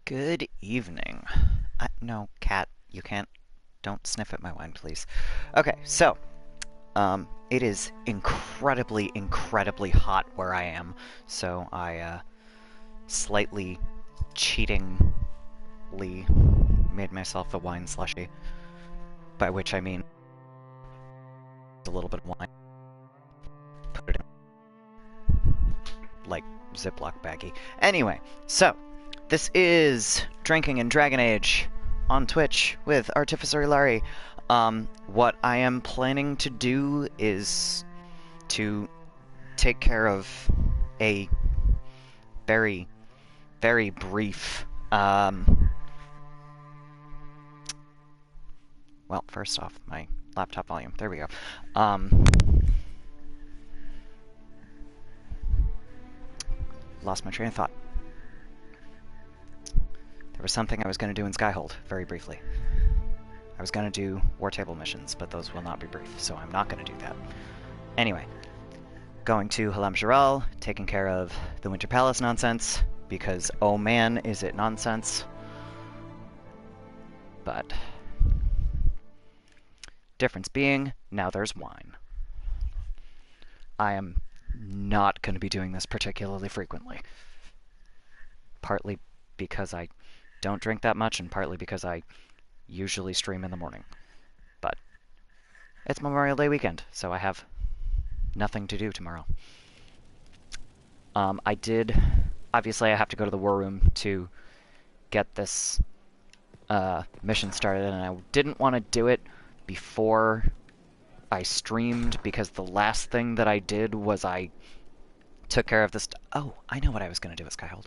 Good evening. No, cat, you can't. Don't sniff at my wine, please. Okay, so, it is incredibly, incredibly hot where I am, so I, slightly cheatingly made myself a wine slushie, by which I mean a little bit of wine, put it in, like, Ziploc baggie. Anyway, so, this is Drinking in Dragon Age on Twitch with artificerilari. What I am planning to do is to take care of a very, very brief, well, first off, my laptop volume. There we go. Lost my train of thought. There was something I was going to do in Skyhold, very briefly. I was going to do War Table missions, but those will not be brief, so I'm not going to do that. Anyway, going to Halam Sharal, taking care of the Winter Palace nonsense, because oh man, is it nonsense. But difference being, now there's wine. I am not going to be doing this particularly frequently. Partly because I don't drink that much, and partly because I usually stream in the morning. But it's Memorial Day weekend, so I have nothing to do tomorrow. Obviously I have to go to the war room to get this mission started, and I didn't want to do it before I streamed, because the last thing that I did was I took care of this. Oh, I know what I was going to do at Skyhold.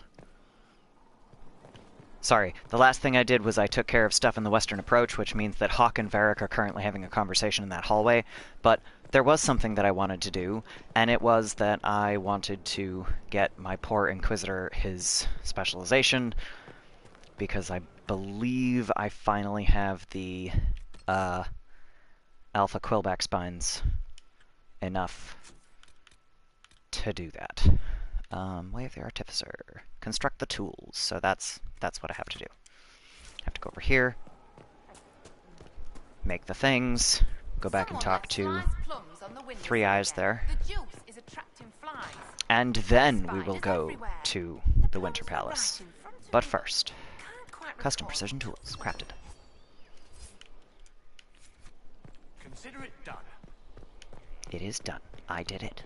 Sorry, the last thing I did was I took care of stuff in the Western Approach, which means that Hawk and Varric are currently having a conversation in that hallway, but there was something that I wanted to do, and it was that I wanted to get my poor Inquisitor his specialization, because I believe I finally have the Alpha Quillback Spines enough to do that. Way of the Artificer. Construct the tools. So that's what I have to do. I have to go over here, make the things, go back and talk to Three Eyes there, and then we will go to the Winter Palace. But first, custom precision tools crafted. Consider it done. It is done. I did it.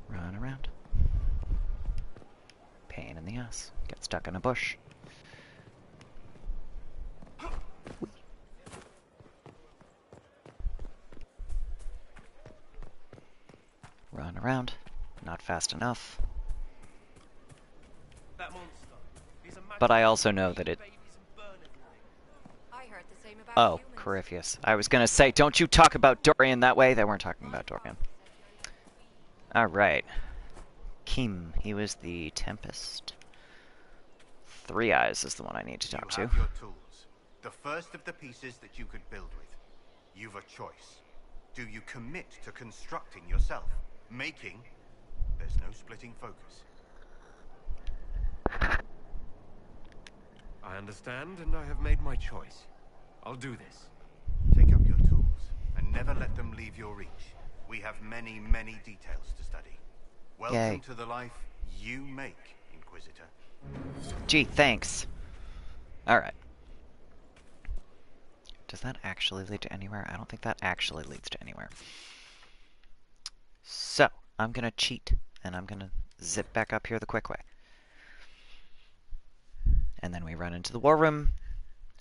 Run around. Pain in the ass. Get stuck in a bush. Whee. Run around. Not fast enough. But I also know that it... Oh, Corypheus. I was gonna say, don't you talk about Dorian that way. They weren't talking about Dorian. Alright. Kim, he was the Tempest. Three Eyes is the one I need to talk to. You have your tools. The first of the pieces that you could build with. You've a choice. Do you commit to constructing yourself? Making? There's no splitting focus. I understand, and I have made my choice. I'll do this. Take up your tools, and never let them leave your reach. We have many, many details to study. Welcome Yay. to the life you make, Inquisitor. Gee, thanks. Alright. Does that actually lead to anywhere? I don't think that actually leads to anywhere. So, I'm gonna cheat, and I'm gonna zip back up here the quick way. And then we run into the war room,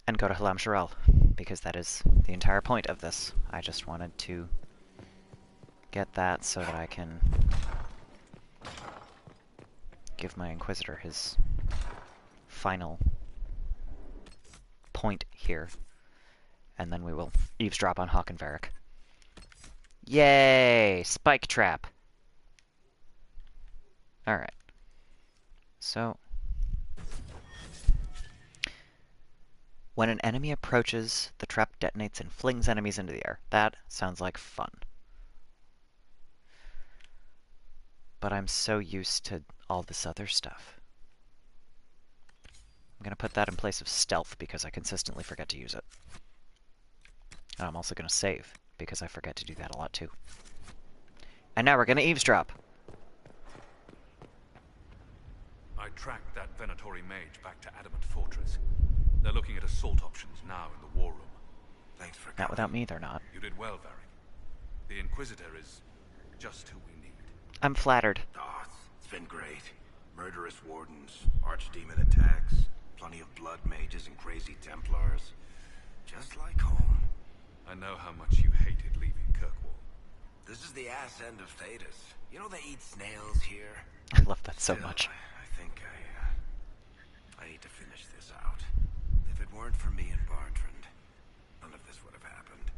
and go to Halam Sharal, because that is the entire point of this. I just wanted to get that so that I can give my Inquisitor his final point here, and then we will eavesdrop on Hawk and Varric. Yay! Spike trap! Alright. So, when an enemy approaches, the trap detonates and flings enemies into the air. That sounds like fun. but I'm so used to all this other stuff. I'm gonna put that in place of stealth because I consistently forget to use it. And I'm also gonna save because I forget to do that a lot too. And now we're gonna eavesdrop. I tracked that Venatori mage back to Adamant Fortress. They're looking at assault options now in the war room. Thanks for coming. Not without me, they're not. You did well, Varric. The Inquisitor is just who we need. I'm flattered. Oh, it's been great. Murderous wardens, archdemon attacks, plenty of blood mages and crazy Templars. Just like home. I know how much you hated leaving Kirkwall. This is the ass end of Thetis. You know they eat snails here? I love that so Still, much. I think I need to finish this out. If it weren't for me and Bartrand, none of this would have happened.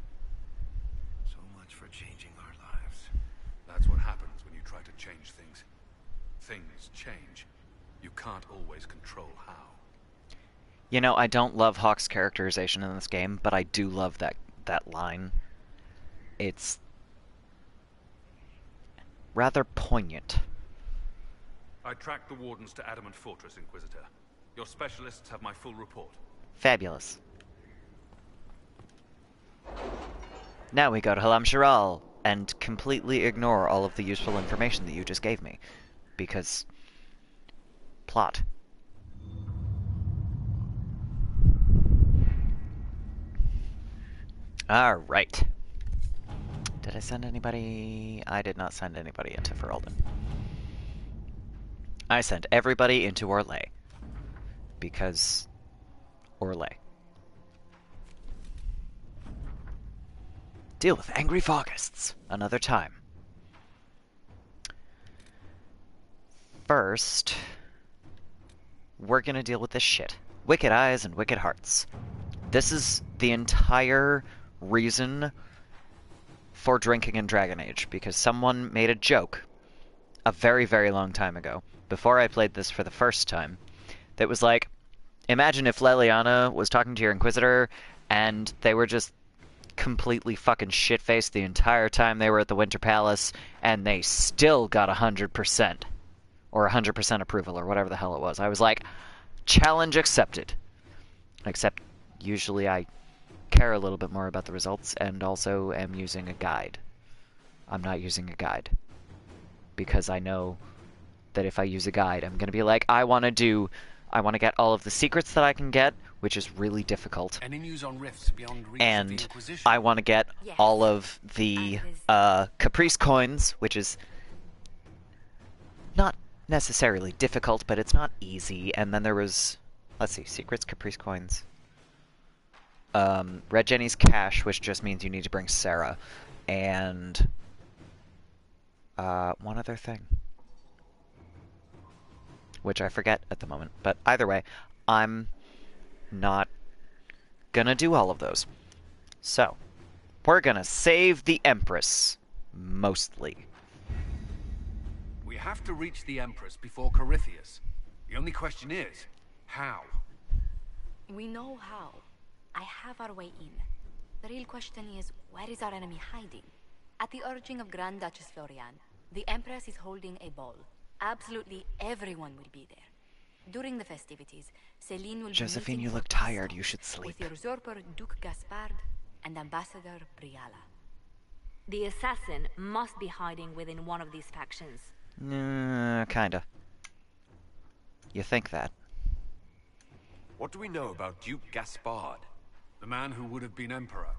So much for changing our lives. That's what happens when you try to change things. Things change. You can't always control how. You know, I don't love Hawk's characterization in this game, but I do love that line. It's rather poignant. I tracked the wardens to Adamant Fortress, Inquisitor. Your specialists have my full report. Fabulous. Now we go to Halam Shiral and completely ignore all of the useful information that you just gave me. Because... plot. Alright. Did I send anybody? I did not send anybody into Ferelden. I sent everybody into Orlais. Because... Orlais. Deal with angry Foggists another time. First, we're gonna deal with this shit. Wicked eyes and wicked hearts. This is the entire reason for drinking in Dragon Age, because someone made a joke a very, very long time ago, before I played this for the first time, that was like, imagine if Leliana was talking to your Inquisitor, and they were just completely fucking shit-faced the entire time they were at the Winter Palace, and they still got 100%. Or 100% approval, or whatever the hell it was. I was like, challenge accepted. Except, usually I care a little bit more about the results, and also am using a guide. I'm not using a guide. Because I know that if I use a guide, I'm gonna be like, I want to get all of the secrets that I can get, which is really difficult. Any news on rifts beyond reach of the And Inquisition? I want to get all of the Caprice coins, which is not necessarily difficult, but it's not easy. And then there was, let's see, secrets, Caprice coins. Red Jenny's cash, which just means you need to bring Sarah. And one other thing, which I forget at the moment. But either way, I'm not gonna do all of those. So, we're gonna save the Empress, mostly. We have to reach the Empress before Corypheus. The only question is, how? We know how. I have our way in. The real question is, where is our enemy hiding? At the urging of Grand Duchess Florian, the Empress is holding a ball. Absolutely everyone will be there. During the festivities, Celine will Josephine, be you meeting look for tired. Pasto You should sleep. with usurper Duke Gaspard and Ambassador Briala. The assassin must be hiding within one of these factions. Kinda. You think that. What do we know about Duke Gaspard? The man who would have been Emperor.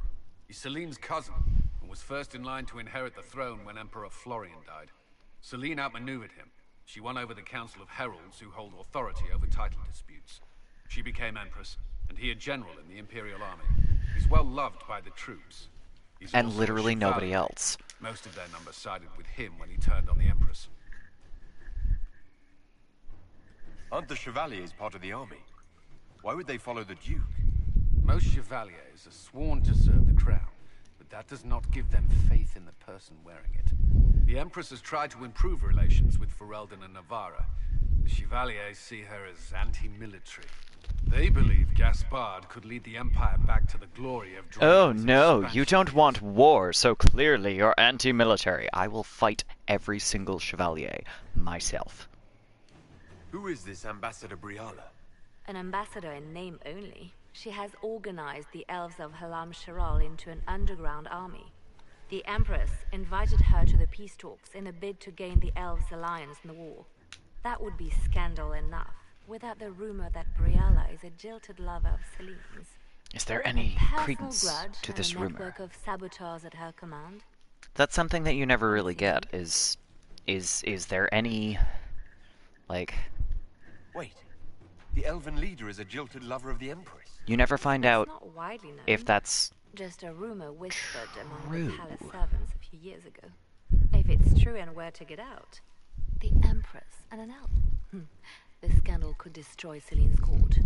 He's Celine's cousin, and was first in line to inherit the throne when Emperor Florian died. Celine outmaneuvered him. She won over the Council of Heralds, who hold authority over title disputes. She became Empress, and he a general in the Imperial Army. He's well loved by the troops. He's And also a literally nobody Chevalier. else. Most of their numbers sided with him when he turned on the Empress. Aren't the Chevaliers part of the army? Why would they follow the Duke? Most Chevaliers are sworn to serve the crown, but that does not give them faith in the person wearing it. The Empress has tried to improve relations with Ferelden and Navarra. The Chevaliers see her as anti-military. They believe Gaspard could lead the Empire back to the glory of Oh Dragon's no, you expansion don't years. want war, so clearly you're anti-military. I will fight every single chevalier myself. Who is this Ambassador Briala? An ambassador in name only. She has organized the elves of Halam Shiral into an underground army. The Empress invited her to the peace talks in a bid to gain the elves' alliance in the war. That would be scandal enough, without the rumor that Briala is a jilted lover of Celine's. Is there A any personal credence grudge to and this a rumor? network of saboteurs at her command. That's something that you never really get, is there any, like... Wait. The elven leader is a jilted lover of the Empress. You never find It's out not widely known. if that's... Just a rumor whispered among True. the palace servants a few years ago. If it's true and were to get out, the Empress and an elf. The scandal could destroy Celine's court.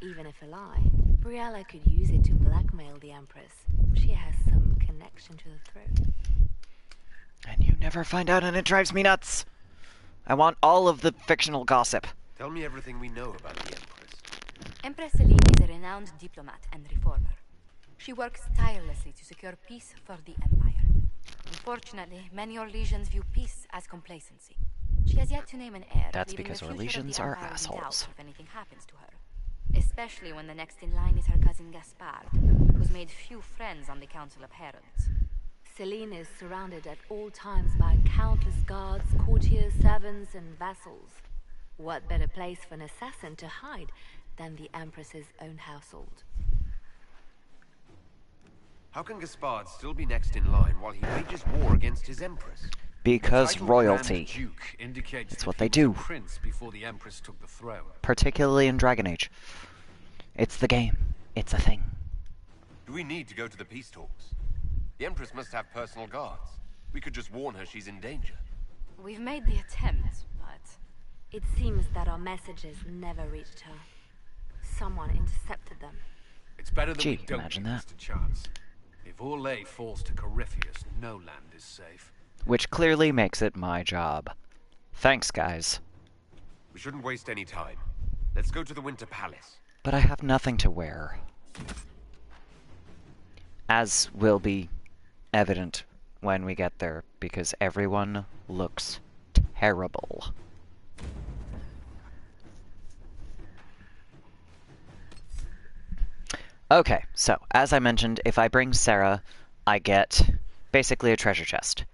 Even if a lie, Briala could use it to blackmail the Empress. She has some connection to the throne. And you never find out, and it drives me nuts! I want all of the fictional gossip. Tell me everything we know about the Empress. Empress Celine is a renowned diplomat and reformer. She works tirelessly to secure peace for the Empire. Unfortunately, many Orlesians view peace as complacency. She has yet to name an heir, That's leaving because the future of Orlesians the are Empire in assholes. doubt if anything happens to her. Especially when the next in line is her cousin Gaspard, who's made few friends on the Council of Heralds. Celine is surrounded at all times by countless guards, courtiers, servants, and vassals. What better place for an assassin to hide than the Empress's own household? How can Gaspard still be next in line while he wages war against his Empress? Because Title royalty. Grand Duke indicates It's that what he they was do. a prince before the Empress took the throne. Particularly in Dragon Age. It's the game. It's a thing. Do we need to go to the peace talks? The Empress must have personal guards. We could just warn her she's in danger. We've made the attempt, but... It seems that our messages never reached her. Someone intercepted them. It's better that Gee, we don't imagine give that. this a chance. If Orlais falls to Corypheus, no land is safe. Which clearly makes it my job. Thanks, guys. We shouldn't waste any time. Let's go to the Winter Palace. But I have nothing to wear. As will be evident when we get there, because everyone looks terrible. Okay, so, as I mentioned, if I bring Sarah, I get basically a treasure chest.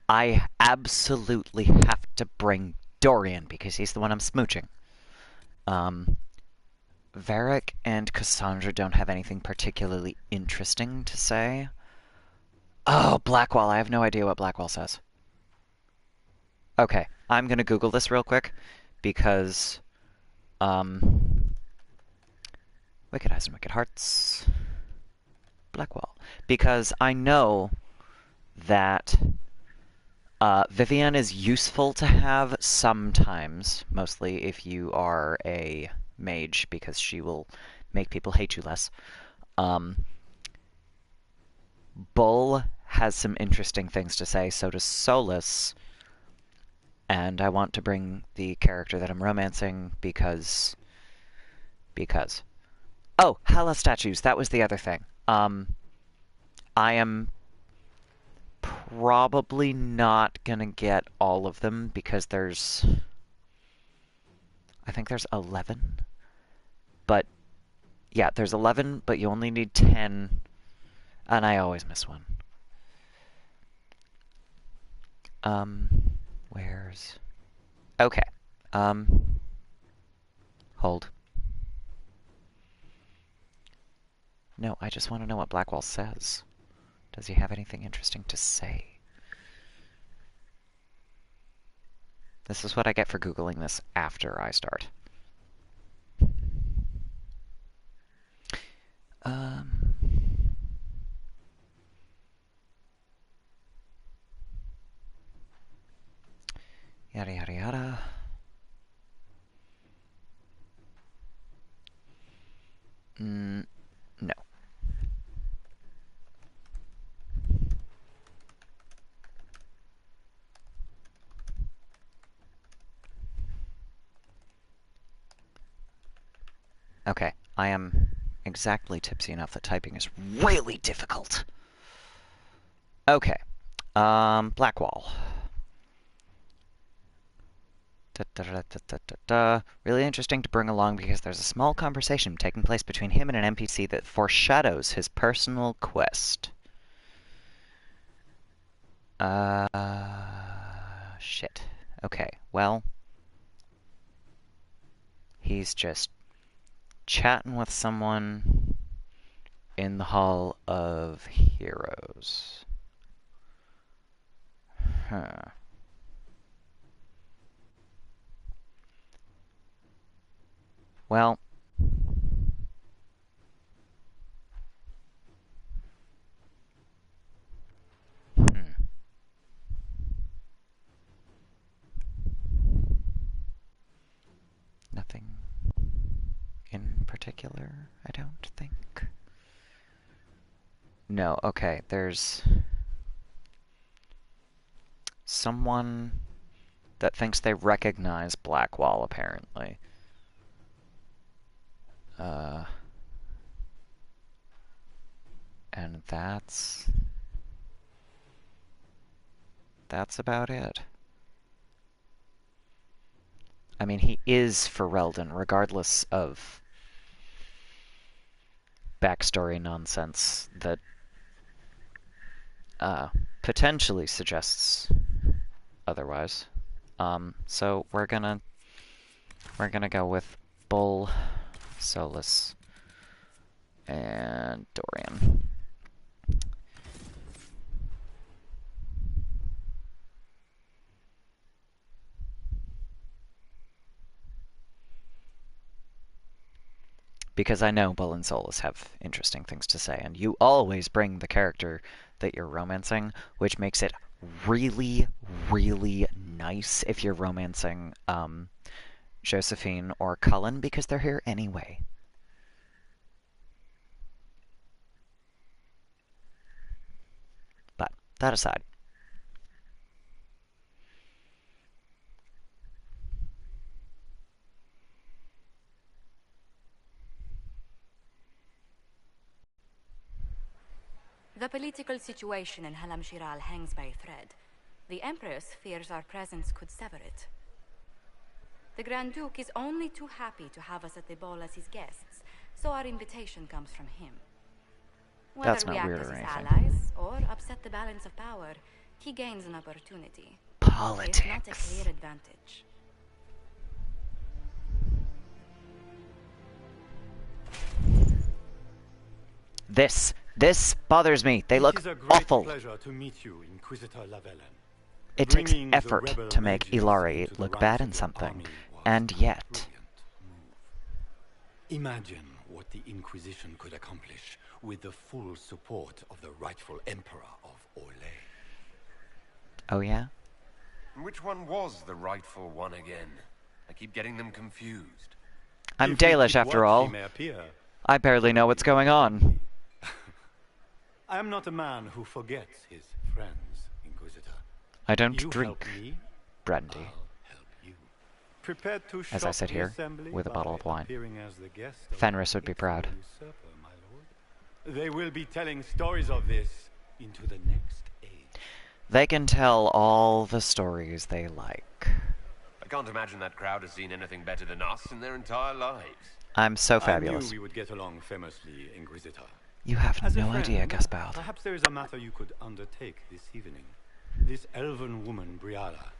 I absolutely have to bring Dorian, because he's the one I'm smooching. Varric and Cassandra don't have anything particularly interesting to say. Oh, Blackwall. I have no idea what Blackwall says. Okay, I'm gonna Google this real quick, because, Wicked Eyes and Wicked Hearts. Blackwall. Because I know that Vivienne is useful to have sometimes, mostly if you are a mage, because she will make people hate you less. Bull has some interesting things to say, so does Solus. And I want to bring the character that I'm romancing because... Oh, Hala statues, that was the other thing. I am probably not gonna get all of them because there's... I think there's 11. But, yeah, there's 11, but you only need 10, and I always miss one. Where's... Okay. Hold. No, I just want to know what Blackwall says. Does he have anything interesting to say? This is what I get for Googling this after I start. Yada yada yada. No. Okay, I am exactly tipsy enough that typing is really difficult. Okay, Blackwall. Really interesting to bring along because there's a small conversation taking place between him and an NPC that foreshadows his personal quest. Shit. Okay, well, he's just chatting with someone in the Hall of Heroes. Huh. Well, nothing in particular, I don't think. No, okay, there's someone that thinks they recognize Blackwall, apparently. And that's about it. I mean, he is Ferelden, regardless of backstory nonsense that potentially suggests otherwise. So we're gonna go with Bull, Solus, and Dorian. Because I know Bull and Solus have interesting things to say, and you always bring the character that you're romancing, which makes it really, really nice if you're romancing Josephine or Cullen, because they're here anyway. But that aside. The political situation in Halam Shiral hangs by a thread. The Empress fears our presence could sever it. The Grand Duke is only too happy to have us at the ball as his guests, so our invitation comes from him. Whether That's we not act weird as or his anything. allies or upset the balance of power, he gains an opportunity. Politics. If not a clear advantage. This bothers me. They look awful. Pleasure to meet you, Inquisitor Lavellen. It takes effort to make Ilari look bad in something, and yet... Imagine what the Inquisition could accomplish with the full support of the rightful Emperor of Orlais. Oh yeah? Which one was the rightful one again? I keep getting them confused. I'm Dalish, after all. I barely know what's going on. I am not a man who forgets his friends, Inquisitor. I don't You drink help me, brandy. I'll help you. Prepared to As I shock sit the here assembly with a bottle of by wine. appearing as the guest of Fenris an would be proud. usurper, my lord. They will be telling stories of this into the next age. They can tell all the stories they like. I can't imagine that crowd has seen anything better than us in their entire lives. I'm so I fabulous. knew we would get along famously, Inquisitor. You have As a no friend, idea, Gaspard. perhaps there is a matter you could undertake this evening. This elven woman, Briala,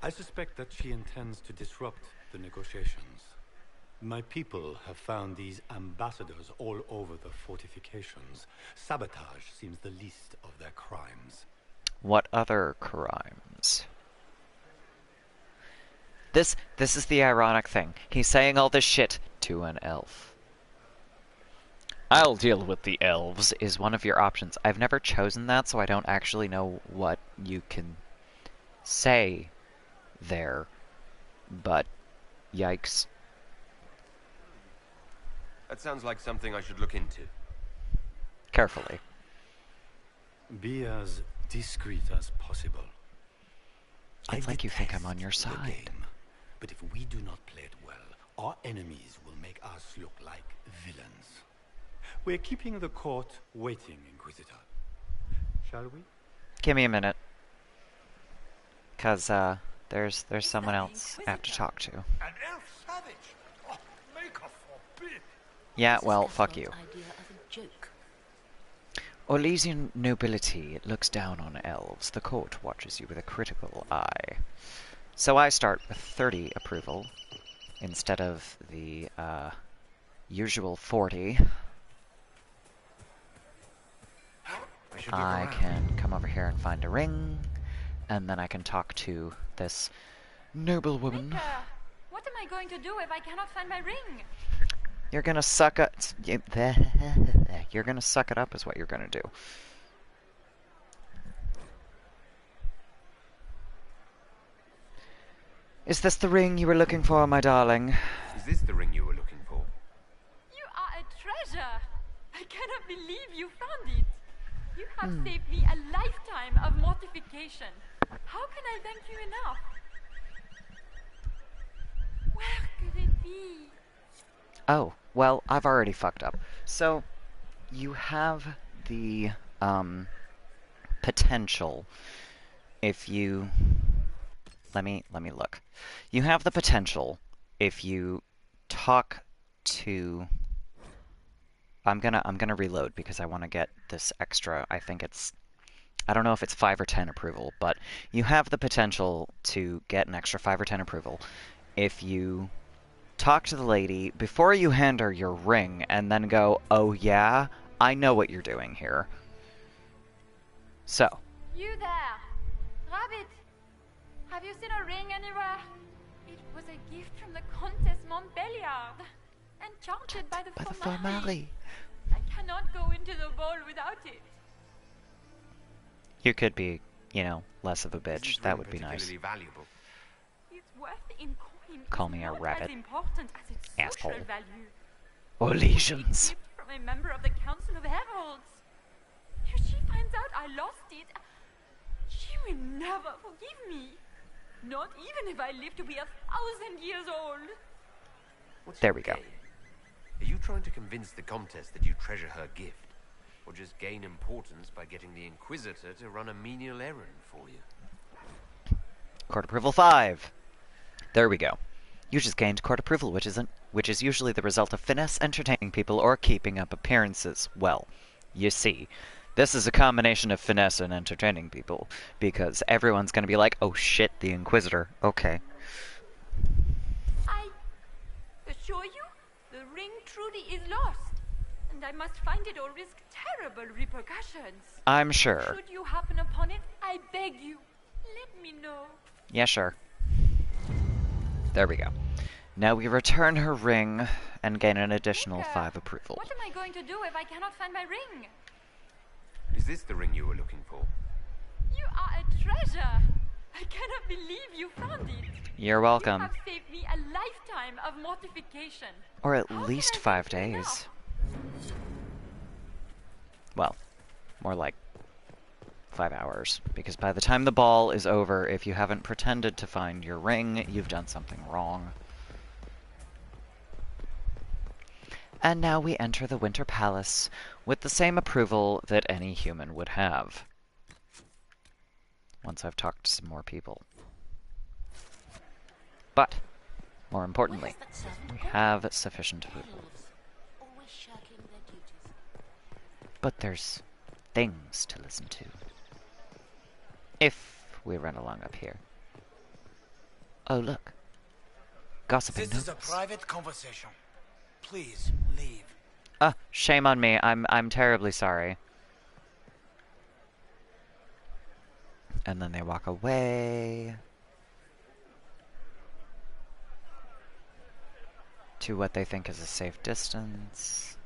I suspect that she intends to disrupt the negotiations. My people have found these ambassadors all over the fortifications. Sabotage seems the least of their crimes. What other crimes? This is the ironic thing. He's saying all this shit to an elf. I'll deal with the elves is one of your options. I've never chosen that, so I don't actually know what you can say there. But, yikes. That sounds like something I should look into. Carefully. Be as discreet as possible. It's I like you think I'm detest on your the side. game, but if we do not play it well, our enemies will make make us look like villains. We're keeping the court waiting, Inquisitor. Shall we? Give me a minute. Cause, there's someone else I have to talk to. An elf savage? Oh, make her forbid. Yeah, well, fuck you. Idea of a joke. Orlesian nobility looks down on elves. The court watches you with a critical eye. So I start with 30 approval instead of the usual 40. I can come over here and find a ring, and then I can talk to this noble woman. What am I going to do if I cannot find my ring? You're gonna suck up. You're gonna suck it up is what you're gonna do. Is this the ring you were looking for, my darling? Is this the ring you were looking for? You are a treasure. I cannot believe you found it. You have saved me a lifetime of mortification. How can I thank you enough? Where could it be? Oh, well, I've already fucked up. So, you have the, potential, if you... Let me look. You have the potential, if you talk to... I'm gonna reload because I want to get this extra, I think it's... I don't know if it's 5 or 10 approval, but you have the potential to get an extra 5 or 10 approval if you talk to the lady before you hand her your ring and then go, oh yeah, I know what you're doing here. So. You there! Rabbit! Have you seen a ring anywhere? It was a gift from the Countess Montbelliard. Enchanted by the Formali. I cannot go into the ball without it. You could be, you know, less of a bitch. That would be nice. Valuable. Its worth in coin Call is me a not rabbit. as important as its Asshole. social value. Orlesians. A gift from a member of the Council of Heralds. If she finds out I lost it, she will never forgive me. Not even if I live to be 1,000 years old. What's There your we go. game? Are you trying to convince the Comtesse that you treasure her gift? Or just gain importance by getting the Inquisitor to run a menial errand for you? Court approval 5. There we go. You just gained court approval, which is usually the result of finesse, entertaining people, or keeping up appearances. Well, you see, this is a combination of finesse and entertaining people, because everyone's gonna be like, oh shit, the Inquisitor. Okay. I assure you, the ring truly is lost. And I must find it or risk terrible repercussions. I'm sure. Should you happen upon it, I beg you, let me know. Yeah, sure. There we go. Now we return her ring and gain an additional 5 approval. What am I going to do if I cannot find my ring? Is this the ring you were looking for? You are a treasure. I cannot believe you found it. You're welcome. You have saved me a lifetime of mortification. Or at How least can I 5 thank you days. enough? Well, more like 5 hours. Because by the time the ball is over, if you haven't pretended to find your ring, you've done something wrong. And now we enter the Winter Palace with the same approval that any human would have. Once I've talked to some more people. But, more importantly, we have sufficient approval. But there's things to listen to. If we run along up here. Oh, look. Gossiping This is a nobles. private conversation. Please, leave. Shame on me. I'm terribly sorry. And then they walk away. To what they think is a safe distance.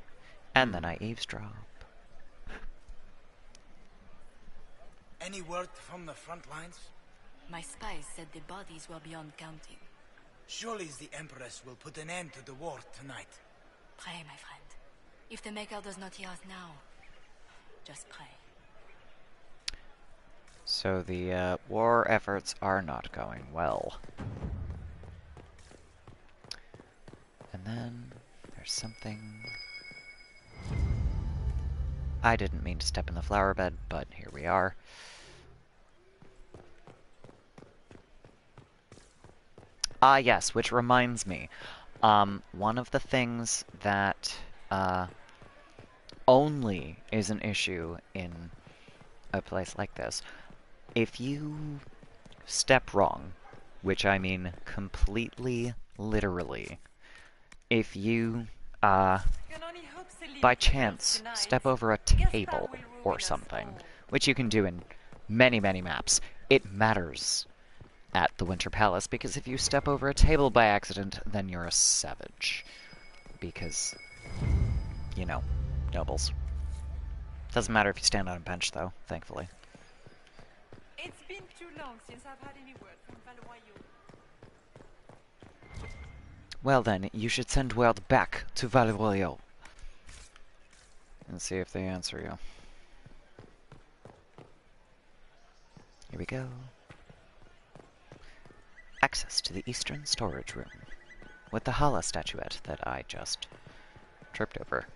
And then I eavesdrop. Any word from the front lines? My spies said the bodies were beyond counting. Surely the Empress will put an end to the war tonight. Pray, my friend. If the Maker does not hear us now, just pray. So the war efforts are not going well. And then something? I didn't mean to step in the flower bed, but here we are. Ah, yes, which reminds me. One of the things that only is an issue in a place like this, if you step wrong, which I mean completely literally, if you, by chance, step over a table or something, which you can do in many, many maps, it matters at the Winter Palace, because if you step over a table by accident, then you're a savage. Because, you know, nobles. Doesn't matter if you stand on a bench, though, thankfully. It's been too long since I've had any word from Valoyo. Well then, you should send word back to Valoyo. And see if they answer you. Here we go. Access to the Eastern Storage Room. With the Hala statuette that I just tripped over.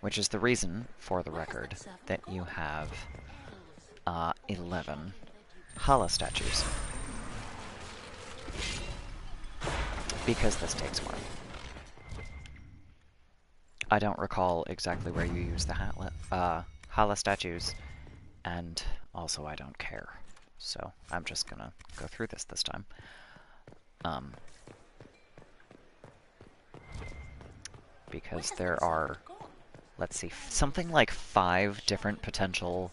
Which is the reason, for the record, that you have 11 Hala statues. Because this takes one. I don't recall exactly where you use the Hala statues, and also I don't care. So I'm just gonna go through this time. Because there are, let's see, something like 5 different potential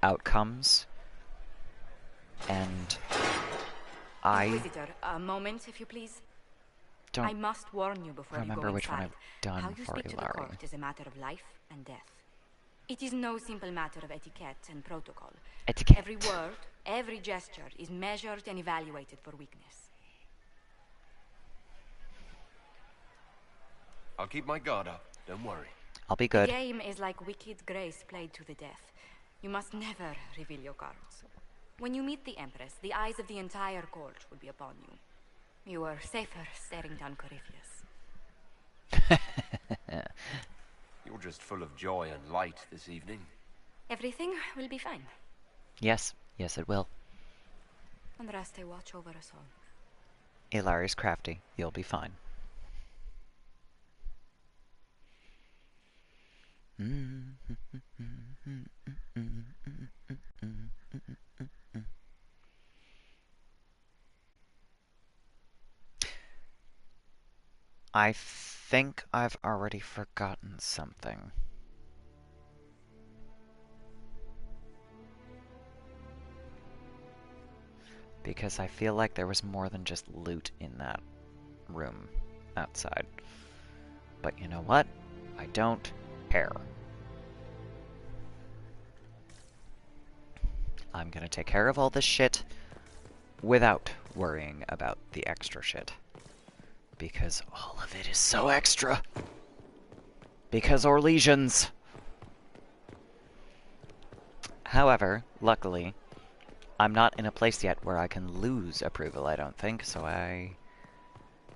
outcomes, and Inquisitor, a moment, if you please. I must warn you before you go remember which one inside. I've done How you for speak to the Ilari. court is a matter of life and death. It is no simple matter of etiquette and protocol. Etiquette. Every word, every gesture is measured and evaluated for weakness. I'll keep my guard up. Don't worry. I'll be The good. game is like Wicked Grace played to the death. You must never reveal your cards. When you meet the Empress, the eyes of the entire court will be upon you. You are safer staring down Corypheus. You're just full of joy and light this evening. Everything will be fine. Yes, yes it will. Andraste, watch over us all. Ilari's crafty. You'll be fine. I think I've already forgotten something. Because I feel like there was more than just loot in that room outside. But you know what? I don't care. I'm gonna take care of all this shit without worrying about the extra shit. Because all of it is so extra. Because Orlesians. However, luckily, I'm not in a place yet where I can lose approval, I don't think, so I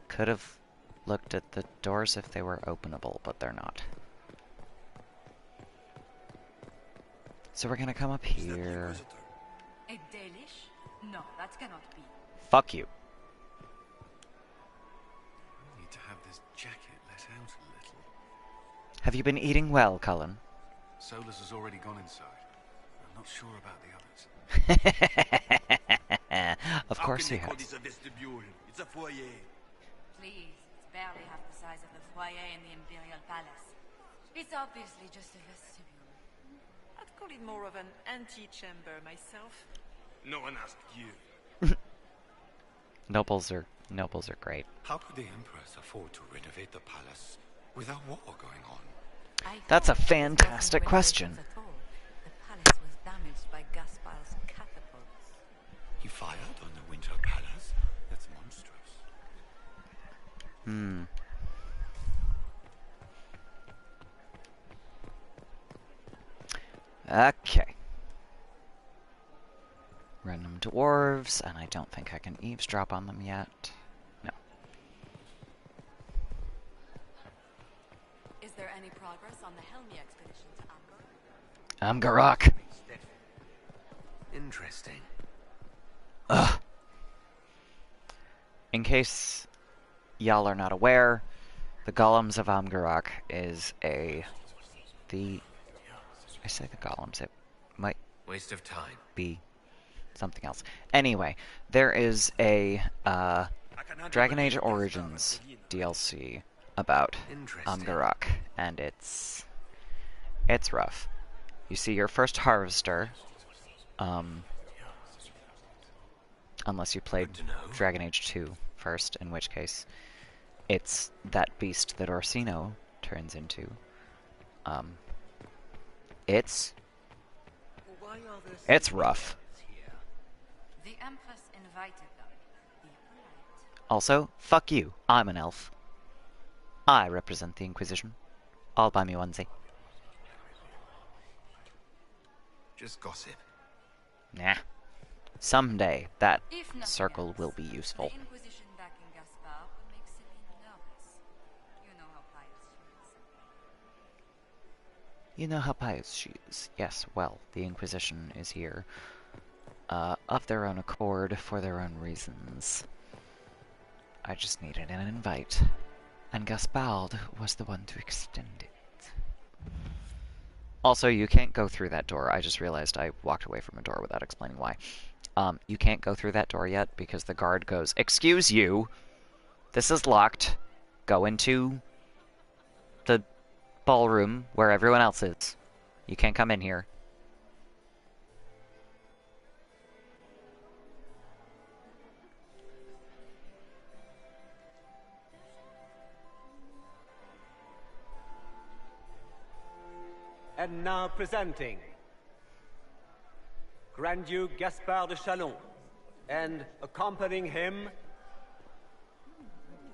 could have looked at the doors if they were openable, but they're not. So we're gonna come up here. A delish? No, that cannot be. Fuck you. Need to have this jacket let out a little. Have you been eating well, Cullen? Solus has already gone inside. I'm not sure about the others. Of course you have. This a vestibule? It's a foyer. Please, it's barely half the size of the foyer in the Imperial Palace. It's obviously just a vestibule. I'd call it more of an antechamber myself. No one asked you. Nobles are great. How could the Empress afford to renovate the palace without war going on? That's a fantastic question. The palace was damaged by Gaspar's catapults. He fired on the Winter Palace? That's monstrous. Okay. Random dwarves, and I don't think I can eavesdrop on them yet. No. Amgarak. Interesting. Ugh. In case y'all are not aware, the Golems of Amgarak is I say the Golems, it might Waste of time. be something else. Anyway, there is a Dragon Age Origins DLC about Amgarak, and it's rough. You see your first harvester, unless you played Dragon Age 2 first, in which case it's that beast that Orsino turns into. It's rough. The Empress invited them. Be polite. Also, fuck you. I'm an elf. I represent the Inquisition. All by me onesie. Just gossip. Nah. Someday, that If nothing circle else, will be useful. The Inquisition backing Gaspard will make Celine nervous. You know how pious she is. You know how pious she is. Yes, well, the Inquisition is here. Of their own accord, for their own reasons. I just needed an invite. And Gaspard was the one to extend it. Also, you can't go through that door. I just realized I walked away from a door without explaining why. You can't go through that door yet because the guard goes, "Excuse you! This is locked. Go into the ballroom where everyone else is. You can't come in here." And now presenting Grand Duke Gaspard de Chalon, and accompanying him,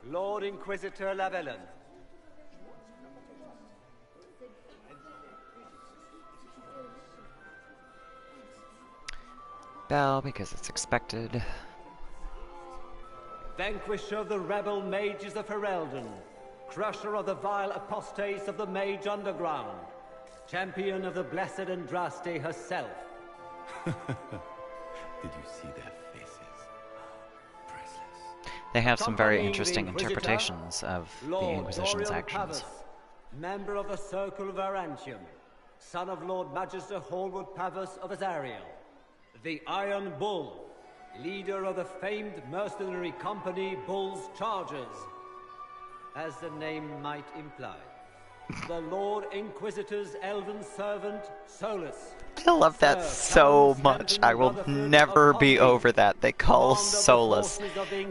Lord Inquisitor Lavellan. Bow because it's expected. Vanquisher of the rebel mages of Ferelden, crusher of the vile apostates of the Mage Underground, champion of the blessed Andraste herself. Did you see their faces? Priceless. They have some very Accompanying interesting the Inquisitor, interpretations of the Lord Inquisition's Dorian actions. Pavus, member of the Circle of Arantium, son of Lord Magister Hallwood Pavus of Azariel, the Iron Bull, leader of the famed mercenary company Bull's Chargers, as the name might imply. The Lord Inquisitor's elven servant, Solus. I love that so much. I will never be over that. They call Solus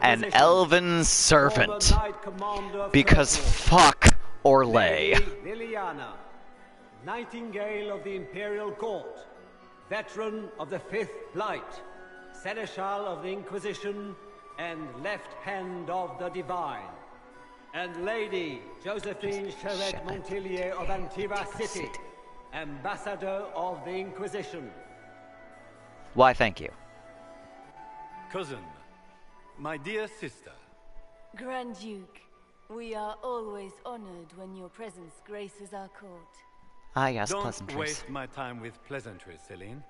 an elven servant. Because fuck Orlais. Liliana, Nightingale of the Imperial Court, veteran of the Fifth Blight, Seneschal of the Inquisition, and left hand of the Divine. And Lady Josephine Charette Montillier of Antiva City, Ambassador of the Inquisition. Why, thank you. Cousin, my dear sister. Grand Duke, we are always honored when your presence graces our court. Ah, yes, Don't pleasantries. waste my time with pleasantries, Celine.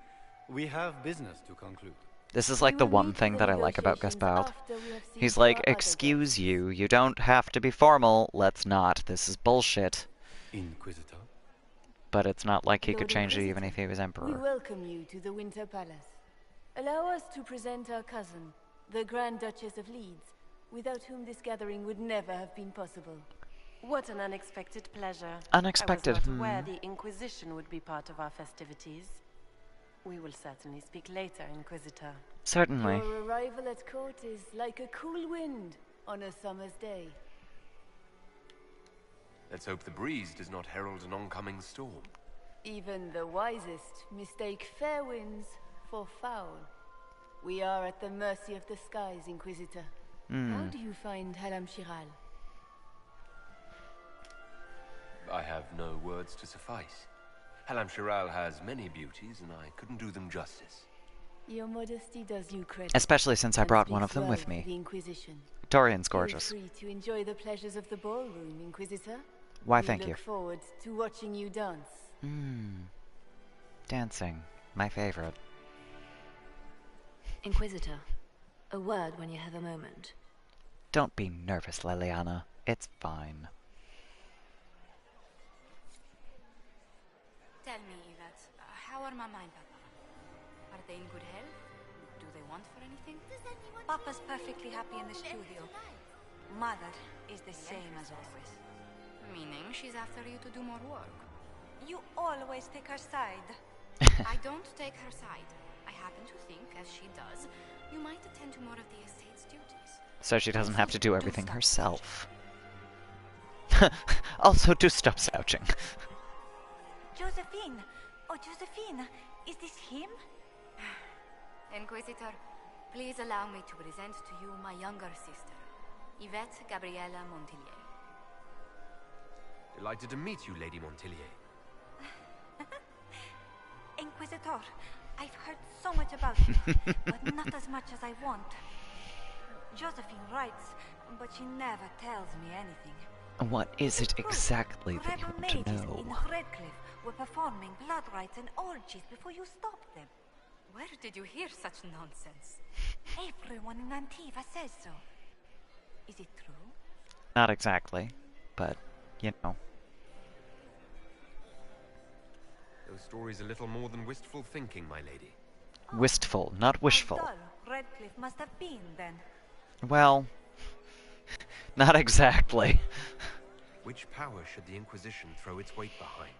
We have business to conclude. This is like the one thing that I like about Gaspard. He's like, "Excuse you, you don't have to be formal, let's not, this is bullshit." Inquisitor? But it's not like he could Lord change it Inquisitor, even if he was We Emperor. welcome you to the Winter Palace. Allow us to present our cousin, the Grand Duchess of Leeds, without whom this gathering would never have been possible. What an unexpected pleasure. Unexpected, I was not aware the Inquisition would be part of our festivities. We will certainly speak later, Inquisitor. Certainly. Your arrival at court is like a cool wind on a summer's day. Let's hope the breeze does not herald an oncoming storm. Even the wisest mistake fair winds for foul. We are at the mercy of the skies, Inquisitor. How do you find Halam Shiral? I have no words to suffice. Halam Shiral has many beauties, and I couldn't do them justice. Your modesty does you credit. Especially since I and brought one of speaks them well with for me. The Inquisition. Dorian's gorgeous. Feel free to enjoy the pleasures of the ballroom, Inquisitor. Why, We thank you. look forward to watching you dance. Dancing. My favorite. Inquisitor, a word when you have a moment. Don't be nervous, Leliana. It's fine. Tell me, Yvette, how are Mama and Papa? Are they in good health? Do they want for anything? Papa's perfectly happy in the studio. Mother is the same as always. Meaning she's after you to do more work. You always take her side. I don't take her side. I happen to think, as she does, you might attend to more of the estate's duties. So she doesn't have to do everything herself. Also, do stop slouching. Josephine! Oh, Josephine! Is this him? Inquisitor, please allow me to present to you my younger sister, Yvette Gabriella Montillier. Delighted to meet you, Lady Montillier. Inquisitor, I've heard so much about you, but not as much as I want. Josephine writes, but she never tells me anything. What is it exactly that you Rebel want to mages know? in Redcliffe were performing blood rites and orgies before you stopped them. Where did you hear such nonsense? Everyone in Antiva says so. Is it true? Not exactly, but, you know. Those stories a little more than wistful thinking, my lady. Wistful, not wishful. How dull Redcliffe must have been, then. Well, not exactly. Which power should the Inquisition throw its weight behind?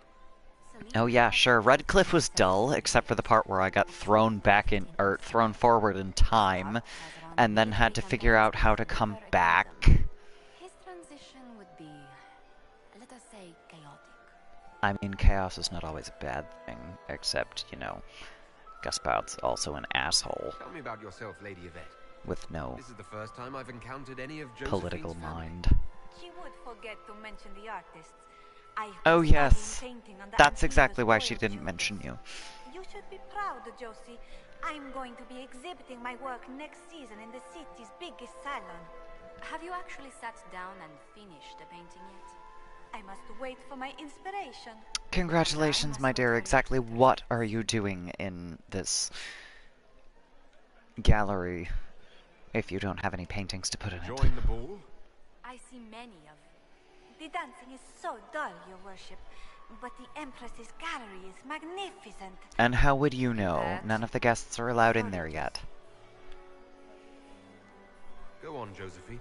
Oh yeah, sure. Redcliffe was dull, except for the part where I got thrown back in, or thrown forward in time, and then had to figure out how to come back. His transition would be, let us say, chaotic. I mean, chaos is not always a bad thing, except, you know, Gaspard's also an asshole. Tell me about yourself, Lady Yvette. With no This is the first time I've encountered any of Josephine's political family. mind. She would forget to mention the artists. Oh yes, that's exactly why she didn't mention you. You should be proud, Josie. I'm going to be exhibiting my work next season in the city's biggest salon. Have you actually sat down and finished the painting yet? I must wait for my inspiration. Congratulations, my dear. Exactly what are you doing in this gallery if you don't have any paintings to put in it? Join the ball? I see many of. The dancing is so dull, Your Worship, but the Empress's gallery is magnificent. And how would you know? None of the guests are allowed in there yet. Go on, Josephine.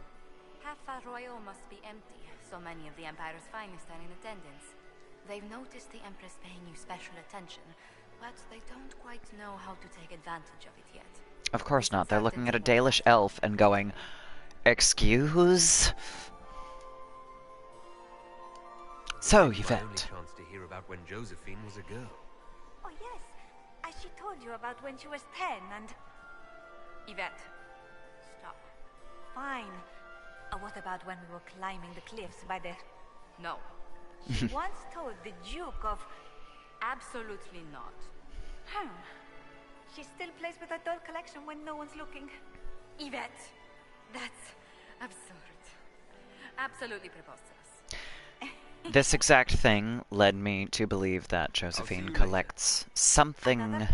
Half Royal must be empty. So many of the Empire's finest are in attendance. They've noticed the Empress paying you special attention, but they don't quite know how to take advantage of it yet. Of course not. They're looking at a Dalish elf and going, "Excuse?" So, My only Yvette. chance to hear about when Josephine was a girl. Oh yes, as she told you about when she was 10 and... Yvette, stop. Fine. What about when we were climbing the cliffs by the... No. She once told the Duke of... Absolutely not. She still plays with her doll collection when no one's looking. Yvette, that's absurd. Absolutely preposterous. This exact thing led me to believe that Josephine collects something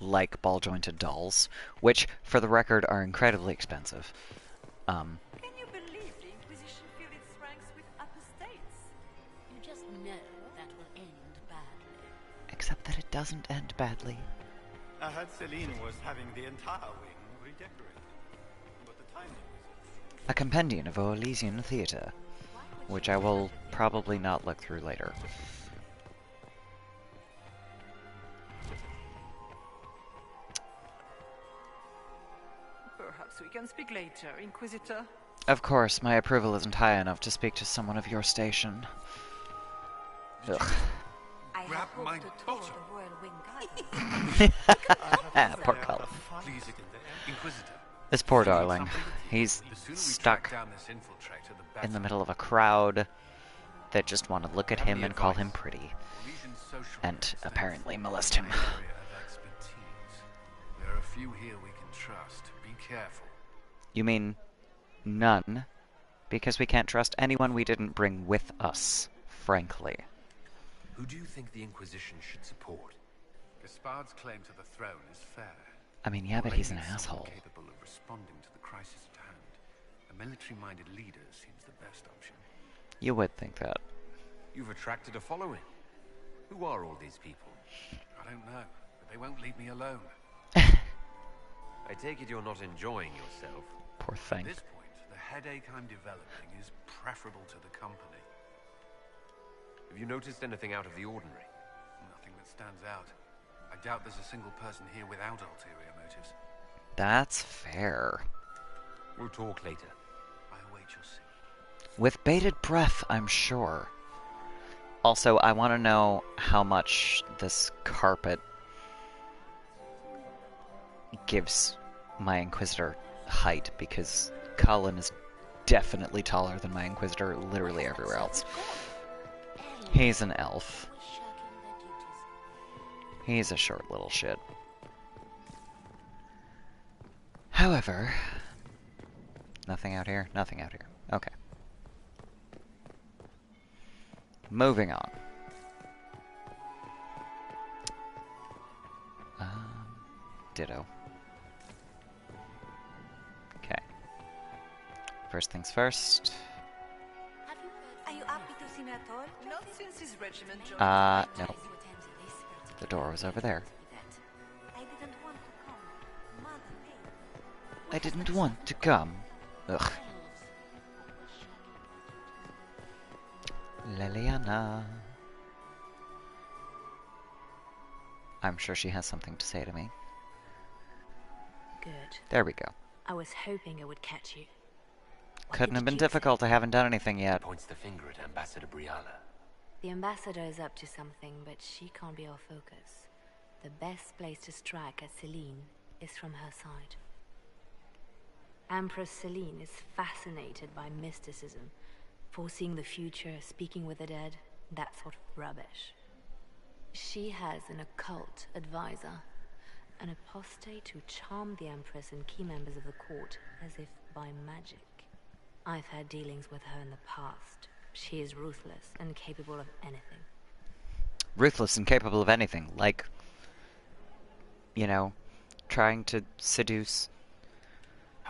like ball-jointed dolls, which, for the record, are incredibly expensive. Can you believe the Inquisition filled its ranks with upper states? You just know that will end badly. Except that it doesn't end badly. I heard Celine was having the entire wing redecorated, but the timing was... A compendium of Orlesian theatre, which I will probably not look through later. Perhaps we can speak later, Inquisitor. Of course, my approval isn't high enough to speak to someone of your station. Ugh. I Grab have my hoped to tour daughter. the Royal Wing Gardens. Poor Cull. Please, Inquisitor. This poor darling. He's The sooner we stuck track down this infiltrator, the better. in the middle of a crowd that just want to look at him and call him pretty. Orlesian social And networks apparently is molest him. my area of expertise. There are a few here we can trust. Be careful. You mean none? Because we can't trust anyone we didn't bring with us, frankly. Who do you think the Inquisition should support? Gaspard's claim to the throne is fair. I mean, yeah, but he's an asshole. Capable of responding to the crisis at hand. A military-minded leader seems the best option. You would think that. You've attracted a following. Who are all these people? I don't know, but they won't leave me alone. I take it you're not enjoying yourself. Poor thing. At this point, the headache I'm developing is preferable to the company. Have you noticed anything out of the ordinary? Nothing that stands out. I doubt there's a single person here without ulterior motives. That's fair. We'll talk later. I await your signal. With bated breath, I'm sure. Also, I want to know how much this carpet gives my Inquisitor height, because Cullen is definitely taller than my Inquisitor literally everywhere else. He's an elf. He's a short little shit. However, nothing out here? Nothing out here. Okay. Moving on. Ditto. Okay. First things first. Are you happy to see me at all? Not since his regiment joined. No. The door was over there. I didn't want to come. Ugh. Liliana. I'm sure she has something to say to me. Good. There we go. I was hoping it would catch you. Couldn't have been difficult. I haven't done anything yet. Points the finger at Ambassador Briala. The ambassador is up to something, but she can't be our focus. The best place to strike at Celine is from her side. Empress Celine is fascinated by mysticism, foreseeing the future, speaking with the dead, that sort of rubbish. She has an occult advisor, an apostate who charmed the Empress and key members of the court as if by magic. I've had dealings with her in the past. She is ruthless and capable of anything. Ruthless and capable of anything, like, you know, trying to seduce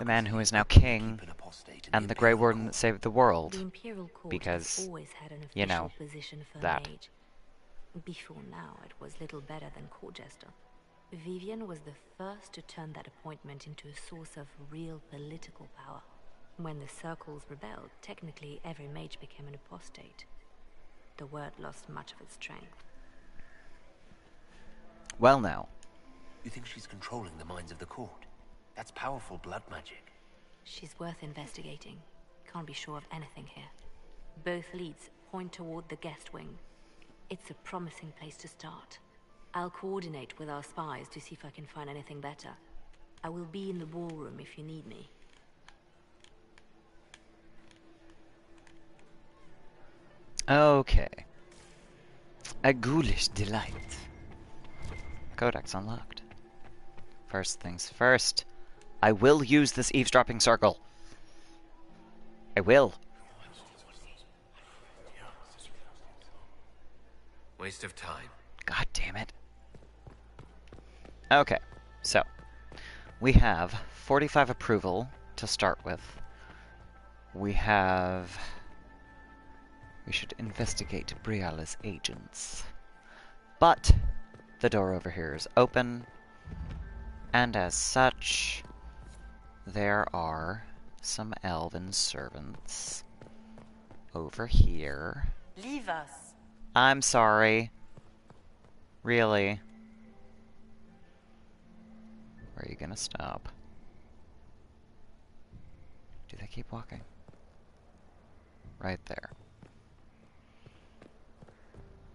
the man who is now king and the Grey Warden that saved the world. The Imperial Court because, has always had an official you know, position for that. mage. Before now, it was little better than court jester. Vivian was the first to turn that appointment into a source of real political power. When the circles rebelled, technically every mage became an apostate. The word lost much of its strength. Well now. You think she's controlling the minds of the court? That's powerful blood magic. She's worth investigating. Can't be sure of anything here. Both leads point toward the guest wing. It's a promising place to start. I'll coordinate with our spies to see if I can find anything better. I will be in the ballroom if you need me. Okay. A ghoulish delight. Codex unlocked. First things first. I will use this eavesdropping circle. I will. Waste of time. God damn it. Okay, so we have 45 approval to start with. We should investigate Briala's agents. But the door over here is open, and as such, there are some elven servants over here. Leave us. I'm sorry. Really? Where are you gonna stop? Do they keep walking? Right there.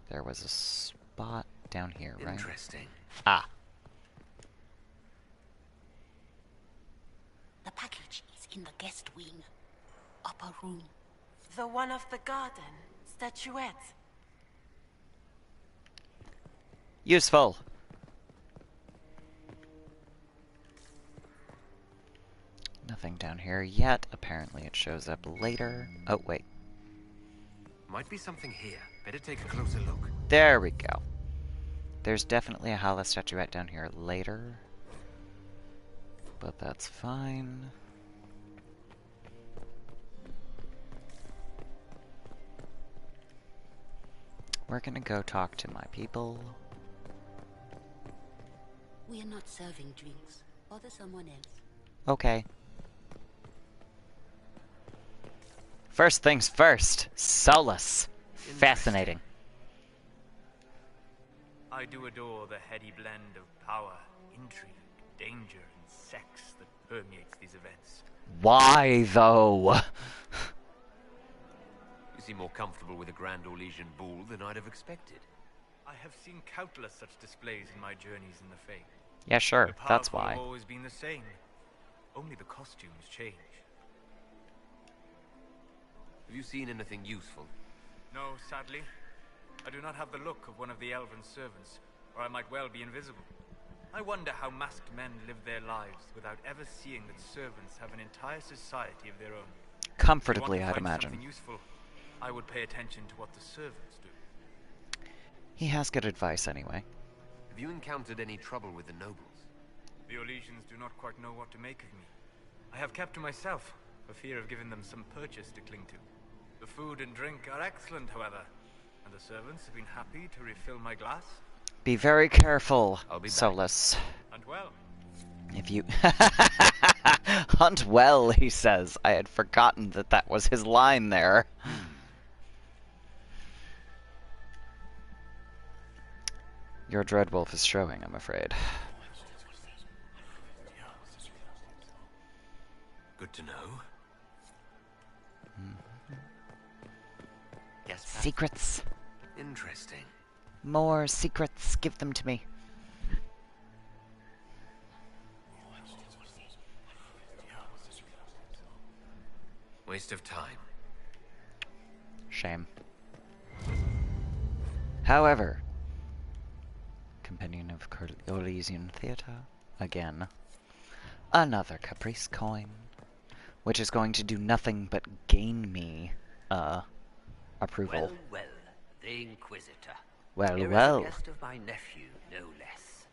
There was a spot down here, right? Interesting. Ah. The package is in the guest wing. Upper room. The one of the garden. Statuette. Useful. Nothing down here yet. Apparently it shows up later. Oh, wait. Might be something here. Better take a closer look. There we go. There's definitely a Hala statuette down here later. But that's fine. We're gonna go talk to my people. We are not serving drinks. Bother someone else. Okay. First things first. Solus. Fascinating. I do adore the heady blend of power, intrigue, danger, and sex that permeates these events. Why, though? You seem more comfortable with a Grand Orlesian ball than I'd have expected. I have seen countless such displays in my journeys in the Fae. Yeah, sure. The That's powerful why. have always been the same. Only the costumes change. Have you seen anything useful? No, sadly. I do not have the look of one of the elven servants, or I might well be invisible. I wonder how masked men live their lives without ever seeing that servants have an entire society of their own. Comfortably, If you I'd want to find imagine. something useful, I would pay attention to what the servants do. He has good advice anyway. Have you encountered any trouble with the nobles? The Orlesians do not quite know what to make of me. I have kept to myself, for fear of giving them some purchase to cling to. The food and drink are excellent, however, and the servants have been happy to refill my glass. Be very careful, Solus. And well. If you... Hunt well, he says. I had forgotten that that was his line there. Your Dreadwolf is showing, I'm afraid. Good to know. Yes, Secrets. interesting. More secrets. Give them to me. Waste of time. Shame. However, Companion of Orlesian Theatre, again. Another Caprice coin, which is going to do nothing but gain me, approval. Well, well, the Inquisitor. Well, Here well. is a guest of my nephew, no less.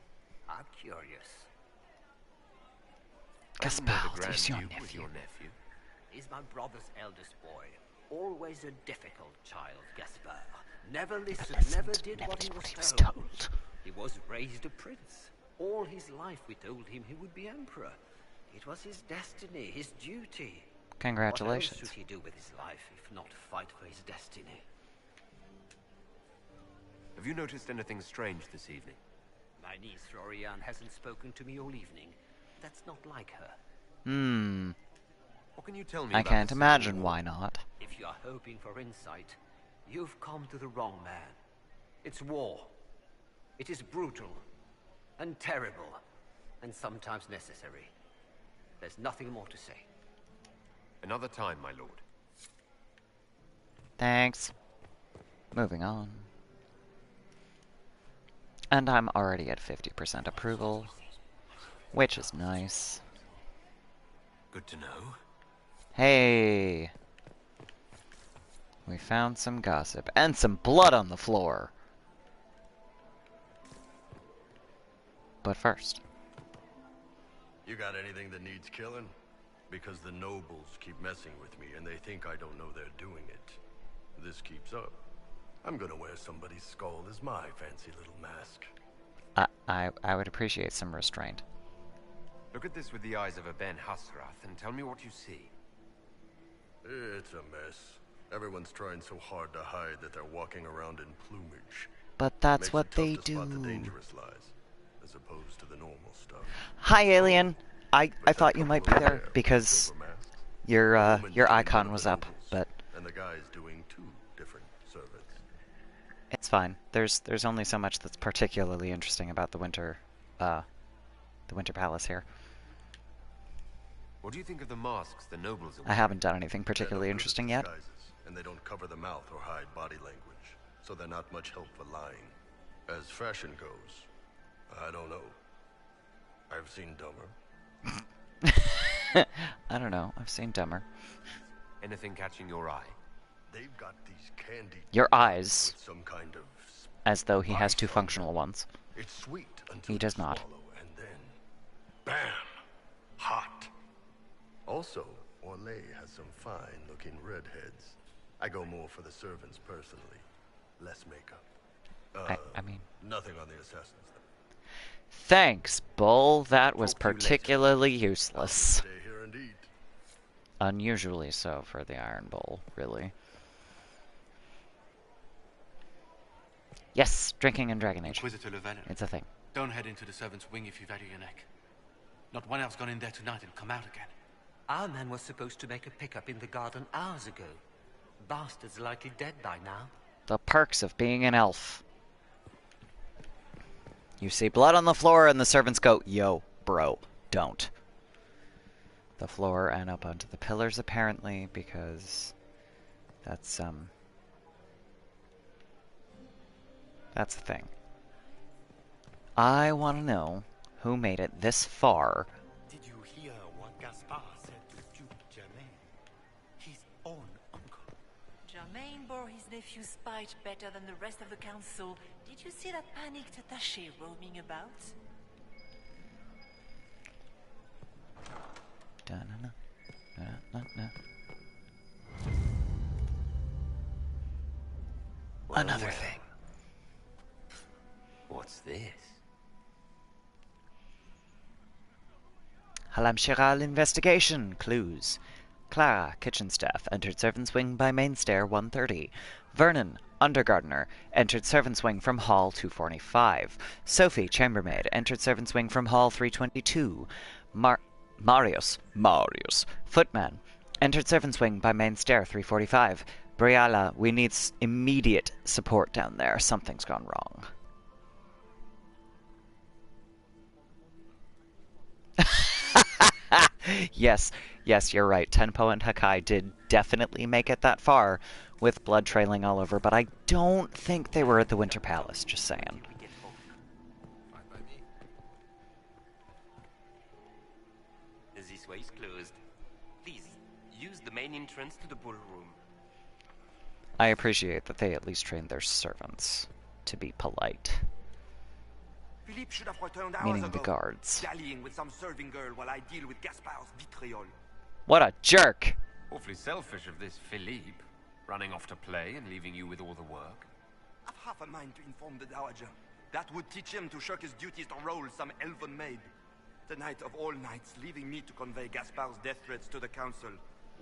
I'm curious. Gaspard is your With nephew. your nephew. He's my brother's eldest boy. Always a difficult child, Gaspard. Never listened, never did what he was told. He was raised a prince. All his life we told him he would be emperor. It was his destiny, his duty. Congratulations. What else should he do with his life if not fight for his destiny? Have you noticed anything strange this evening? My niece Florian hasn't spoken to me all evening. That's not like her. What can you tell me I about can't the imagine Civil War? why not. If you are hoping for insight, you've come to the wrong man. It's war. It is brutal, and terrible, and sometimes necessary. There's nothing more to say. Another time, my lord. Thanks. Moving on. And I'm already at 50% approval, which is nice. Good to know. Hey! We found some gossip and some blood on the floor. But first, You got anything that needs killing? Because the nobles keep messing with me and they think I don't know they're doing it. This keeps up. I'm gonna wear somebody's skull as my fancy little mask. I would appreciate some restraint. Look at this with the eyes of a Ben Hasrath and tell me what you see. It's a mess. Everyone's trying so hard to hide that they're walking around in plumage. But that's Makes what it tough they to spot the do. dangerous lies, as opposed to the normal stuff. Hi, alien. I thought you might be there because your icon was up, but And the guy's doing 2 different servants. it's fine. There's only so much that's particularly interesting about the Winter Palace here. What do you think of the masks the nobles are I haven't done anything particularly interesting yet. Disguises, and they don't cover the mouth or hide body language, so they're not much help for lying. As fashion goes, I don't know. I've seen dumber. I don't know. I've seen dumber. Anything catching your eye? They've got these candy Your eyes. with some kind of As though he has 2 functional ones. It's sweet until He does not. swallow, and then, bam, hot. Also, Orlais has some fine-looking redheads. I go more for the servants personally. Less makeup. I mean... Nothing on the assassins, though. Thanks, Bull. That was particularly useless. Stay here and eat. Unusually so for the Iron Bull, really. Yes, drinking in Dragon Age. Inquisitor Llewellyn. It's a thing. Don't head into the servants' wing if you value your neck. Not one elf's gone in there tonight and come out again. Our man was supposed to make a pickup in the garden hours ago. Bastard's likely dead by now. The perks of being an elf. You see blood on the floor and the servants go, yo, bro, don't. The floor and up onto the pillars, apparently, because that's the thing. I want to know who made it this far. Did you hear what Gaspard said to Duke Germain? His own uncle. Germain bore his nephew's spite better than the rest of the council. Did you see that panicked attaché roaming about? Another thing. What's this? Halam Shiral investigation. Clues. Clara, kitchen staff, entered servants' wing by main stair 130. Vernon, undergardener, entered servants' wing from hall 245. Sophie, chambermaid, entered servants' wing from hall 322. Marius, footman, entered servants' wing by main stair 345. Briala, we need immediate support down there. Something's gone wrong. Yes, you're right. Tenpo and Hakai did definitely make it that far with blood trailing all over, but I don't think they were at the Winter Palace, just saying. This way is closed. Please, use the main entrance to the ballroom. I appreciate that they at least trained their servants to be polite. Philippe should have returned Meaning hours the ago, guards. dallying with some serving girl while I deal with Gaspard's vitriol. What a jerk! Awfully selfish of this Philippe, running off to play and leaving you with all the work. I've half a mind to inform the Dowager. That would teach him to shirk his duties to roll some elven maid. The night of all nights, leaving me to convey Gaspard's death threats to the council.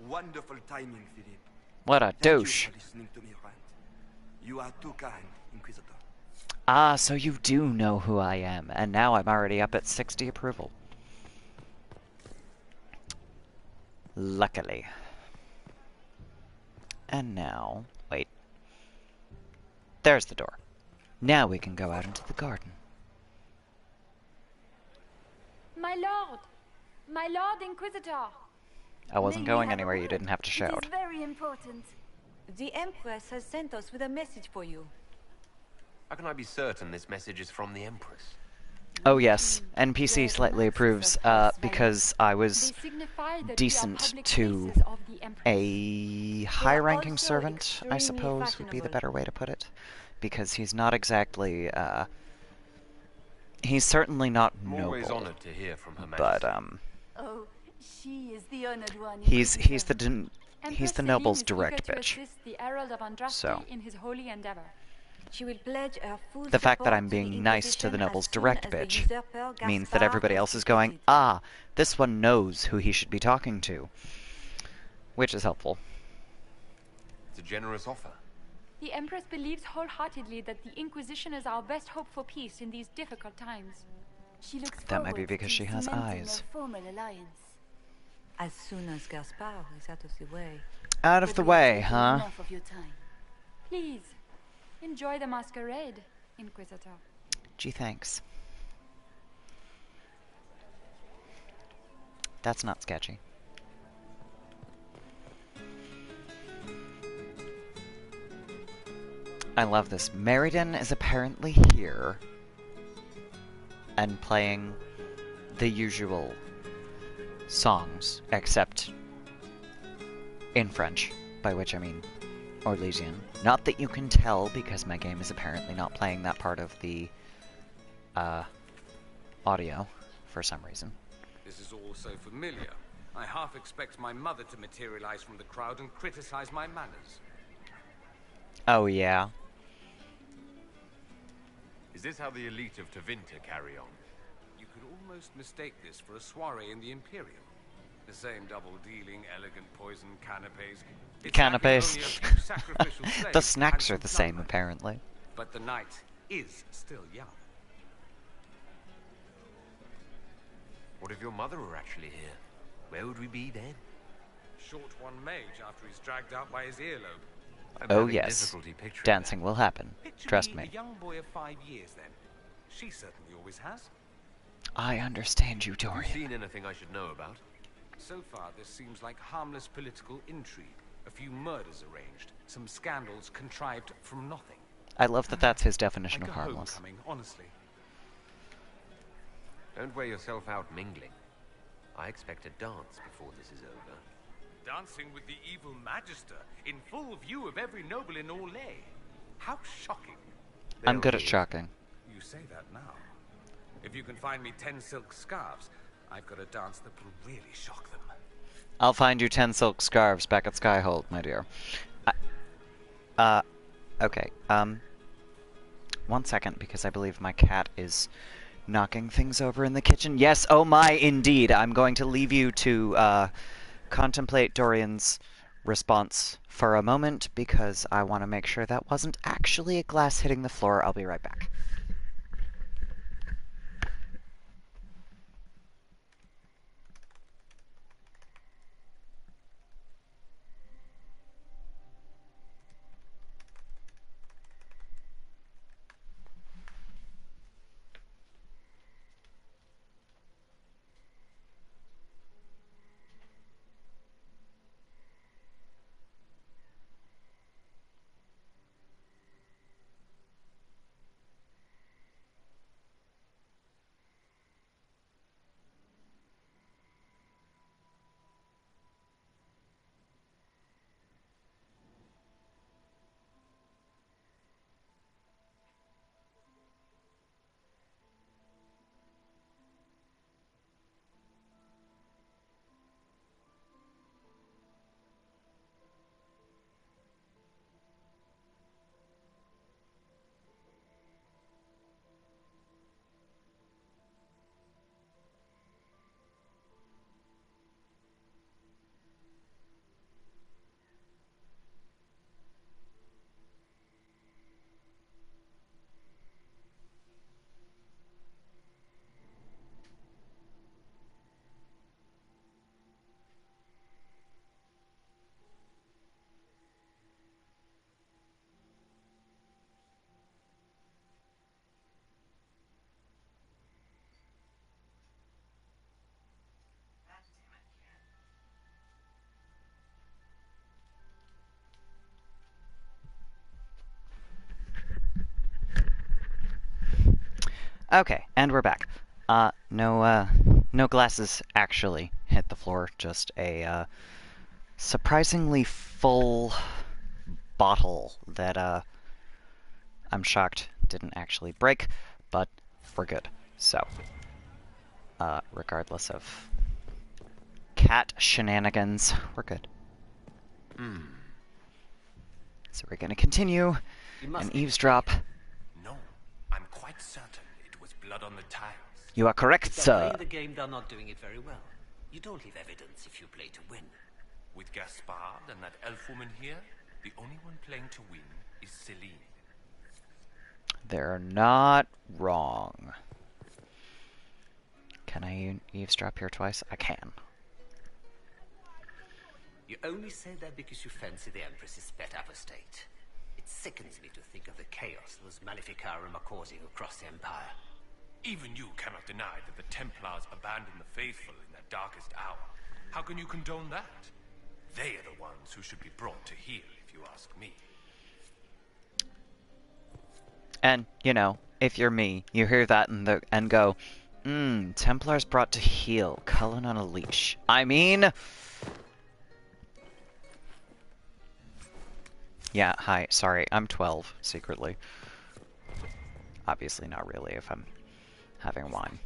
Wonderful timing, Philippe. What a douche. Thank you for listening to me rant. You are too kind, Inquisitor. Ah, so you do know who I am, and now I'm already up at 60 approval. Luckily. And now... wait. There's the door. Now we can go out into the garden. My lord! My lord Inquisitor! I wasn't going anywhere, you didn't have to shout. It is very important. The Empress has sent us with a message for you. How can I be certain this message is from the Empress? Oh yes, NPC slightly approves, because I was decent to a high-ranking servant, I suppose would be the better way to put it. Because he's not exactly, he's certainly not noble. Always honored to hear from Her Majesty. But, Oh, she is the honored one. he's the noble's direct bitch. So, in his holy endeavor. She will pledge her full the fact that support I'm to the being nice to the Inquisition noble's as soon direct as the bitch usurper means that Gaspard everybody is else is going, defeated. ah, this one knows who he should be talking to. Which is helpful. It's a generous offer. The Empress believes wholeheartedly that the Inquisition is our best hope for peace in these difficult times. She looks That might be forward because to she has cementing eyes. a formal alliance. As soon as Gaspard is out of the way. Out of the way, huh? Enough of your time. Please, enjoy the masquerade, Inquisitor. Gee, thanks. That's not sketchy. I love this. Meriden is apparently here and playing the usual songs, except in French, by which I mean Orlesian. Not that you can tell, because my game is apparently not playing that part of the audio for some reason. This is all so familiar. I half expect my mother to materialize from the crowd and criticize my manners. Oh, yeah. Is this how the elite of Tevinter carry on? You could almost mistake this for a soiree in the Imperium. The same double-dealing, elegant poison canapes. Canapes. Sacrificial The snacks are the same, apparently. But the night is still young. What if your mother were actually here? Where would we be then? Short one mage after he's dragged out by his earlobe. Oh yes, dancing will happen. Trust me. A young boy of 5 years then. She certainly always has. I understand you, Dorian. Have you seen anything I should know about? So far, this seems like harmless political intrigue. A few murders arranged, some scandals contrived from nothing. I love that that's his definition like of a harmless. Homecoming, honestly. Don't wear yourself out mingling. I expect a dance before this is over. Dancing with the evil Magister in full view of every noble in Orlais. How shocking. I'm good at shocking. You say that now. If you can find me 10 silk scarves, I've got a dance that will really shock them. I'll find you 10 silk scarves back at Skyhold, my dear. Okay, 1 second, because I believe my cat is knocking things over in the kitchen. Yes, oh my, indeed. I'm going to leave you to, contemplate Dorian's response for a moment, because I want to make sure that wasn't actually a glass hitting the floor. I'll be right back. Okay, and we're back. No glasses actually hit the floor, just a, surprisingly full bottle that, I'm shocked didn't actually break, but we're good. So, regardless of cat shenanigans, we're good. So we're gonna continue and eavesdrop. No, I'm quite certain it was blood on the tiles. You are correct, If they're sir. playing the game, they're not doing it very well. You don't leave evidence if you play to win. With Gaspard and that elf woman here, the only one playing to win is Celine. They're not wrong. Can I eavesdrop here twice? I can. You only say that because you fancy the Empress's pet apostate. It sickens me to think of the chaos those Maleficarum are causing across the Empire. Even you cannot deny that the Templars abandoned the faithful in their darkest hour. How can you condone that? They are the ones who should be brought to heel, if you ask me. And, you know, if you're me, you hear that and go, Templars brought to heel, Cullen on a leash. I mean... Yeah, hi, sorry, I'm 12, secretly. Obviously not really, if I'm having wine.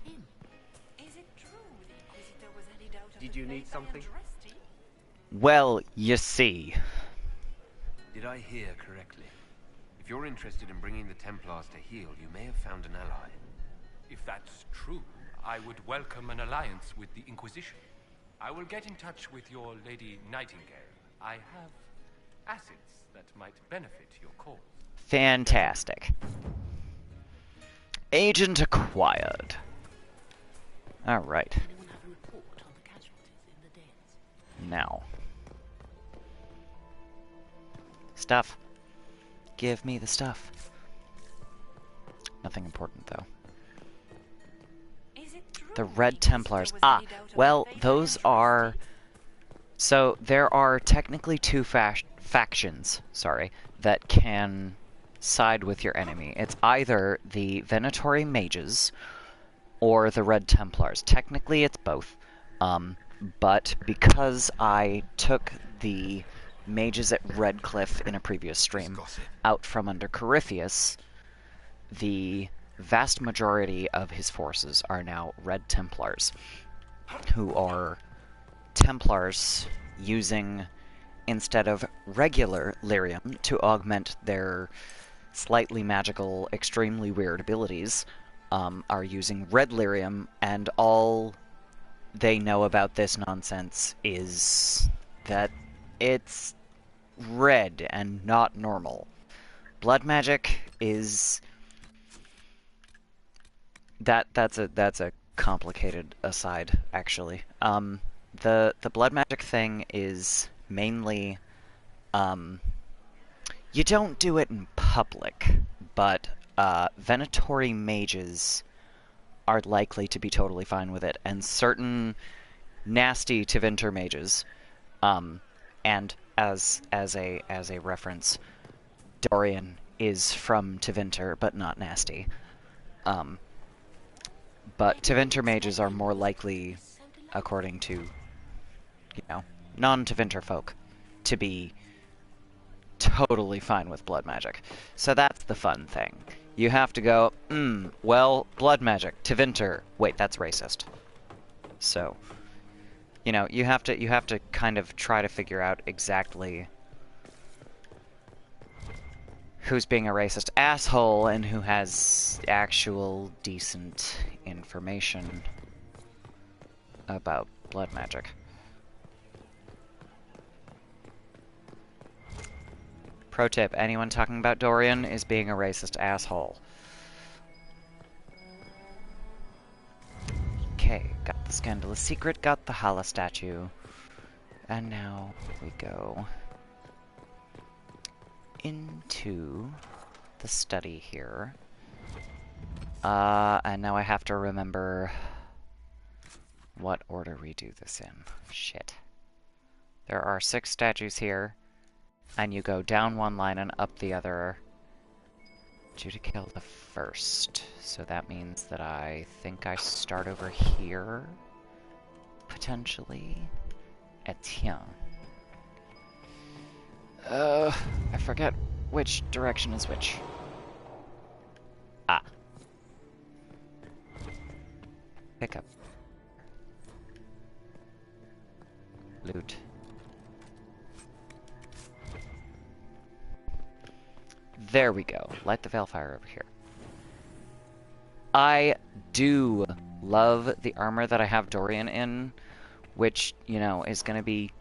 Did you need something? Well, you see. Did I hear correctly? If you're interested in bringing the Templars to heel, you may have found an ally. If that's true, I would welcome an alliance with the Inquisition. I will get in touch with your Lady Nightingale. I have assets that might benefit your cause. Fantastic. Agent acquired. Alright. Now. Stuff. Give me the stuff. Nothing important, though. The Red Templars. Ah, well, those are... So, there are technically two factions, sorry, that can side with your enemy. It's either the Venatori Mages or the Red Templars. Technically, it's both. But because I took the mages at Redcliffe in a previous stream out from under Corypheus, the vast majority of his forces are now Red Templars, who are Templars using, instead of regular lyrium to augment their slightly magical, extremely weird abilities, are using red lyrium, and all they know about this nonsense is that it's red and not normal. Blood magic is... That's a complicated aside, actually. The blood magic thing is mainly, you don't do it in public, but Venatori mages are likely to be totally fine with it, and certain nasty Tevinter mages, and as a reference, Dorian is from Tevinter, but not nasty. But Tevinter mages are more likely, according to, you know, non-Tevinter folk, to be totally fine with blood magic. So that's the fun thing. You have to go, well, blood magic, Tevinter. Wait, that's racist. So, you know, you have to kind of try to figure out exactly who's being a racist asshole and who has actual decent information about blood magic. Pro tip, anyone talking about Dorian is being a racist asshole. Okay, got the scandalous secret, got the Hala statue. And now we go into the study here. And now I have to remember what order we do this in. Shit. There are 6 statues here, and you go down one line and up the other. Due to kill the first. So that means that I think I start over here, potentially. Etienne. I forget which direction is which. Ah. Pick up. Loot. There we go. Light the Veilfire over here. I do love the armor that I have Dorian in, which, you know, is going to be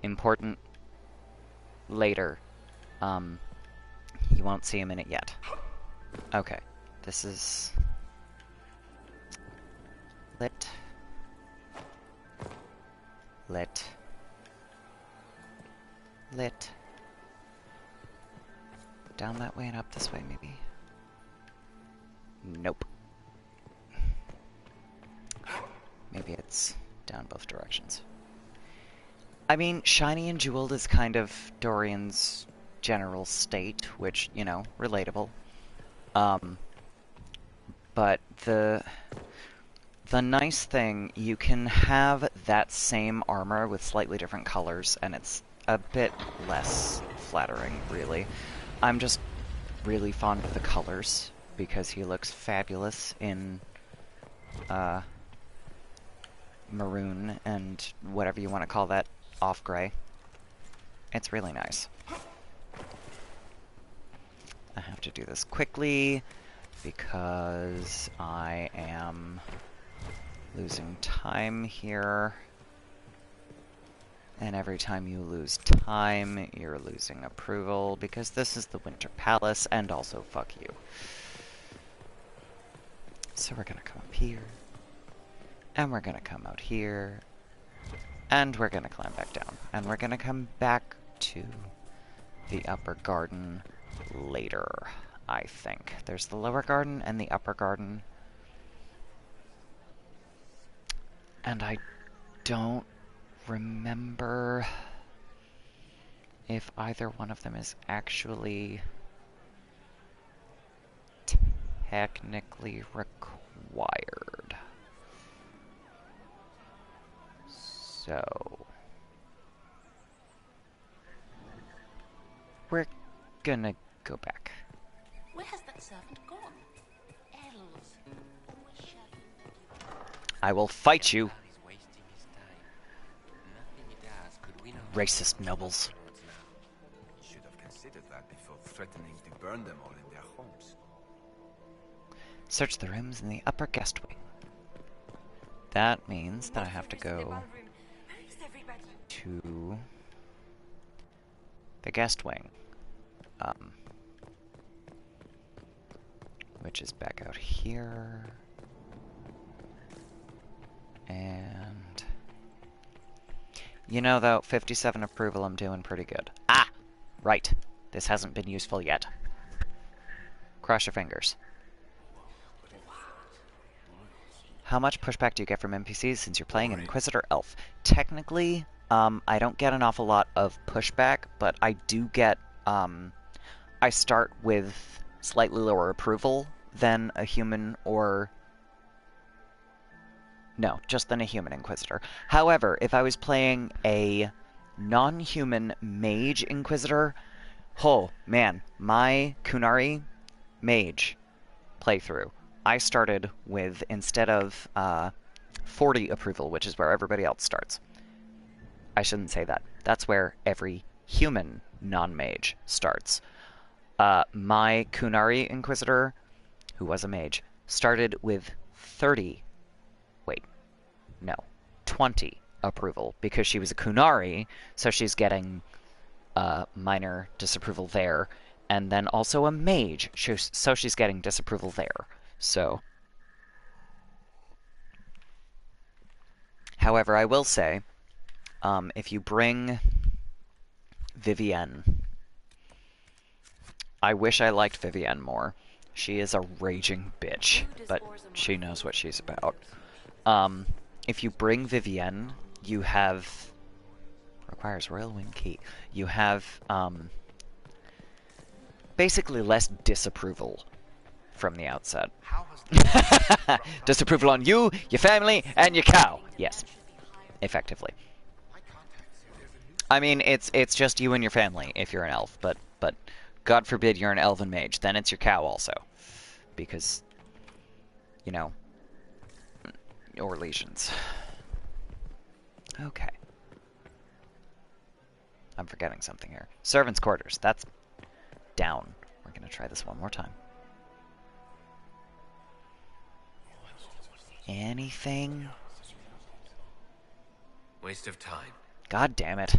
important later. You won't see him in it yet. Okay. This is... lit. Lit. Lit. Down that way and up this way, maybe? Nope. Maybe it's down both directions. I mean, shiny and jeweled is kind of Dorian's general state, which, you know, relatable. But the nice thing, you can have that same armor with slightly different colors, and it's a bit less flattering, really. I'm just really fond of the colors, because he looks fabulous in maroon and whatever you want to call that off gray. It's really nice. I have to do this quickly because I am losing time here. And every time you lose time, you're losing approval, because this is the Winter Palace, and also fuck you. So we're gonna come up here, and we're gonna come out here, and we're gonna climb back down, and we're gonna come back to the upper garden later, I think. There's the lower garden and the upper garden. And I don't remember if either one of them is actually technically required. So we're gonna go back. Where has that servant gone? Elves. Always shouting. I will fight you. Racist nobles. Should have considered that before threatening to burn them all in their homes. Search the rooms in the upper guest wing. That means that I have to go to the guest wing, which is back out here, and you know, though, 57 approval, I'm doing pretty good. Ah! Right. This hasn't been useful yet. Cross your fingers. How much pushback do you get from NPCs since you're playing an Inquisitor Elf? Technically, I don't get an awful lot of pushback, but I do get, I start with slightly lower approval than a human or... No, just than a human Inquisitor. However, if I was playing a non-human mage Inquisitor, oh, man, my Kunari mage playthrough, I started with, instead of 40 approval, which is where everybody else starts. I shouldn't say that. That's where every human non-mage starts. My Kunari Inquisitor, who was a mage, started with 30 20 approval, because she was a Kunari, so she's getting minor disapproval there, and then also a mage, so she's getting disapproval there. So, however, I will say, if you bring Vivienne, I wish I liked Vivienne more. She is a raging bitch, but she knows what she's about. If you bring Vivienne, you have... requires Royal Wing Key. You have, basically less disapproval from the outset. Disapproval on you, your family, and your cow. Yes. Effectively. I mean, it's just you and your family if you're an elf, but God forbid you're an elven mage. Then it's your cow also. Because, you know... or legions. Okay. I'm forgetting something here. Servants' quarters. That's down. We're gonna try this one more time. Anything? Waste of time. God damn it.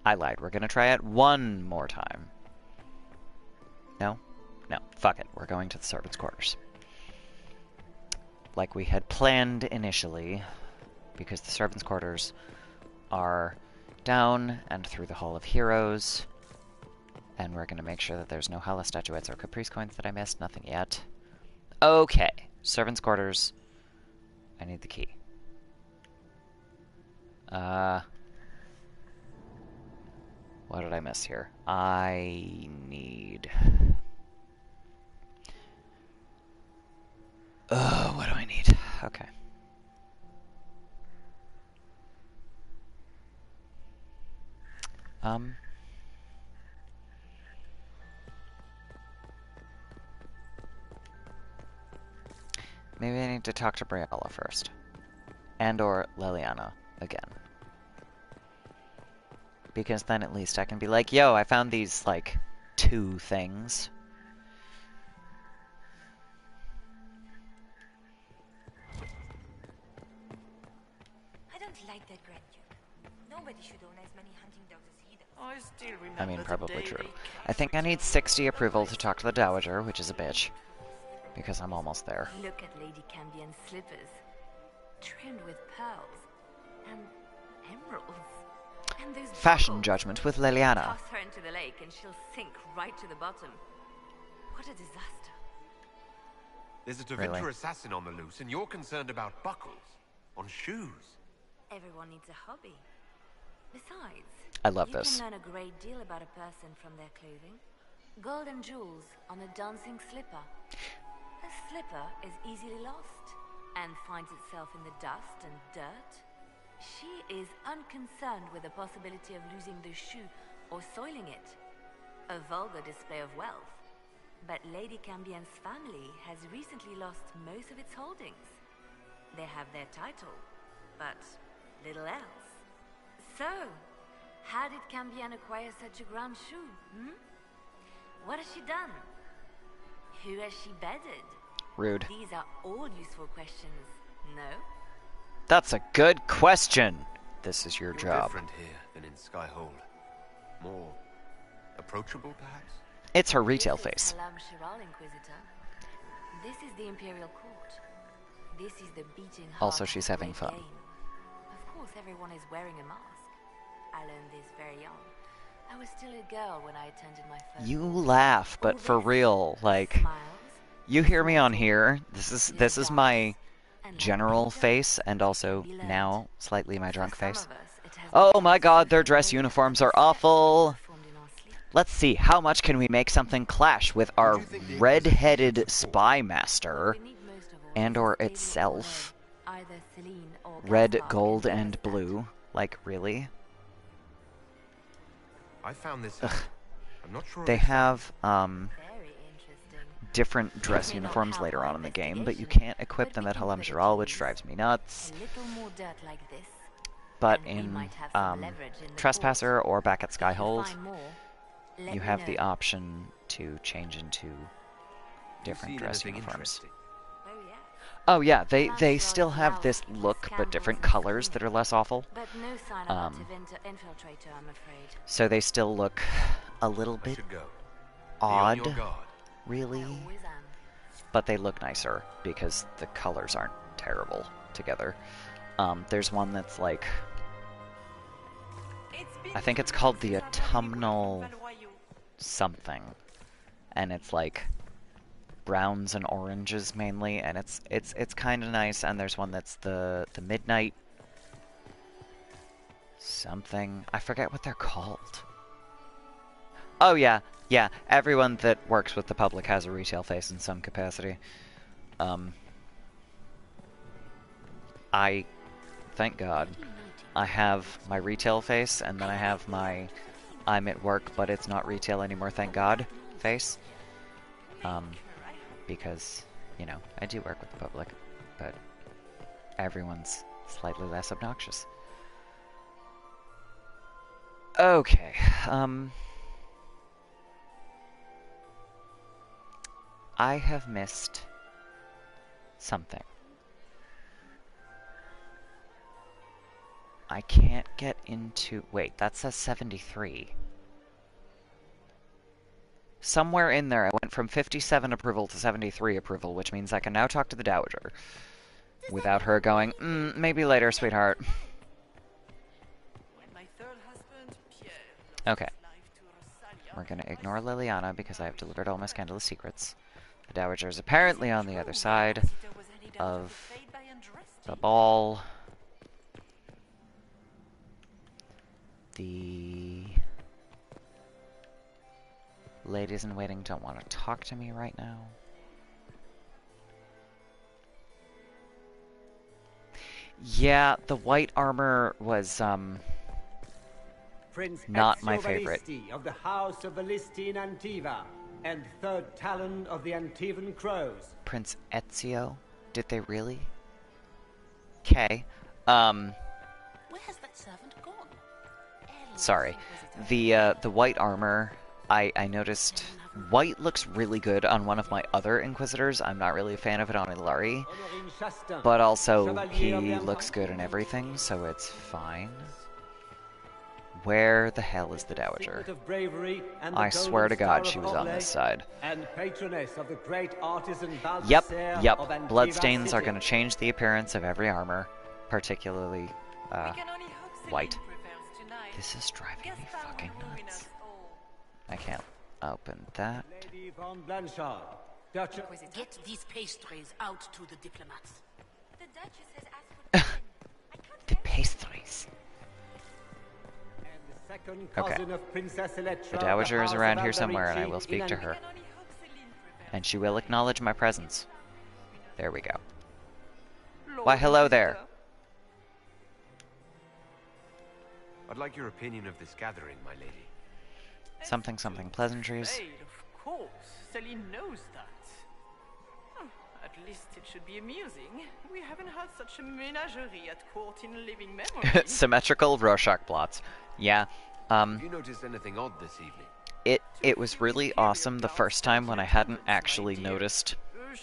I lied. We're gonna try it one more time. No? No, fuck it. We're going to the servants' quarters. Like we had planned initially, because the servants' quarters are down and through the Hall of Heroes. And we're going to make sure that there's no Hala statuettes or Caprice coins that I missed. Nothing yet. Okay. Servants' quarters. I need the key. What did I miss here? I need... what do I need? Okay. Maybe I need to talk to Briella first. And or Leliana again. Because then at least I can be like, yo, I found these, like, 2 things. I don't like that Grand Duke. Nobody should own as many hunting dogs as he does. I still remember I mean, probably the day true. they I think I need 60 approval to talk to the Dowager, which is a bitch. Because I'm almost there. Look at Lady Cambion's slippers, trimmed with pearls and emeralds. And those Fashion buckles. judgment with Leliana. Toss her into the lake and she'll sink right to the bottom. What a disaster. There's a Da Really? Vinci assassin on the loose, and you're concerned about buckles on shoes. Everyone needs a hobby. Besides, I love you this. can learn a great deal about a person from their clothing. Gold and jewels on a dancing slipper. A slipper is easily lost and finds itself in the dust and dirt. She is unconcerned with the possibility of losing the shoe or soiling it. A vulgar display of wealth. But Lady Cambion's family has recently lost most of its holdings. They have their title, but little else. So, how did Cambion acquire such a grand shoe, What has she done? Who has she bedded? Rude. These are all useful questions, no? That's a good question. This is your You're job. different here than in Skyhold. More approachable, perhaps? It's her retail face. Halam Shiral, Inquisitor. This is the Imperial Court. This is the beating heart Also, she's of having great fun. game. Of course, everyone is wearing a mask. I learned this very young. I was still a girl when I attended my first. You laugh, but for real, like, you hear me on here. This is my general face, and also now slightly my drunk face. Oh my god, their dress uniforms are awful. Let's see, how much can we make something clash with our red-headed spy master and or itself? Red, gold, and blue. Like, really? I found this. Ugh. I'm not sure. They have different dress uniforms later on in the game, but you can't equip them at Halam Shiral, which drives me nuts. But in Trespasser or back at Skyhold, you have the option to change into different dress uniforms. Oh yeah, they still have this look, but different colors that are less awful. So they still look a little bit odd, really, but they look nicer because the colors aren't terrible together. There's one that's like, I think it's called the autumnal something, and it's like browns and oranges mainly, and it's kind of nice. And there's one that's the midnight something. I forget what they're called. Oh yeah, everyone that works with the public has a retail face in some capacity. I thank God I have my retail face, and then I have my I'm at work but it's not retail anymore, thank God face. Because, you know, I do work with the public, but everyone's slightly less obnoxious. Okay, I have missed something. I can't get into... Wait, that says 73. Somewhere in there, I went from 57 approval to 73 approval, which means I can now talk to the Dowager. Without her going, maybe later, sweetheart. Okay. We're gonna ignore Liliana because I have delivered all my scandalous secrets. The Dowager is apparently on the other side of the ball. The ladies in waiting don't want to talk to me right now. Yeah, the white armor was, Prince not Ezio my favorite. Valisti of the House of Valisti in Antiva, and third Talon of the Antivan Crows. Prince Ezio? Did they really? Okay. Where has that servant gone? Sorry. The white armor, I noticed white looks really good on one of my other Inquisitors. I'm not really a fan of it on Ilari. But also, he looks good in everything, so it's fine. Where the hell is the Dowager? I swear to God she was on this side. Yep. Bloodstains are going to change the appearance of every armor, particularly white. This is driving me fucking nuts. I can't open that. Get these pastries out to the diplomats. The Duchess has asked for The pastries. Okay. The Dowager is around here somewhere, and I will speak to her. And she will acknowledge my presence. There we go. Why, hello there. I'd like your opinion of this gathering, my lady. Something pleasantries. Of course, Celine knows that. At least it should be amusing. We haven't had such a menagerie at court in living memory. Symmetrical Rorschach plots. Yeah. Have you noticed anything odd this evening? It was really awesome the first time when I hadn't actually noticed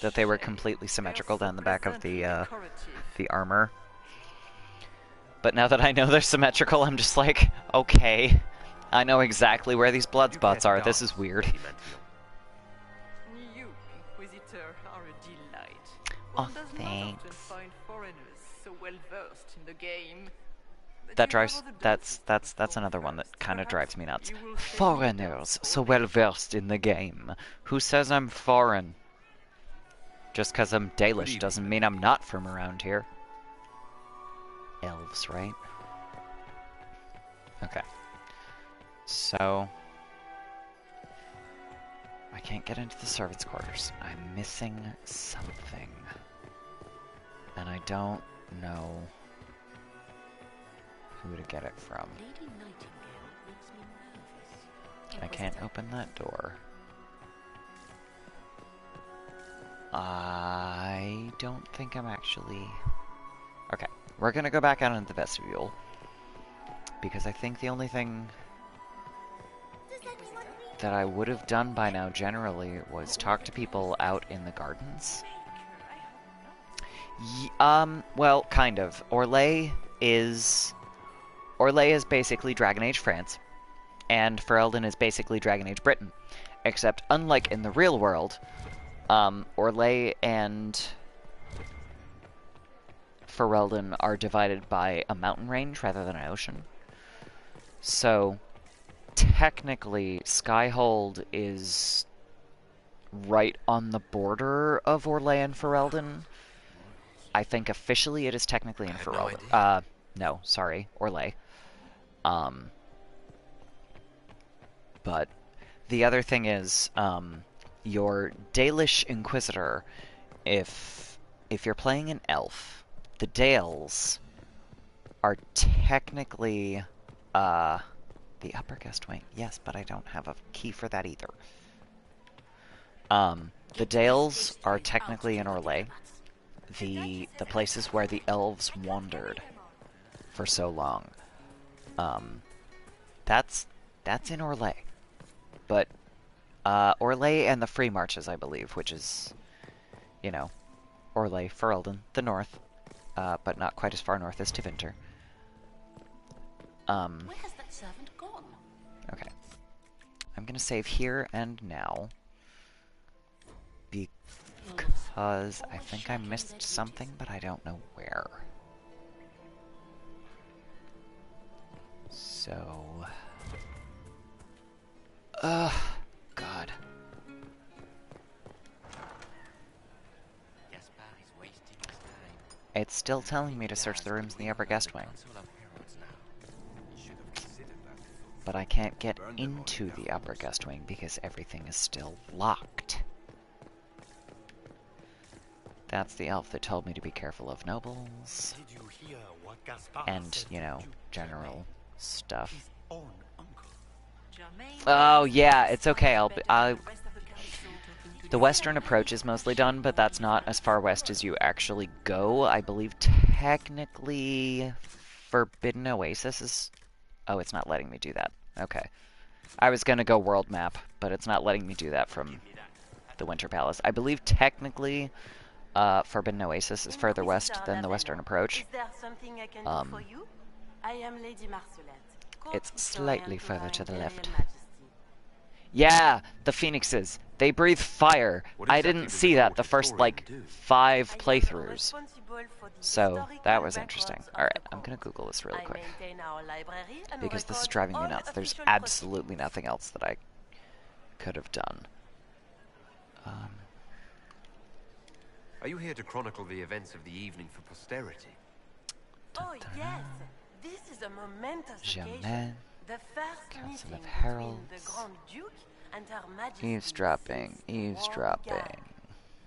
that they were completely symmetrical down the back of the armor. But now that I know they're symmetrical, I'm just like, okay, I know exactly where these blood spots are. This is weird. You, Inquisitor, are a delight. Oh, thanks. Find foreigners so well versed in the game. That's another one that kind of drives me nuts. Foreigners so well versed in the game. Who says I'm foreign? Just because I'm Dalish doesn't mean I'm not from around here. Elves, right? Okay. So I can't get into the servants' quarters. I'm missing something. And I don't know who to get it from. I can't open that door. I don't think I'm actually... Okay, we're gonna go back out into the vestibule. Because I think the only thing that I would have done by now generally was talk to people out in the gardens. Well, kind of. Orlais is basically Dragon Age France, and Ferelden is basically Dragon Age Britain. Except, unlike in the real world, Orlais and Ferelden are divided by a mountain range rather than an ocean. So, technically, Skyhold is right on the border of Orlais and Ferelden. I think officially it is technically in Ferelden. No, sorry, Orlais. But the other thing is, your Dalish Inquisitor, if you're playing an elf, the Dales are technically the upper guest wing. Yes, but I don't have a key for that either. The Dales are technically in Orlais, the places where the elves wandered for so long. That's in Orlais. But Orlais and the Free Marches, I believe, which is, you know, Orlais, Ferelden, the north, but not quite as far north as Tevinter. Where has that servant gone? Okay. I'm gonna save here and now. Because I think I missed something, but I don't know where. So... God. It's still telling me to search the rooms in the upper guest wing. But I can't get into the upper guest wing because everything is still locked. That's the elf that told me to be careful of nobles. And, you know, general stuff. The western approach is mostly done, but that's not as far west as you actually go. I believe technically Forbidden Oasis is... Oh, it's not letting me do that. Okay. I was going to go world map, but it's not letting me do that from the Winter Palace. I believe technically Forbidden Oasis is further west than the western approach. It's slightly further to the left. Yeah, the phoenixes. They breathe fire. I didn't see that the first, like, 5 playthroughs. So, that was interesting. Alright, I'm gonna Google this really quick. Because this is driving me nuts. There's absolutely nothing else that I could have done. Are you here to chronicle the events of the evening for posterity? Oh yes, this is a momentous Jamais. occasion. The first Council meeting of Heralds. between the Grand Duke and Her Majesty. Eavesdropping, eavesdropping,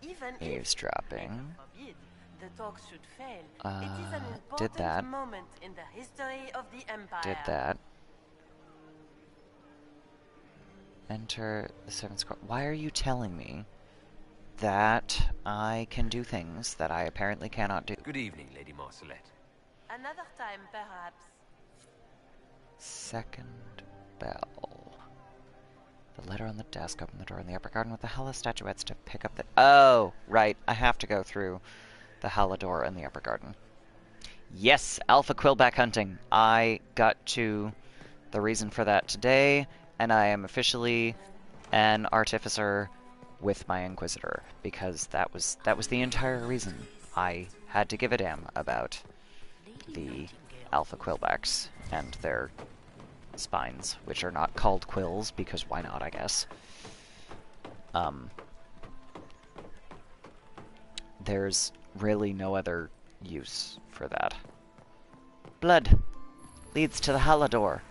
Even if, eavesdropping. forbid, the talks should fail, it is an Did important that. moment in the history of the Empire. Did that. Enter the Seventh Squad. Why are you telling me that I can do things that I apparently cannot do? Good evening, Lady Marcelette. Another time, perhaps. Second bell. The letter on the desk. Open the door in the upper garden with the Hala statuettes to pick up the... Oh, right. I have to go through the Hala door in the upper garden. Yes, Alpha Quillback hunting. I got to the reason for that today, and I am officially an artificer with my Inquisitor, because that was the entire reason I had to give a damn about the Alpha Quillbacks and their spines, which are not called quills, because why not, I guess. There's really no other use for that. Blood leads to the Hala door.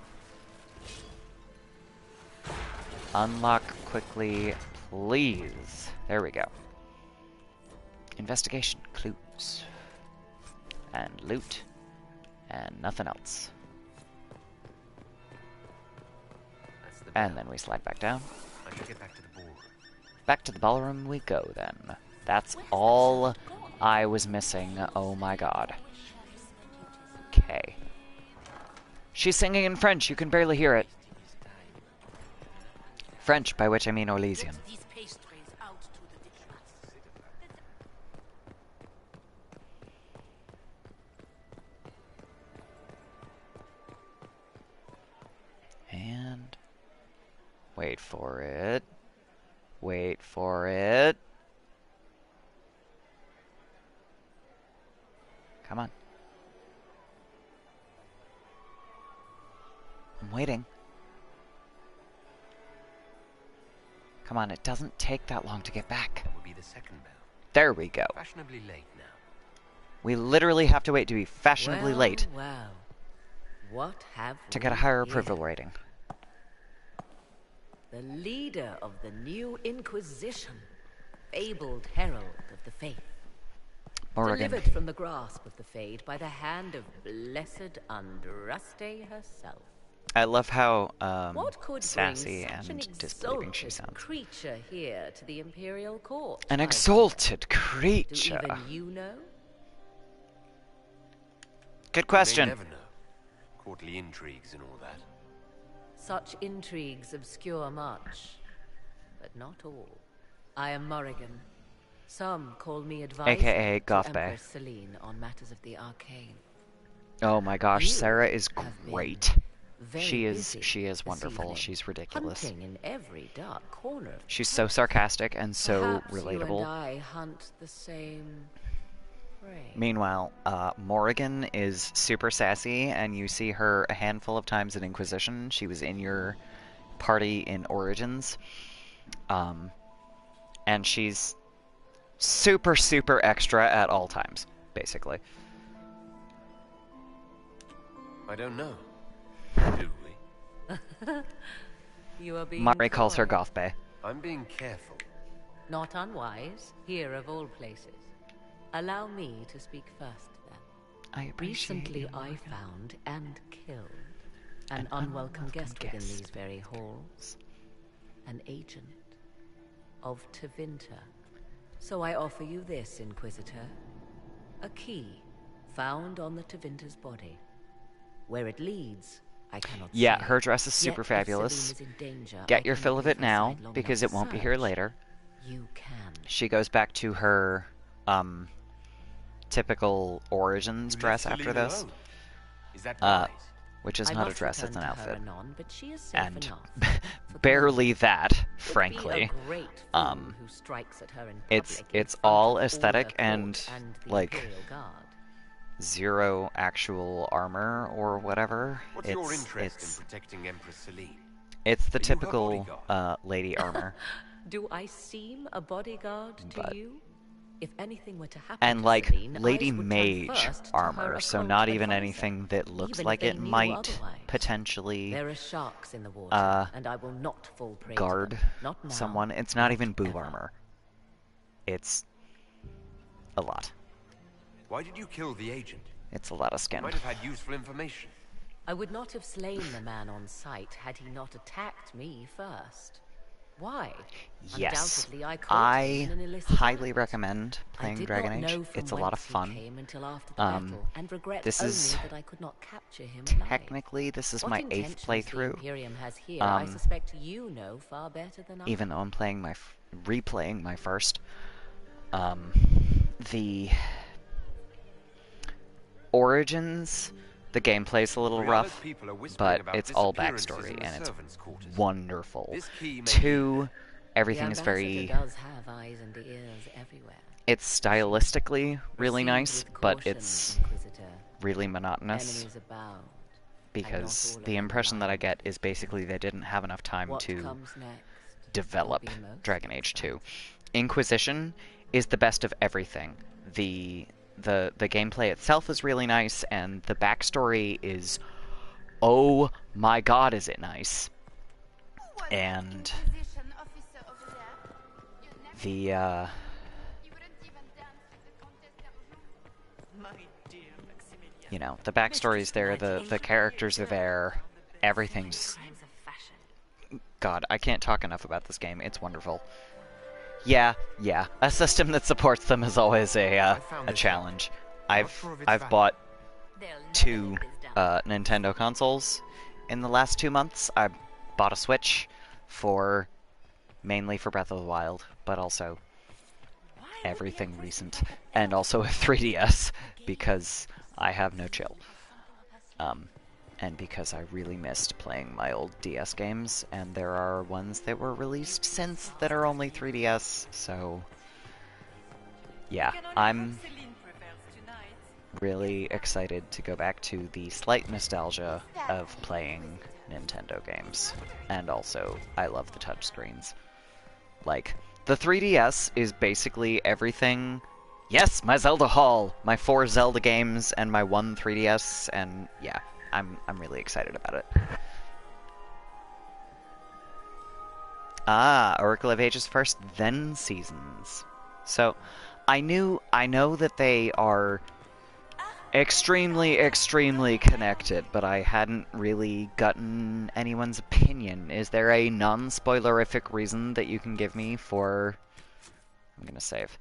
Unlock quickly, please. There we go. Investigation, clues, and loot, and nothing else. And then we slide back down. I should get back to the ballroom. Back to the ballroom we go, then. That's all I was missing. Oh my god. Okay. She's singing in French. You can barely hear it. French, by which I mean Orlesian. And... wait for it. Wait for it. Come on. I'm waiting. Come on, it doesn't take that long to get back. That will be the second bell. There we go. Fashionably late now. We literally have to wait to be fashionably late Well, what have to get a we higher here? approval rating. The leader of the new Inquisition, fabled herald of the faith. Morrigan. Delivered from the grasp of the Fade by the hand of blessed Andraste herself. I love how What could sassy bring such and an disbelieving she exalted sounds. creature here to the Imperial Court? An I exalted wonder? creature. Do even you know? Good question. You may never know. Courtly intrigues and all that. Such intrigues obscure much, but not all. I am Morrigan. Some call me advisor AKA to Goth Bay. Empress Celine on matters of the arcane. Oh my gosh, You Sarah is have been great. very She is busy wonderful. evening, She's ridiculous. hunting in every dark corner of She's so sarcastic and so Perhaps relatable. You and I hunt the same prey. Meanwhile, Morrigan is super sassy, and you see her a handful of times in Inquisition. She was in your party in Origins. And she's super, super extra at all times, basically. I don't know. Do we? You are being Mari calls her coy. Goth Bay. I'm being careful. Not unwise, here of all places. Allow me to speak first, then. I appreciate Recently you, I Morrigan. found and killed an unwelcome guest within these very halls. An agent of Tevinter. So I offer you this, Inquisitor. A key found on the Tevinter's body. Where it leads, I cannot Yeah, say. her dress is super Yet if fabulous. Celine is in danger, Get I your cannot fill of it leave her now, side long because enough it to won't be here search. later. You can. She goes back to her, typical Origins dress after this. Is that wise? Which is I not a must dress, return it's an to her outfit. anon, but she is safe And enough. barely that, Would be frankly. a great fool who strikes at her in It's public in front all of aesthetic her court and the like Imperial Guard. zero actual armor or whatever. What's your interest in protecting Empress Celine? It's the Are you her typical bodyguard? lady armor. Do I seem a bodyguard to But- you? If anything were to happen And to like Celine, Lady eyes would turn Mage first to her armor, so occult not even advisor, anything that looks even like if it they knew might otherwise. potentially There are sharks in the water, and I will not fall prey to guard them. Not now, someone. It's not even boob armor. It's a lot. Why did you kill the agent? It's a lot of skin. Might have had useful information. I would not have slain the man on sight had he not attacked me first. Why? Yes, Undoubtedly, I caught him in an illicit highly act. recommend I playing did Dragon not Age. know from It's a lot of whence he fun. came until after the battle, and regret This only is that I could not capture him alive. technically this is What my 8th intentions the playthrough. Imperium has here, I suspect you know far better than I. Even though I'm playing replaying my first. The Origins, the gameplay's a little rough, people are whispering but about it's all disappearances backstory in the and it's servants' quarters. wonderful. This key may 2, everything the is ambassador very. does have eyes and ears everywhere. It's stylistically really Proceed nice, with but caution, it's Inquisitor. really monotonous. Enemies abound. Because all the of impression that I get is basically they didn't have enough time What to comes next develop will be most Dragon Age 2. Inquisition is the best of everything. The gameplay itself is really nice, and the backstory is, oh my god, is it nice. And the you know, the backstory's there, the characters are there, everything's... God, I can't talk enough about this game. It's wonderful. Yeah, a system that supports them is always a challenge. I've bought 2 Nintendo consoles in the last 2 months. I bought a Switch mainly for Breath of the Wild, but also everything recent, and also a 3DS because I have no chill. And because I really missed playing my old DS games, and there are ones that were released since that are only 3DS, so yeah, I'm really excited to go back to the slight nostalgia of playing Nintendo games. And also, I love the touchscreens. Like, the 3DS is basically everything. Yes, my Zelda haul! My 4 Zelda games and my 1 3DS, and yeah, I'm really excited about it. Ah, Oracle of Ages first, then Seasons. So, I know that they are extremely connected, but I hadn't really gotten anyone's opinion. Is there a non-spoilerific reason that you can give me for... I'm gonna save.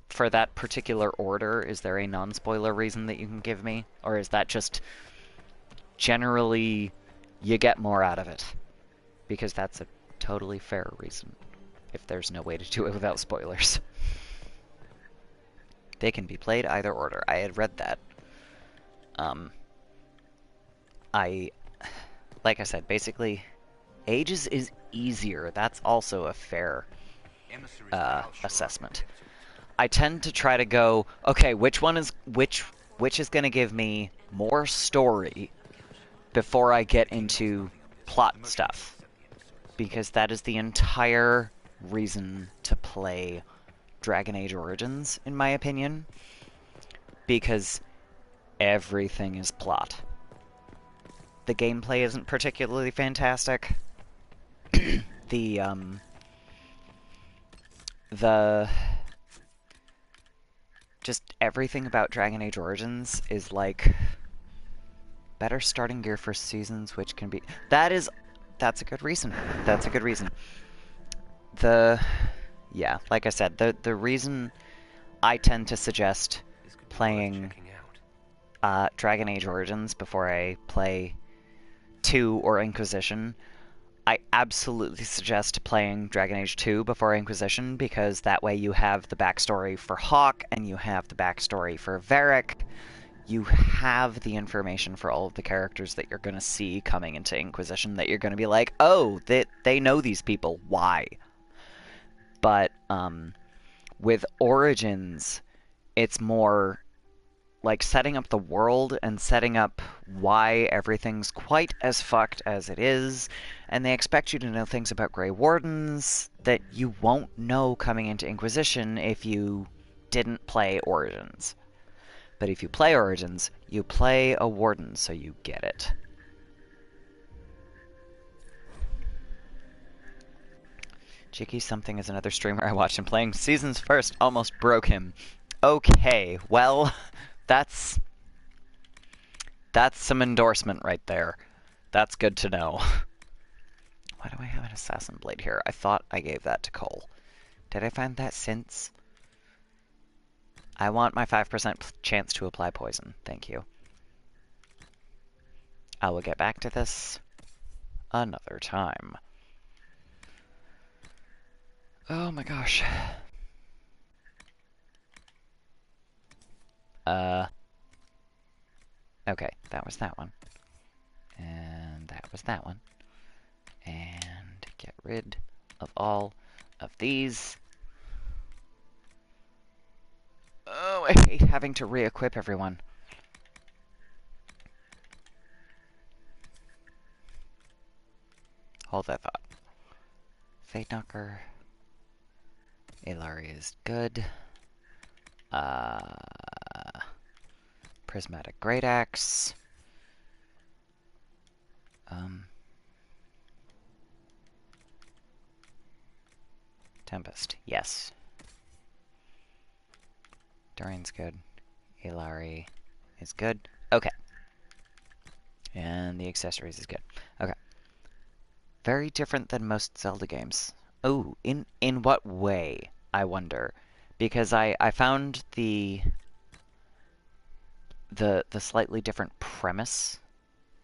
For that particular order, is there a non-spoiler reason that you can give me? Or is that just generally you get more out of it? Because that's a totally fair reason, if there's no way to do it without spoilers. They can be played either order. I had read that. Like I said, basically, Ages is easier. That's also a fair assessment. I tend to try to go, okay, which is going to give me more story before I get into plot stuff, because that is the entire reason to play Dragon Age Origins, in my opinion, because everything is plot. The gameplay isn't particularly fantastic. Just everything about Dragon Age Origins is like better starting gear for Seasons, which can be... That's a good reason. That's a good reason. Yeah, like I said, the reason I tend to suggest playing Dragon Age Origins before I play 2 or Inquisition, I absolutely suggest playing Dragon Age 2 before Inquisition, because that way you have the backstory for Hawke and you have the backstory for Varric. You have the information for all of the characters that you're going to see coming into Inquisition that you're going to be like, oh, they know these people, why? But with Origins, it's more like setting up the world and setting up why everything's quite as fucked as it is, and they expect you to know things about Grey Wardens that you won't know coming into Inquisition if you didn't play Origins. But if you play Origins, you play a Warden, so you get it. Cheeky Something is another streamer I watched, and playing Seasons First almost broke him. Okay, well, that's some endorsement right there. That's good to know. Why do I have an Assassin Blade here? I thought I gave that to Cole. Did I find that since? I want my 5% chance to apply poison. Thank you. I will get back to this another time. Oh my gosh. Okay, that was that one. And that was that one. And get rid of all of these. Oh, I hate having to re-equip everyone. Hold that thought. Fate Knocker. Ilari is good. Prismatic Great Axe. Tempest, yes. Dorian's good. Ilari is good. Okay. And the accessories is good. Okay. Very different than most Zelda games. Oh, in what way, I wonder? Because I found the slightly different premise.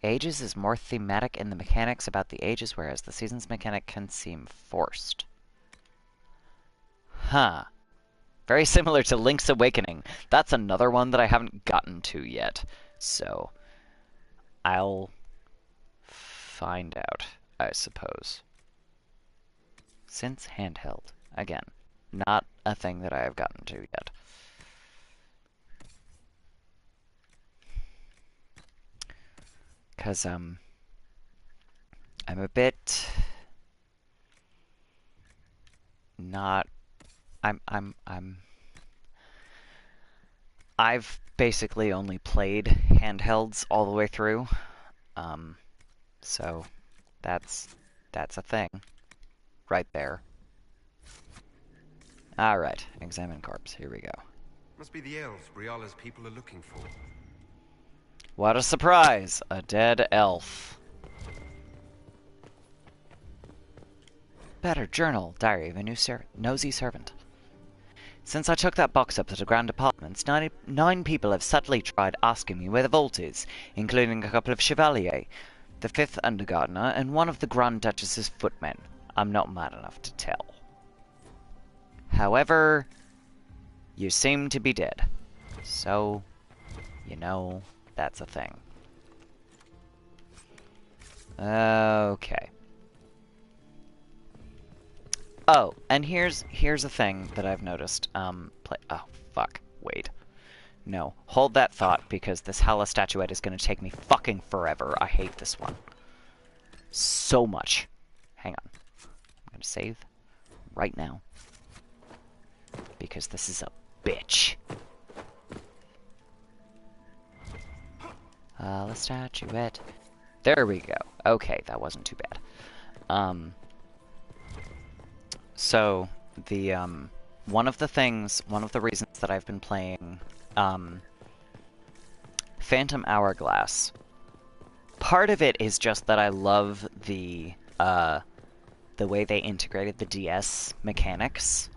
Ages is more thematic in the mechanics about the ages, whereas the seasons mechanic can seem forced. Huh. Very similar to Link's Awakening. That's another one that I haven't gotten to yet. So, I'll find out, I suppose. Since handheld. Again, not a thing that I have gotten to yet. Because, I'm a bit... not... I've basically only played handhelds all the way through. So, that's a thing. Right there. Alright, examine corpse. Here we go. Must be the elves Briala's people are looking for. What a surprise! A dead elf. Better journal, diary of a new nosy servant. Since I took that box up to the Grand Apartments, 9 people have subtly tried asking me where the vault is, including a couple of Chevalier, the 5th Undergardener, and one of the Grand Duchess's footmen. I'm not mad enough to tell. However, you seem to be dead. So, you know, that's a thing. Okay. Oh, and here's a thing that I've noticed. Oh, fuck. Wait. No. Hold that thought, because this Hala statuette is gonna take me fucking forever. I hate this one. So much. Hang on. I'm gonna save right now. Because this is a bitch. Hala statuette. There we go. Okay, that wasn't too bad. So, the, one of the reasons that I've been playing, Phantom Hourglass, part of it is just that I love the the way they integrated the DS mechanics.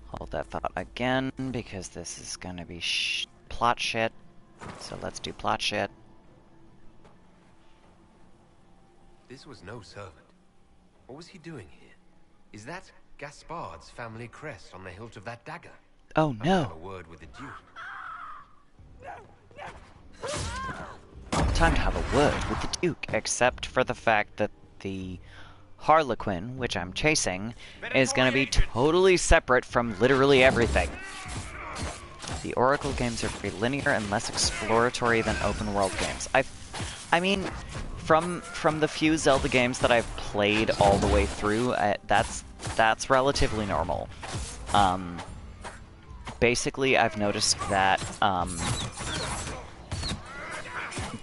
Hold that thought again, because this is gonna be plot shit. So let's do plot shit. This was no servant. What was he doing here? Is that Gaspard's family crest on the hilt of that dagger? Oh I'll no. have a word with the Duke. Time to have a word with the Duke, except for the fact that the Harlequin, which I'm chasing, is going to be totally separate from literally everything. The Oracle games are very linear and less exploratory than open world games. I mean, from the few Zelda games that I've played all the way through, that's relatively normal. Basically, I've noticed that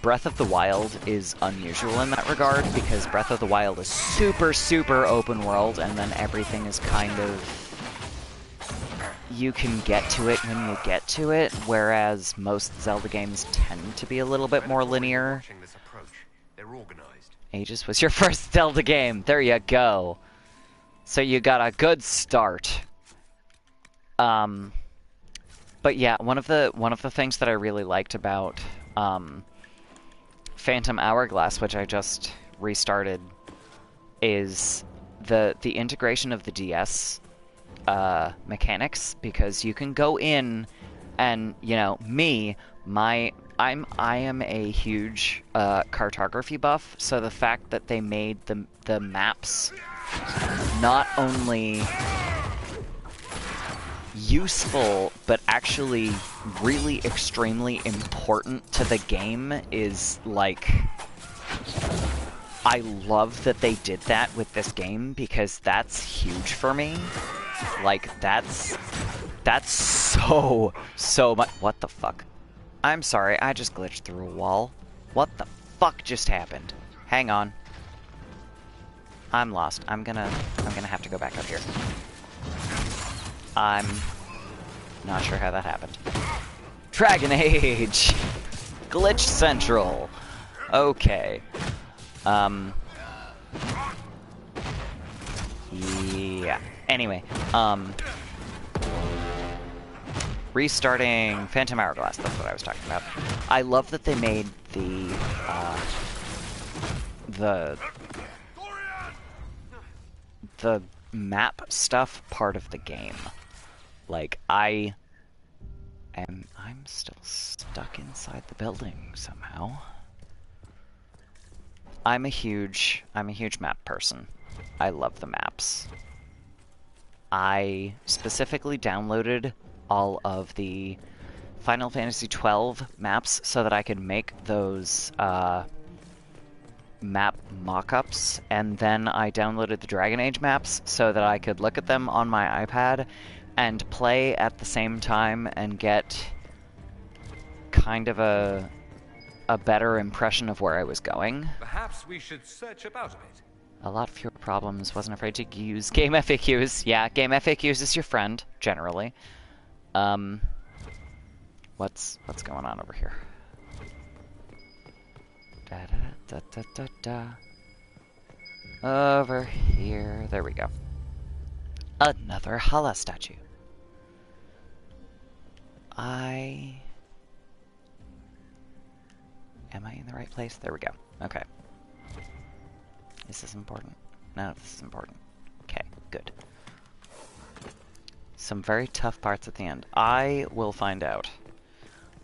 Breath of the Wild is unusual in that regard, because Breath of the Wild is super, super open world, and then everything is kind of... you can get to it when you get to it, whereas most Zelda games tend to be a little bit more linear. Ages was your first Zelda game! There you go! So you got a good start. But yeah, one of the things that I really liked about Phantom Hourglass, which I just restarted, is the integration of the DS mechanics, because you can go in and, you know, I am a huge cartography buff, so the fact that they made the maps not only useful, but actually really extremely important to the game is, like... I love that they did that with this game, because that's huge for me. Like, that's so much... What the fuck? I'm sorry, I just glitched through a wall. What the fuck just happened? Hang on. I'm lost. I'm gonna have to go back up here. I'm not sure how that happened. Dragon Age! Glitch Central! Okay. Yeah. Anyway, restarting Phantom Hourglass, that's what I was talking about. I love that they made the map stuff part of the game. Like, I'm still stuck inside the building somehow. I'm a huge map person. I love the maps. I specifically downloaded all of the Final Fantasy XII maps so that I could make those map mock-ups, and then I downloaded the Dragon Age maps so that I could look at them on my iPad and play at the same time and get kind of a better impression of where I was going. Perhaps we should search about a bit. A lot fewer problems. Wasn't afraid to use game FAQs. Yeah, game FAQs is your friend, generally. What's going on over here? Da da da da da da. Over here. There we go. Another Hala statue. Am I in the right place? There we go. Okay. Is this important? None of this is important. Okay, good. Some very tough parts at the end. I will find out.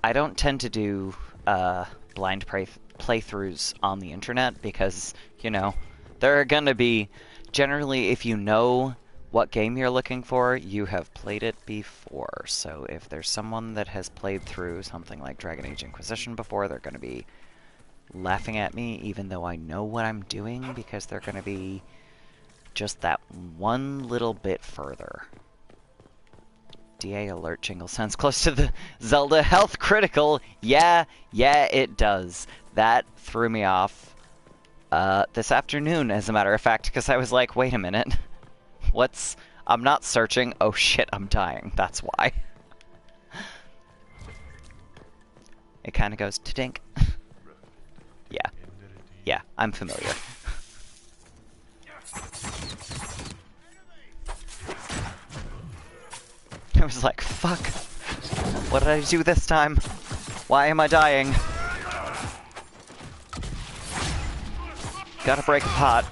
I don't tend to do blind playthroughs on the internet because, you know, there are gonna be... Generally, if you know what game you're looking for, you have played it before. So if there's someone that has played through something like Dragon Age Inquisition before, they're gonna be laughing at me, even though I know what I'm doing, because they're gonna be just that one little bit further. DA alert jingle sounds close to the Zelda health critical. Yeah, it does. That threw me off this afternoon, as a matter of fact, because I was like, wait a minute. I'm not searching. Oh shit, I'm dying. That's why. It kind of goes to-dink. Yeah, I'm familiar. was like, fuck. What did I do this time? Why am I dying? Gotta break a pot.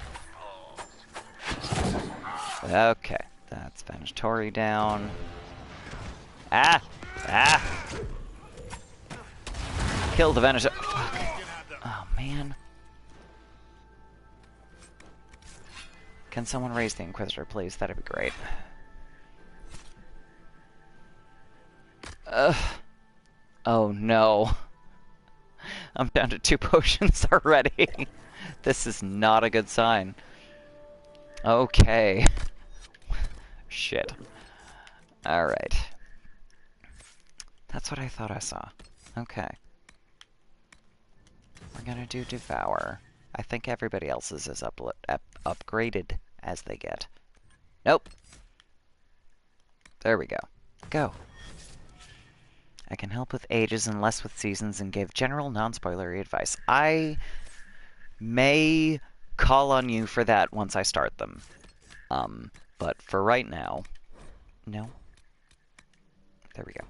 Okay, that's Venatori down. Ah! Ah! Kill the Venator. Fuck. Oh, man. Can someone raise the Inquisitor, please? That'd be great. Ugh. Oh, no. I'm down to 2 potions already. This is not a good sign. Okay. Shit. Alright. That's what I thought I saw. Okay. We're gonna do Devour. I think everybody else's is upgraded as they get. Nope. There we go. Go. I can help with ages and less with seasons and give general non-spoilery advice. I may call on you for that once I start them. But for right now... No. There we go.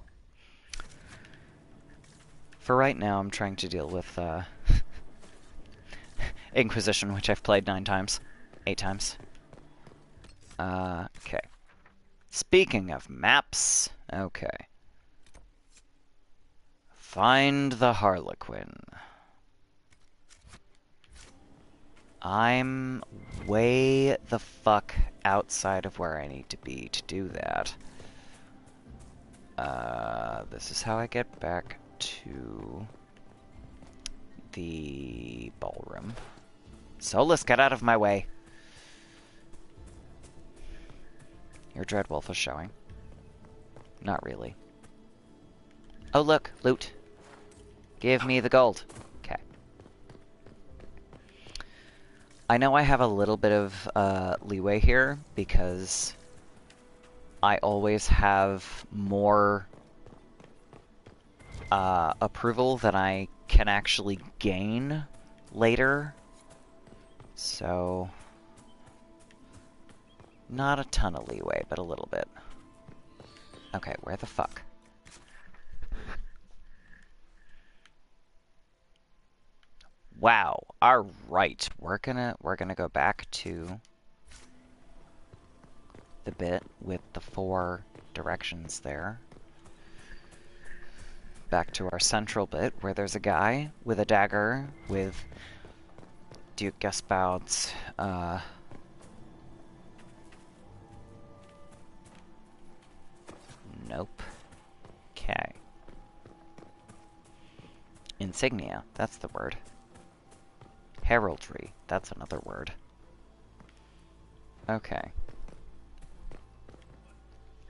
For right now, I'm trying to deal with, Inquisition, which I've played 9 times. 8 times. Okay. Speaking of maps... Okay. Find the Harlequin. I'm way the fuck outside of where I need to be to do that. This is how I get back to the ballroom. Solus, get out of my way. Your Dreadwolf is showing. Not really. Oh look, loot. Give me the gold. Okay. I know I have a little bit of leeway here because I always have more approval than I can actually gain later. So, not a ton of leeway, but a little bit. Okay, where the fuck? Wow. All right, we're gonna go back to the bit with the 4 directions there. Back to our central bit where there's a guy with a dagger with Duke Gaspard's nope. Okay. Insignia, that's the word. Heraldry, that's another word. Okay.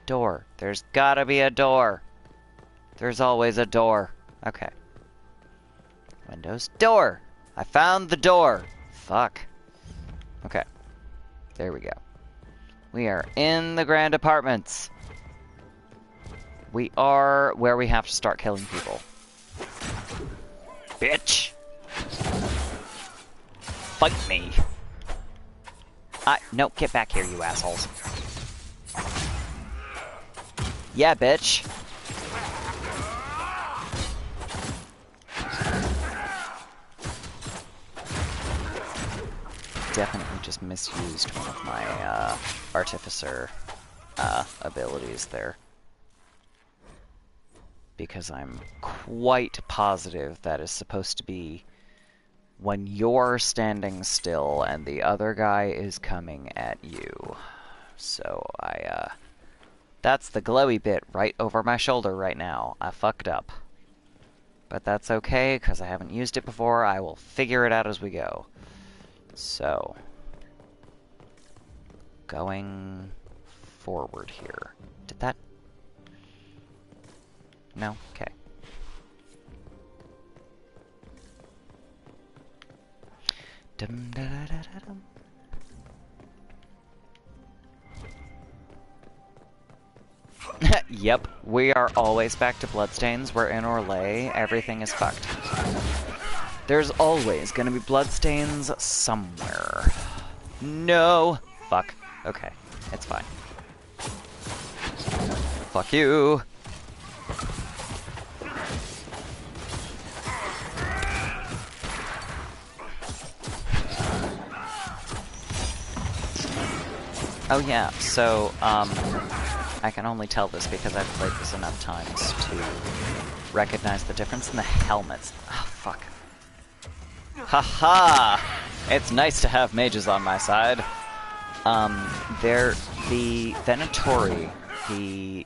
Door. There's gotta be a door. There's always a door. Okay. Windows. Door! I found the door! Fuck. Okay. There we go. We are in the Grand Apartments. We are where we have to start killing people. Bitch! Fight me! No, get back here, you assholes. Yeah, bitch. Definitely just misused one of my artificer abilities there. Because I'm quite positive that is supposed to be when you're standing still and the other guy is coming at you. So that's the glowy bit right over my shoulder right now. I fucked up. But that's okay, because I haven't used it before. I will figure it out as we go. So, going forward here. Did that... No? Okay. Dum da da da da dum. Yep, we are always back to bloodstains. We're in Orlais. Everything is fucked. There's always gonna be bloodstains somewhere. No! Fuck. Okay, it's fine. Fuck you! Oh yeah, so, I can only tell this because I've played this enough times to recognize the difference in the helmets. Oh, fuck. Haha! It's nice to have mages on my side. The Venatori, the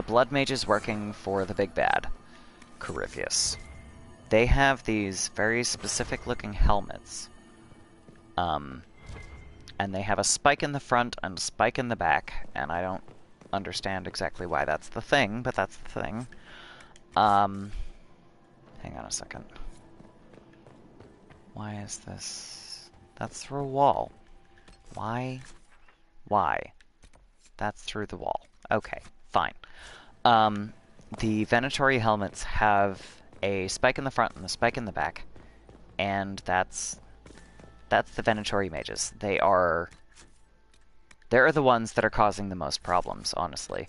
blood mages working for the big bad, Corypheus. They have these very specific looking helmets. And they have a spike in the front and a spike in the back, and I don't understand exactly why that's the thing, but that's the thing. Hang on a second. Why is this? That's through a wall. Why? Why? That's through the wall. Okay, fine. The Venatori helmets have a spike in the front and a spike in the back, and that's the Venatori mages. They're the ones that are causing the most problems, honestly.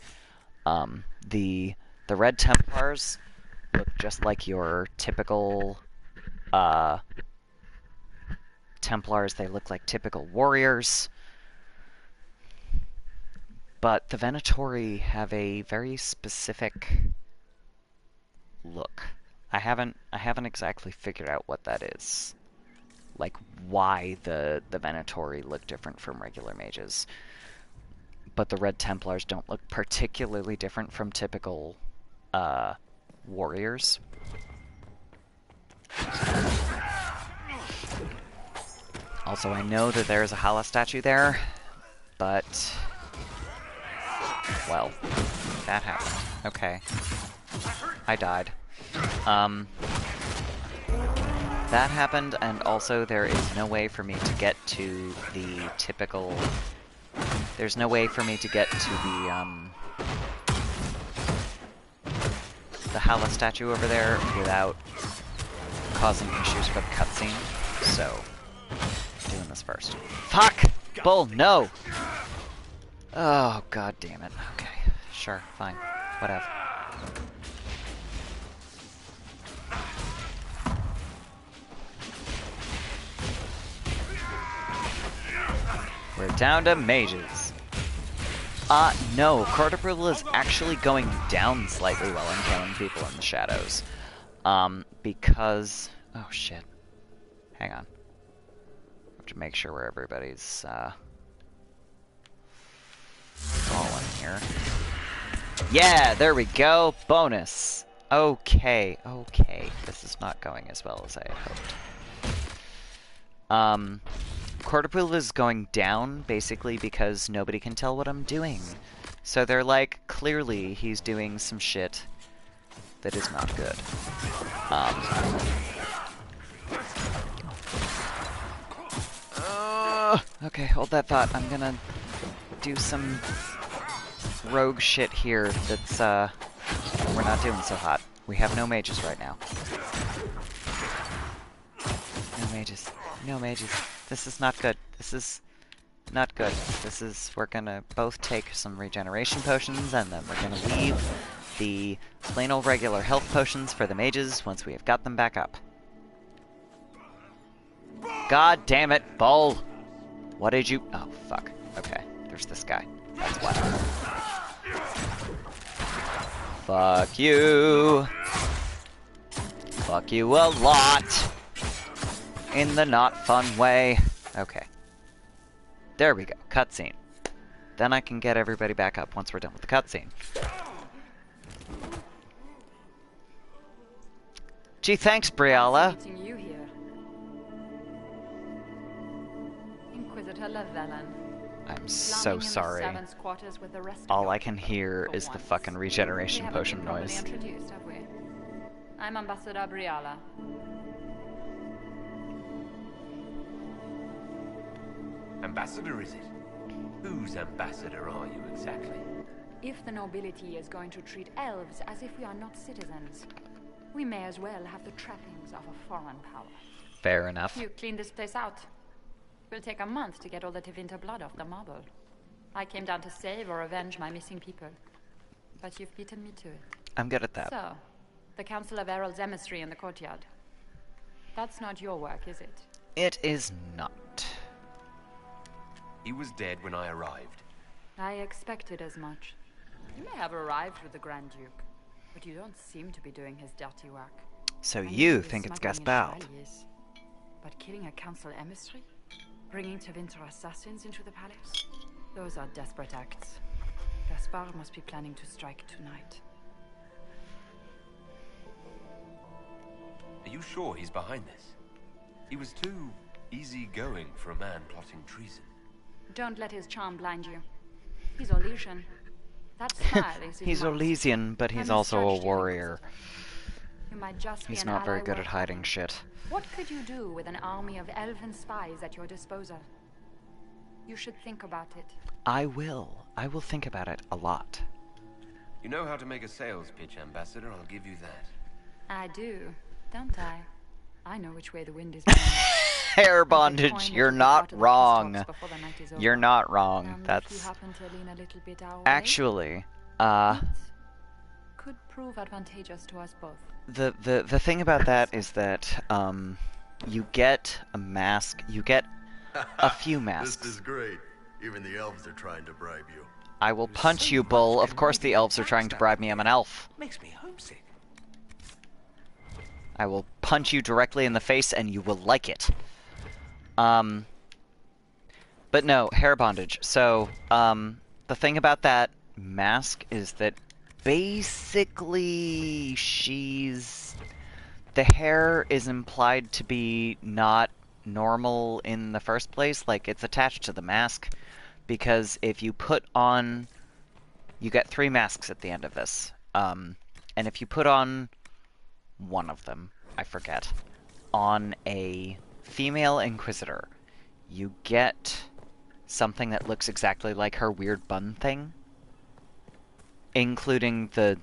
The Red Templars look just like your typical Templars. They look like typical warriors. But the Venatori have a very specific look. I haven't exactly figured out what that is. Like, why the Venatori look different from regular mages. But the Red Templars don't look particularly different from typical warriors. Also, I know that there is a Hala statue there, but... well, that happened. Okay. I died. That happened, and also there is no way for me to get to the typical... There's no way for me to get to the Hala statue over there without causing issues for the cutscene, so... doing this first. Fuck! Bull, no! Oh, god damn it. Okay, sure, fine. Whatever. We're down to mages. No, Cordobril is actually going down slightly while I'm killing people in the shadows. Because... oh shit. Hang on. I have to make sure where everybody's, falling here. Yeah, there we go! Bonus! Okay, okay. This is not going as well as I had hoped. Cordobril is going down, basically because nobody can tell what I'm doing. So they're like, clearly he's doing some shit that is not good. Okay, hold that thought. I'm gonna do some rogue shit here that's, we're not doing so hot. We have no mages right now. No mages. No mages. This is not good. This is not good. This is... we're gonna both take some regeneration potions, and then we're gonna leave the plain old regular health potions for the mages once we have got them back up. God damn it, Bull! What did you... oh, fuck. Okay, there's this guy. That's why. Fuck you! Fuck you a lot! In the not fun way. Okay. There we go. Cutscene. Then I can get everybody back up once we're done with the cutscene. Gee, thanks, Briala. Meeting you here. Inquisitor Lavellan. I'm so sorry. All I can hear is the fucking regeneration potion noise. I'm Ambassador Briala. Ambassador, is it? Whose ambassador are you exactly? If the nobility is going to treat elves as if we are not citizens, we may as well have the trappings of a foreign power. Fair enough. You clean this place out. Will take a month to get all the Tevinter blood off the marble. I came down to save or avenge my missing people. But you've beaten me to it. I'm good at that. So, the Council of Herald's emissary in the courtyard. That's not your work, is it? It is not. He was dead when I arrived. I expected as much. You may have arrived with the Grand Duke, but you don't seem to be doing his dirty work. So I know you he's think it's smuggling Gaspard? chevaliers, but killing a council emissary? Bringing Tevinter assassins into the palace? Those are desperate acts. Gaspard must be planning to strike tonight. Are you sure he's behind this? He was too easygoing for a man plotting treason. Don't let his charm blind you. He's Orlesian. That smile is his He's mask. Orlesian, but he's I also a misjudged you, warrior. You might just be He's an not very ally good worth at hiding having. shit. What could you do with an army of elven spies at your disposal? You should think about it. I will. I will think about it a lot. You know how to make a sales pitch, Ambassador, I'll give you that. I do, don't I? I know which way the wind is blowing. Hair bondage, you're not wrong. You're not wrong. If you That's happen to lean a little bit our way, actually could prove advantageous to us both. the thing about that is that you get a mask, you get a few masks. This is great. Even the elves are trying to bribe you. I will punch you, Bull. Of course the elves are trying to bribe me. I'm an elf. Makes me homesick. I will punch you directly in the face and you will like it. But no, hair bondage. So, the thing about that mask is that basically the hair is implied to be not normal in the first place. Like, it's attached to the mask. Because if you put on... You get 3 masks at the end of this. And if you put on one of them, I forget, on a female Inquisitor, you get something that looks exactly like her weird bun thing. Including the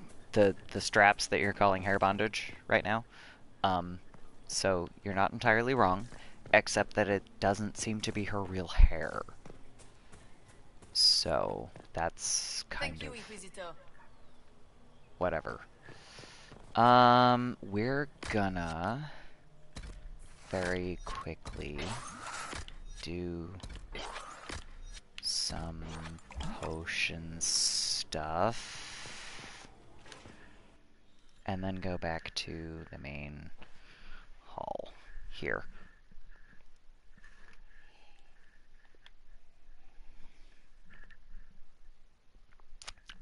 straps that you're calling hair bondage right now. So you're not entirely wrong, except that it doesn't seem to be her real hair. So that's kind of Inquisitor. whatever. We're gonna very quickly do some potion stuff and then go back to the main hall here.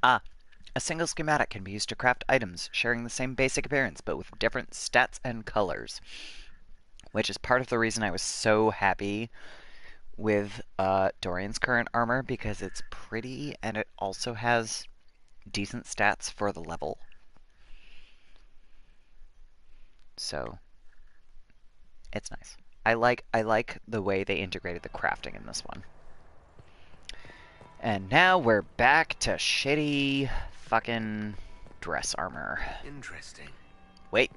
Ah, a single schematic can be used to craft items sharing the same basic appearance but with different stats and colors, which is part of the reason I was so happy with Dorian's current armor, because it's pretty and it also has decent stats for the level. So it's nice. I like the way they integrated the crafting in this one. And now we're back to shitty fucking dress armor. Interesting. Wait.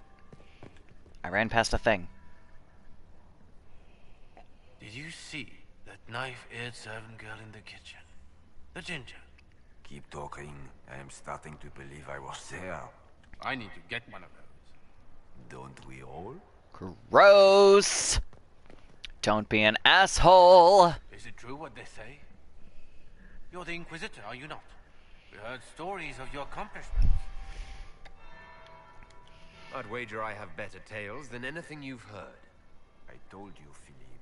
I ran past a thing. Did you see that knife-edged servant girl in the kitchen? The ginger. Keep talking. I am starting to believe I was there. I need to get one of those. Don't we all? Gross! Don't be an asshole! Is it true what they say? You're the Inquisitor, are you not? We heard stories of your accomplishments. I'd wager I have better tales than anything you've heard. I told you, Philippe.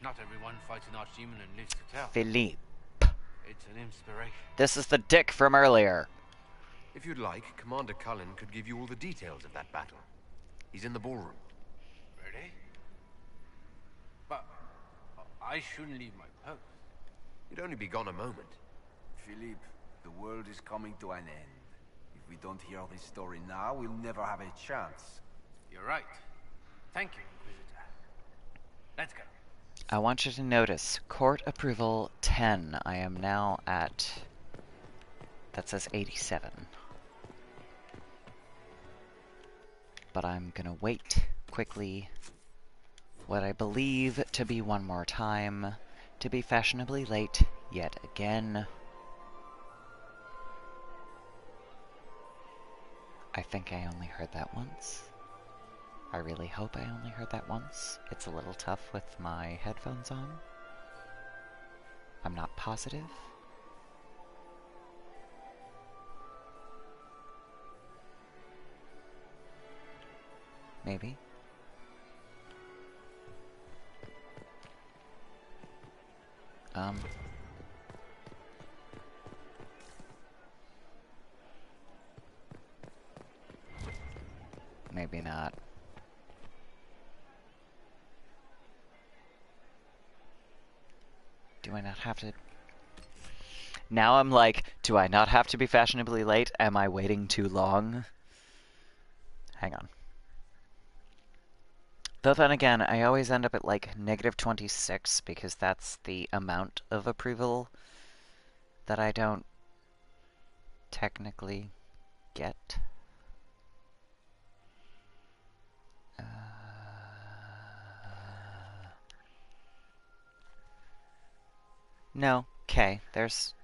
Not everyone fights an archdemon and lives to tell. Philippe. It's an inspiration. This is the dick from earlier. If you'd like, Commander Cullen could give you all the details of that battle. He's in the ballroom. Really? But I shouldn't leave my post. You'd only be gone a moment. Philippe, the world is coming to an end. If we don't hear this story now, we'll never have a chance. You're right. Thank you, Inquisitor. Let's go. I want you to notice, court approval 10. I am now at... that says 87. But I'm gonna wait quickly what I believe to be one more time to be fashionably late yet again. I think I only heard that once. I really hope I only heard that once. It's a little tough with my headphones on. I'm not positive. Maybe. Maybe not. Do I not have to... Now I'm like, do I not have to be fashionably late? Am I waiting too long? Hang on. Though then again, I always end up at like -26 because that's the amount of approval that I don't technically get. No, okay, there's,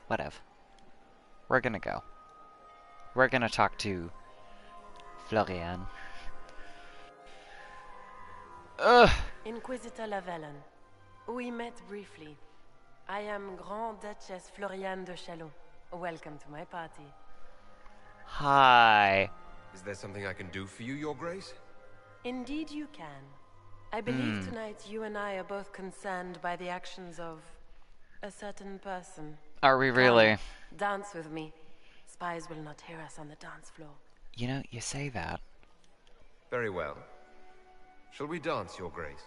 whatever. We're gonna go. We're gonna talk to Florian. Ugh! Inquisitor Lavalin. We met briefly. I am Grand Duchess Floriane de Chalon. Welcome to my party. Hi. Is there something I can do for you, Your Grace? Indeed you can. I believe tonight you and I are both concerned by the actions of a certain person. Are we really? Come, dance with me. Spies will not hear us on the dance floor. You know, you say that. Very well. Shall we dance, Your Grace?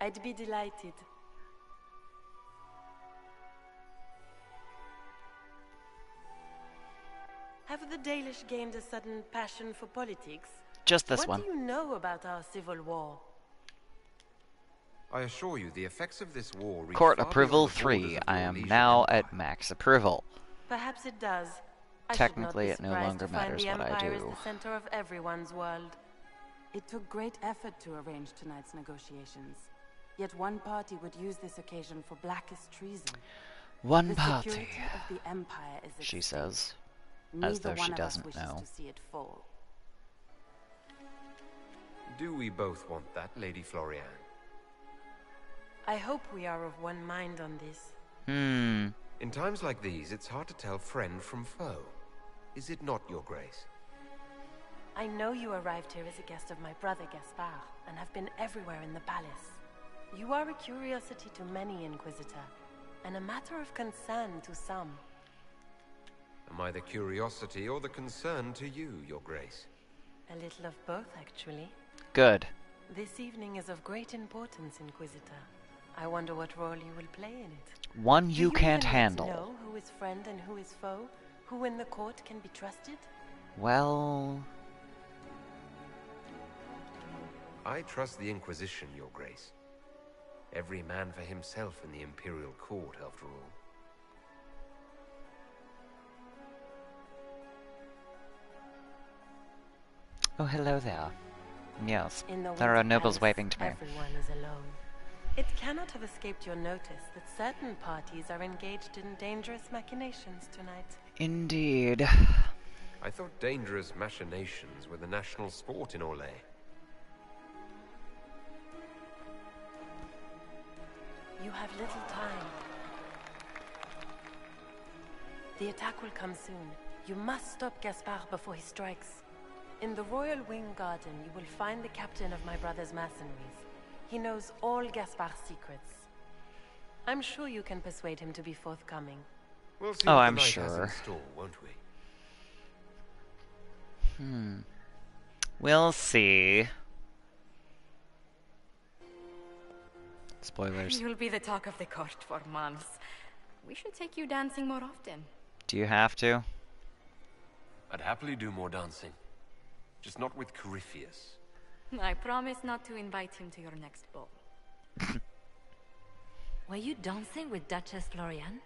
I'd be delighted. Have the Dalish gained a sudden passion for politics? Just this one. What do you know about our civil war? I assure you, the effects of this war... Court approval 3. I am now at max approval. Perhaps it does. Technically, it no longer matters what I The Empire do. is the center of everyone's world. It took great effort to arrange tonight's negotiations. Yet one party would use this occasion for blackest treason. One party, the security of the Empire is she at says, stake. as though Neither she one of us doesn't wishes know. to see it fall. Do we both want that, Lady Floriane? I hope we are of one mind on this. In times like these, it's hard to tell friend from foe. Is it not, Your Grace? I know you arrived here as a guest of my brother Gaspard, and have been everywhere in the palace. You are a curiosity to many, Inquisitor, and a matter of concern to some. Am I the curiosity or the concern to you, Your Grace? A little of both, actually. Good. This evening is of great importance, Inquisitor. I wonder what role you will play in it. One you can't Do you handle. know who is friend and who is foe? Who in the court can be trusted? Well... I trust the Inquisition, Your Grace. Every man for himself in the Imperial Court, after all. Oh, hello there. Yes, In the there are Winter nobles Palace, waving to me. Everyone is alone. It cannot have escaped your notice that certain parties are engaged in dangerous machinations tonight. Indeed. I thought dangerous machinations were the national sport in Orlais. You have little time. The attack will come soon. You must stop Gaspard before he strikes. In the Royal Wing Garden, you will find the captain of my brother's mercenaries. He knows all Gaspard's secrets. I'm sure you can persuade him to be forthcoming. We'll see Oh, what I'm the night sure. has in store, won't we? We'll see. Spoilers. You'll be the talk of the court for months. We should take you dancing more often. Do you have to? I'd happily do more dancing. Just not with Corypheus. I promise not to invite him to your next ball. Were you dancing with Duchess Floriane?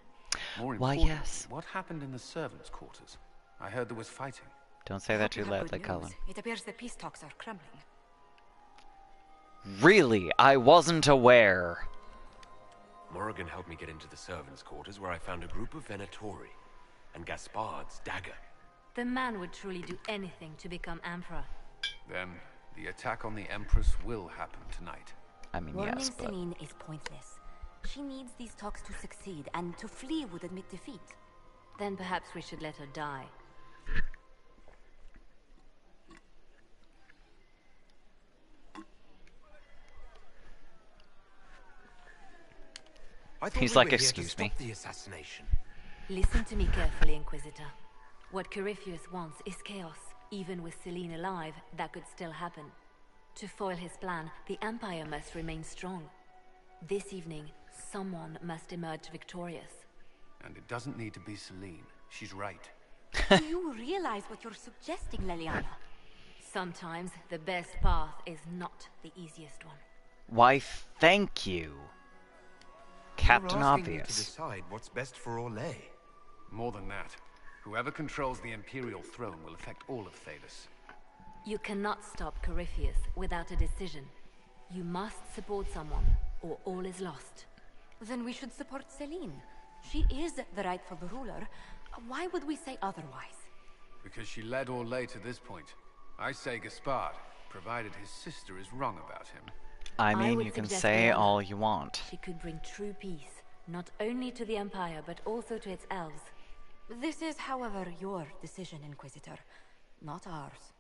More Why, importantly, yes. what happened in the servants' quarters? I heard there was fighting. Don't say that too loudly, Good Colin. news. It appears the peace talks are crumbling. Really? I wasn't aware. Morrigan helped me get into the servants' quarters where I found a group of Venatori and Gaspard's dagger. The man would truly do anything to become Emperor. Then, the attack on the Empress will happen tonight. I mean, Warning yes, but... Celine is pointless. She needs these talks to succeed, and to flee would admit defeat. Then perhaps we should let her die. He's like, excuse me. The assassination. Listen to me carefully, Inquisitor. What Corypheus wants is chaos. Even with Celine alive, that could still happen. To foil his plan, the Empire must remain strong. This evening, someone must emerge victorious. And it doesn't need to be Celine. She's right. Do you realize what you're suggesting, Leliana? Sometimes the best path is not the easiest one. Why, thank you, Captain You're asking me Obvious. to decide what's best for Orlais. More than that, whoever controls the Imperial throne will affect all of Thalos. You cannot stop Corypheus without a decision. You must support someone, or all is lost. Then we should support Celine. She is the rightful ruler. Why would we say otherwise? Because she led Orlais to this point. I say Gaspard, provided his sister is wrong about him. I mean, would you can suggest say Lyanna. all you want. She could bring true peace, not only to the Empire, but also to its elves. This is, however, your decision, Inquisitor, not ours.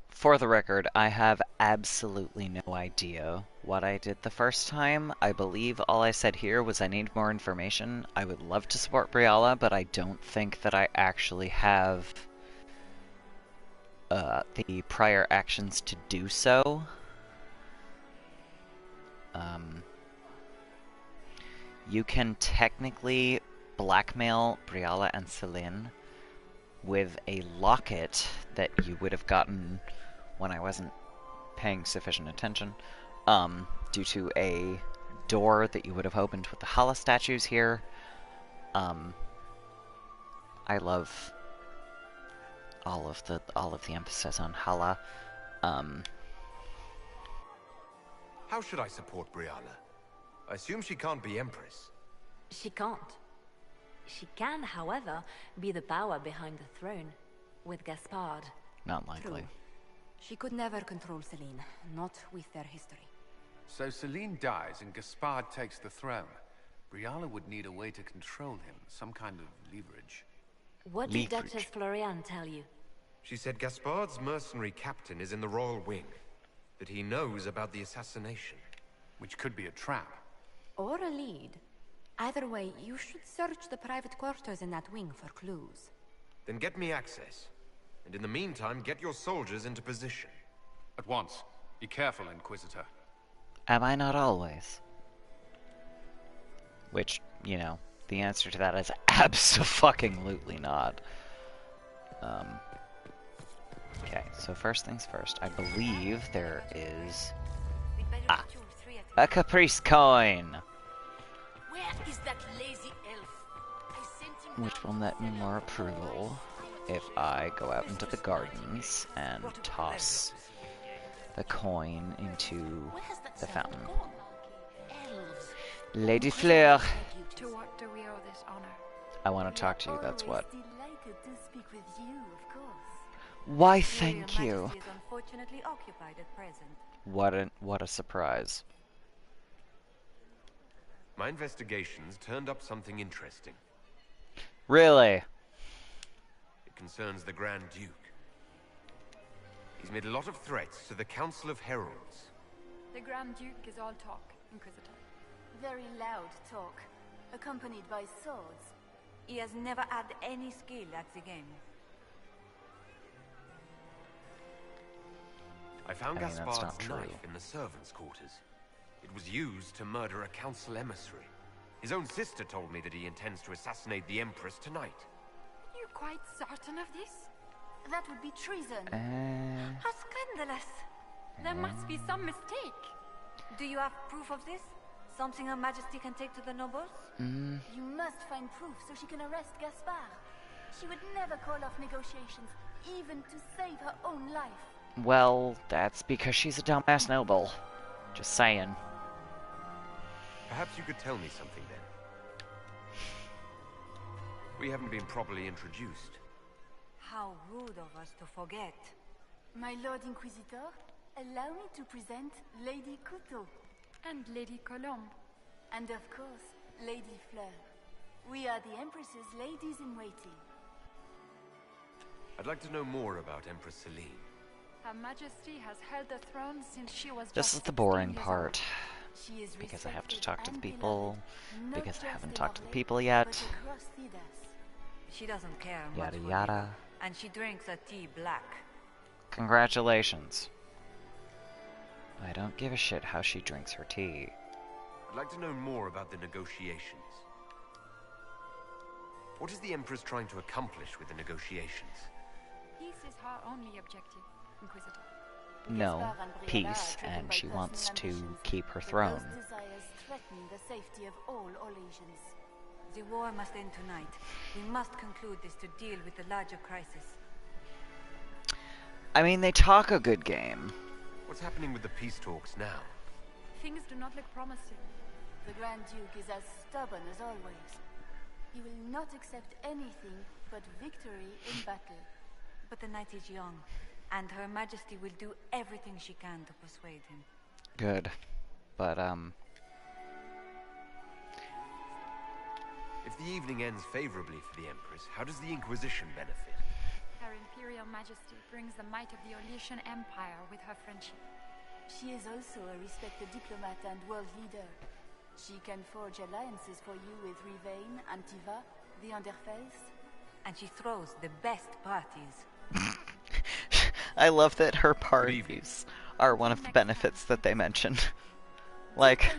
For the record, I have absolutely no idea what I did the first time. I believe all I said here was I need more information. I would love to support Briala, but I don't think that I actually have the prior actions to do so. You can technically blackmail Briala and Celine with a locket that you would have gotten when I wasn't paying sufficient attention, due to a door that you would have opened with the Hala statues here. I love all of the emphasis on Hala. How should I support Briala? I assume she can't be Empress. She can't. She can, however, be the power behind the throne, with Gaspard. Not likely. True. She could never control Celine, not with their history. So Celine dies and Gaspard takes the throne. Briala would need a way to control him, some kind of leverage. What did Duchess Florian tell you? She said Gaspard's mercenary captain is in the royal wing, that he knows about the assassination. Which could be a trap. Or a lead. Either way, you should search the private quarters in that wing for clues. Then get me access. And in the meantime, get your soldiers into position. At once. Be careful, Inquisitor. Am I not always? Which, you know, the answer to that is abso-fucking-lutely not. Okay, so first things first. I believe there is... a Caprice coin! Where is that lazy elf? I sent him Which will net me more approval if I go out into the gardens and toss the coin into the fountain. Lady Fleur! To what do we owe this honor? I want to talk to you, that's what. Delighted to speak with you, of course. Why, thank you. Majesty is unfortunately occupied at present. What a surprise. My investigations turned up something interesting. Really? It concerns the Grand Duke. He's made a lot of threats to the Council of Heralds. The Grand Duke is all talk, Inquisitor. Very loud talk, accompanied by swords. He has never had any skill at the game. I found that's Gaspard's not true. knife in the servants' quarters. It was used to murder a council emissary. His own sister told me that he intends to assassinate the Empress tonight. Are you quite certain of this? That would be treason. How scandalous! There must be some mistake. Do you have proof of this? Something Her Majesty can take to the nobles? You must find proof so she can arrest Gaspard. She would never call off negotiations, even to save her own life. Well, that's because she's a dumbass noble. Just saying. Perhaps you could tell me something then. We haven't been properly introduced. How rude of us to forget. My Lord Inquisitor, allow me to present Lady Couteau. And Lady Colombe. And of course, Lady Fleur. We are the Empress's ladies-in-waiting. I'd like to know more about Empress Celine. Her Majesty has held the throne since she was This just is the boring 16 years part. old. She is Because I have to respected talk to the and people. beloved, not Because I just haven't in talked to the Orlais, people yet. but across Thidas. She doesn't care much Yada for yada. liquor, and she drinks her tea black. Congratulations. I don't give a shit how she drinks her tea. I'd like to know more about the negotiations. What is the Empress trying to accomplish with the negotiations? Peace is her only objective, Inquisitor. No, peace, and she wants to keep her throne. Those desires threaten the safety of all Orlesians. The war must end tonight. We must conclude this to deal with the larger crisis. I mean, they talk a good game. What's happening with the peace talks now? Things do not look promising. The Grand Duke is as stubborn as always. He will not accept anything but victory in battle. But the knight is young, and Her Majesty will do everything she can to persuade him. Good. But, If the evening ends favorably for the Empress, how does the Inquisition benefit? Her Imperial Majesty brings the might of the Orlesian Empire with her friendship. She is also a respected diplomat and world leader. She can forge alliances for you with Rivain, Antiva, the Underface. And she throws the best parties. I love that her parties are one of the benefits that they mentioned. Like,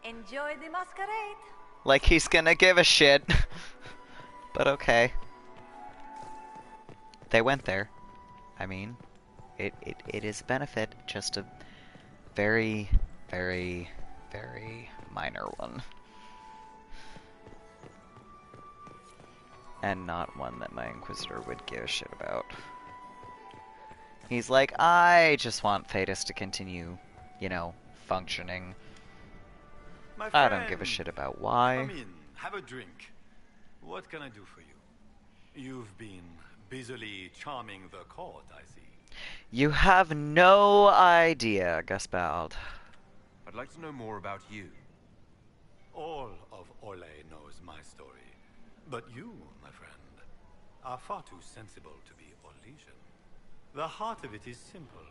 Enjoy the masquerade. like he's gonna give a shit. But okay. They went there. I mean, it is a benefit, just a very, very, very minor one. And not one that my Inquisitor would give a shit about. He's like, I just want Thetis to continue, you know, functioning. My I don't give a friend, shit about why. Come in, have a drink. What can I do for you? You've been busily charming the court, I see. You have no idea, Gaspard. I'd like to know more about you. All of Orlais knows my story. But you, my friend, are far too sensible to be Orlesian. The heart of it is simple.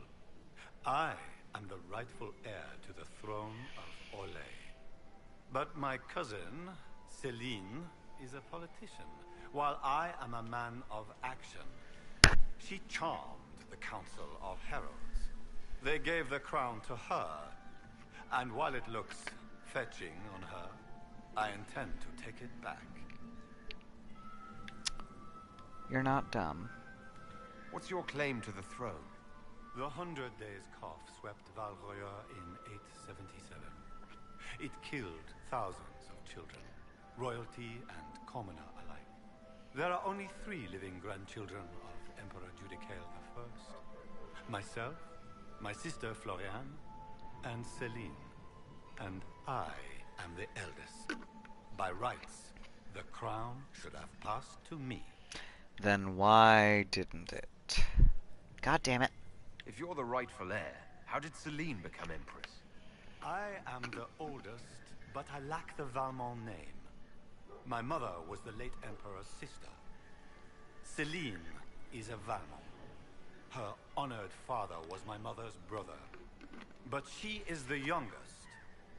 I am the rightful heir to the throne of Orlais. But my cousin, Celine, is a politician, while I am a man of action. She charmed the Council of Heralds. They gave the crown to her, and while it looks fetching on her, I intend to take it back. You're not dumb. What's your claim to the throne? The 100 Days Cough swept Valroya in 877. It killed thousands of children, royalty and commoner alike. There are only 3 living grandchildren of Emperor Judicael I. Myself, my sister Floriane, and Celine. And I am the eldest. By rights, the crown should have passed to me. Then why didn't it? God damn it. If you're the rightful heir, how did Celine become Empress? I am the oldest, but I lack the Valmont name. My mother was the late Emperor's sister. Celine is a Valmont. Her honored father was my mother's brother. But she is the youngest.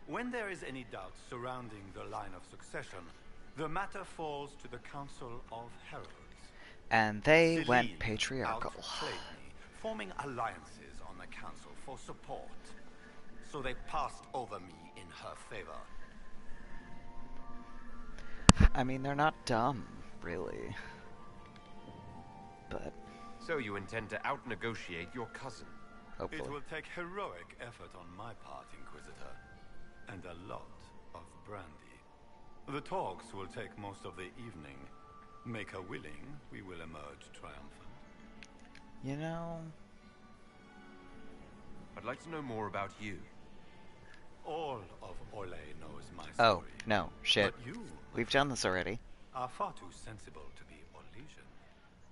When there is any doubt surrounding the line of succession, the matter falls to the Council of Heralds. And they Celine went patriarchal. outplayed me, forming alliances on the Council for support. So they passed over me in her favor. I mean, they're not dumb, really. But So you intend to out-negotiate your cousin? hopefully. It will take heroic effort on my part, Inquisitor, and a lot of brandy. The talks will take most of the evening. Make her willing, we will emerge triumphant. You know, I'd like to know more about you. All of Orlais knows my Oh, story. no. Shit. But you We've done this already. are far too sensible to be Orlesian.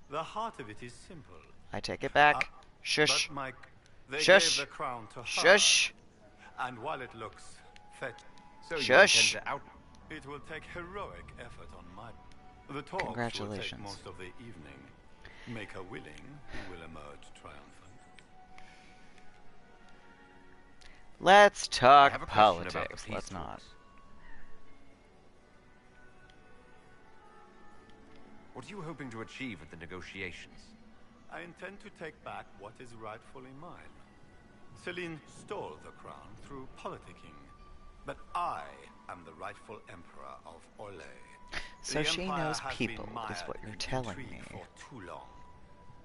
The heart of it is simple. I take it back. Shush. But Mike, they Shush. gave the crown to her. Shush. And while it looks fetch, so Shush. You intend to out. It will take heroic effort on my. The talks will Congratulations. take most of the evening. Make her willing, who will emerge triumphant. Let's talk I have a question about the politics. peace Let's not. talks. What are you hoping to achieve at the negotiations? I intend to take back what is rightfully mine. Celine stole the crown through politicking, but I am the rightful emperor of Orlais. So The she empire knows has people, been is mired what you're in telling intrigue me. For too long.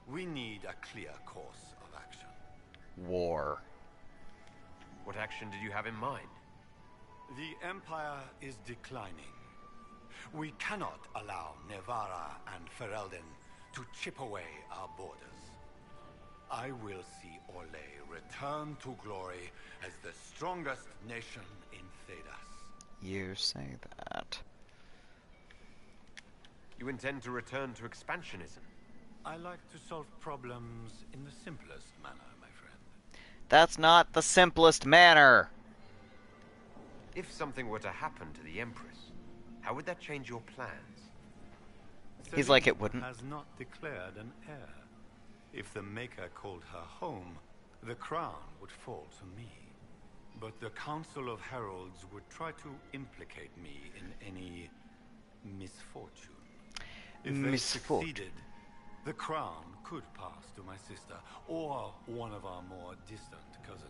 We need a clear course of action. War. What action did you have in mind? The empire is declining. We cannot allow Nevarra and Ferelden to chip away our borders. I will see Orlais return to glory as the strongest nation in Thedas. You say that. You intend to return to expansionism? I like to solve problems in the simplest manner, my friend. That's not the simplest manner. If something were to happen to the Empress, how would that change your plans? He's like, it wouldn't. Has not declared an heir. If the Maker called her home, the crown would fall to me. But the Council of Heralds would try to implicate me in any misfortune. If they succeeded, the crown could pass to my sister, or one of our more distant cousins.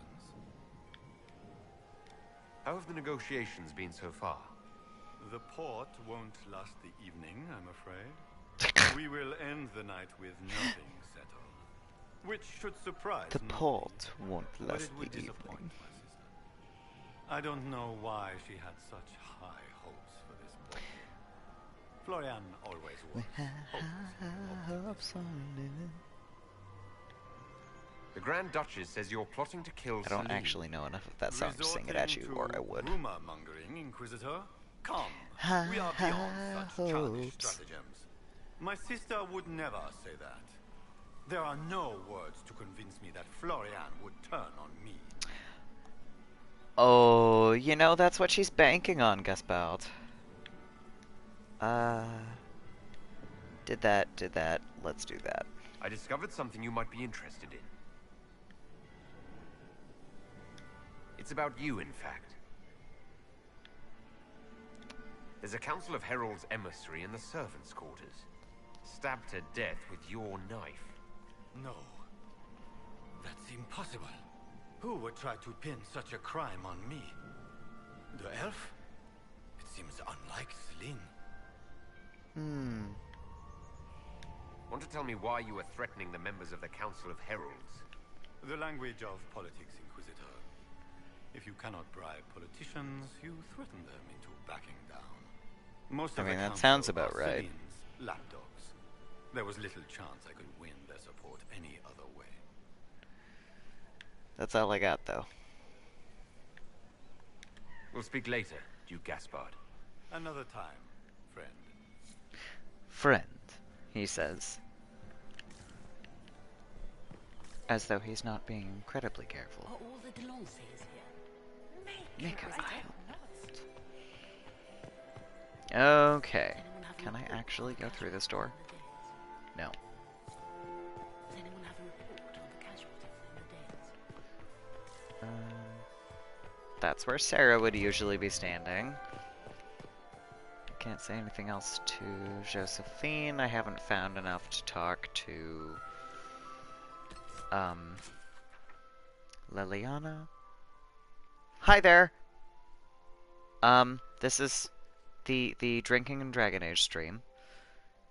How have the negotiations been so far? The port won't last the evening, I'm afraid. We will end the night with nothing settled. Which should surprise The nobody, port won't but last it would the disappoint evening. my sister. I don't know why she had such high hopes for this boy. Florian always was. Hopes on it. The Grand Duchess says you're plotting to kill I don't Celine. actually know enough of that song to sing it at you, or I would. Rumor mongering, Inquisitor. Come, we are beyond such childish stratagems. My sister would never say that. There are no words to convince me that Florian would turn on me. Oh, you know, that's what she's banking on, Gaspard. Did that. Let's do that. I discovered something you might be interested in. It's about you, in fact. There's a Council of Heralds emissary in the servants' quarters. Stabbed to death with your knife. No. That's impossible. Who would try to pin such a crime on me? The elf? It seems unlike Celine. Want to tell me why you were threatening the members of the Council of Heralds? The language of politics, Inquisitor. If you cannot bribe politicians, you threaten them into backing down. Most of I mean, the that council sounds about are right. Celine's lapdogs. There was little chance I could win their support any other way. That's all I got, though. We'll speak later, Duke Gaspard. Another time, friend. Friend, he says. As though he's not being incredibly careful. Are all the Delancers here? Make a wild. Okay. Can I actually go through this door? No. Does anyone have a report on the casualties in the Dales? That's where Sarah would usually be standing. Can't say anything else to Josephine. I haven't found enough to talk to Liliana. Hi there. This is the Drinking and Dragon Age stream.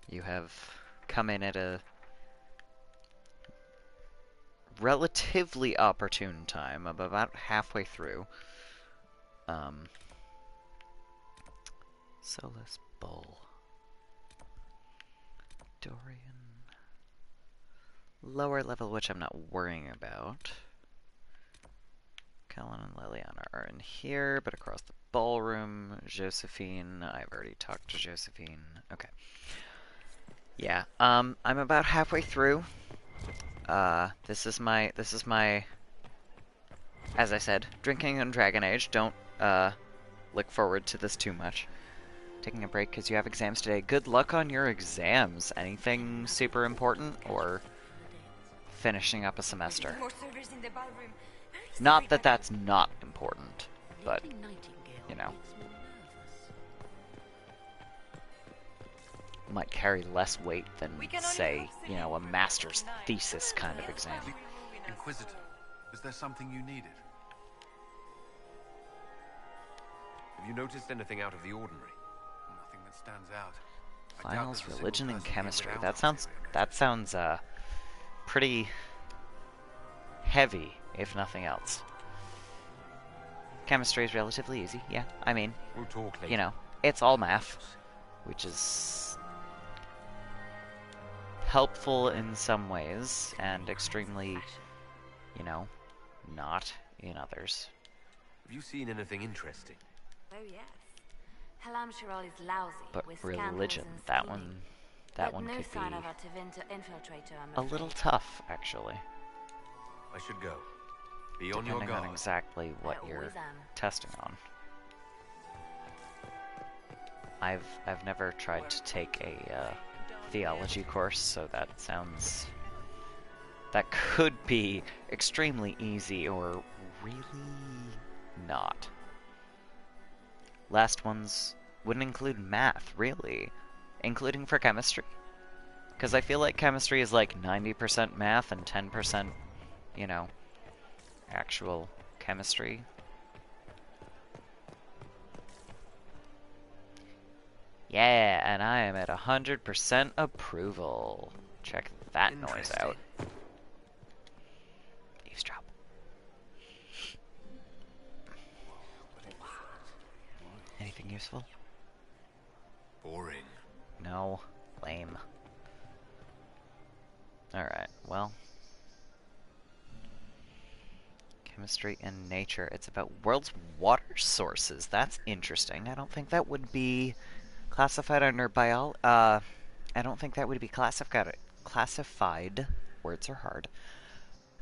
You have come in at a relatively opportune time. I'm about halfway through. Solus Bull. Dorian. Lower level, which I'm not worrying about. Kellen and Liliana are in here, but across the ballroom, Josephine. I've already talked to Josephine. Okay. Yeah. I'm about halfway through. This is my, as I said, drinking on Dragon Age. Don't, look forward to this too much. Taking a break because you have exams today. Good luck on your exams. Anything super important, or finishing up a semester? Not that that's not important, but, you know, might carry less weight than, say, you know, a master's thesis kind of exam. Inquisitor, is there something you needed? Have you noticed anything out of the ordinary? Nothing that stands out. Finals, religion, and chemistry. That sounds pretty heavy, if nothing else. Chemistry is relatively easy, yeah. I mean, we'll talk later. You know, it's all math, which is helpful in some ways, and extremely, you know, not in others. Have you seen anything interesting? Oh yes. Halam Shiral is lousy. But with religion, scandals and that scheming. one no could sign be of a infiltrator, I'm a afraid. little tough, actually. I should go. Be on your Depending guard. on exactly what you're always am. testing on. I've never tried to take a theology course, so that could be extremely easy or really not. Last ones wouldn't include math, really, including for chemistry. Because I feel like chemistry is like 90% math and 10%, you know, actual chemistry. Yeah, and I am at 100% approval. Check that noise out. Eavesdrop. Anything useful? Boring. No. Lame. Alright, well. Chemistry and nature. It's about world's water sources. That's interesting. I don't think that would be classified under I don't think that would be classified. Words are hard.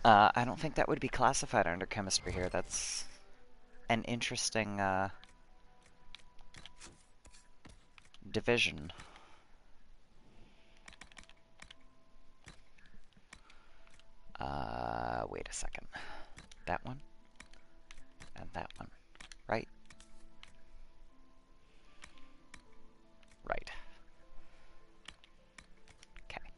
I don't think that would be classified under chemistry here. That's an interesting, division. Wait a second. That one? And that one. Right? Right. Okay.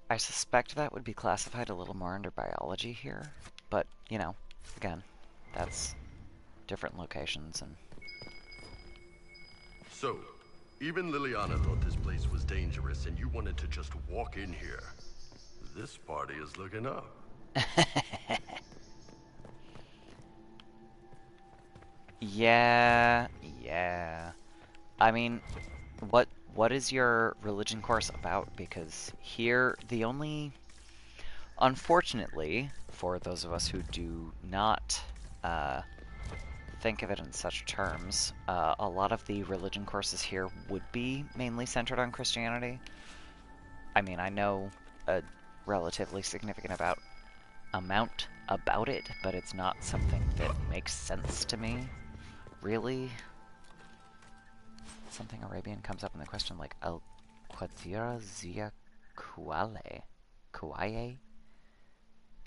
I suspect that would be classified a little more under biology here, but, you know, again, that's different locations and... So, even Liliana thought this place was dangerous and you wanted to just walk in here. This party is looking up. Yeah. I mean, what is your religion course about? Because here, the only... Unfortunately, for those of us who do not think of it in such terms, a lot of the religion courses here would be mainly centered on Christianity. I mean, I know a relatively significant amount about it, but it's not something that makes sense to me, really. Something Arabian comes up in the question like Al Quadira Zia Kuaye?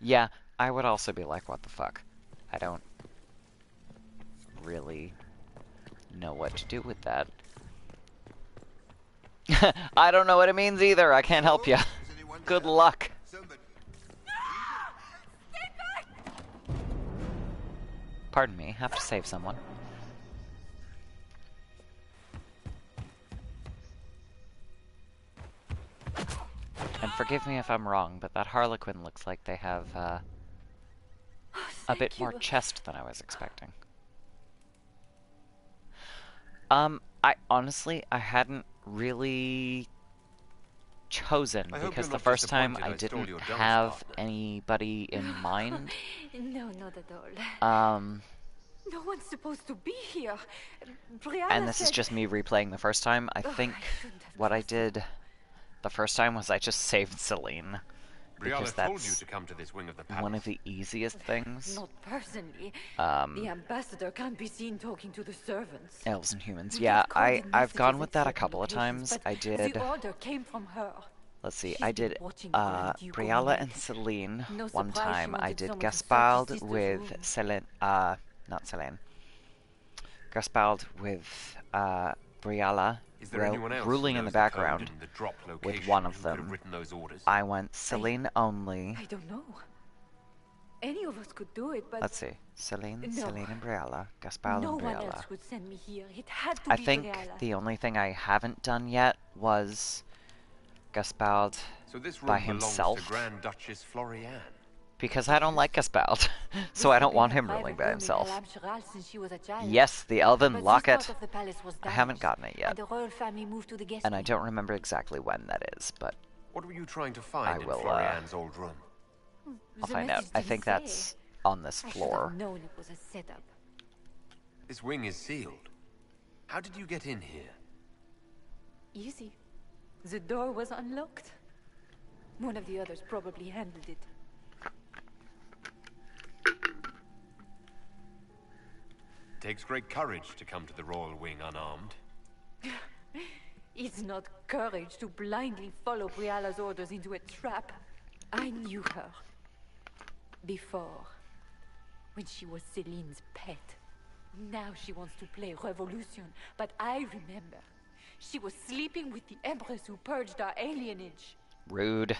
Yeah, I would also be like, what the fuck? I don't really know what to do with that. I don't know what it means either. I can't help you. Good luck. Pardon me, have to save someone. And forgive me if I'm wrong, but that Harlequin looks like they have a bit more chest than I was expecting. I honestly, I hadn't really chosen, I hope because you're the not first time disappointed I I stole didn't your dance have partner. anybody in mind. No, not at all. No one's supposed to be here. Brianna And this is said... just me replaying the first time. I Ugh, think I shouldn't have what I did the first time was I just saved Celine. Because Brianna told you that's to come to this wing of the palace. one of the easiest things. Not personally. The ambassador can't be seen talking to the servants. Elves and humans. We Yeah, have coded I've gone messages with at that a certain couple of locations, times. but I did... The order came from her. Let's see, She's I been did watching the Grand Duke Briala Omineg. and Celine No one surprise she time. I wanted did someone to search his Gaspard sister's with room. Celine, not Celine. Gaspard with Briala, Is there anyone else ruling who in the knows the code background and the drop with location one of who could have them. written those orders? I went Celine only. I don't know. Any of us could do it, but... Let's see, Celine, No. Celine and Briala, Gaspard No and one Briala. else would send me here. It had to I be think Briala. the only thing I haven't done yet was Gaspard So this room by belongs himself. to Grand Duchess Florianne. Because I don't like Gaspard, so I don't want him ruling by himself. Since she was a child. Yes, the Elven But this Locket. part of the palace was I haven't damaged, gotten it yet, and the royal family moved to the guest and I wing. don't remember exactly when that is, but What were you trying to find in will, Florianne's old room? I'll The find out. message I didn't think say. that's on this I should floor. have known it was a setup. This wing is sealed. How did you get in here? Easy. The door was unlocked. One of the others probably handled it. Takes great courage to come to the royal wing unarmed. It's not courage to blindly follow Briala's orders into a trap. I knew her. Before. When she was Celine's pet. Now she wants to play revolution. But I remember. She was sleeping with the Empress who purged our alienage. Rude.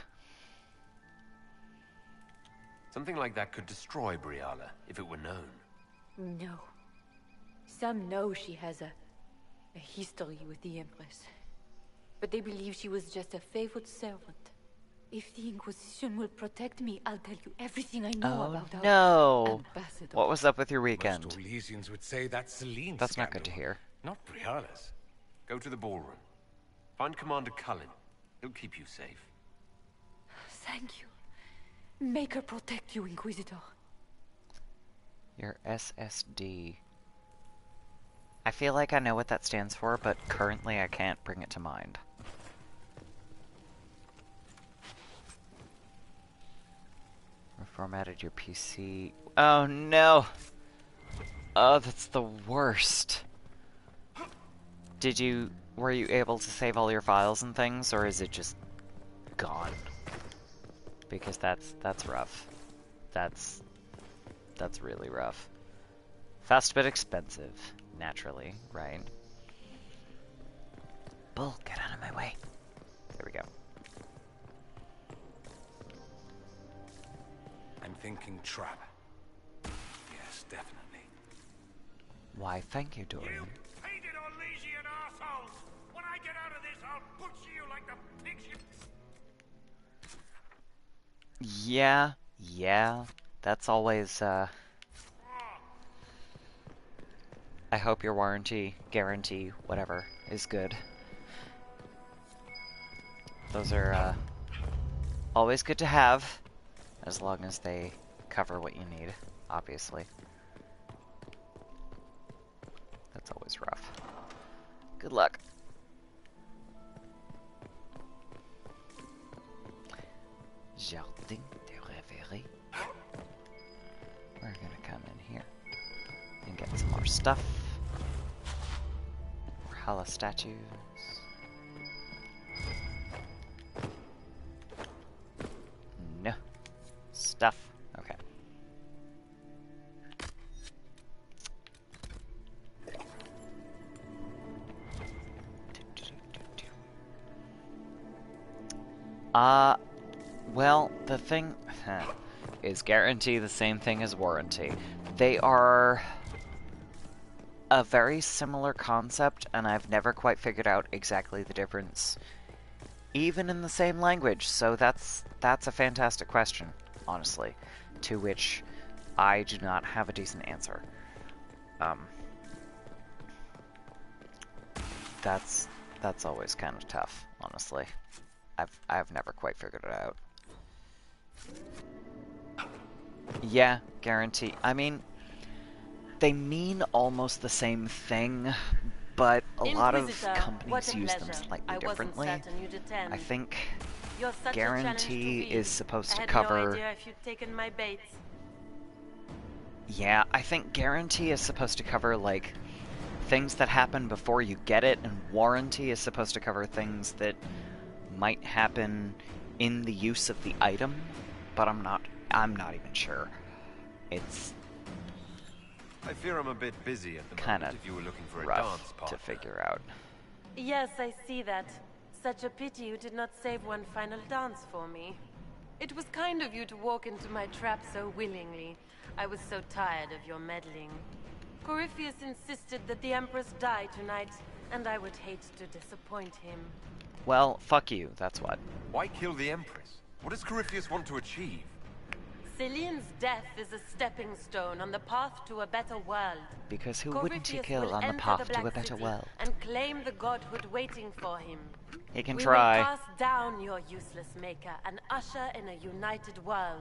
Something like that could destroy Briala, if it were known. No. Some know she has a history with the Empress. But they believe she was just a favored servant. If the Inquisition will protect me, I'll tell you everything I know about our no! ambassador. What was up with your weekend? Most Orlesians would say that's Celine's That's not good scandal, to hear. not Briala's. Go to the ballroom. Find Commander Cullen. He'll keep you safe. Thank you. Make her protect you, Inquisitor. Your SSD. I feel like I know what that stands for, but currently I can't bring it to mind. Reformatted your PC. Oh no! Oh, that's the worst. Were you able to save all your files and things, or is it just gone? Because that's rough. That's really rough. Fast but expensive, naturally, right? Bull, get out of my way. There we go. I'm thinking trap. Yes, definitely. Why, thank you, Dorian. Painted Orlesian assholes! When I get out of this, I'll butcher you like the pigs you... Yeah. That's always, I hope your warranty, guarantee, whatever, is good. Those are, always good to have, as long as they cover what you need, obviously. That's always rough. Good luck. Jardin de Rêverie. We're gonna come in here and get some more stuff. Valhalla statues. No. Stuff. Okay. Well, the thing is guarantee the same thing as warranty. They are a very similar concept, and I've never quite figured out exactly the difference, even in the same language. So that's a fantastic question, honestly, to which I do not have a decent answer. That's always kind of tough, honestly. I've never quite figured it out. Yeah, guarantee. I mean, they mean almost the same thing, but a lot of companies use them slightly differently. I think guarantee is supposed to cover... No idea if you'd taken my bait. Yeah, I think guarantee is supposed to cover, like, things that happen before you get it, and warranty is supposed to cover things that might happen in the use of the item, but I'm not even sure. It's I fear I'm a bit busy at the kind moment of if you were looking for a rough dance partner to figure out. Yes, I see that. Such a pity you did not save one final dance for me. It was kind of you to walk into my trap so willingly. I was so tired of your meddling. Corypheus insisted that the Empress die tonight, and I would hate to disappoint him. Well, fuck you, that's what. Why kill the Empress? What does Corypheus want to achieve? Celine's death is a stepping stone on the path to a better world. Because who wouldn't you Corypheus kill will on the enter path Black to a better City world? and claim the godhood waiting for him. He can We try. will cast down your useless maker and usher in a united world,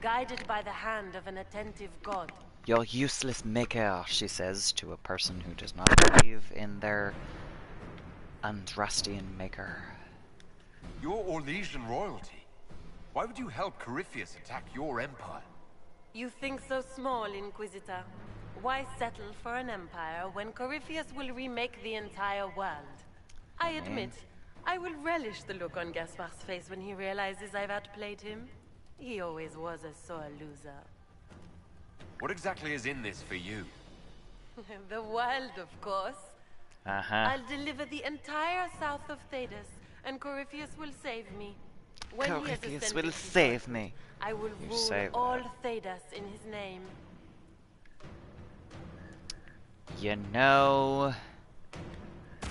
guided by the hand of an attentive god. Your useless maker, she says to a person who does not believe in their Andrastian maker. You're Orlesian royalty. Why would you help Corypheus attack your empire? You think so small, Inquisitor. Why settle for an empire when Corypheus will remake the entire world? I admit, I will relish the look on Gaspar's face when he realizes I've outplayed him. He always was a sore loser. What exactly is in this for you? The world, of course. I'll deliver the entire south of Thedas, and Corypheus will save me. When Corypheus will save me. I will You rule say all that. Thedas in his name. You know...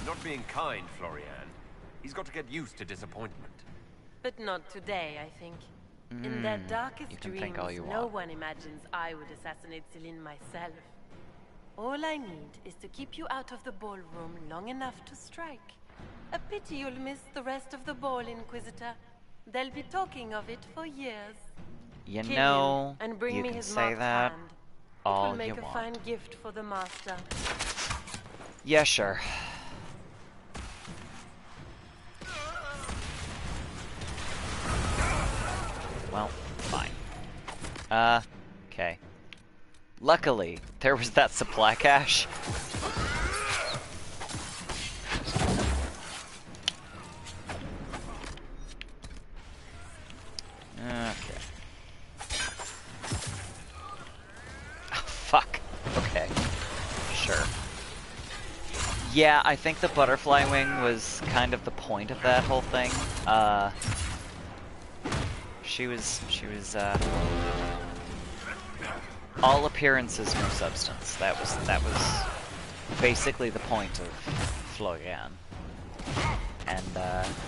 Not being kind, Florian. He's got to get used to disappointment. But not today, I think. In their darkest you can dreams, think all you no want. one imagines I would assassinate Celine myself. All I need is to keep you out of the ballroom long enough to strike. A pity you'll miss the rest of the ball, Inquisitor. They'll be talking of it for years. You Kill know, him and bring you me can his say marked that hand. all It will make you a want. fine gift for the master. Yeah, sure. Well, fine. Okay. Luckily, there was that supply cache. Okay. Oh, fuck. Okay. Sure. Yeah, I think the butterfly wing was kind of the point of that whole thing. She was, all appearances, no substance. That was basically the point of Florian. And,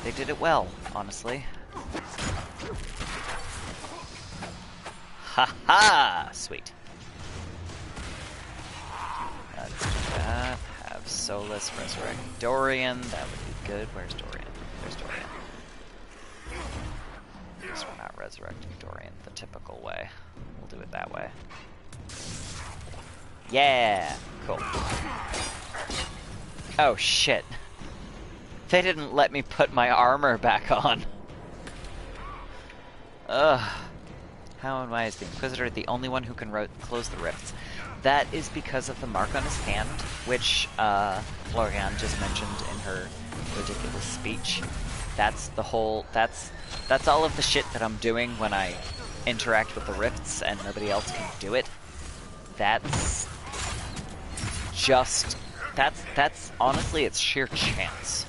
they did it well, honestly. Ha-ha! Sweet. Let's do that. Have Solus resurrect Dorian. That would be good. Where's Dorian? There's Dorian. Guess we're not resurrecting Dorian the typical way. We'll do it that way. Yeah! Cool. Oh shit. They didn't let me put my armor back on. Ugh. How am I, as the Inquisitor, the only one who can close the rifts? That is because of the mark on his hand, which Florian just mentioned in her ridiculous speech. That's the whole, that's all of the shit that I'm doing when I interact with the rifts and nobody else can do it. That's just, that's honestly, it's sheer chance.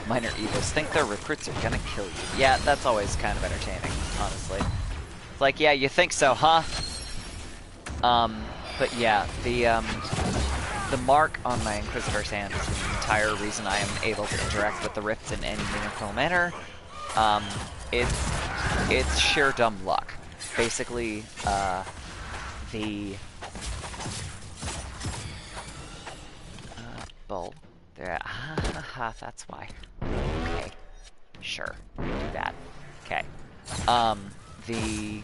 Minor evils think their recruits are gonna kill you. Yeah, that's always kind of entertaining, honestly. It's like, yeah, you think so, huh? But yeah, the mark on my Inquisitor's hand is the entire reason I am able to interact with the rifts in any meaningful manner. It's sheer dumb luck. Basically, the bulb there. That's why. Okay. Sure. Do that. Okay. The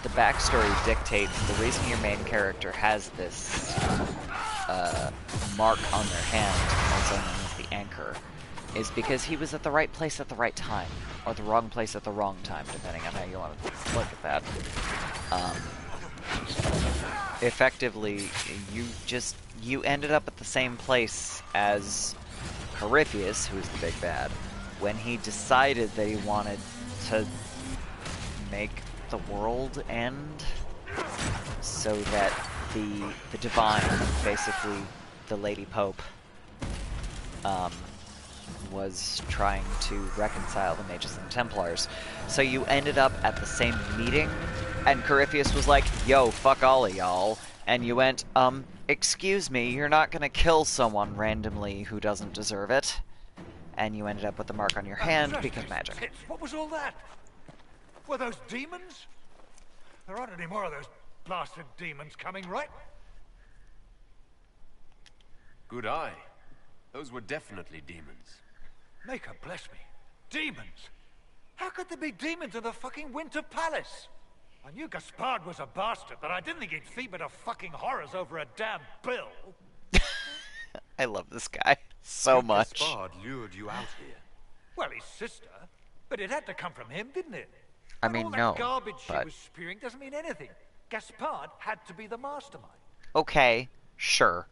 backstory dictates the reason your main character has this mark on their hand, also known as the anchor, is because he was at the right place at the right time, or the wrong place at the wrong time, depending on how you want to look at that. Effectively, you ended up at the same place as Corypheus, who's the big bad, when he decided that he wanted to make the world end, so that the divine, basically the Lady Pope, was trying to reconcile the Mages and the Templars. So you ended up at the same meeting, and Corypheus was like, yo, fuck all of y'all, and you went, excuse me, you're not gonna kill someone randomly who doesn't deserve it. And you ended up with the mark on your hand because magic. What was all that? Were those demons? There aren't any more of those blasted demons coming, right? Good eye. Those were definitely demons. Maker bless me. Demons? How could there be demons in the fucking Winter Palace? I knew Gaspard was a bastard, but I didn't think he'd feed to fucking horrors over a damn bill. I love this guy so much. Gaspard lured you out here. Well, his sister. But it had to come from him, didn't it? I mean, all that no, garbage but... she was spewing doesn't mean anything. Gaspard had to be the mastermind. Okay, sure.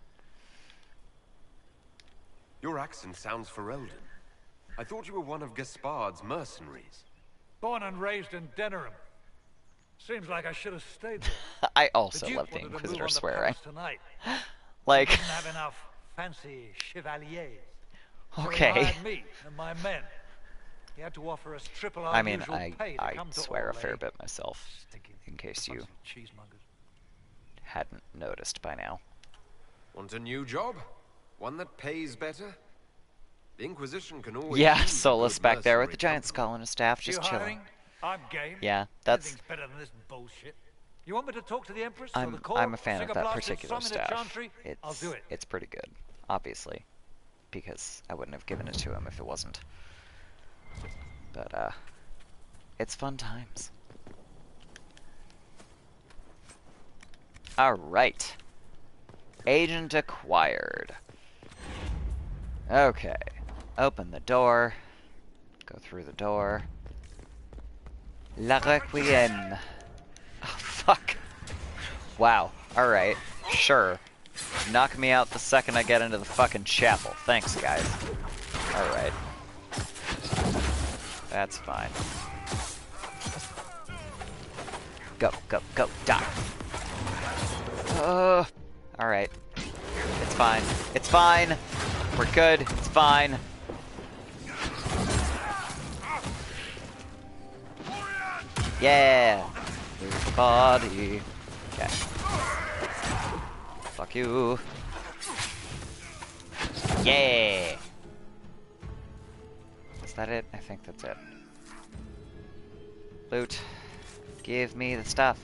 Your accent sounds Ferelden. I thought you were one of Gaspard's mercenaries. Born and raised in Denerim. Seems like I should have stayed there. I also the love the Duke wanted to Inquisitor move on the swearing. palace tonight. Like... He didn't have enough fancy chevaliers. Okay. So he hired me and my men. He had to offer us triple our I mean, usual pay to I come to swear a Orlais. fair bit myself, in case you hadn't noticed by now. Want a new job? One that pays better? The Inquisition can always... Yeah, use Solus good back there with the mercenary giant skull and his staff, just You chilling. hiring? I'm game. Yeah, that's... Anything's better than this bullshit. You want me to talk to the Empress or the court? I'm a fan Sing of that blasted particular song in the staff. chantry? I'll do it. It's pretty good, obviously, because I wouldn't have given it to him if it wasn't. But, it's fun times. Alright. Agent acquired. Okay. Open the door. Go through the door. La Requiem. Oh, fuck. Wow. Alright. Sure. Knock me out the second I get into the fucking chapel. Thanks, guys. Alright. That's fine. Go, go, go, die. Alright. It's fine. It's fine. We're good. It's fine. Yeah. Move the body. Okay. Fuck you. Yeah. Is that it? I think that's it. Loot. Give me the stuff.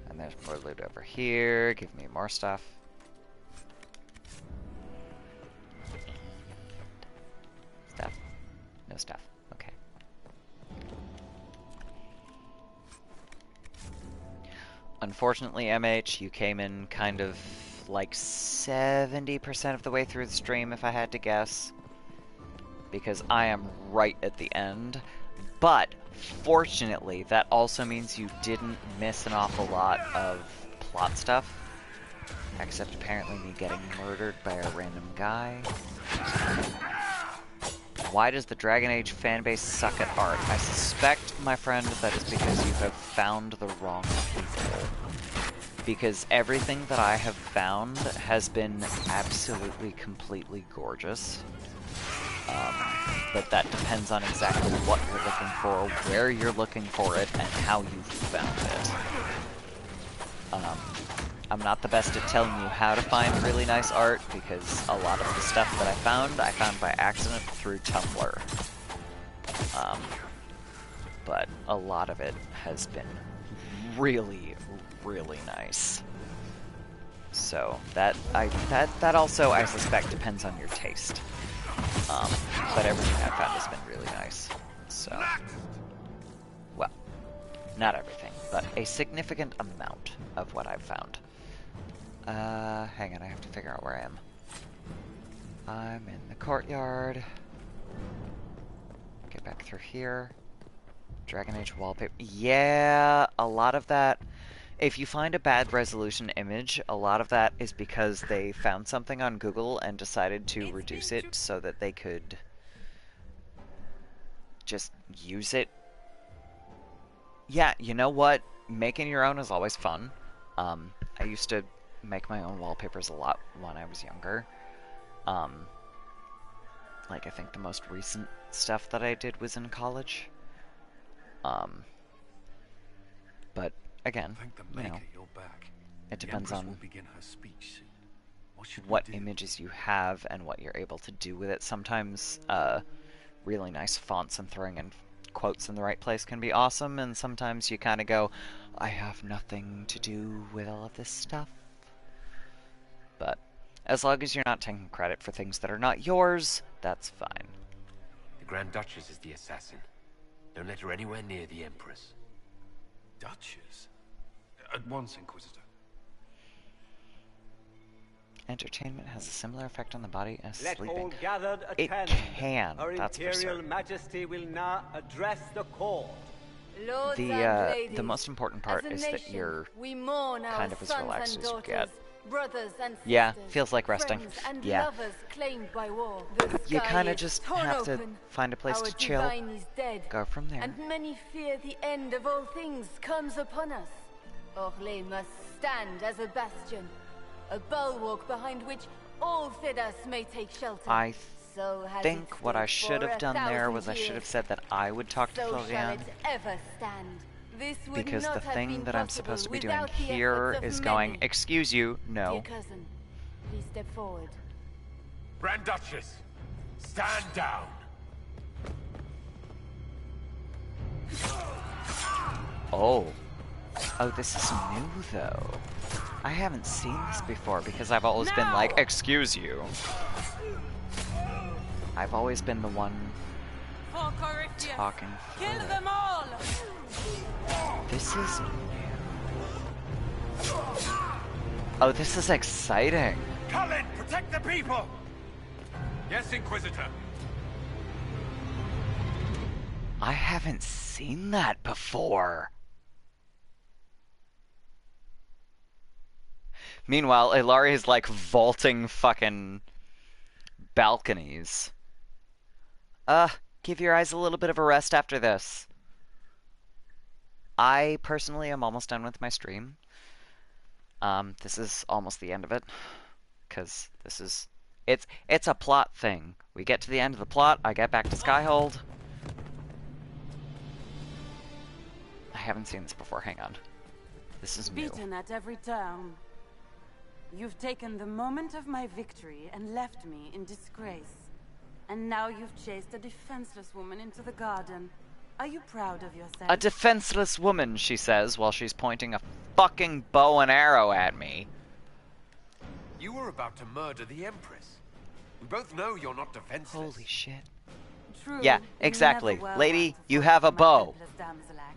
And there's more loot over here. Give me more stuff. Stuff. No stuff. Okay. Unfortunately, MH, you came in kind of like 70% of the way through the stream, if I had to guess. Because I am right at the end. But, fortunately, that also means you didn't miss an awful lot of plot stuff. Except apparently me getting murdered by a random guy. Why does the Dragon Age fanbase suck at art? I suspect, my friend, that is because you have found the wrong people. Because everything that I have found has been absolutely, completely gorgeous. But that depends on exactly what you're looking for, where you're looking for it, and how you found it. I'm not the best at telling you how to find really nice art, because a lot of the stuff that I found by accident through Tumblr. But a lot of it has been really, really nice. So that also, I suspect, depends on your taste. But everything I've found has been really nice. So, well, not everything, but a significant amount of what I've found. Hang on, I have to figure out where I am. I'm in the courtyard. Get back through here. Dragon Age wallpaper. Yeah, a lot of that. If you find a bad resolution image, a lot of that is because they found something on Google and decided to reduce it so that they could just use it. Yeah, you know what? Making your own is always fun. I used to make my own wallpapers a lot when I was younger. Like, I think the most recent stuff that I did was in college. But again, you know, it depends on what images you have and what you're able to do with it. Sometimes really nice fonts and throwing in quotes in the right place can be awesome, and sometimes you kind of go, I have nothing to do with all of this stuff. But as long as you're not taking credit for things that are not yours, that's fine. The Grand Duchess is the assassin. Don't let her anywhere near the Empress. Duchess? At once, Inquisitor. Entertainment has a similar effect on the body as Let sleeping. all gathered It attend. can, Her that's for Imperial certain. Majesty will now address the court. Lords and The ladies, most important part as a is that nation, you're we mourn our kind of as sons relaxed and as you daughters, get. brothers and sisters, Yeah, feels like resting. friends and Yeah. lovers claimed by war. The You sky kind of is just torn have to open. find a place Our to chill, divine is dead, go from there. and many fear the end of all things comes upon us. Orlais must stand as a bastion, a bulwark behind which all Thedas may take shelter. I So has think it what I stood should for have done there 1,000 was I should have years. said that I would talk to So shall Florian, it ever stand. This would because not the have thing been that I'm possible supposed to be doing without the here efforts of is many. going, excuse you, Dear no. cousin, please step forward. Grand Duchess, stand down. Oh. Oh, this is new, though. I haven't seen this before because I've always been like, excuse you. I've always been the one talking through Kill it. them all! This is new. Oh, this is exciting. Cullen, protect the people! Yes, Inquisitor. I haven't seen that before. Meanwhile, Ilari is like vaulting fucking balconies. Give your eyes a little bit of a rest after this. I personally am almost done with my stream. This is almost the end of it. Because this is... It's a plot thing. We get to the end of the plot, I get back to Skyhold. I haven't seen this before, hang on. This is new. Beaten at every turn. You've taken the moment of my victory and left me in disgrace. And now you've chased a defenseless woman into the garden. Are you proud of yourself? A defenseless woman, she says, while she's pointing a fucking bow and arrow at me. You were about to murder the Empress. We both know you're not defenseless. Holy shit. True, Yeah, you exactly. never were Lady, one to you fall have a for my bow. helpless damsel act.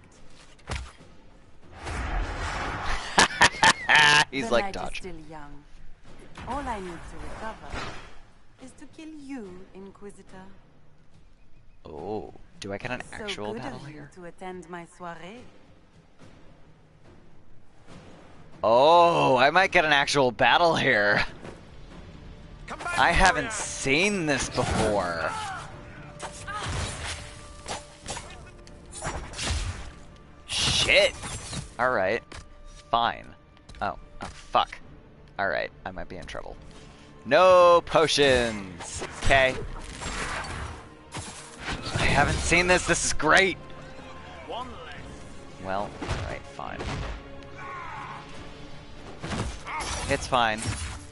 He's The like, night dodge. is still young. All I need to recover is to kill you, Inquisitor. Oh, do I get an actual so good battle of you here? to attend my soirée. Oh, I might get an actual battle here. I haven't seen this before. Shit. Alright. Fine. Oh, fuck. Alright, I might be in trouble. No potions! Okay. I haven't seen this, this is great! Well, alright, fine. It's fine.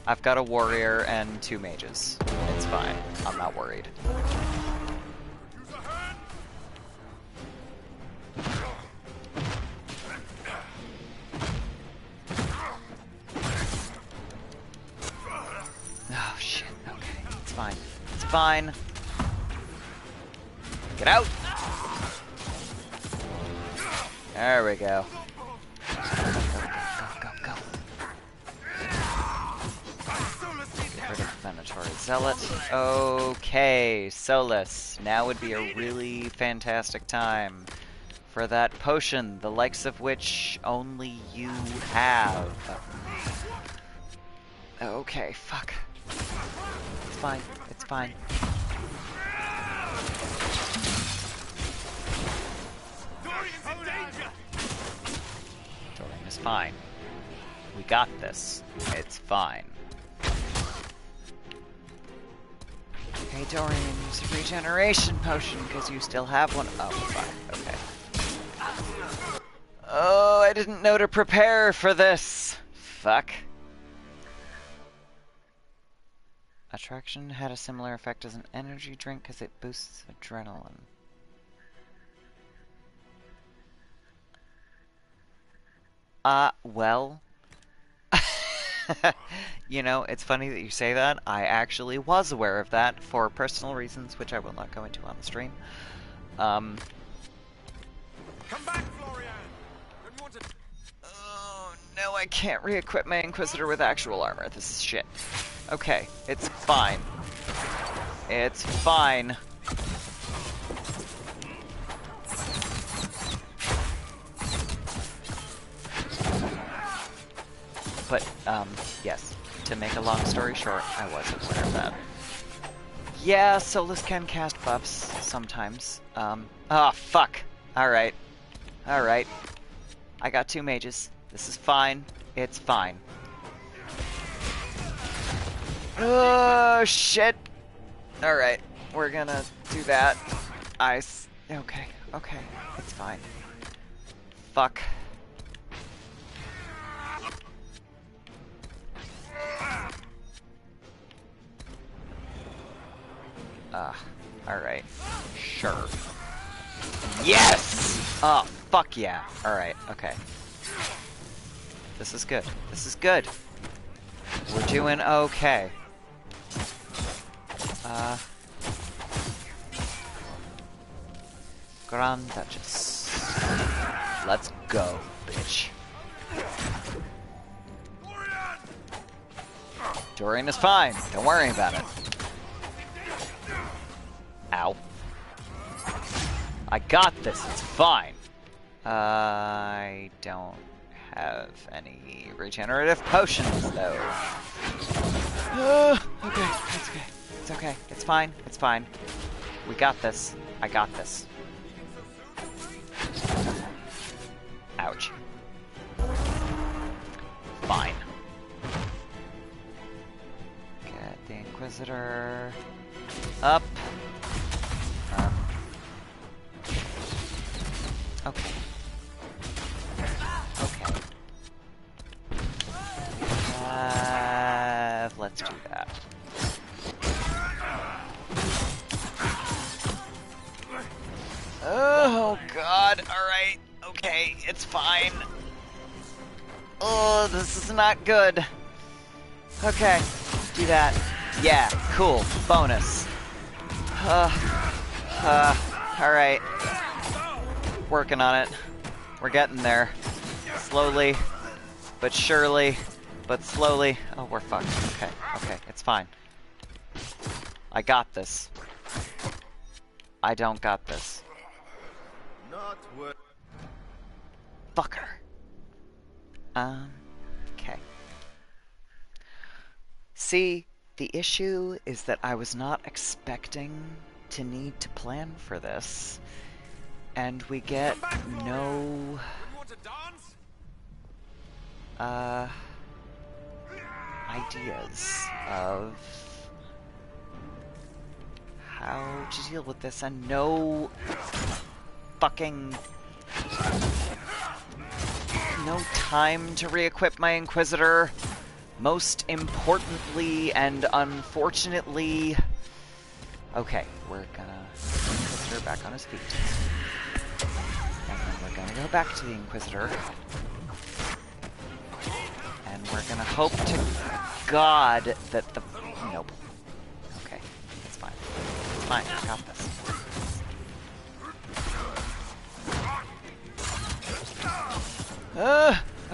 I've got a warrior and 2 mages. It's fine. I'm not worried. fine. Get out! There we go. Go, go, go, go. Get rid of Venatori Zealot. Okay, Solus. Now would be a really fantastic time for that potion, the likes of which only you have. Okay, fuck. It's fine. It's fine. Dorian is fine. We got this. It's fine. Okay, Dorian, use a regeneration potion because you still have one. Oh, fuck. Okay. Oh, I didn't know to prepare for this. Fuck. Attraction had a similar effect as an energy drink because it boosts adrenaline. Well, you know, it's funny that you say that. I actually was aware of that for personal reasons, which I will not go into on the stream. Come back, Florian! Oh, no, I can't re-equip my Inquisitor with actual armor. This is shit. Okay, it's fine. It's fine. But, yes. To make a long story short, I wasn't aware of that. Yeah, Solus can cast buffs sometimes. Oh, fuck. Alright. Alright. I got 2 mages. This is fine. It's fine. Oh, shit. Alright. We're gonna do that. Okay. Okay. It's fine. Fuck. Alright. Sure. Yes! Oh, fuck yeah. Alright, okay. This is good. This is good. We're doing okay. Grand Duchess. Let's go, bitch. Dorian is fine. Don't worry about it. Ow. I got this. It's fine. I don't have any regenerative potions, though. Okay. It's okay. It's okay. It's fine. It's fine. We got this. I got this. Ouch. Fine. Get the Inquisitor up. Okay. Okay. Let's do that. Oh god, alright. Okay, it's fine. Oh, this is not good. Okay, do that. Yeah, cool. Bonus. Alright. Working on it. We're getting there. Slowly, but surely, but slowly. Oh, we're fucked. Okay, okay, it's fine. I got this. I don't got this. Not what. Fucker. Okay. See, the issue is that I was not expecting to need to plan for this. And we get no ideas of how to deal with this, and no fucking no time to re-equip my Inquisitor. Most importantly and unfortunately, okay, we're gonna put the Inquisitor back on his feet. And then we're gonna go back to the Inquisitor. And we're gonna hope to God that the... Nope. Okay, it's fine.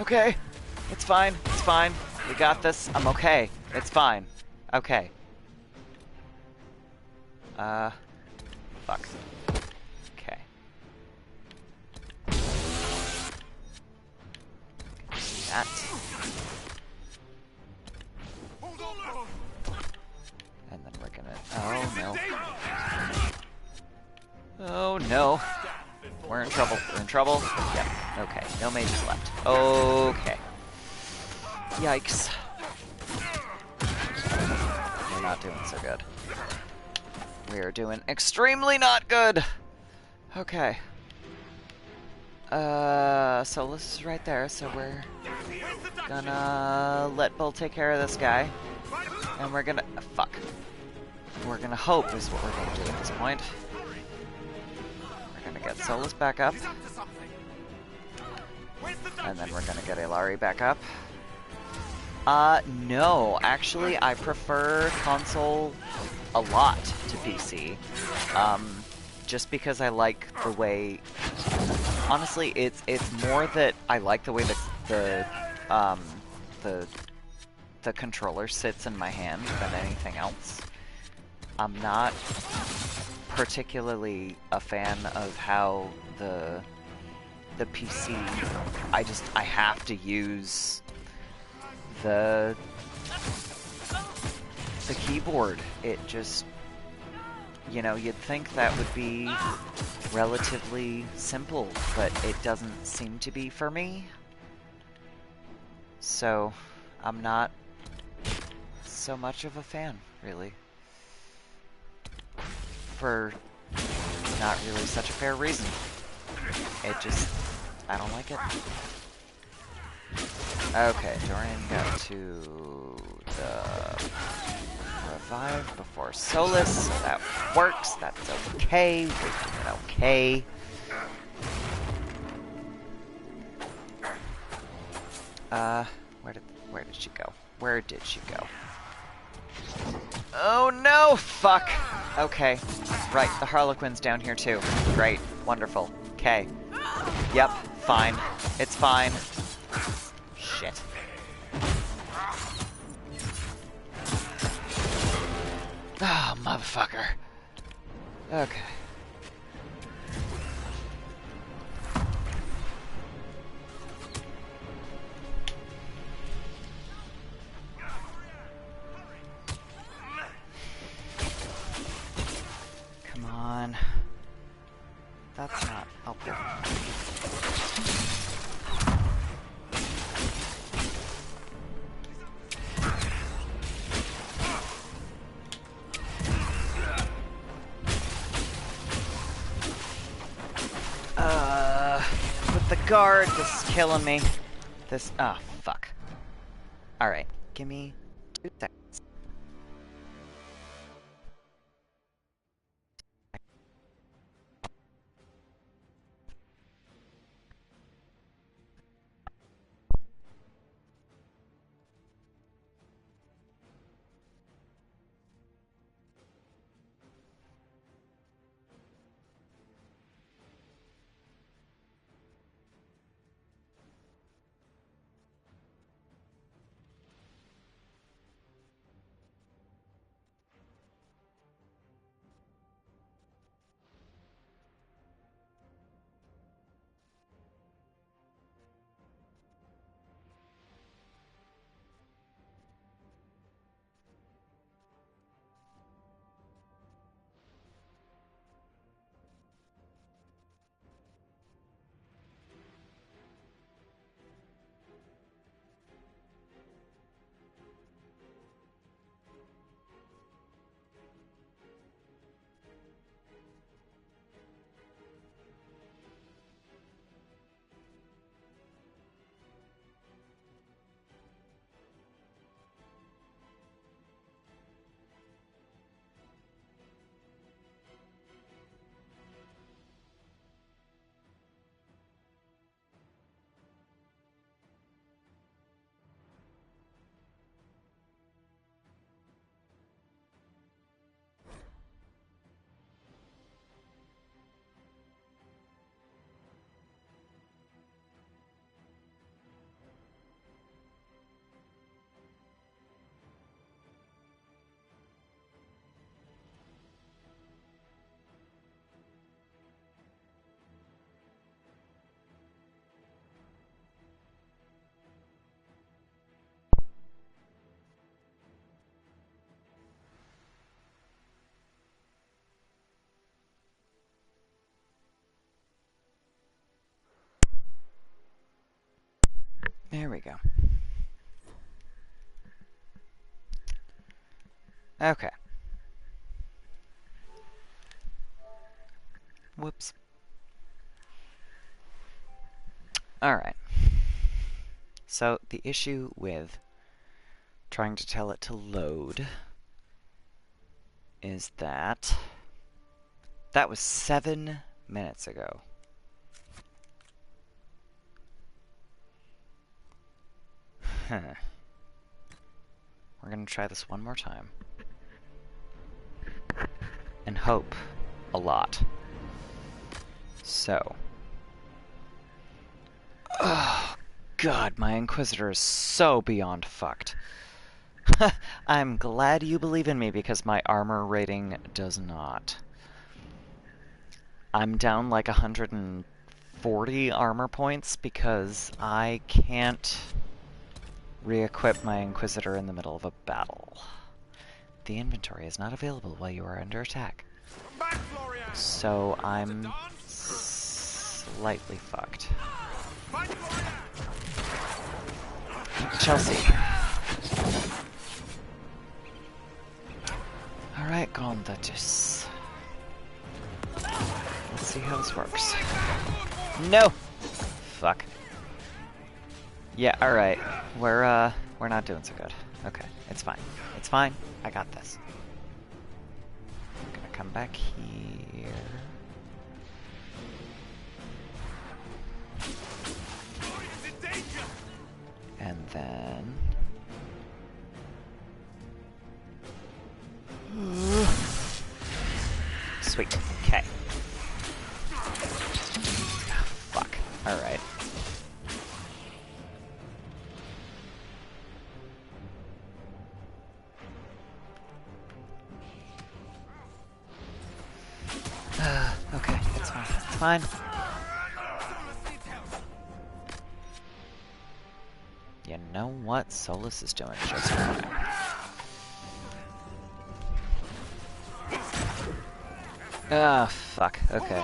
Okay. It's fine. It's fine. We got this. I'm okay. It's fine. Okay. Fuck. Okay. That. And then we're gonna... Oh, no. Oh, no. We're in trouble. We're in trouble. Yep. Okay. No mages left. Okay. Yikes. We're not doing so good. We are doing extremely not good! Okay. Solus is right there, so we're gonna let Bull take care of this guy. And we're gonna... fuck. We're gonna hope is what we're gonna do at this point. We're gonna get Solus back up. And then we're gonna get Ilari back up. No. Actually, I prefer console a lot to PC. Just because I like the way... Honestly, it's more that I like the way that the controller sits in my hand than anything else. I'm not particularly a fan of how the PC... I have to use the keyboard. It just... You know, you'd think that would be relatively simple, but it doesn't seem to be for me. So, I'm not so much of a fan, really. For not really such a fair reason. It just... I don't like it. Okay, Dorian got to the revive before Solus, so that works. That's okay. We're doing okay. Where did she go? Where did she go? Oh no! Fuck! Okay. Right, the Harlequin's down here too. Great. Wonderful. Okay. Yep, fine. It's fine. Shit. Oh, motherfucker. Okay. Come on. That's not... Oh, with the guard, this is killing me. This... Ah, oh, fuck. Alright, give me 2 seconds. There we go. Okay. Whoops. Alright. So, the issue with trying to tell it to load is that that was 7 minutes ago. Huh. We're gonna try this one more time. And hope a lot. So. Oh, God, my Inquisitor is so beyond fucked. I'm glad you believe in me because my armor rating does not. I'm down like 140 armor points because I can't re-equip my Inquisitor in the middle of a battle. The inventory is not available while you are under attack. So I'm slightly fucked. Chelsea. Alright, Gondatus. Let's see how this works. No! Fuck. Yeah, alright. We're not doing so good. Okay, it's fine. It's fine. I got this. I'm gonna come back here. And then... Sweet. Okay. Fuck. Alright. Okay, it's fine. It's fine. You know what? Solus is doing just fine. Ah, fuck. Okay.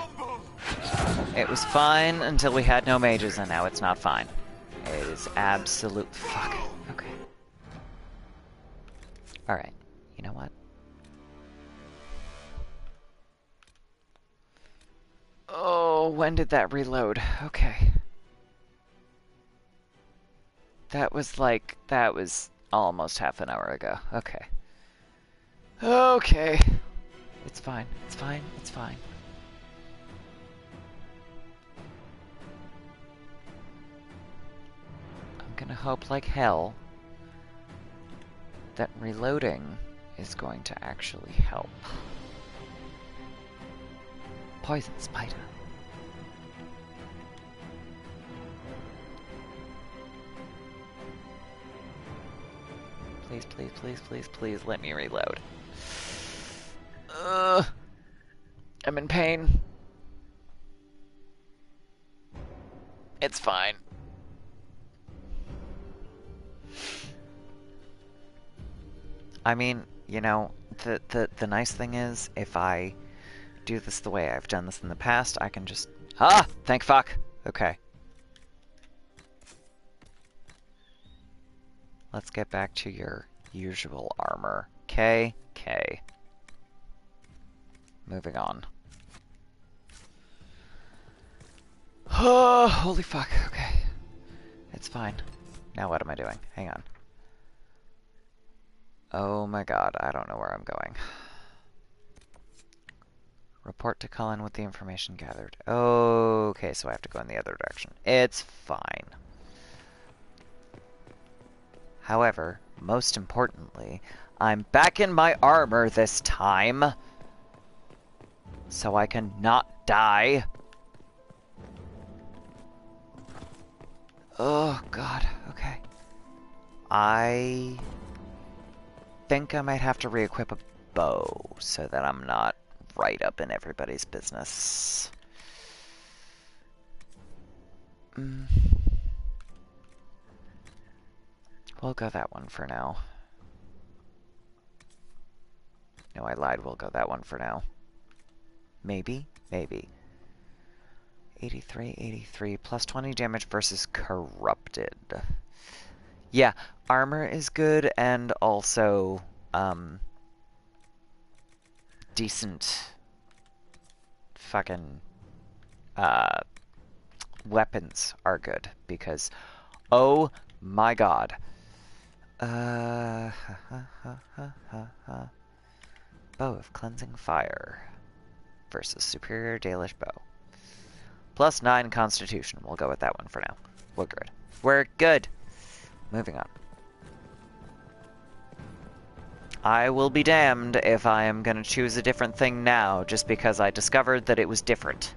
It was fine until we had no mages, and now it's not fine. It is absolute fuck. Okay. Alright. You know what? Oh, when did that reload? Okay. That was almost half an hour ago. Okay. Okay. It's fine. It's fine. It's fine. I'm gonna hope like hell that reloading is going to actually help. Poison spider. Please, please, please, please, please let me reload. I'm in pain. It's fine. I mean, you know, the nice thing is, if I do this the way I've done this in the past, I can just... Ah! Thank fuck! Okay. Let's get back to your usual armor. K. Moving on. Oh, holy fuck. Okay. It's fine. Now what am I doing? Hang on. Oh my god, I don't know where I'm going. Report to Cullen with the information gathered. Okay, so I have to go in the other direction. It's fine. However, most importantly, I'm back in my armor this time. So I can not die. Oh, God. Okay. I think I might have to re-equip a bow so that I'm not right up in everybody's business. We'll go that one for now. No, I lied. We'll go that one for now. Maybe? Maybe. 83, 83, plus 20 damage versus corrupted. Yeah, armor is good and also, decent fucking, weapons are good because, oh my god. Bow of Cleansing Fire versus Superior Dalish Bow. Plus 9 Constitution. We'll go with that one for now. We're good. We're good! Moving on. I will be damned if I am gonna choose a different thing now just because I discovered that it was different.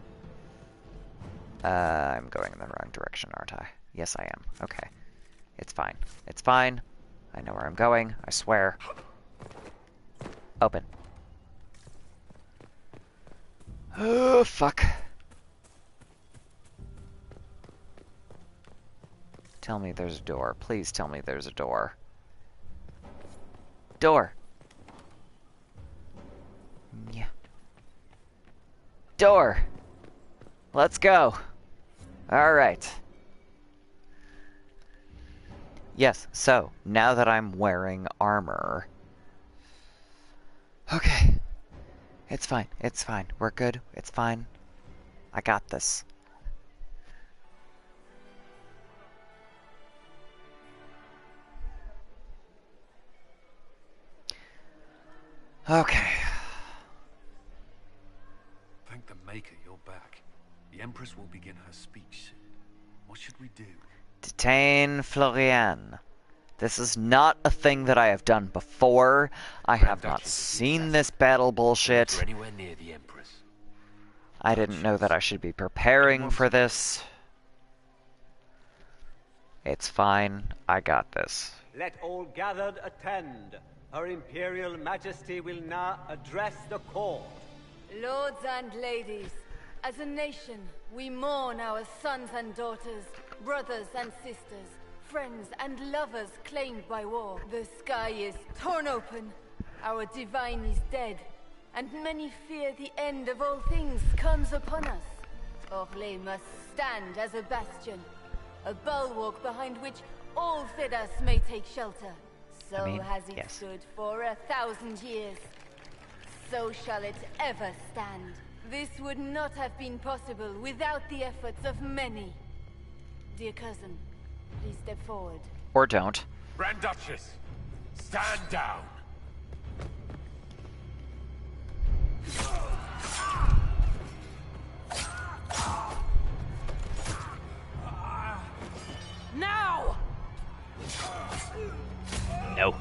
I'm going in the wrong direction, aren't I? Yes, I am. Okay. It's fine. It's fine. I know where I'm going. I swear. Open. Oh, fuck. Tell me there's a door. Please tell me there's a door. Door. Yeah. Door. Let's go. Alright. Yes, so, now that I'm wearing armor... Okay. It's fine, it's fine. We're good, it's fine. I got this. Okay. Thank the Maker you're back. The Empress will begin her speech soon. What should we do? Detain Florian. This is not a thing that I have done before. I have not seen this battle bullshit. Anywhere near the Empress. I didn't know that I should be preparing for this. It's fine. I got this. Let all gathered attend. Her Imperial Majesty will now address the court. Lords and ladies, as a nation, we mourn our sons and daughters, brothers and sisters, friends and lovers claimed by war. The sky is torn open, our divine is dead, and many fear the end of all things comes upon us. Orlais must stand as a bastion, a bulwark behind which all Thedas may take shelter. So has it stood for 1,000 years. So shall it ever stand. This would not have been possible without the efforts of many. Dear cousin, please step forward. Or don't. Grand Duchess, stand down. Now! No.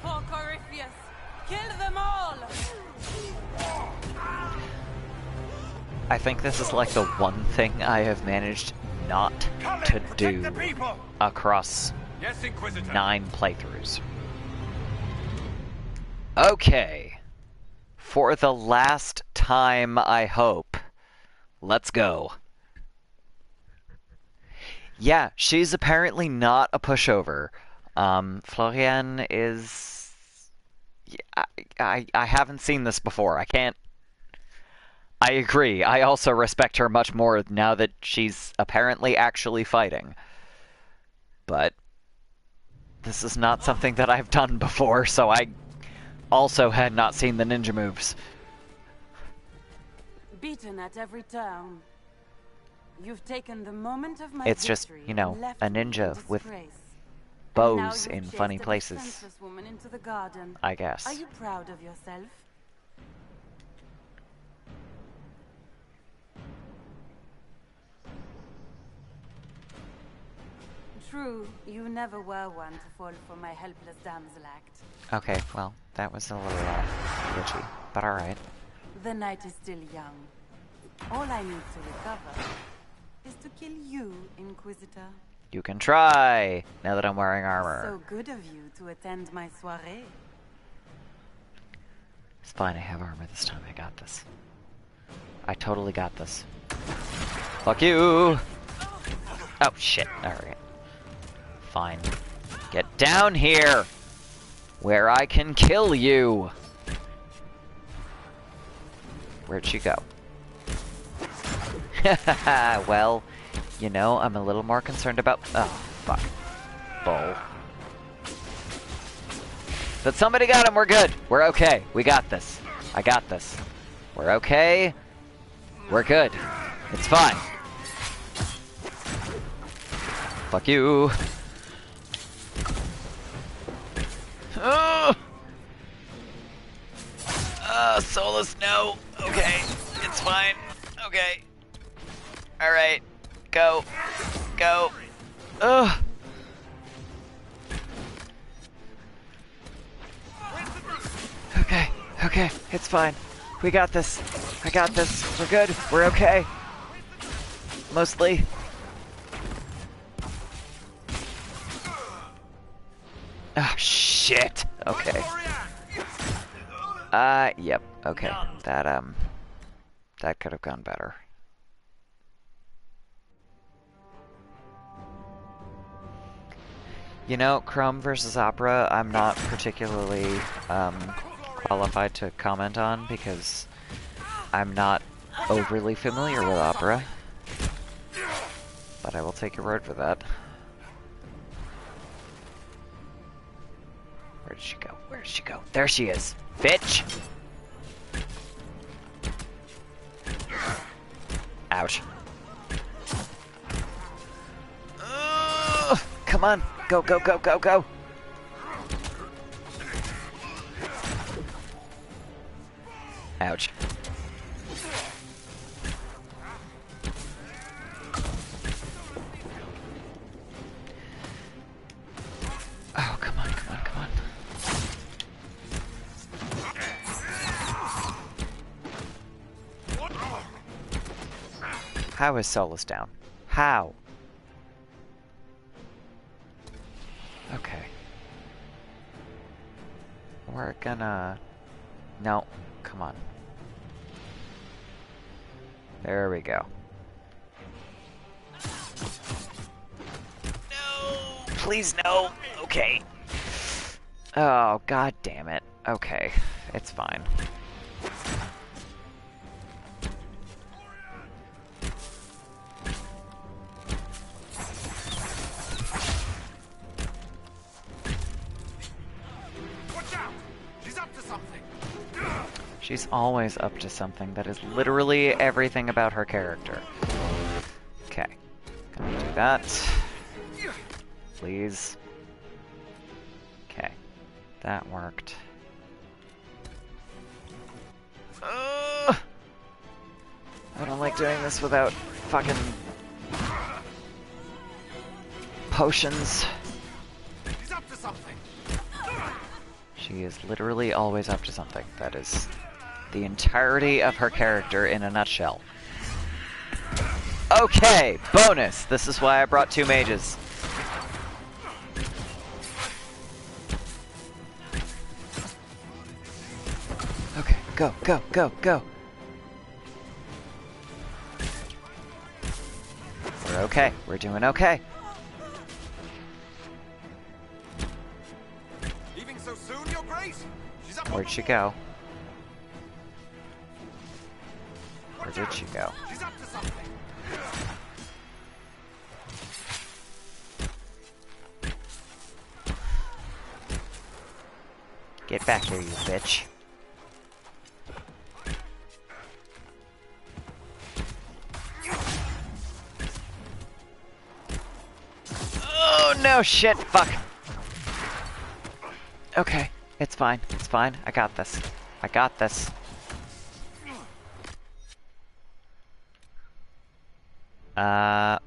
For Corypheus, kill them all! I think this is like the one thing I have managed not to do across 9 playthroughs. Okay. For the last time, I hope. Let's go. Yeah, she's apparently not a pushover. Florian is... I haven't seen this before. I can't... I agree. I also respect her much more now that she's apparently actually fighting. But this is not something that I've done before, so I also had not seen the ninja moves. Beaten at every turn. You've taken the moment of my It's just, you know, a ninja with bows in funny places. Woman into the garden. I guess. Are you proud of yourself? True, you never were one to fall for my helpless damsel act. Okay, well, that was a little glitchy, but alright. The night is still young. All I need to recover is to kill you, Inquisitor. You can try, now that I'm wearing armor. So good of you to attend my soirée. It's fine, I have armor this time. I got this. I totally got this. Fuck you! Oh, shit. Alright. Fine. Get down here! Where I can kill you! Where'd she go? Well, you know, I'm a little more concerned about... Oh, fuck. Bull. But somebody got him, we're good. We're okay. We got this. I got this. We're okay. We're good. It's fine. Fuck you. Solus, no. Okay. It's fine. Okay. Alright. Go. Go. Ugh. Okay. Okay. It's fine. We got this. I got this. We're good. We're okay. Mostly. Oh, shit. Okay. Yep. Okay. That could have gone better. You know, Chrome versus Opera, I'm not particularly, qualified to comment on because I'm not overly familiar with Opera. But I will take your word for that. Where did she go? Where did she go? There she is! Bitch! Ouch. Come on! Go, go, go, go, go! Ouch. Oh, come on, come on, come on. How is Solus down? How? Okay. We're gonna... No, come on. There we go. No! Please no! Okay. Oh, god damn it. Okay, it's fine. She's always up to something. That is literally everything about her character. Okay. Gonna do that. Please. Okay. That worked. I don't like doing this without fucking potions. He's up to something. She is literally always up to something. That is the entirety of her character in a nutshell. Okay, bonus! This is why I brought 2 mages. Okay, go, go, go, go! We're okay. We're doing okay. Leaving so soon, Your Grace? She's up. Where'd she go? Where did she go? She's up to something. Get back here, you bitch. Oh no, shit, fuck. Okay, it's fine, it's fine. I got this. I got this.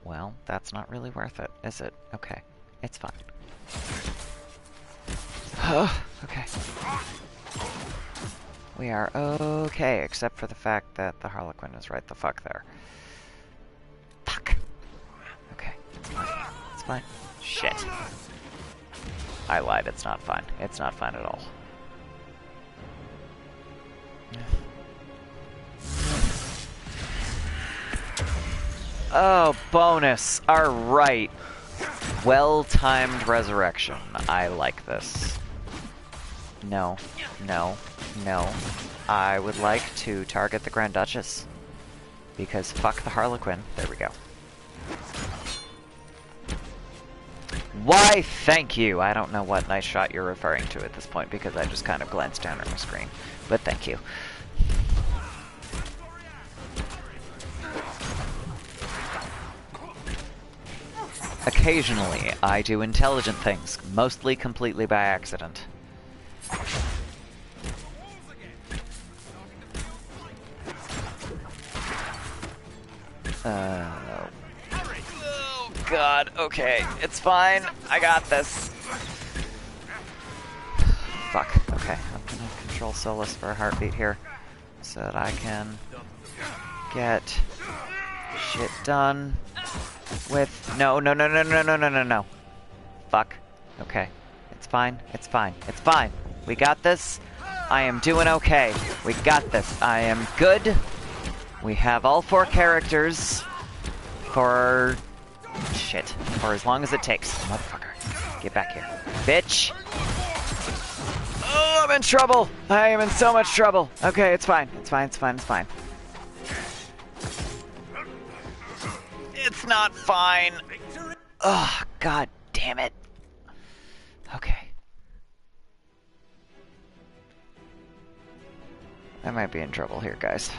Well, that's not really worth it, is it? Okay, it's fine. Okay. We are okay, except for the fact that the Harlequin is right the fuck there. Fuck. Okay, it's fine. It's fine. Shit. I lied, it's not fine. It's not fine at all. Oh, bonus! Alright. Well-timed resurrection. I like this. No. No. No. I would like to target the Grand Duchess. Because fuck the Harlequin. There we go. Why, thank you! I don't know what nice shot you're referring to at this point because I just kind of glanced down at my screen. But thank you. Occasionally, I do intelligent things, mostly completely by accident. Oh god, okay, it's fine. I got this. Fuck, okay. I'm gonna control Solus for a heartbeat here so that I can get shit done with... No. Fuck. Okay. It's fine. It's fine. It's fine. We got this. I am doing okay. We got this. I am good. We have all 4 characters for... shit. For as long as it takes. Motherfucker. Get back here. Bitch! Oh, I'm in trouble! I am in so much trouble. Okay, it's fine. It's fine. It's fine. It's fine. It's not fine. Oh, god damn it. Okay. I might be in trouble here, guys.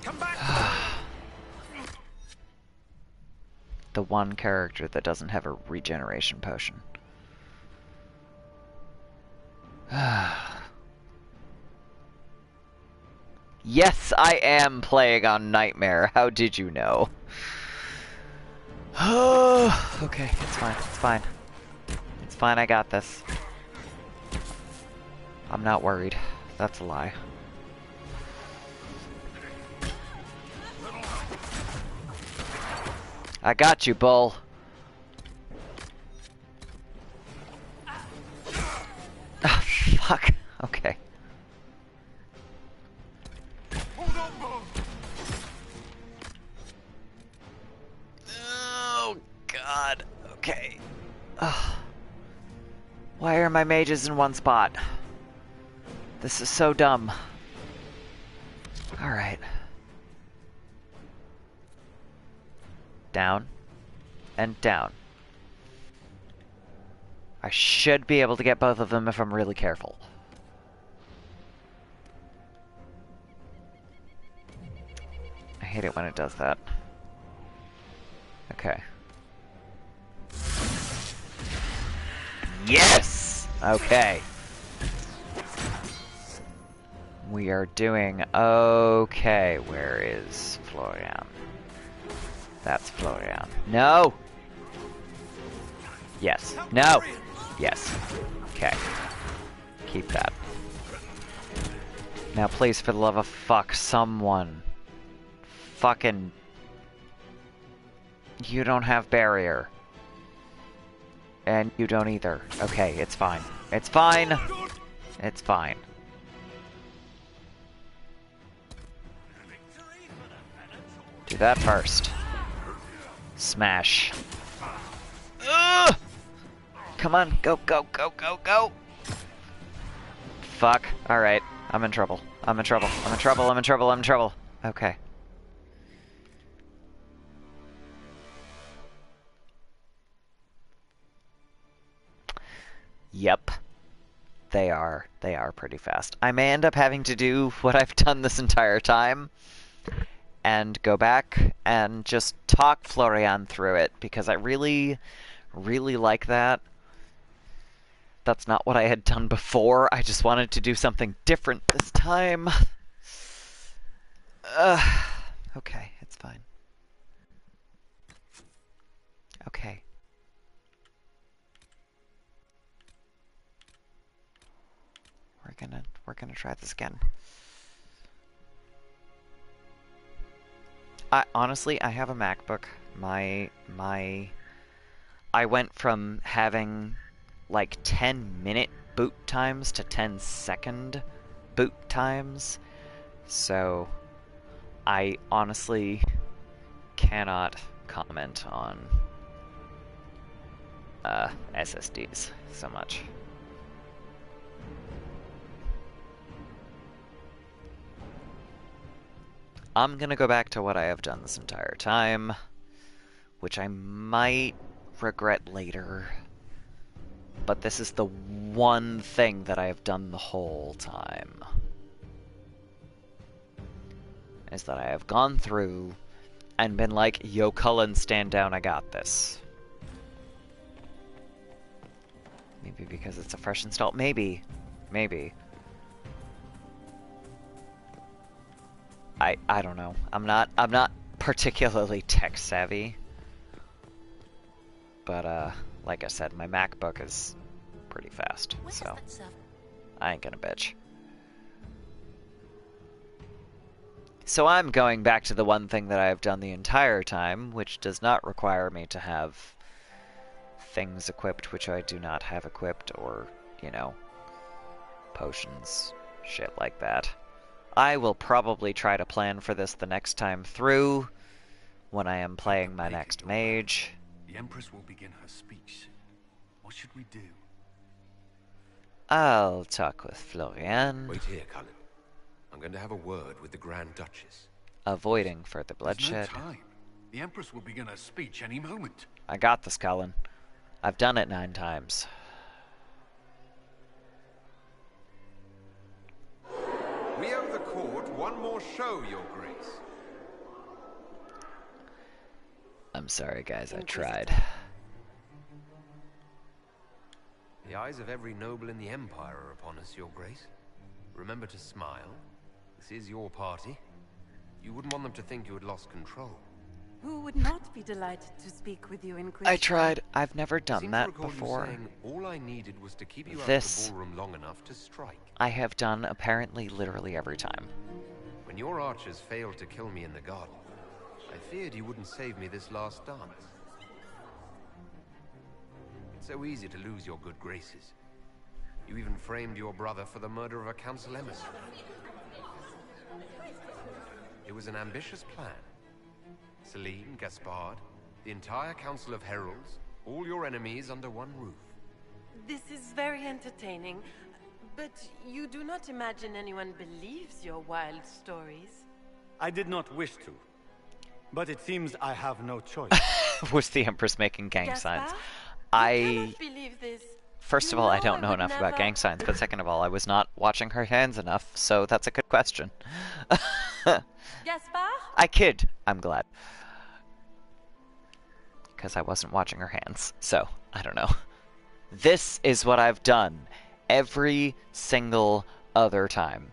Come back. The one character that doesn't have a regeneration potion. Yes, I am playing on Nightmare. How did you know? Okay, it's fine. It's fine. It's fine, I got this. I'm not worried. That's a lie. I got you, Bull. Ah, fuck. Okay. Oh, God. Okay. Ugh. Why are my mages in one spot? This is so dumb. Alright. Down. And down. I should be able to get both of them if I'm really careful. I hate it when it does that. Okay. Yes! Okay. We are doing okay. Where is Florian? That's Florian. No! Yes. No! Yes. Okay. Keep that. Now please, for the love of fuck, someone. Fucking... You don't have barrier. And you don't either. Okay, it's fine. It's fine! It's fine. Do that first. Smash. Ugh! Come on, go, go, go, go, go! Fuck. Alright. I'm in trouble. I'm in trouble. I'm in trouble. I'm in trouble. I'm in trouble. Okay. Yep. They are pretty fast. I may end up having to do what I've done this entire time and go back and just talk Florian through it, because I really, really like that. That's not what I had done before. I just wanted to do something different this time. Okay, it's fine. Okay. We're gonna try this again. Honestly, I have a MacBook. I went from having like 10-minute boot times to 10-second boot times. So I honestly cannot comment on SSDs so much. I'm gonna go back to what I have done this entire time, which I might regret later. But this is the one thing that I have done the whole time. Is that I have gone through and been like, yo, Cullen, stand down, I got this. Maybe because it's a fresh install. Maybe. Maybe. I don't know. I'm not particularly tech savvy. But like I said, my MacBook is pretty fast, so I ain't gonna bitch. So I'm going back to the one thing that I've done the entire time, which does not require me to have things equipped which I do not have equipped, or, you know, potions, shit like that. I will probably try to plan for this the next time through, when I am playing my next mage. The Empress will begin her speech. What should we do? I'll talk with Florian. Wait here, Cullen. I'm going to have a word with the Grand Duchess. Avoiding further bloodshed. There's no time. The Empress will begin her speech any moment. I got this, Cullen. I've done it 9 times. We owe the court one more show, Your Grace. I'm sorry, guys, I tried. The eyes of every noble in the Empire are upon us, Your Grace. Remember to smile. This is your party. You wouldn't want them to think you had lost control. Who would not be delighted to speak with you, Inquisition? I tried. I've never done that before. Saying, all I needed was to keep you out of the ballroom long enough to strike. I have done apparently literally every time. When your archers failed to kill me in the garden, I feared you wouldn't save me this last dance. It's so easy to lose your good graces. You even framed your brother for the murder of a council emissary. It was an ambitious plan. Celine, Gaspard, the entire Council of Heralds, all your enemies under one roof. This is very entertaining, but you do not imagine anyone believes your wild stories. I did not wish to, but it seems I have no choice. Was the Empress making gang Gaspard? signs? I cannot believe this. First of all, I don't know enough about gang signs, but second of all, I was not watching her hands enough, so that's a good question. Gaspard? I kid. I'm glad. Because I wasn't watching her hands, so I don't know. This is what I've done every single other time.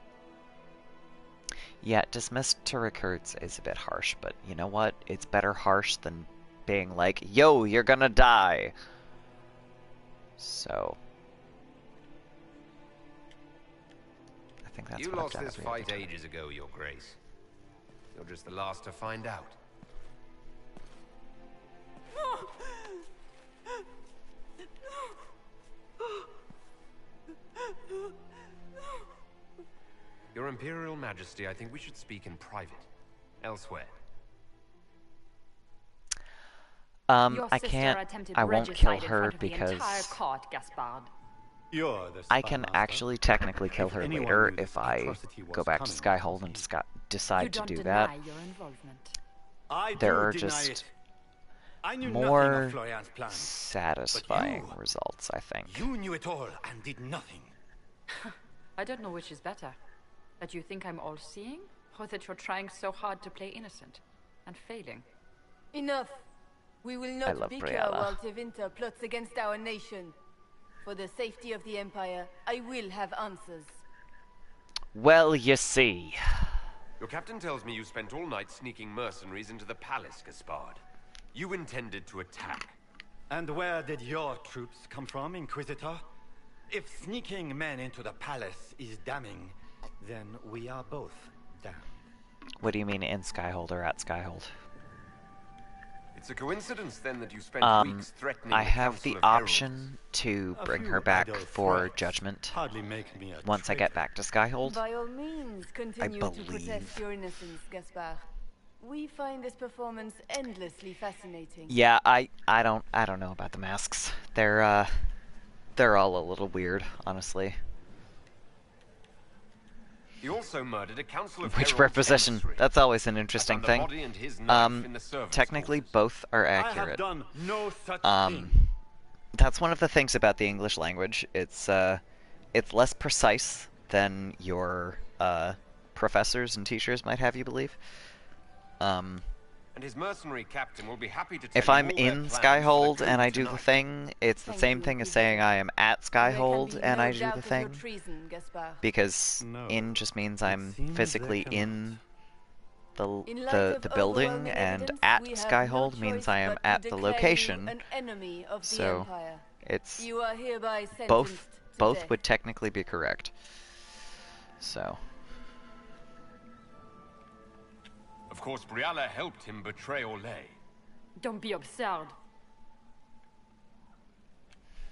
Yeah, dismissed to recruits is a bit harsh, but you know what? It's better harsh than being like, yo, you're gonna die. So I think that's you what lost I've done this fight ages ago, Your Grace. You're just the last to find out. Your Imperial Majesty, I think we should speak in private. Elsewhere. Your I sister can't. attempted I won't kill regicide in her front of the because entire court, Gaspard. You're the I spy can master. actually technically kill her anyone later knew this if I atrocity was go back to coming, Skyhold and decide You to don't do deny that. your involvement. I There do are deny just it. I knew nothing more of Florian's plans. satisfying But you- results, I think. You knew it all and did nothing. I don't know which is better. That you think I'm all-seeing, or that you're trying so hard to play innocent and failing. Enough. We will I not love bicker Brianna. while Tevinter plots against our nation. For the safety of the Empire, I will have answers. Well, you see. Your captain tells me you spent all night sneaking mercenaries into the palace, Gaspard. You intended to attack. And where did your troops come from, Inquisitor? If sneaking men into the palace is damning, then we are both damned. What do you mean in Skyhold or at Skyhold? It's a coincidence then that you spent weeks threatening I the have Council the of Heralds. option to A bring few her back idle for threats judgment hardly make me a once I get back to Skyhold. By all means, continue to believe. protest your innocence, Gaspard. We find this performance endlessly fascinating. Yeah, I don't know about the masks. They're all a little weird, honestly. He also murdered a council of Which heralds preposition? emissary. That's always an I interesting found the thing. body and his knife in the servants' Technically, quarters. both are I have accurate. done no such thing. That's one of the things about the English language. It's less precise than your professors and teachers might have you believe. And his mercenary captain will be happy to tell If you I'm all their in plans for the Skyhold coup and I do the tonight. thing, it's the Thank same you, thing as Inquisitor. saying I am at Skyhold and I do the Doubt of your thing. treason, Gaspard. Because No. in just means I'm seems physically there in the In light of building, overwhelming and evidence, at we have Skyhold no means choice I am but to at the declare you location. an enemy of the So Empire. it's You are hereby sentenced both to both death. would technically be correct. So Of course, Briala helped him betray Orlais. Don't be absurd.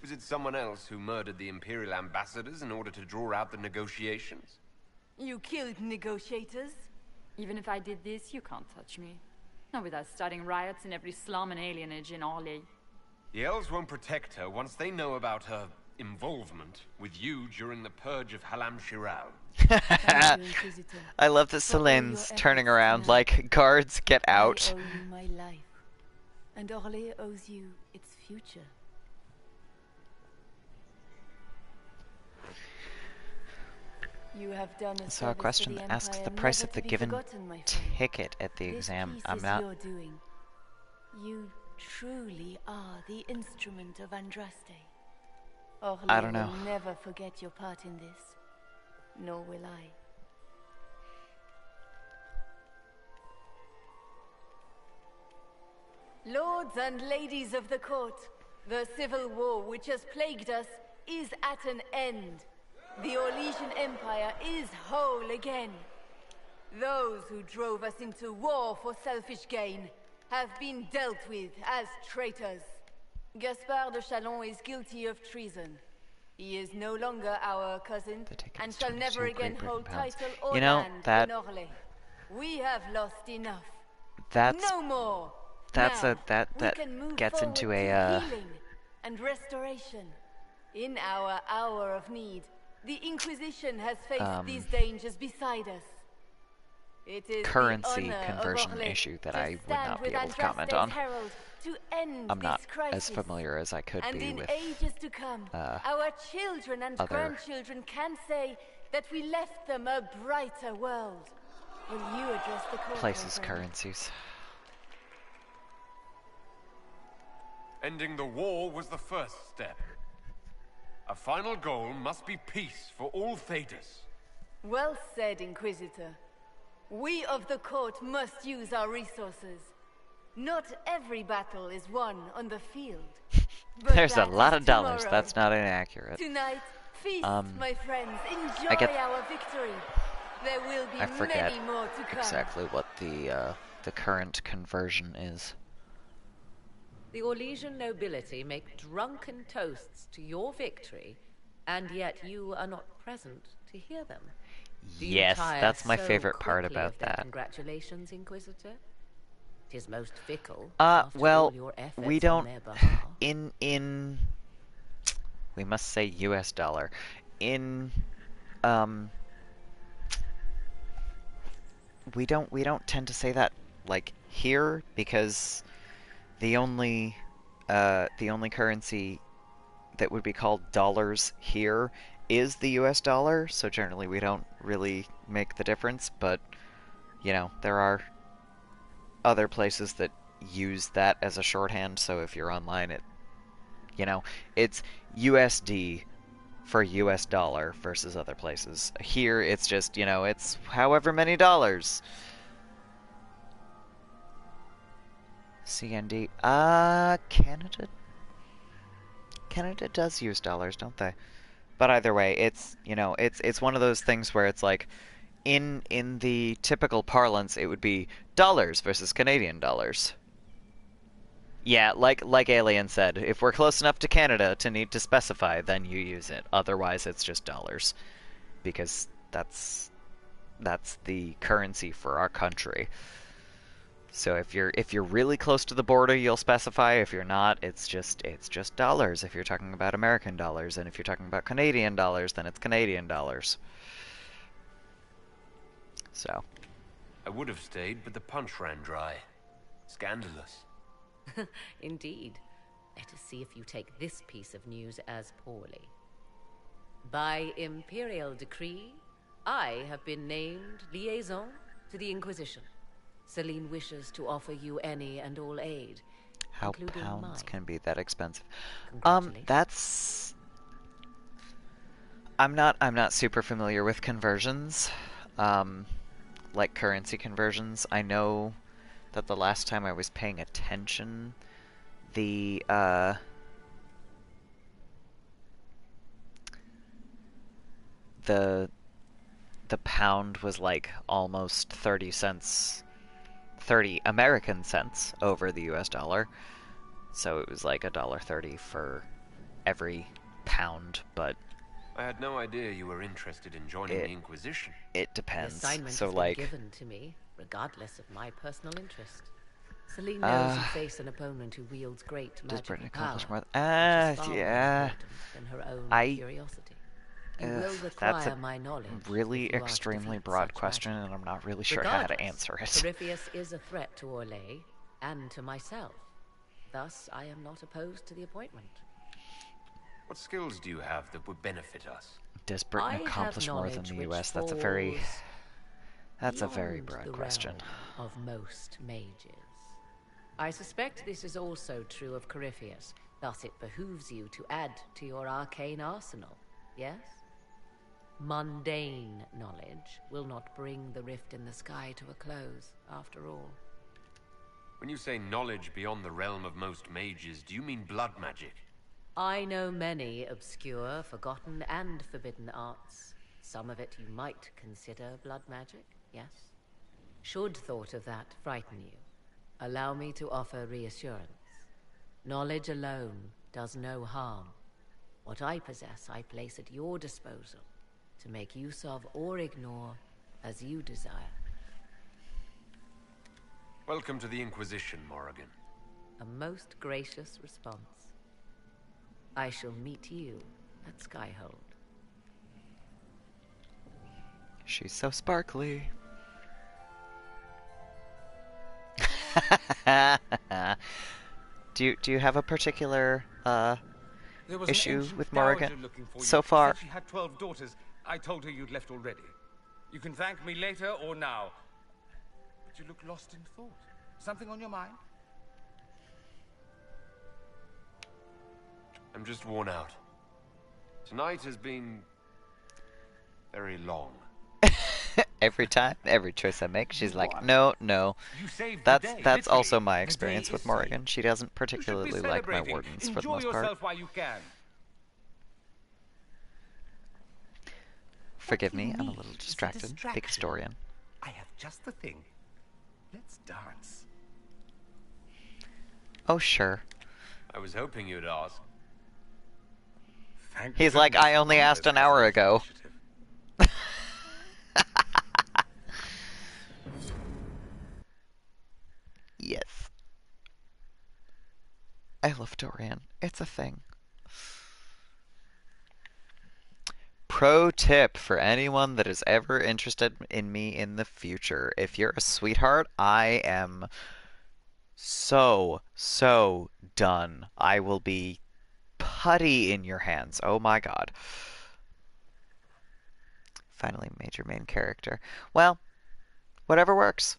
Was it someone else who murdered the Imperial ambassadors in order to draw out the negotiations? You killed negotiators? Even if I did this, you can't touch me. Not without starting riots in every slum and alienage in Orlais. The elves won't protect her once they know about her involvement with you during the purge of Halam Shiral. I love that Celine's turning around like, guards, get out. I owe you my life, and Orlais owes you its future. You have done a So a service question for the asks Empire the price never of the to be given forgotten, my friend. ticket at the This exam. piece I'm is not. your doing. You truly are the instrument of Andraste. Orlais I don't know. will never forget your part in this. Nor will I. Lords and ladies of the court, the civil war which has plagued us is at an end. The Orlesian Empire is whole again. Those who drove us into war for selfish gain have been dealt with as traitors. Gaspard de Chalon is guilty of treason. He is no longer our cousin, and shall never again hold title or You know, land that- in Orlais. We have lost enough. That's No more. that's Now, a that we that can move gets forward into to a healing and restoration. In our hour of need, the Inquisition has faced these dangers beside us. It is currency the honor conversion of Orlais issue that to I would stand not be with able to comment Andraste's on. herald to end I'm not this crisis. as familiar as I could And be in with ages to come, our children and other grandchildren can say that we left them a brighter world. Will you address the court, places, my friend? currencies. Ending the war was the first step. A final goal must be peace for all Thedas. Well said, Inquisitor. We of the court must use our resources. Not every battle is won on the field. But There's a that lot is of dollars. tomorrow. That's not inaccurate. Tonight, feast, my friends. Enjoy I get- our victory. There will be I forget many more to come. exactly what the current conversion is. The Orlesian nobility make drunken toasts to your victory, and yet you are not present to hear them. Do you Yes, tire that's my so favorite part quickly about of their that. Congratulations, Inquisitor. 'Tis most fickle. Well, all your efforts we on don't their behalf. in we must say US dollar. In we don't tend to say that like here because the only currency that would be called dollars here is the US dollar, so generally we don't really make the difference, but you know, there are other places that use that as a shorthand, so if you're online it's USD for US dollar versus other places. Here it's just, it's however many dollars. CND. Canada does use dollars, don't they? But either way, it's one of those things where it's like in the typical parlance it would be dollars versus Canadian dollars. Yeah, like Alien said, if we're close enough to Canada to need to specify, then you use it. Otherwise it's just dollars. Because that's the currency for our country. So if you're really close to the border, you'll specify. If you're not, it's just dollars. If you're talking about American dollars, and if you're talking about Canadian dollars, then it's Canadian dollars. So. I would have stayed, but the punch ran dry. Scandalous. Indeed. Let us see if you take this piece of news as poorly. By imperial decree, I have been named liaison to the Inquisition. Celine wishes to offer you any and all aid. How including pounds mine. can be that expensive? Congratulations. That's... I'm not super familiar with conversions. Like currency conversions. I know that the last time I was paying attention, the pound was like almost 30 cents, 30 American cents over the US dollar. So it was like $1.30 for every pound, but I had no idea you were interested in joining the Inquisition. it The depends. assignment So has like been given to me, regardless of my personal interest. Celine knows you face an opponent who wields great does magical Britain power, accomplish more? which is far more Yeah. important than her own curiosity. You will require That's a my knowledge really if you are to extremely defeat broad such question, magic. and I'm not really sure how to Regardless, answer it. Corypheus is a threat to Orlais and to myself. Thus, I am not opposed to the appointment. What skills do you have that would benefit us? Does Britain I have accomplish more than knowledge the which US? That's a very beyond broad the question. realm of most mages. I suspect this is also true of Corypheus, thus it behooves you to add to your arcane arsenal, yes? Mundane knowledge will not bring the rift in the sky to a close, after all. When you say knowledge beyond the realm of most mages, do you mean blood magic? I know many obscure, forgotten, and forbidden arts. Some of it you might consider blood magic, yes? Should thought of that frighten you, allow me to offer reassurance. Knowledge alone does no harm. What I possess, I place at your disposal to make use of or ignore as you desire. Welcome to the Inquisition, Morrigan. A most gracious response. I shall meet you at Skyhold. She's so sparkly. Do you have a particular issue with Morrigan so far? She had 12 daughters. I told her you'd left already. You can thank me later or now. But you look lost in thought. Something on your mind? I'm just worn out. Tonight has been very long. Every time, every choice I make, she's like, no. That's also my experience with Morrigan. She doesn't particularly like my wardens for the most part. Enjoy yourself while you can. Forgive me, I'm a little distracted. Big historian. I have just the thing. Let's dance. Oh, sure. I was hoping you'd ask. He's like, I only asked an hour ago. Yes. I love Dorian. It's a thing. Pro tip for anyone that is ever interested in me in the future. If you're a sweetheart, I am so done. I will be putty in your hands. Oh my god. Finally, major main character. Well, whatever works.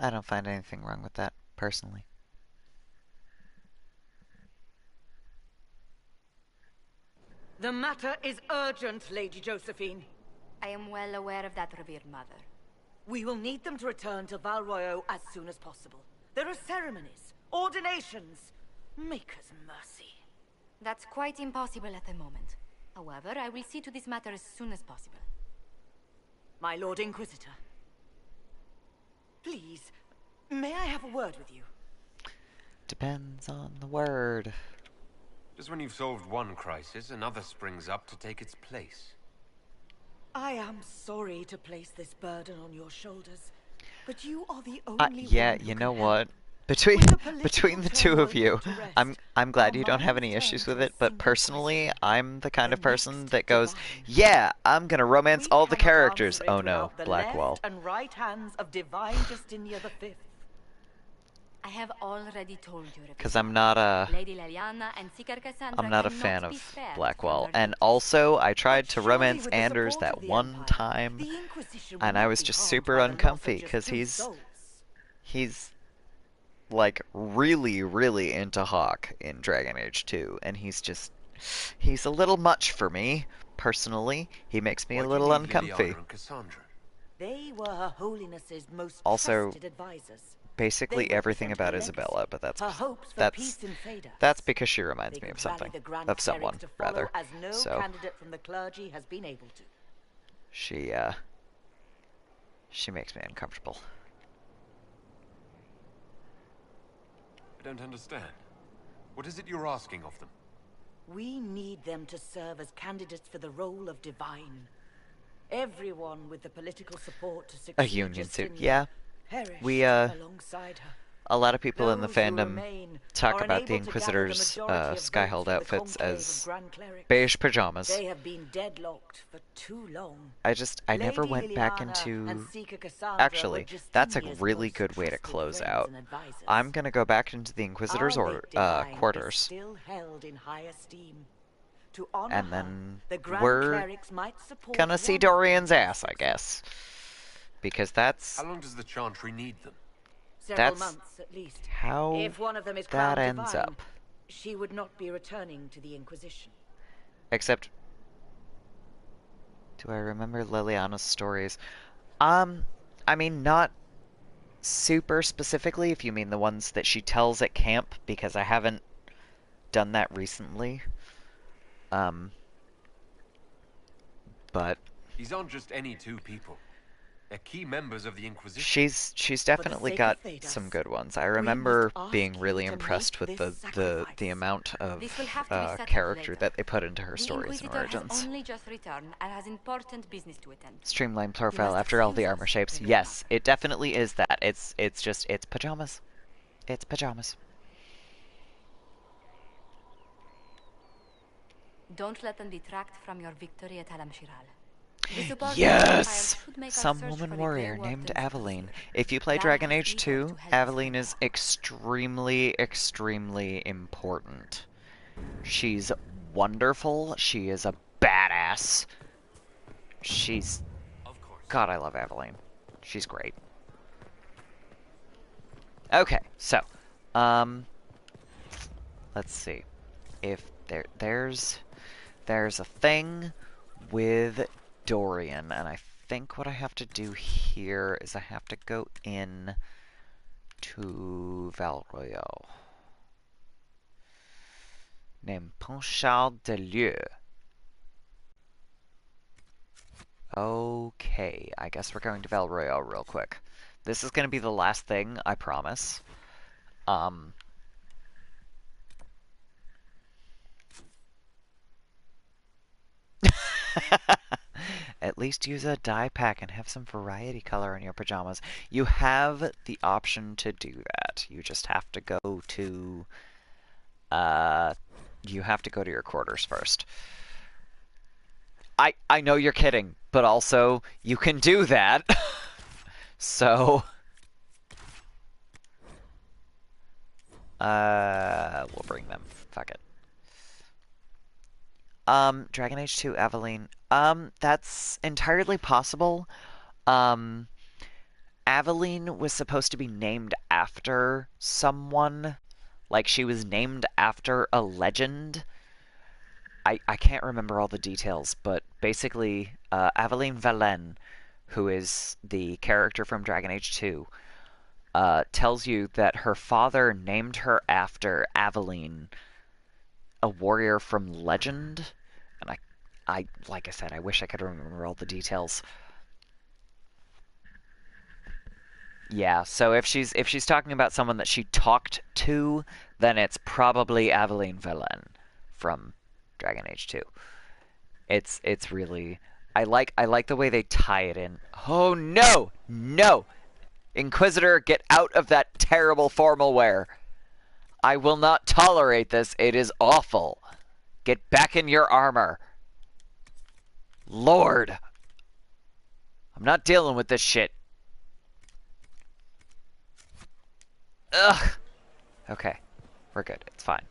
I don't find anything wrong with that, personally. The matter is urgent, Lady Josephine. I am well aware of that, revered mother. We will need them to return to Val Royeaux as soon as possible. There are ceremonies, ordinations. Make us mercy. That's quite impossible at the moment. However, I will see to this matter as soon as possible. My Lord Inquisitor. Please, may I have a word with you? Depends on the word. Just when you've solved one crisis, another springs up to take its place. I am sorry to place this burden on your shoulders, but you are the only yeah, one who you can know help. what? between the two of you, I'm glad you don't have any issues with it, but personally, I'm the kind of person that goes, yeah, I'm gonna romance all the characters. Oh no, Blackwall. And right hands of divine Justinia V. I have already told you. Because I'm not Lady Leliana and Seeker Cassandra I'm not a cannot fan be of spared Blackwall, from their and also I tried to surely romance with the Anders support of that the one Empire, time, the Inquisition will and I not was be just harmed super by the loss of uncomfy just because 2 souls. he's like really into Hawk in Dragon Age 2, and he's a little much for me personally. He makes me a little uncomfy. They were Her Holiness's most Also, trusted advisors. basically They everything represent her about legacy, Isabella, but her hopes for that's peace in Thedas. that's because she reminds They me of could rally something, the Grand of someone Clerics to follow rather. as no So candidate from the clergy has been able to. she makes me uncomfortable. I don't understand. What is it you're asking of them? We need them to serve as candidates for the role of divine. Everyone with the political support to succeed A union suit, Justinia yeah. perished We alongside her. a lot of people in the Those who fandom remain talk are about the unable to gather the Inquisitors' majority of Skyhold votes for the outfits conclave as of Grand Clerics. beige pajamas. They have been deadlocked for too long. I never Lady went back Liliana into... and Seeker Cassandra Actually, were that's a Justinia's really most good way to trusted close friends out. and advisors. I'm gonna go back into the Inquisitors' Our or late divine is quarters. still held in high esteem. To honor And her, then the Grand we're Clerics might support gonna see one Dorian's ass, I guess. Because that's... How long does the Chantry need them? Several That's months at least. how If one of them is that crowned ends divine, up. she would not be returning to the Inquisition. Except... Do I remember Liliana's stories? I mean, not super specifically, if you mean the ones that she tells at camp, because I haven't done that recently. But These aren't just any 2 people. They're key members of the Inquisition. she's definitely got some good ones. I remember being really impressed with the amount of This will have to be settled character later. that they put into her The stories and Inquisitor origins. has only just returned and has important business to attend. Streamlined profile after all the armor shapes. Yes, it definitely is that. It's pajamas. It's pajamas. Don't let them detract from your victory at Alam Shiral. The support of the Yes! Empire should make our Some search woman for the warrior Grey named Wardens Aveline. possible. If you play That Dragon has Age equal 2, to help us Aveline is extremely important. She's wonderful. She is a badass. She's... God, I love Aveline. She's great. Okay, so, let's see. If there's a thing with Dorian, and I think what I have to do here is I have to go in to Val Royale. Name Ponchard de Lieu. Okay, I guess we're going to Val Royale real quick. This is going to be the last thing, I promise. At least use a dye pack and have some variety color in your pajamas. You have the option to do that. You just have to go to... you have to go to your quarters first. I know you're kidding, but also, you can do that. So... we'll bring them. Fuck it. Dragon Age 2, Aveline. That's entirely possible. Aveline was supposed to be named after someone. Like, she was named after a legend. I can't remember all the details, but basically, Aveline Valen, who is the character from Dragon Age 2, tells you that her father named her after Aveline, a warrior from legend. And I like I said, I wish I could remember all the details. Yeah, so if she's talking about someone that she talked to, then it's probably Aveline Velen from Dragon Age 2. It's really I like the way they tie it in. Oh no! No! Inquisitor, get out of that terrible formal wear. I will not tolerate this. It is awful. Get back in your armor. Lord. I'm not dealing with this shit. Ugh. Okay. We're good. It's fine.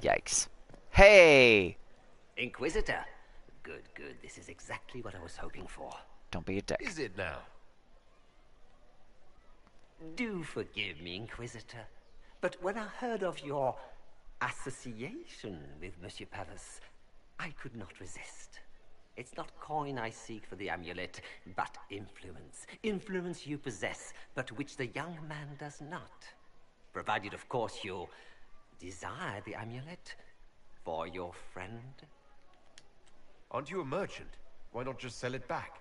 Yikes. Hey! Inquisitor. Good, good. This is exactly what I was hoping for. Don't be a dick. Is it now? Do forgive me, Inquisitor, but when I heard of your association with Monsieur Palace, I could not resist. It's not coin I seek for the amulet, but influence. Influence you possess, but which the young man does not. Provided, of course, you desire the amulet for your friend. Aren't you a merchant? Why not just sell it back?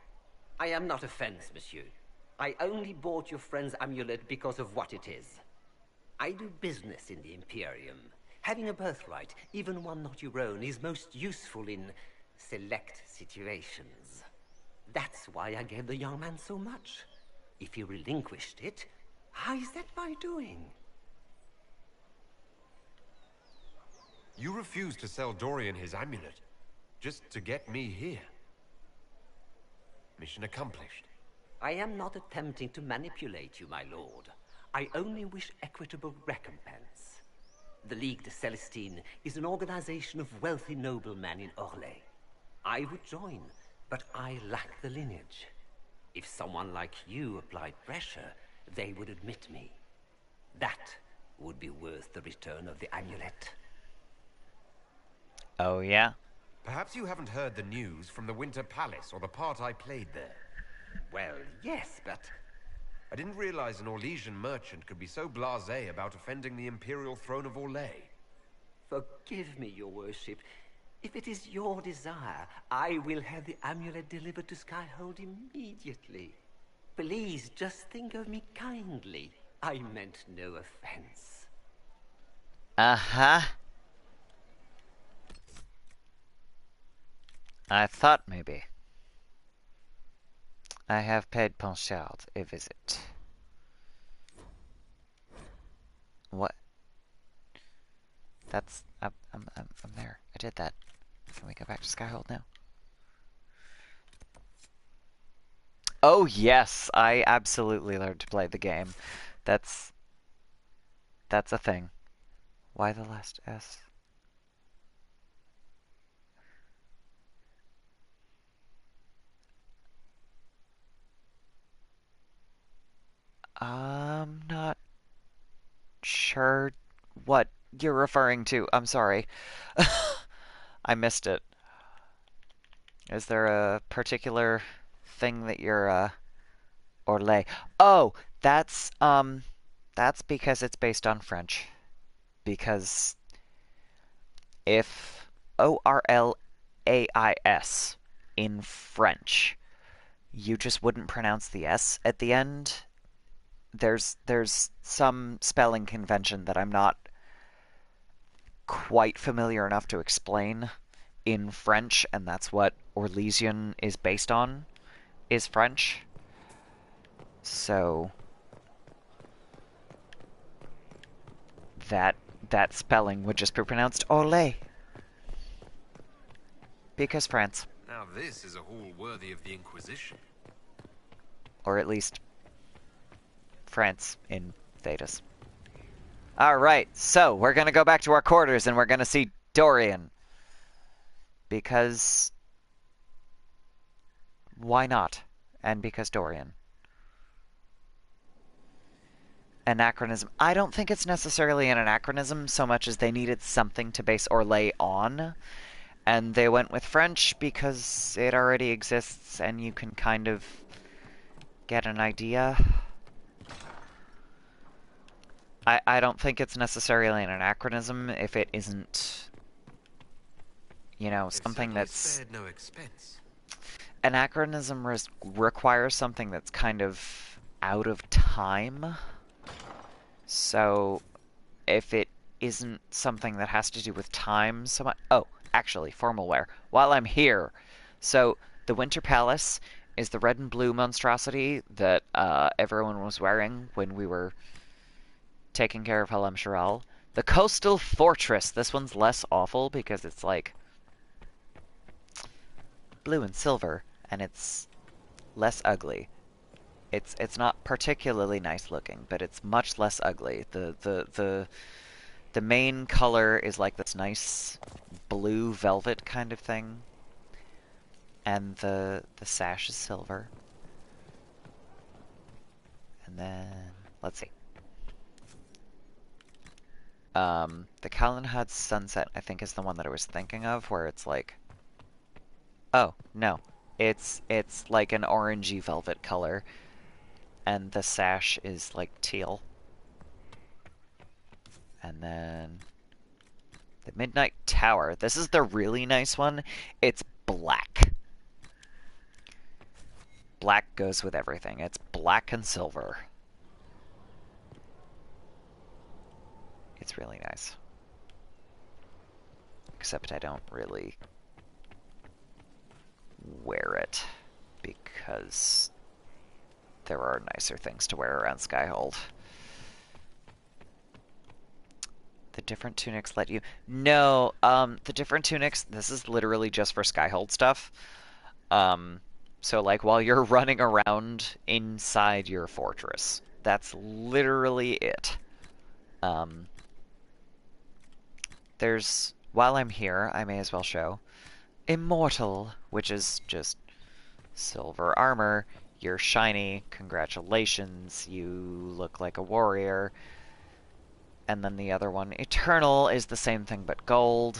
I am not a fence, monsieur. I only bought your friend's amulet because of what it is. I do business in the Imperium. Having a birthright, even one not your own, is most useful in select situations. That's why I gave the young man so much. If he relinquished it, how is that my doing? You refused to sell Dorian his amulet, just to get me here. Mission accomplished. I am not attempting to manipulate you, my lord. I only wish equitable recompense. The Ligue de Celestine is an organization of wealthy noblemen in Orlais. I would join, but I lack the lineage. If someone like you applied pressure, they would admit me. That would be worth the return of the amulet. Oh, yeah? Perhaps you haven't heard the news from the Winter Palace or the part I played there. Well, yes, but... I didn't realize an Orlesian merchant could be so blasé about offending the Imperial throne of Orlais. Forgive me, your worship. If it is your desire, I will have the amulet delivered to Skyhold immediately. Please, just think of me kindly. I meant no offense. Uh-huh. I thought maybe. I have paid Ponchard a visit. What? That's... I'm there. I did that. Can we go back to Skyhold now? Oh, yes! I absolutely learned to play the game. That's a thing. Why the last S? I'm not sure what you're referring to. I'm sorry. I missed it. Is there a particular thing that you're, Orlais? Oh, that's because it's based on French. Because if Orlais in French, you just wouldn't pronounce the S at the end. There's some spelling convention that I'm not quite familiar enough to explain in French, and that's what Orlesian is based on, is French. So that spelling would just be pronounced Orlais. Because France. Now this is a hall worthy of the Inquisition. Or at least France in Thedas. Alright, so we're gonna go back to our quarters and we're gonna see Dorian. Because... why not? And because Dorian. Anachronism. I don't think it's necessarily an anachronism so much as they needed something to base Orlais on. And they went with French because it already exists and you can kind of get an idea. I don't think it's necessarily an anachronism if it isn't, you know, something that's... spared no expense. Anachronism requires something that's kind of out of time. So, if it isn't something that has to do with time so much... Oh, actually, formal wear. While I'm here, so the Winter Palace is the red and blue monstrosity that everyone was wearing when we were taking care of Halam Shiral. The Coastal Fortress. This one's less awful because it's like blue and silver, and it's less ugly. It's not particularly nice looking, but it's much less ugly. The main color is like this nice blue velvet kind of thing, and the sash is silver. And then let's see. The Kalanhad Sunset, I think, is the one that I was thinking of, where it's like, oh no, it's like an orangey velvet color, and the sash is like teal. And then the Midnight Tower. This is the really nice one. It's black. Black goes with everything. It's black and silver. It's really nice. Except I don't really wear it because there are nicer things to wear around Skyhold. The different tunics let you... No, the different tunics, this is literally just for Skyhold stuff. So, like, while you're running around inside your fortress, that's literally it. There's... While I'm here, I may as well show Immortal, which is just silver armor. You're shiny. Congratulations. You look like a warrior. And then the other one, Eternal, is the same thing but gold.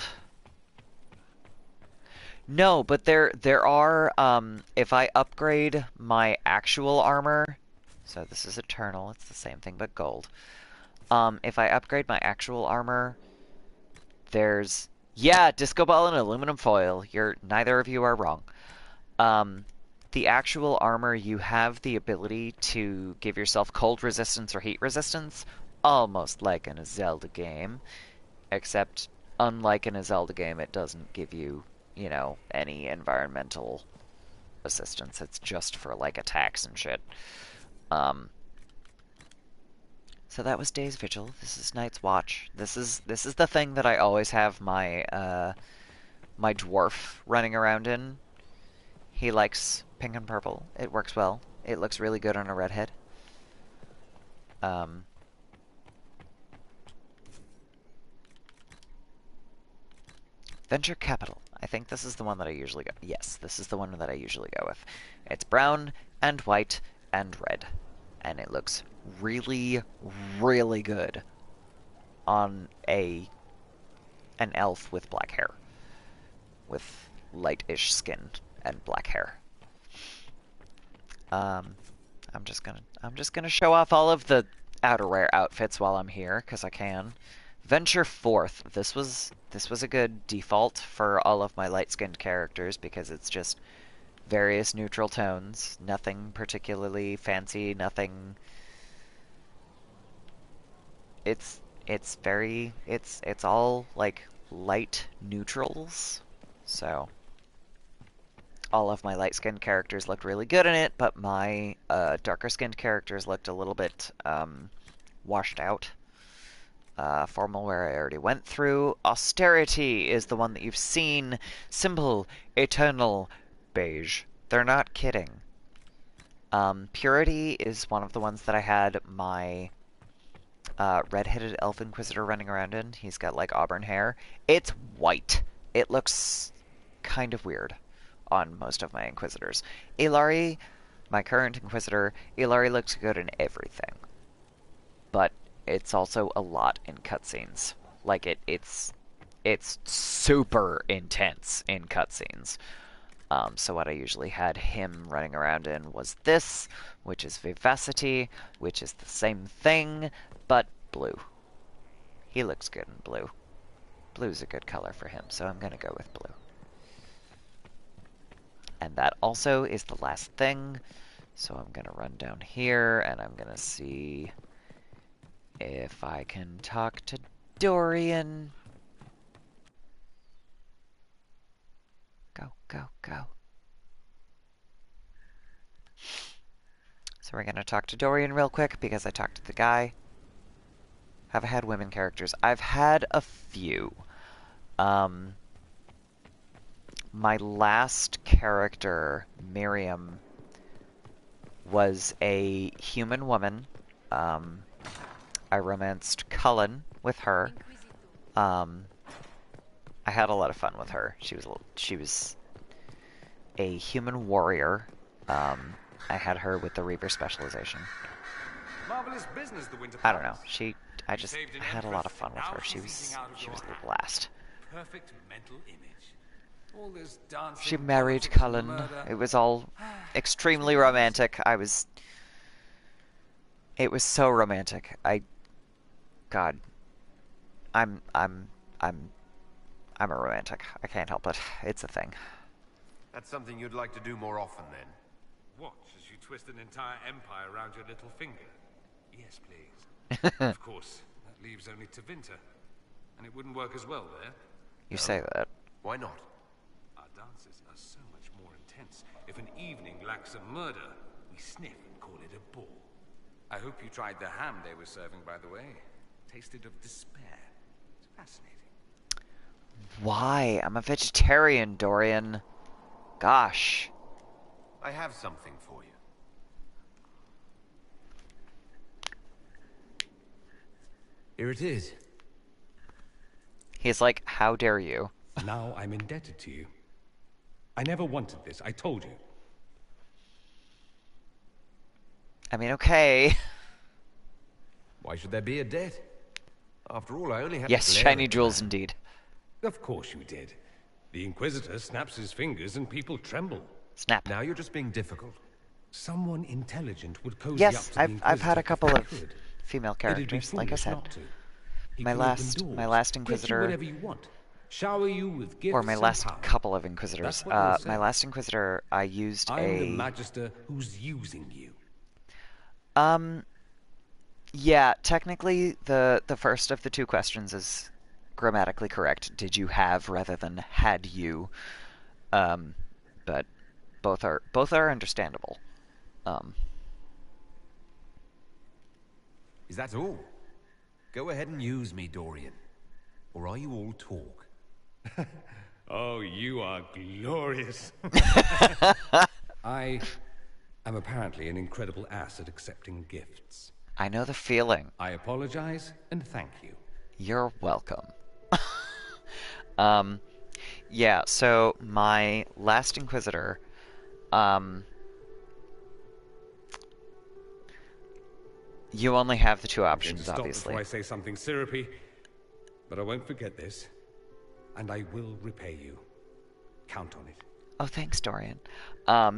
No, but there are, if I upgrade my actual armor, so this is Eternal, it's the same thing but gold. If I upgrade my actual armor, there's, yeah, disco ball and aluminum foil. Neither of you are wrong. The actual armor, you have the ability to give yourself cold resistance or heat resistance, almost like in a Zelda game, except unlike in a Zelda game, it doesn't give you, you know, any environmental assistance. It's just for, like, attacks and shit. So that was Day's Vigil. This is Night's Watch. This is the thing that I always have my my dwarf running around in. He likes pink and purple. It works well. It looks really good on a redhead. Venture Capital. I think this is the one that I usually go. Yes, this is the one that I usually go with. It's brown and white and red, and it looks really, really good on an elf with black hair, with light-ish skin and black hair. I'm just gonna show off all of the outerwear outfits while I'm here, because I can. Venture Forth. This was a good default for all of my light-skinned characters because it's just various neutral tones, nothing particularly fancy, nothing. It's all like light neutrals, so all of my light-skinned characters looked really good in it, but my darker-skinned characters looked a little bit washed out. Formal wear I already went through. Austerity is the one that you've seen. Simple, eternal, beige. They're not kidding. Purity is one of the ones that I had my red-headed elf inquisitor running around in. He's got like auburn hair. It's white. It looks kind of weird on most of my inquisitors. Ilari, my current inquisitor, Ilari looks good in everything. But it's also a lot in cutscenes. Like, it's super intense in cutscenes. So what I usually had him running around in was this, which is Vivacity, which is the same thing, but blue. He looks good in blue. Blue's a good color for him, so I'm gonna go with blue. And that also is the last thing. So I'm gonna run down here, and I'm gonna see if I can talk to Dorian. Go, go, go. So we're gonna talk to Dorian real quick because I talked to the guy. Have I had women characters? I've had a few. My last character, Miriam, was a human woman. I romanced Cullen with her. I had a lot of fun with her. She was a human warrior. I had her with the Reaper specialization. Marvelous business, the Winter I don't know. Palace. I had a lot of fun with her. She was the blast. Perfect mental image. All this dancing, She married politics, Cullen. murder. It was all extremely romantic. It was so romantic. God, I'm a romantic. I can't help it. It's a thing. That's something you'd like to do more often, then. Watch as you twist an entire empire around your little finger. Yes, please. Of course, that leaves only Tevinter. And it wouldn't work as well there. You say that. Why not? Our dances are so much more intense. If an evening lacks a murder, we sniff and call it a ball. I hope you tried the ham they were serving, by the way. Tasted of despair. It's fascinating. Why? I'm a vegetarian, Dorian. Gosh. I have something for you. Here it is. He's like, how dare you? Now I'm indebted to you. I never wanted this, I told you. I mean, okay. Why should there be a debt? After all, I only had Yes, to glare shiny at the jewels man. indeed. Of course you did. The Inquisitor snaps his fingers and people tremble. Snap. Now you're just being difficult. Someone intelligent would cozy Yes, up to the I've had a Inquisitor couple if they of could. female It'd be characters, like I foolish said. not to. He My can open last doors, Inquisitor, get you whatever you want, shower you with gifts or my and last power. couple of Inquisitors. That's what you'll say. My last Inquisitor, I used I'm the Magister who's using you. Yeah, technically, the first of the two questions is grammatically correct. Did you have rather than had you? But both are understandable. Is that all? Go ahead and use me, Dorian. Or are you all talk? Oh, you are glorious. I am apparently an incredible ass at accepting gifts. I know the feeling. I apologize and thank you. You're welcome. Yeah, so my last Inquisitor, you only have the two options, Stop obviously. before I say something syrupy, but I won't forget this, and I will repay you. Count on it. Oh, thanks, Dorian.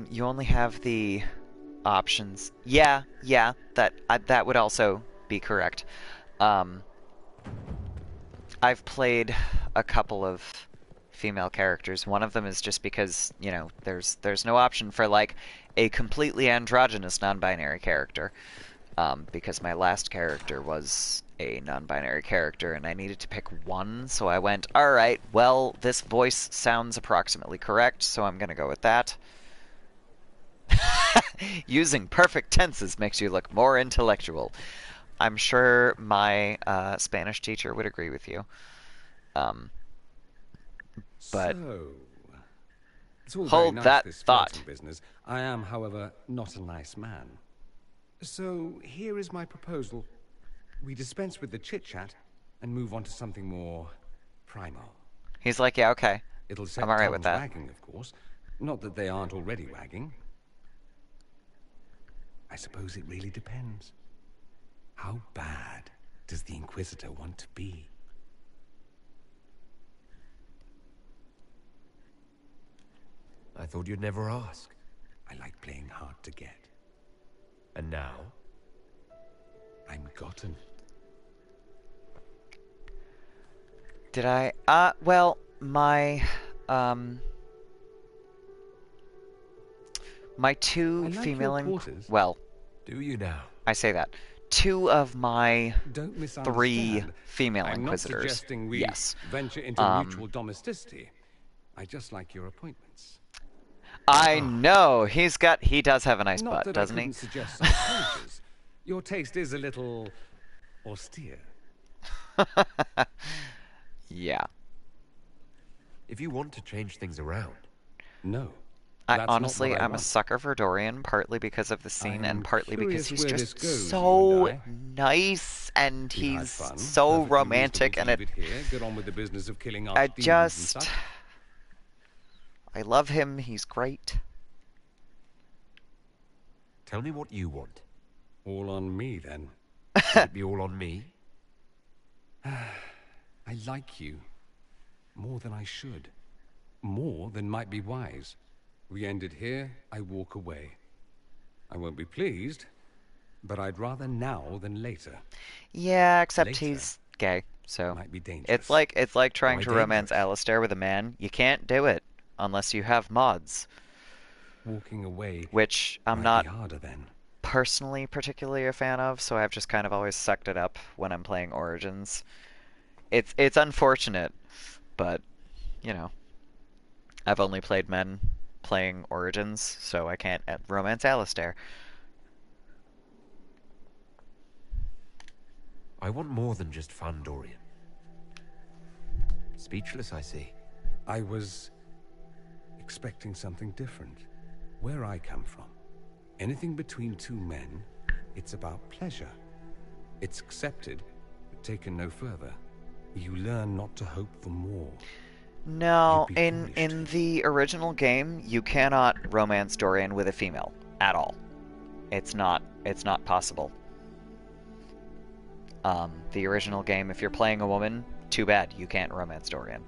You only have the options. Yeah, that would also be correct. I've played a couple of female characters. One of them is just because, you know, there's no option for, like, a completely androgynous non-binary character. Because my last character was a non-binary character, and I needed to pick one, so I went, alright, well, this voice sounds approximately correct, so I'm gonna go with that. Using perfect tenses makes you look more intellectual. I'm sure my Spanish teacher would agree with you. But it's all very hold nice, that this thought. flirting business. I am, however, not a nice man. So here is my proposal. We dispense with the chit-chat and move on to something more primal. He's like, yeah, okay. It'll set I'm alright with tongues that. wagging, of course. Not that they aren't already wagging. I suppose it really depends. How bad does the Inquisitor want to be? I thought you'd never ask. I like playing hard to get. And now? I'm gotten. Did I? Well, my two I like female your quarters. well, do you now? I say that. Two of my Don't three misunderstand. female I'm Inquisitors. not suggesting we yes. venture into mutual domesticity. I just like your appointments. I know. He does have a nice Not butt, that doesn't I he? couldn't suggest some changes. Your taste is a little austere. Yeah. If you want to change things around. No. Honestly, I'm a sucker for Dorian, partly because of the scene and partly because he's just so nice and he's so romantic and get on with the business of killing I archdemons and such. I love him, he's great. Tell me what you want. All on me, then. Should it be all on me? I like you. More than I should. More than might be wise. We ended here, I walk away. I won't be pleased, but I'd rather now than later. Yeah, except Later he's gay, so might be dangerous. it's like trying Why to romance Alistair with a man. You can't do it unless you have mods. Walking away, which I'm might not be harder then. personally particularly a fan of, so I've just kind of always sucked it up when I'm playing Origins. It's unfortunate, but you know, I've only played men playing Origins, so I can't romance Alistair. I want more than just fun, Dorian. Speechless, I see. I was expecting something different. Where I come from, anything between two men, it's about pleasure. It's accepted, but taken no further. You learn not to hope for more. No, in the original game, you cannot romance Dorian with a female at all. It's not possible. The original game, if you're playing a woman, too bad, you can't romance Dorian.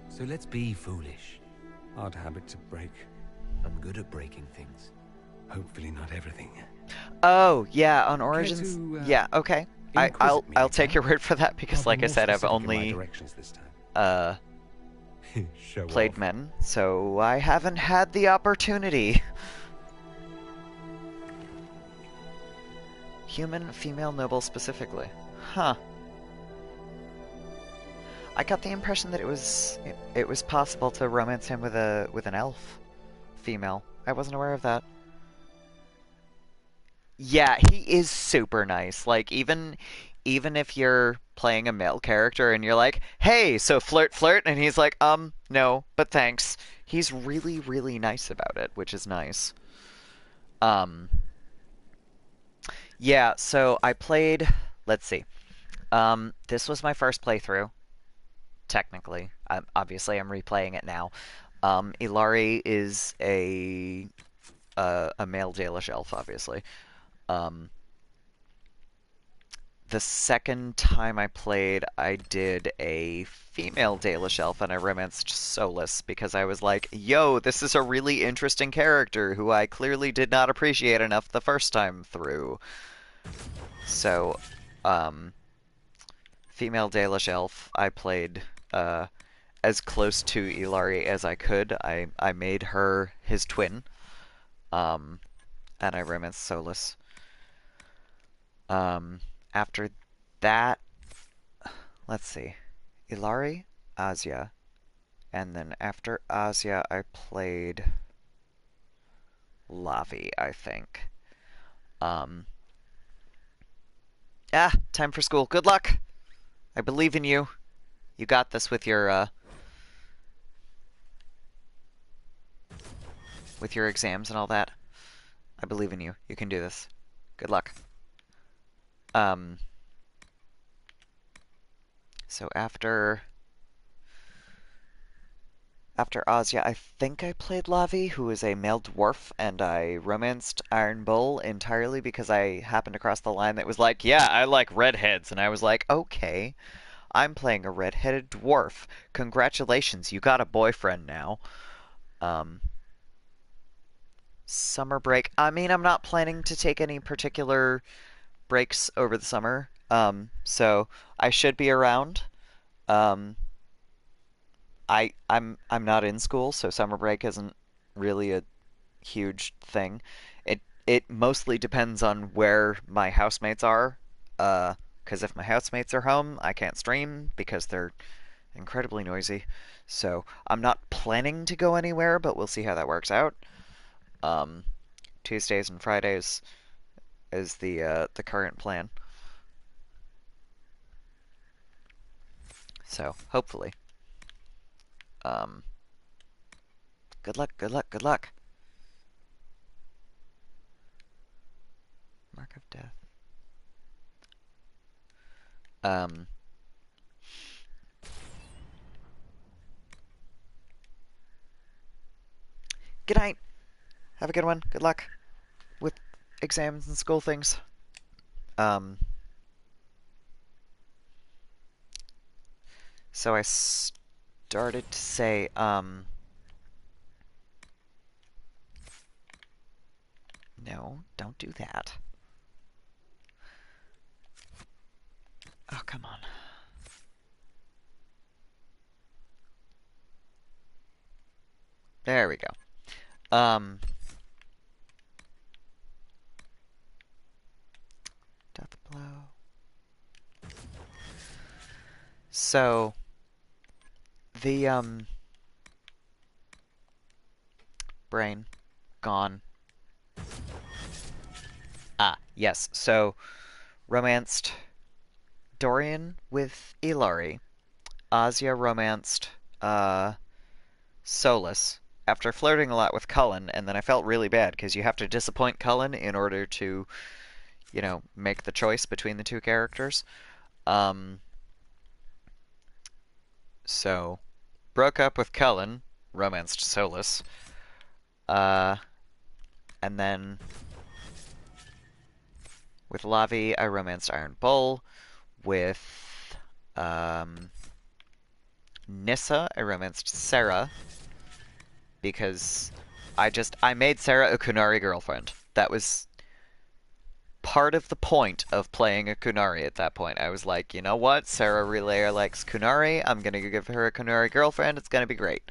So let's be foolish. Hard habit to break. I'm good at breaking things. Hopefully not everything. Oh, yeah, on Origins. Yeah, okay. I'll take your word for that because, like I said, I've only played men, so I haven't had the opportunity. Human, female, noble specifically. Huh. I got the impression that it was possible to romance him with an elf female. I wasn't aware of that. Yeah, he is super nice. Like even if you're playing a male character and you're like, "Hey, so flirt flirt," and he's like, no, but thanks." He's really really nice about it, which is nice. Yeah, so I played, let's see. This was my first playthrough. Technically, obviously I'm replaying it now. Ilari is a male Dalish elf, obviously. The second time I played, I did a female Dalish elf, and I romanced Solus because I was like, yo, this is a really interesting character who I clearly did not appreciate enough the first time through. So, female Dalish elf, I played as close to Ilari as I could. I made her his twin, and I romanced Solus. After that, let's see, Ilari, Azia, and then after Azia I played Lavi, I think. Time for school. Good luck! I believe in you. You got this with your exams and all that. I believe in you. You can do this. Good luck. So after Azia, I think I played Lavi, who is a male dwarf, and I romanced Iron Bull entirely because I happened across the line that was like, yeah, I like redheads, and I was like, okay, I'm playing a redheaded dwarf. Congratulations, you got a boyfriend now. Summer break. I mean, I'm not planning to take any particular breaks over the summer, so I should be around. I'm not in school, so summer break isn't really a huge thing. It mostly depends on where my housemates are. because if my housemates are home, I can't stream because they're incredibly noisy. So I'm not planning to go anywhere, but we'll see how that works out. Tuesdays and Fridays is the current plan. So hopefully. Good luck, good luck, good luck. Mark of Death. Good night. Have a good one. Good luck with exams and school things. So I started to say, no, don't do that. Oh, come on. There we go. Death blow. So, the, brain. Gone. Ah, yes. So, romanced Dorian with Ilari. Azia romanced, Solus after flirting a lot with Cullen, and then I felt really bad because you have to disappoint Cullen in order to, you know, make the choice between the two characters. So, broke up with Cullen, romanced Solus, and then with Lavi, I romanced Iron Bull. With Nissa, I romanced Sarah because I made Sarah a Kunari girlfriend. That was part of the point of playing a Kunari at that point. I was like, you know what? Sarah Relayer likes Kunari. I'm going to give her a Kunari girlfriend. It's going to be great.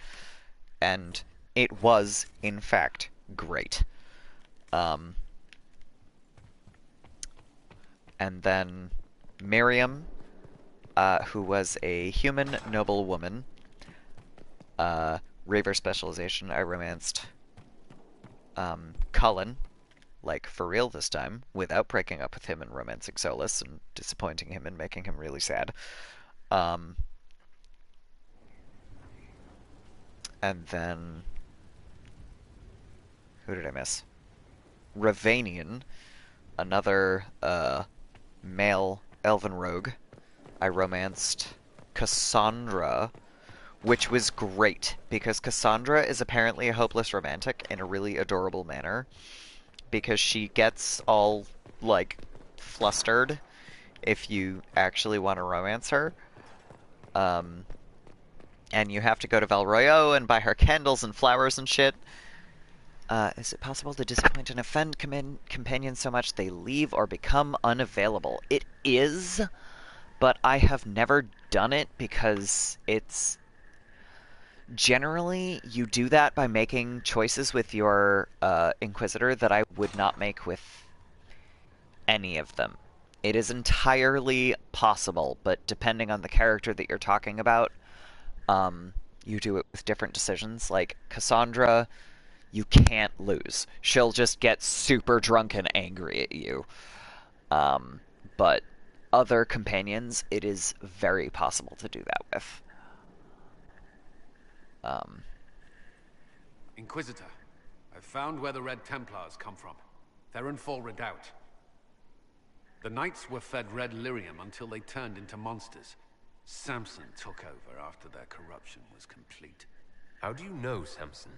And it was, in fact, great. And then Miriam, who was a human noble woman, Raver specialization, I romanced Cullen, like for real this time, without breaking up with him and romancing Solus and disappointing him and making him really sad. And then who did I miss? Ravanian, another male elven rogue. I romanced Cassandra, which was great because Cassandra is apparently a hopeless romantic in a really adorable manner because she gets all like flustered if you actually want to romance her. And you have to go to Valroyo and buy her candles and flowers and shit. Is it possible to disappoint and offend companions so much they leave or become unavailable? It is, but I have never done it because it's... Generally, you do that by making choices with your Inquisitor that I would not make with any of them. It is entirely possible, but depending on the character that you're talking about, you do it with different decisions. Like, Cassandra, you can't lose. She'll just get super drunk and angry at you. But other companions, it is very possible to do that with. Inquisitor, I've found where the Red Templars come from. They're in Fall Redoubt. The Knights were fed red lyrium until they turned into monsters. Samson took over after their corruption was complete. How do you know Samson?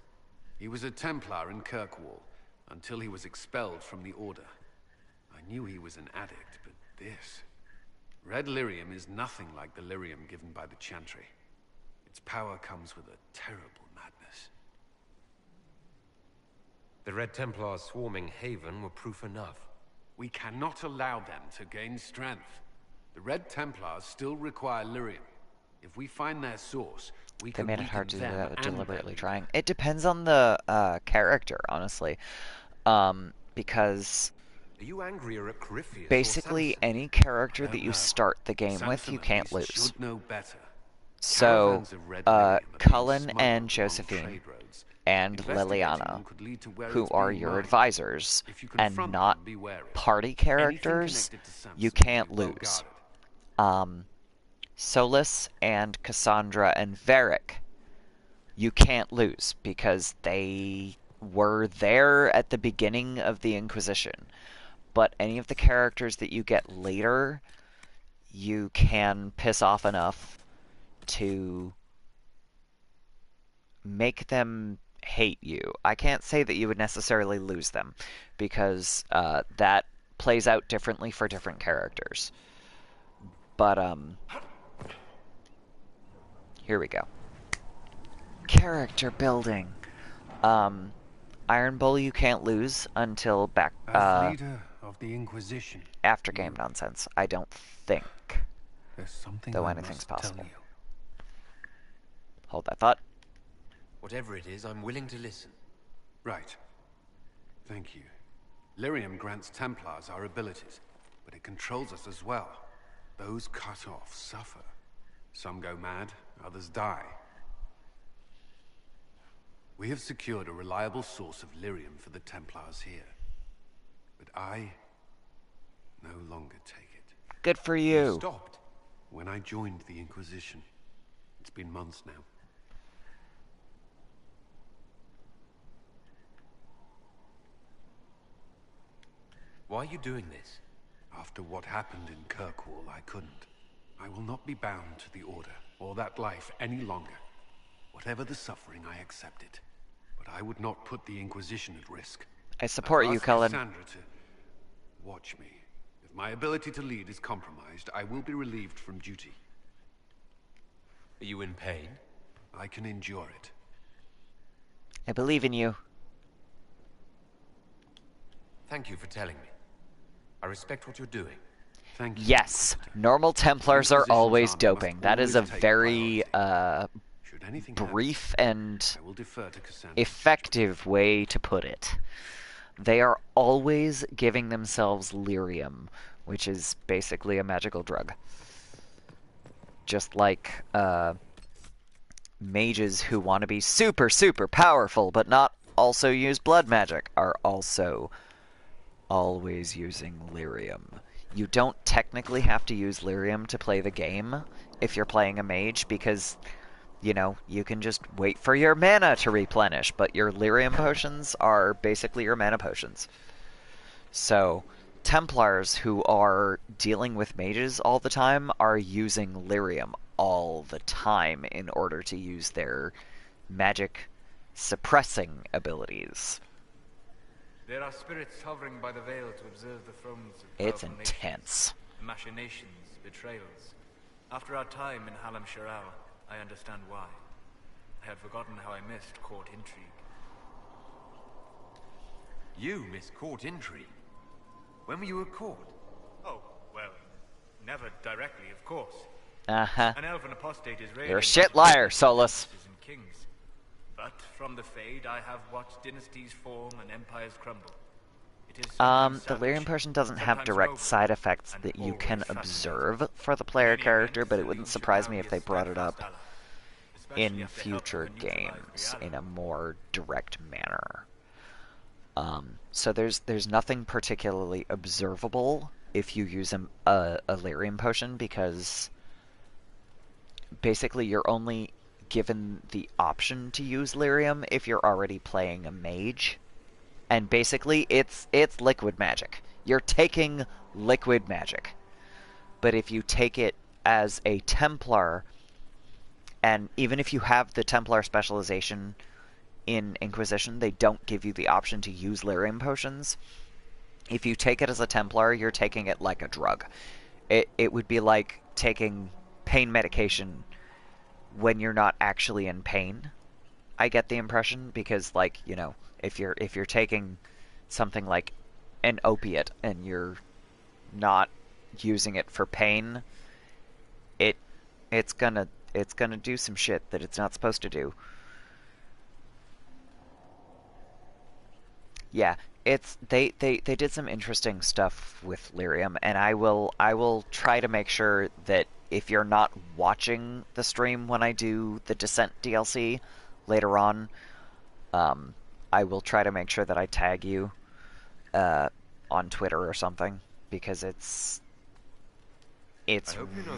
He was a Templar in Kirkwall, until he was expelled from the Order. I knew he was an addict, but this... Red lyrium is nothing like the lyrium given by the Chantry. Its power comes with a terrible madness. The Red Templars swarming Haven were proof enough. We cannot allow them to gain strength. The Red Templars still require lyrium. If we find their source, we can They made it hard to do them that with and deliberately their trying. It depends on the character, honestly. Because Are you angrier at Corypheus basically or any character that you know. start the game with, Sansom you at can't least lose. should know better. So, Caravans of red lyrium are being Cullen smuggled and along Josephine trade roads. and Investigating Liliana, them could lead to where who it's are being your mined. advisors, If you and confront not them, be wary. party Anything characters, connected to Sansom you will be can't well lose. guarded. Solus and Cassandra and Varric, you can't lose because they were there at the beginning of the Inquisition. But any of the characters that you get later, you can piss off enough to make them hate you. I can't say that you would necessarily lose them, because that plays out differently for different characters. But, here we go. Character building. Iron Bull you can't lose until back, As leader of the Inquisition, after game nonsense. I don't think. there's something Though I anything's must tell possible. you. Hold that thought. Whatever it is, I'm willing to listen. Right. Thank you. Lyrium grants Templars our abilities, but it controls us as well. Those cut off suffer. Some go mad, others die. We have secured a reliable source of lyrium for the Templars here. But I no longer take it. Good for you. Stopped when I joined the Inquisition. It's been months now. Why are you doing this? After what happened in Kirkwall, I couldn't. I will not be bound to the Order, or that life any longer. Whatever the suffering, I accept it. But I would not put the Inquisition at risk. I support you, Cullen. Cassandra to watch me. If my ability to lead is compromised, I will be relieved from duty. Are you in pain? I can endure it. I believe in you. Thank you for telling me. I respect what you're doing. Thank you. Yes, normal Templars are always army doping. must That is a always take very Should anything brief happen, and I will defer to Cassandra. effective way to put it. They are always giving themselves lyrium, which is basically a magical drug. Just like mages who want to be super, super powerful but not also use blood magic are also always using lyrium. You don't technically have to use lyrium to play the game if you're playing a mage, because, you know, you can just wait for your mana to replenish, but your lyrium potions are basically your mana potions. So, Templars who are dealing with mages all the time are using lyrium all the time in order to use their magic suppressing abilities. There are spirits hovering by the veil to observe the thrones of It's powerful intense. nations, machinations, betrayals. After our time in Halam Shiral, I understand why. I had forgotten how I missed court intrigue. You miss court intrigue? When were you at court? Oh, well, never directly, of course. Uh-huh. An elven apostate is rarely You're a shit liar, Solus. and kings. But from the Fade, I have watched dynasties form and empires crumble. It is The lyrium potion doesn't have direct side effects that you can observe for the player character, but it wouldn't surprise me if they brought it up in future games in a more direct manner. So there's nothing particularly observable if you use a lyrium potion, because basically you're only given the option to use lyrium if you're already playing a mage. And basically it's liquid magic. You're taking liquid magic. But if you take it as a Templar, and even if you have the Templar specialization in Inquisition, they don't give you the option to use lyrium potions. If you take it as a Templar, you're taking it like a drug. It would be like taking pain medication when you're not actually in pain. I get the impression, because, like, you know, if you're taking something like an opiate and you're not using it for pain, it's gonna do some shit that it's not supposed to do. Yeah, they did some interesting stuff with Lyrium, and I will try to make sure that if you're not watching the stream when I do the Descent DLC later on, I will try to make sure that I tag you on Twitter or something, because it's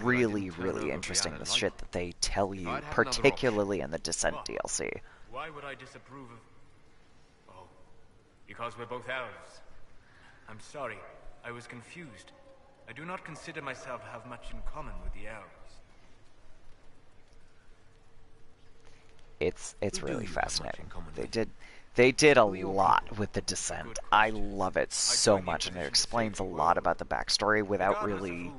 really, really interesting, the shit that they tell you, particularly in the Descent DLC. Why would I disapprove of... Oh, because we're both elves. I'm sorry, I was confused. I do not consider myself to have much in common with the elves. It's really fascinating. They did a lot with the Descent. I love it so much, and it explains a lot about the backstory without really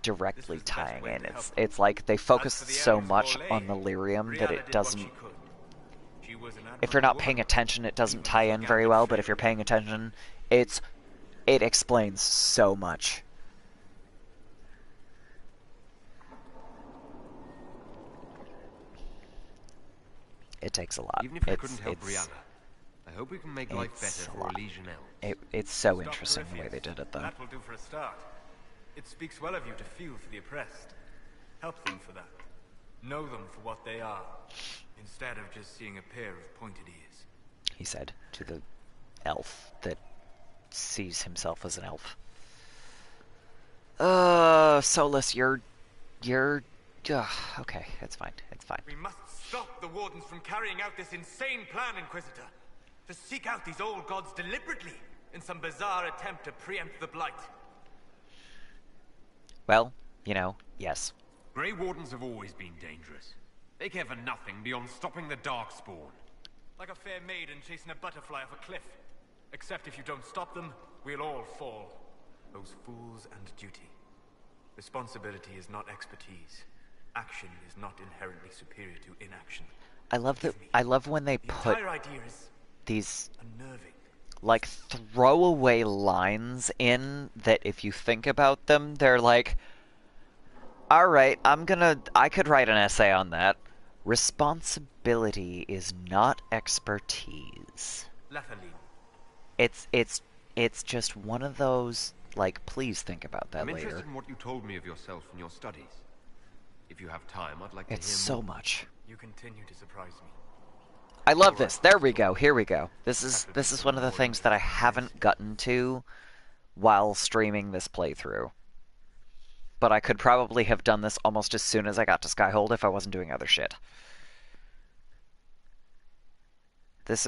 directly tying in. It's like they focus so much on the lyrium that it doesn't... If you're not paying attention, it doesn't tie in very well, but if you're paying attention, it explains so much. It takes a lot. Even if I couldn't help Brianna, I hope we can make life better for Elysian elves. It's so interesting the way they did it, though. That will do for a start. It speaks well of you to feel for the oppressed. Help them for that. Know them for what they are, instead of just seeing a pair of pointed ears. He said to the elf that sees himself as an elf. Solus, you're... okay, it's fine, it's fine. We must stop the Wardens from carrying out this insane plan, Inquisitor. To seek out these old gods deliberately, in some bizarre attempt to preempt the Blight. Well, you know, yes. Grey Wardens have always been dangerous. They care for nothing beyond stopping the Darkspawn. Like a fair maiden chasing a butterfly off a cliff. Except if you don't stop them, we'll all fall. Those fools and duty. Responsibility is not expertise. Action is not inherently superior to inaction. I love when they put these like throwaway lines in that if you think about them, they're like, all right, I could write an essay on that. Responsibility is not expertise. It's just one of those, like, please think about that I'm later. interested in what you told me of yourself and your studies. If you have time, I'd like to hear It's so more. much. You continue to surprise me. I love this. There we go. Here we go. This is one of the things that I haven't gotten to while streaming this playthrough. But I could probably have done this almost as soon as I got to Skyhold if I wasn't doing other shit. This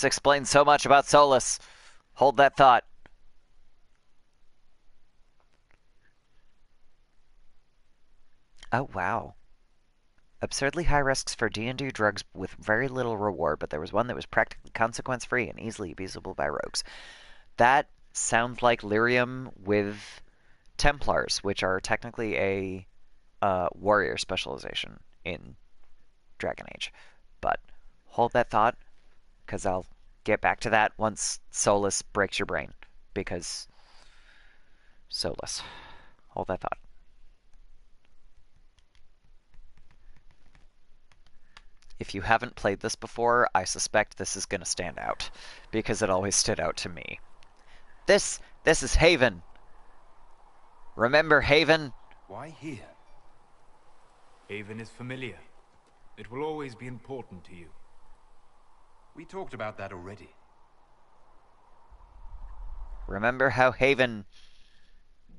explains so much about Solus. Hold that thought. Oh, wow. Absurdly high risks for D&D drugs with very little reward, but there was one that was practically consequence-free and easily abusable by rogues. That sounds like Lyrium with Templars, which are technically a warrior specialization in Dragon Age. But hold that thought, because I'll get back to that once Solus breaks your brain. Because Solus. Hold that thought. If you haven't played this before, I suspect this is going to stand out, because it always stood out to me. This is Haven. Remember Haven? Why here? Haven is familiar. It will always be important to you. We talked about that already. Remember how Haven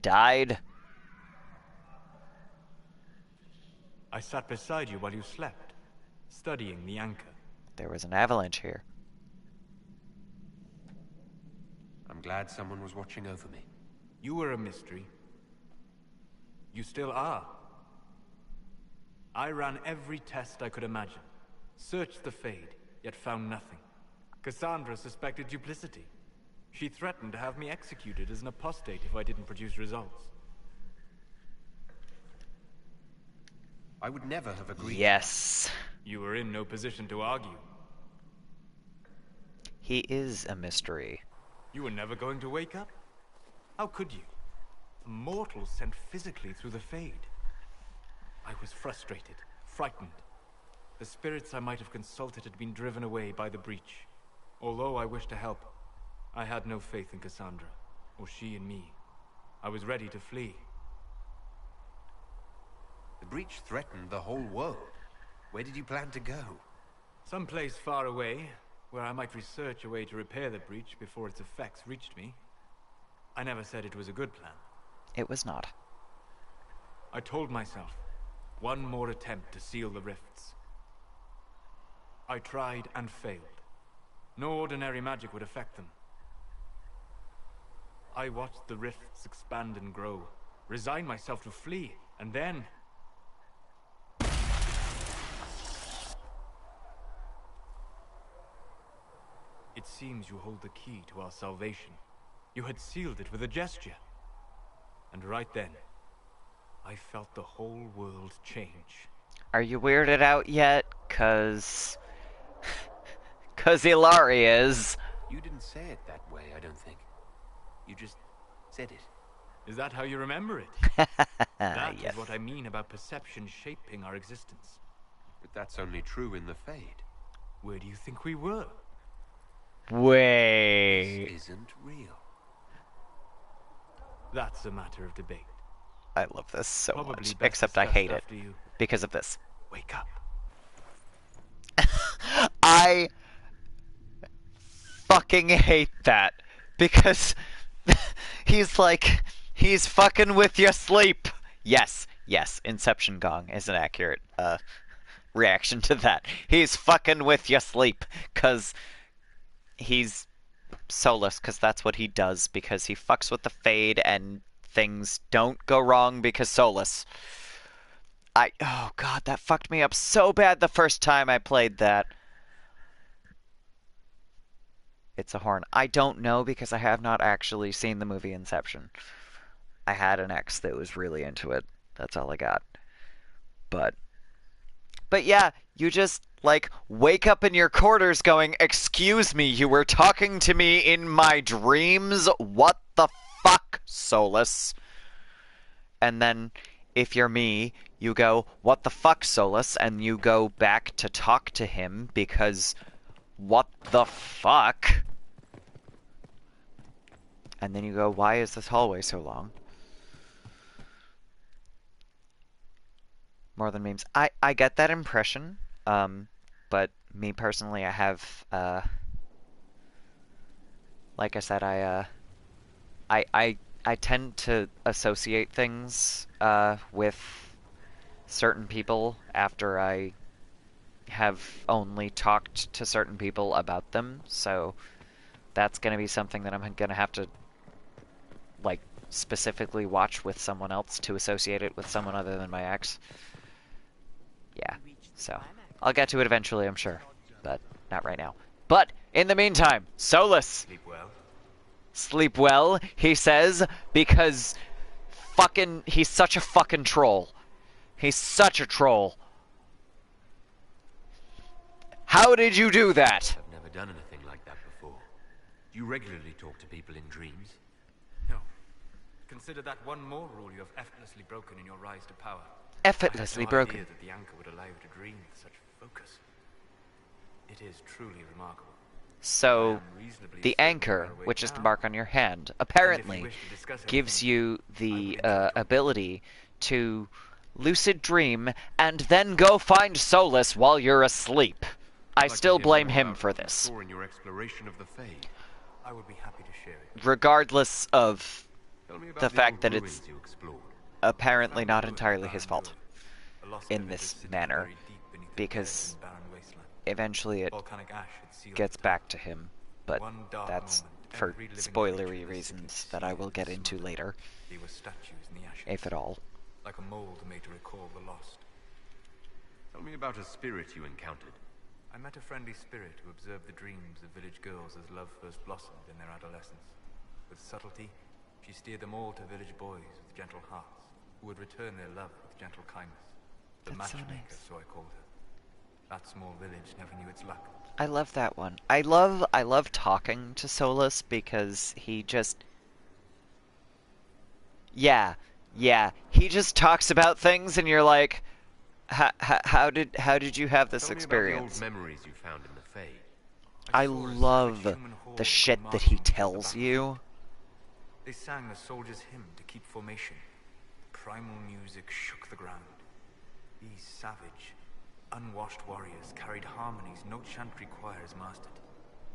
died? I sat beside you while you slept, studying the anchor. There was an avalanche here. I'm glad someone was watching over me. You were a mystery. You still are. I ran every test I could imagine. Searched the Fade, yet found nothing. Cassandra suspected duplicity. She threatened to have me executed as an apostate if I didn't produce results. I would never have agreed. Yes. You were in no position to argue. He is a mystery. You were never going to wake up? How could you? A mortal sent physically through the Fade. I was frustrated, frightened. The spirits I might have consulted had been driven away by the breach. Although I wished to help, I had no faith in Cassandra, or she in me. I was ready to flee. The breach threatened the whole world. Where did you plan to go? Someplace far away, where I might research a way to repair the breach before its effects reached me. I never said it was a good plan. It was not. I told myself, one more attempt to seal the rifts. I tried and failed. No ordinary magic would affect them. I watched the rifts expand and grow, resigned myself to flee, and then... It seems you hold the key to our salvation. You had sealed it with a gesture. And right then, I felt the whole world change. Are you weirded out yet? Cause Ilari is. You didn't say it that way, I don't think. You just said it. Is that how you remember it? That Yes. is what I mean about perception shaping our existence. But that's only true in the Fade. Where do you think we were? Wait. This isn't real. That's a matter of debate. I love this so Probably much. best Except I discussed hate it. after you Because of this. wake up. I fucking hate that. Because he's fucking with your sleep. Yes, Inception Gong is an accurate reaction to that. He's fucking with your sleep. Cause he's soulless, because that's what he does, because he fucks with the Fade and things don't go wrong because soulless. Oh god, that fucked me up so bad the first time I played that. It's a horn. I don't know because I have not actually seen the movie Inception. I had an ex that was really into it. That's all I got. But yeah, you just, like, wake up in your quarters going, "Excuse me, you were talking to me in my dreams? What the fuck, Solus?" And then, if you're me, you go, "What the fuck, Solus?" And you go back to talk to him because, what the fuck? And then you go, "Why is this hallway so long?" More than memes. I get that impression, but me personally, I have, like I said, I tend to associate things, with certain people after I have only talked to certain people about them, so that's gonna be something that I'm gonna have to, like, specifically watch with someone else to associate it with someone other than my ex. Yeah, so I'll get to it eventually, I'm sure, but not right now. But in the meantime, Solus. Sleep well. Sleep well, he says, because he's such a fucking troll. He's such a troll. How did you do that? I've never done anything like that before. Do you regularly talk to people in dreams? No. Consider that one more rule you have effortlessly broken in your rise to power. Effortlessly I had no broken. idea that the anchor would allow you to dream with such focus. It is truly remarkable. So, the anchor, which is the mark on your hand, apparently gives you the ability to lucid dream and then go find Solus while you're asleep. I still blame him for this. In your exploration of the Fade. I would be happy to share it. Regardless of about the the fact old that ruins it's you explored. apparently not entirely his fault in this manner, because eventually it gets back to him, but that's for spoilery reasons that I will get into later, if at all. Like a mold made to recall the lost. Tell me about a spirit you encountered. I met a friendly spirit who observed the dreams of village girls as love first blossomed in their adolescence. With subtlety, she steered them all to village boys with gentle hearts, who would return their love with gentle kindness. The That's so matchmaker, nice. so I called her. That small village never knew its luck. I love that one. I love talking to Solus because he just... Yeah, he just talks about things and you're like, How did you have this Tell me about the experience? old memories you found in the Fade. I love the shit that he tells you. They sang a soldier's hymn to keep formation. Primal music shook the ground. These savage, unwashed warriors carried harmonies no chantry choirs mastered.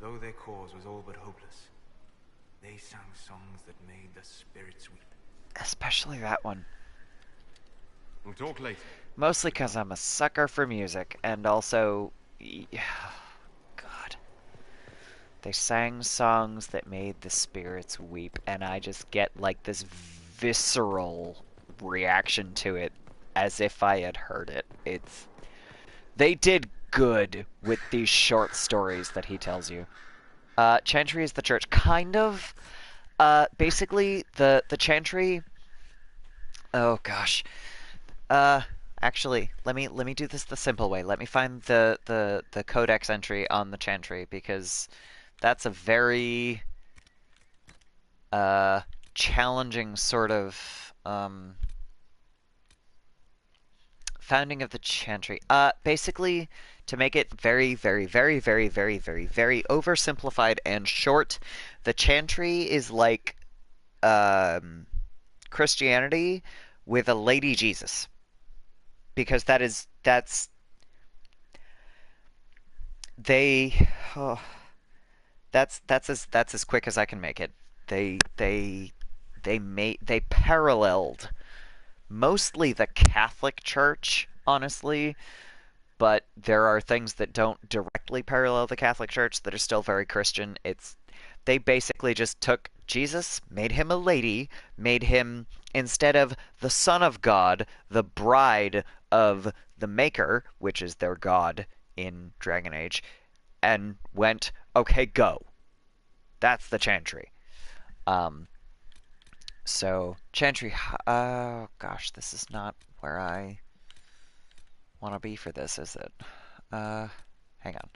Though their cause was all but hopeless, they sang songs that made the spirits weep. Especially that one. We'll talk later. Mostly because I'm a sucker for music, and also... God. They sang songs that made the spirits weep, and I just get, like, this visceral reaction to it, as if I had heard it. They did good with these short stories that he tells you. Chantry is the church. Kind of. Basically, the chantry... Oh, gosh. Actually, let me do this the simple way. Let me find the codex entry on the chantry, because that's a very challenging sort of founding of the chantry. Basically, to make it very, very, very, very, very, very, very oversimplified and short, the chantry is like Christianity with a Lady Jesus. Because that's as quick as I can make it. They paralleled mostly the Catholic Church, honestly, but there are things that don't directly parallel the Catholic Church that are still very Christian. They basically just took Jesus, made him a lady, made him, instead of the Son of God, the bride of the Maker, which is their god in Dragon Age, and went, okay, go. That's the Chantry. So, Chantry, oh gosh, this is not where I want to be for this, is it? Hang on.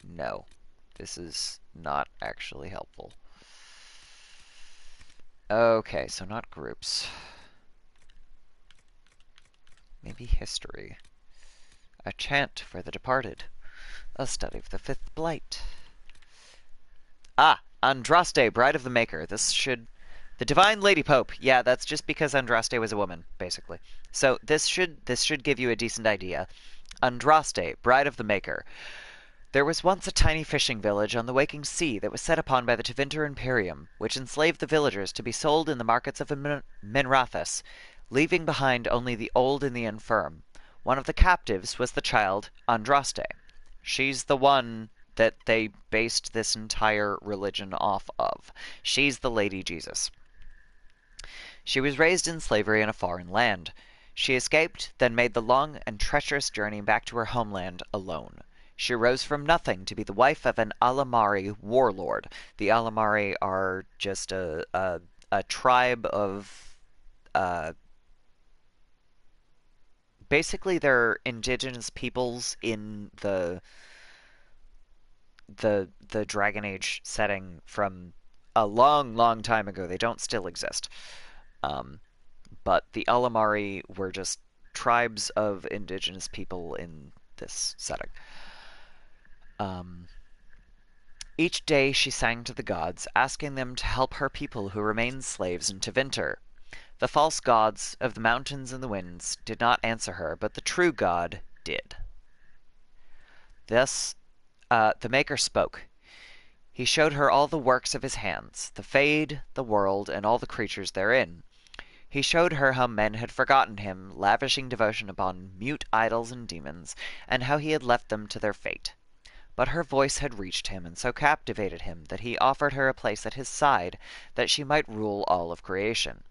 No, this is not actually helpful. Okay, so not groups. Maybe history. A chant for the departed. A study of the fifth blight. Ah, Andraste, Bride of the Maker. The Divine Lady Pope. Yeah, that's just because Andraste was a woman, basically. So this should give you a decent idea. Andraste, Bride of the Maker. There was once a tiny fishing village on the waking sea that was set upon by the Tevinter Imperium, which enslaved the villagers to be sold in the markets of Minrathous, leaving behind only the old and the infirm. One of the captives was the child Andraste. She's the one that they based this entire religion off of. She's the Lady Jesus. She was raised in slavery in a foreign land. She escaped, then made the long and treacherous journey back to her homeland alone. She rose from nothing to be the wife of an Alamari warlord. The Alamari are just a tribe of... basically, they're indigenous peoples in the Dragon Age setting from a long, long time ago. They don't still exist. But the Alamari were just tribes of indigenous people in this setting. Each day she sang to the gods, asking them to help her people who remained slaves in Tevinter. The false gods of the mountains and the winds did not answer her, but the true God did. Thus, the Maker spoke. He showed her all the works of his hands, the Fade, the world, and all the creatures therein. He showed her how men had forgotten him, lavishing devotion upon mute idols and demons, and how he had left them to their fate. But her voice had reached him, and so captivated him that he offered her a place at his side, that she might rule all of creation.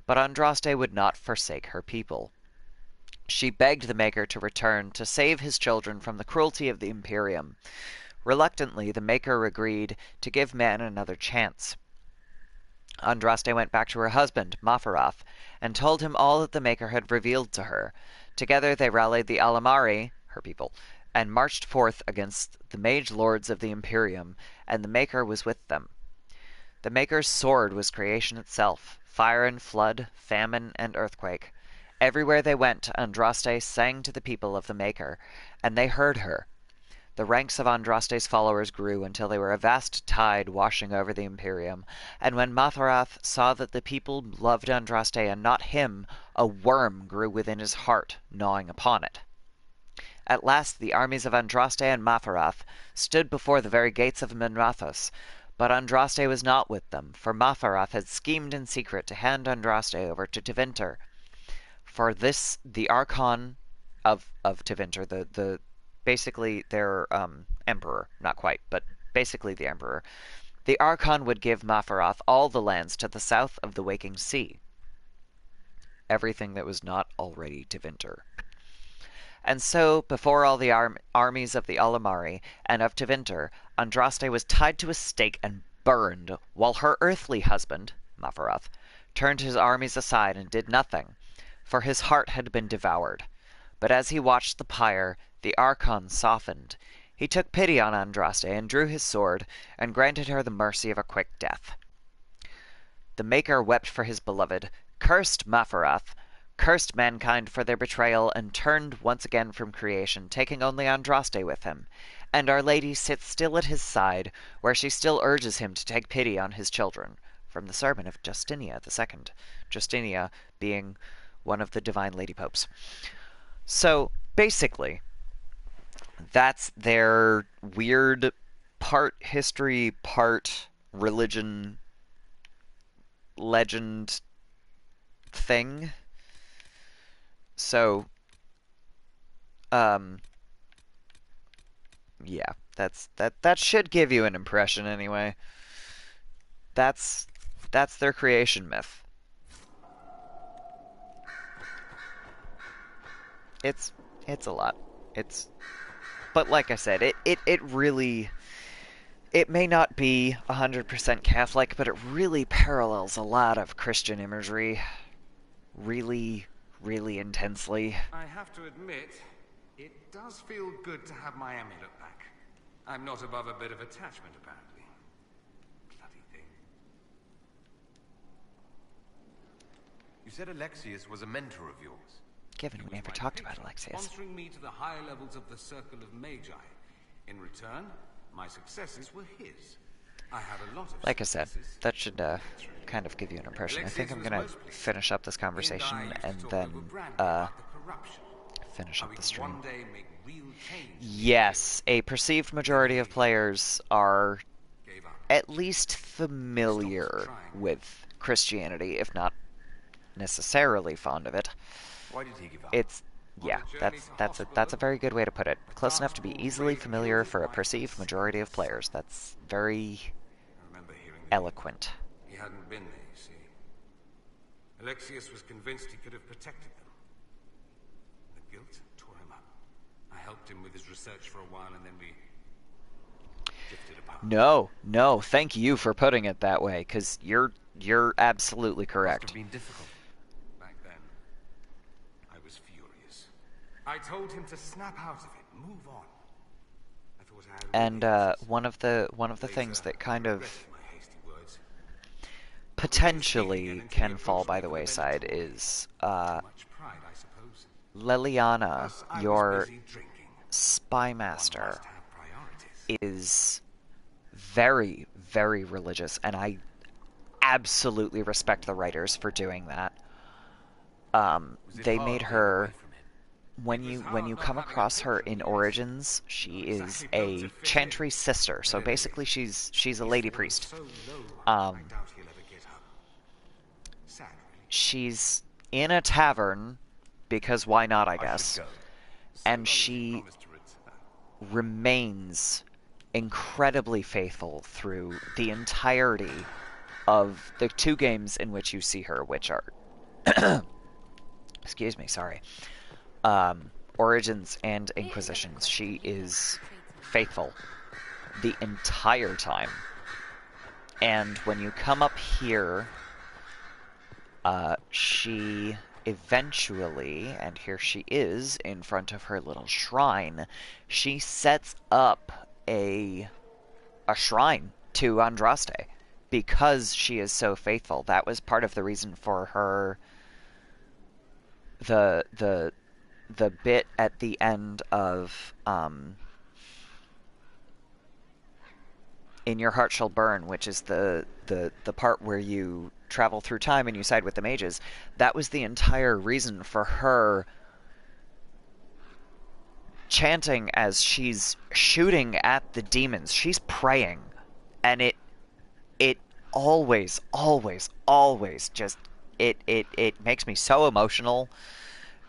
But Andraste would not forsake her people. She begged the Maker to return to save his children from the cruelty of the Imperium. Reluctantly, the Maker agreed to give man another chance. Andraste went back to her husband, Mafarath, and told him all that the Maker had revealed to her. Together they rallied the Alamari, her people, and marched forth against the mage lords of the Imperium, and the Maker was with them. The Maker's sword was creation itself, fire and flood, famine and earthquake, Everywhere they went, Andraste sang to the people of the Maker, and they heard her. The ranks of Andraste's followers grew until they were a vast tide washing over the Imperium, and when Matharath saw that the people loved Andraste and not him, a worm grew within his heart, gnawing upon it. At last the armies of Andraste and Matharath stood before the very gates of Minrathos, but Andraste was not with them, for Matharath had schemed in secret to hand Andraste over to Tevinter. For this, the Archon of Tevinter, the basically their emperor, not quite, but basically the emperor, the Archon would give Matharath all the lands to the south of the Waking Sea. Everything that was not already Tevinter. And so, before all the armies of the Alamari and of Tevinter, Andraste was tied to a stake and burned, while her earthly husband, Matharath, turned his armies aside and did nothing, for his heart had been devoured. But as he watched the pyre, the Archon softened. He took pity on Andraste and drew his sword, and granted her the mercy of a quick death. The Maker wept for his beloved, cursed Matharath, cursed mankind for their betrayal, and turned once again from creation, taking only Andraste with him. And Our Lady sits still at his side, where she still urges him to take pity on his children. From the sermon of Justinia II. Justinia being one of the Divine Lady Popes. So, basically, that's their weird part history, part religion, legend thing. So, yeah, that should give you an impression anyway. That's their creation myth. It's a lot. But like I said, it really, it may not be 100% Catholic, but it really parallels a lot of Christian imagery. Really, really intensely. I have to admit, it does feel good to have my amulet back. I'm not above a bit of attachment, apparently. Bloody thing. You said Alexius was a mentor of yours. Given we never talked about Alexius. Sponsoring me to the higher levels of the Circle of Magi. In return, my successes were his. I had a lot of like I said, that should kind of give you an impression. I think I'm gonna finish up this conversation and then finish up the stream. Yes, a perceived majority of players are at least familiar with Christianity, if not necessarily fond of it. Why did he give up? It's yeah, that's a very good way to put it. Close enough to be easily familiar for a perceived majority of players. That's very eloquent. He hadn't been there, you see. Alexius was convinced he could have protected them. The guilt tore him up. I helped him with his research for a while, and then we drifted apart. No, thank you for putting it that way, because you're absolutely correct. Must have been difficult. Back then, I was furious. I told him to snap out of it, move on. I thought I had and one of the things that kind of potentially can fall by the wayside is Leliana, your spy master, is very, very religious, and I absolutely respect the writers for doing that. They made her, when you come across her in Origins, she is a chantry sister, so basically she's a lady priest. She's in a tavern, because why not, I guess, and she remains incredibly faithful through the entirety of the two games in which you see her, which are excuse me, sorry, Origins and Inquisitions. She is faithful the entire time. And when you come up here, she eventually, and here she is in front of her little shrine, she sets up a shrine to Andraste because she is so faithful. That was part of the reason for her the bit at the end of In Your Heart Shall Burn, which is the part where you travel through time and you side with the mages, that was the entire reason for her chanting as she's shooting at the demons. She's praying, and it always just it makes me so emotional,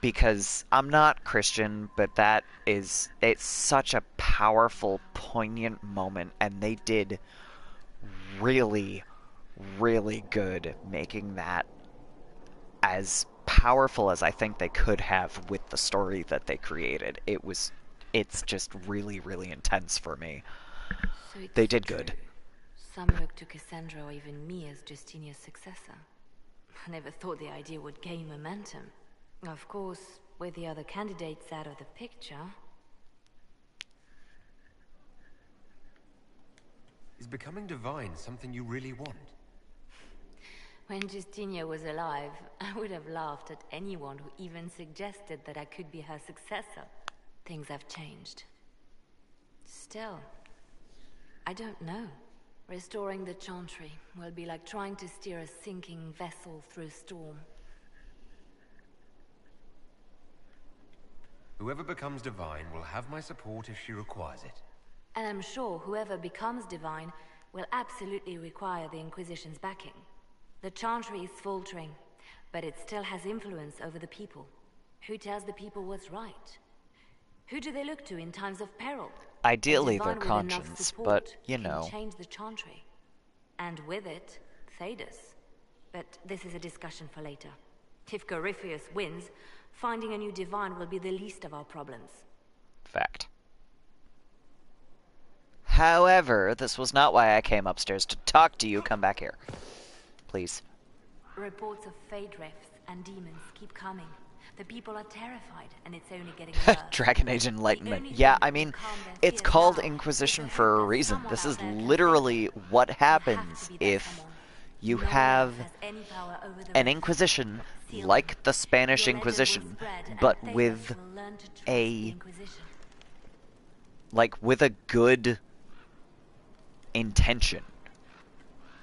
because I'm not Christian, but it's such a powerful, poignant moment, and they did really, really good making that as powerful as I think they could have with the story that they created. It's just really, really intense for me. So they did good. Some look to Cassandra or even me as Justinia's successor. I never thought the idea would gain momentum. Of course, with the other candidates out of the picture... Is becoming divine something you really want? When Justinia was alive, I would have laughed at anyone who even suggested that I could be her successor. Things have changed. Still, I don't know. Restoring the Chantry will be like trying to steer a sinking vessel through a storm. Whoever becomes divine will have my support if she requires it. And I'm sure whoever becomes divine will absolutely require the Inquisition's backing. The Chantry is faltering, but it still has influence over the people. Who tells the people what's right? Who do they look to in times of peril? Ideally, their conscience, but, you know... can change the Chantry. And with it, Thedas. But this is a discussion for later. If Corypheus wins, finding a new divine will be the least of our problems. Fact. However, this was not why I came upstairs to talk to you. Come back here. Please. Reports of fade rifts and demons keep coming. The people are terrified, and it's only getting worse. Dragon Age Enlightenment. Yeah, I mean, it's called Inquisition for a reason. This is literally what happens if you have an Inquisition like the Spanish Inquisition, but with with a good intention.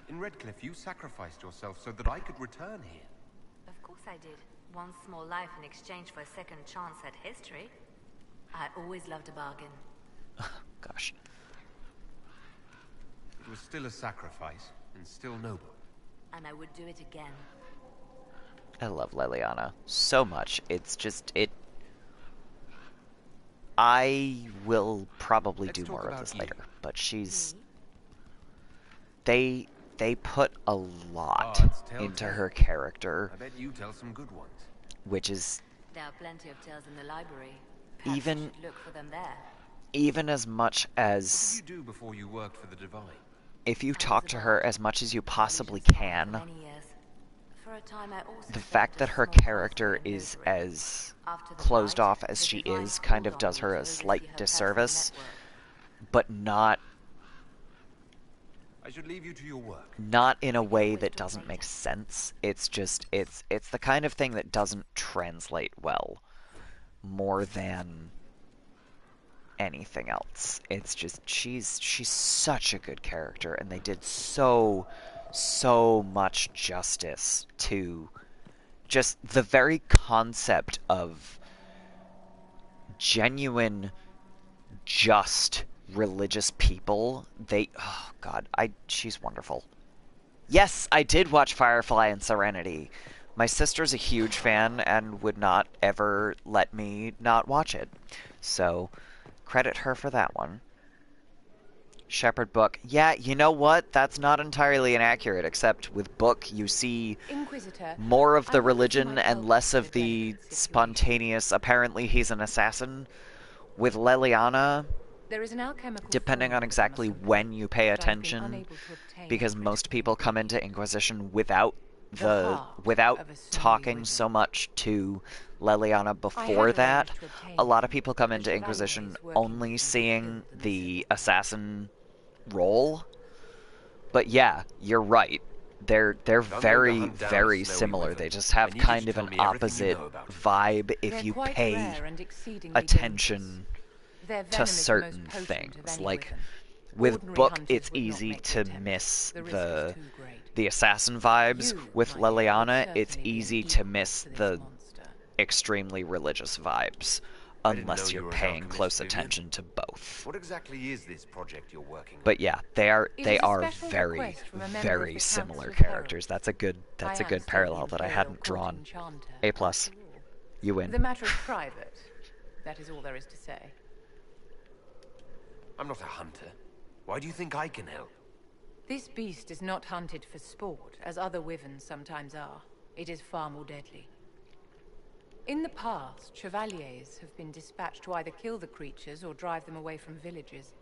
In Redcliffe, you sacrificed yourself so that I could return here. Of course I did. One small life in exchange for a second chance at history. I always loved a bargain. Gosh. It was still a sacrifice, and still noble. And I would do it again. I love Leliana so much. It's just, I will probably do more of this later, but she's... They put a lot into her character. I bet you tell some good ones. Which is... There are plenty of tales in the library. Even... look for them there. Even as much as... What did you do before you worked for the Divine? If you talk to her as much as you possibly can, the fact that her character is as closed off as she is kind of does her a slight disservice, but not... I should leave you to your work. Not in a way that doesn't make sense. It's just, it's the kind of thing that doesn't translate well, more than anything else. It's just, she's such a good character, and they did so much justice to just the very concept of genuine, just religious people. Oh god, she's wonderful. Yes, I did watch Firefly and Serenity. My sister's a huge fan and would not ever let me not watch it. So, credit her for that one. Shepherd Book. Yeah, you know what? That's not entirely inaccurate, except with Book you see more of the religion and less of the spontaneous, apparently he's an assassin. With Leliana, depending on exactly when you pay attention, because most people come into Inquisition without talking so much to Leliana before that. A lot of people come into Inquisition only seeing the assassin role. But yeah, you're right. they're Don't go very, hunt down a very snowy similar. wyvern. They just have I need you kind to of tell an me everything you opposite know about it. vibe if They're you quite pay rare and exceedingly attention Their to venom is the certain most potent of things. any Like wyvern. with Ordinary Book, hunters it's would not easy make the to attempt. miss The risk is too great. the assassin vibes. You, With my dear, would Liliana, it's certainly be an easy to equal miss to this the monster. extremely religious vibes, I didn't know unless you you're were an paying alchemist, close Vivian. attention to both. What exactly is this project you're working on? But yeah, they are It is a special very, request from a member of very the similar Council of characters. Heralds. That's I a am good still the parallel that I Imperial hadn't Court drawn. Enchanter, A plus. after all. You win. The matter is private. That is all there is to say. I'm not a hunter. Why do you think I can help? This beast is not hunted for sport, as other wyverns sometimes are. It is far more deadly. In the past, chevaliers have been dispatched to either kill the creatures or drive them away from villages.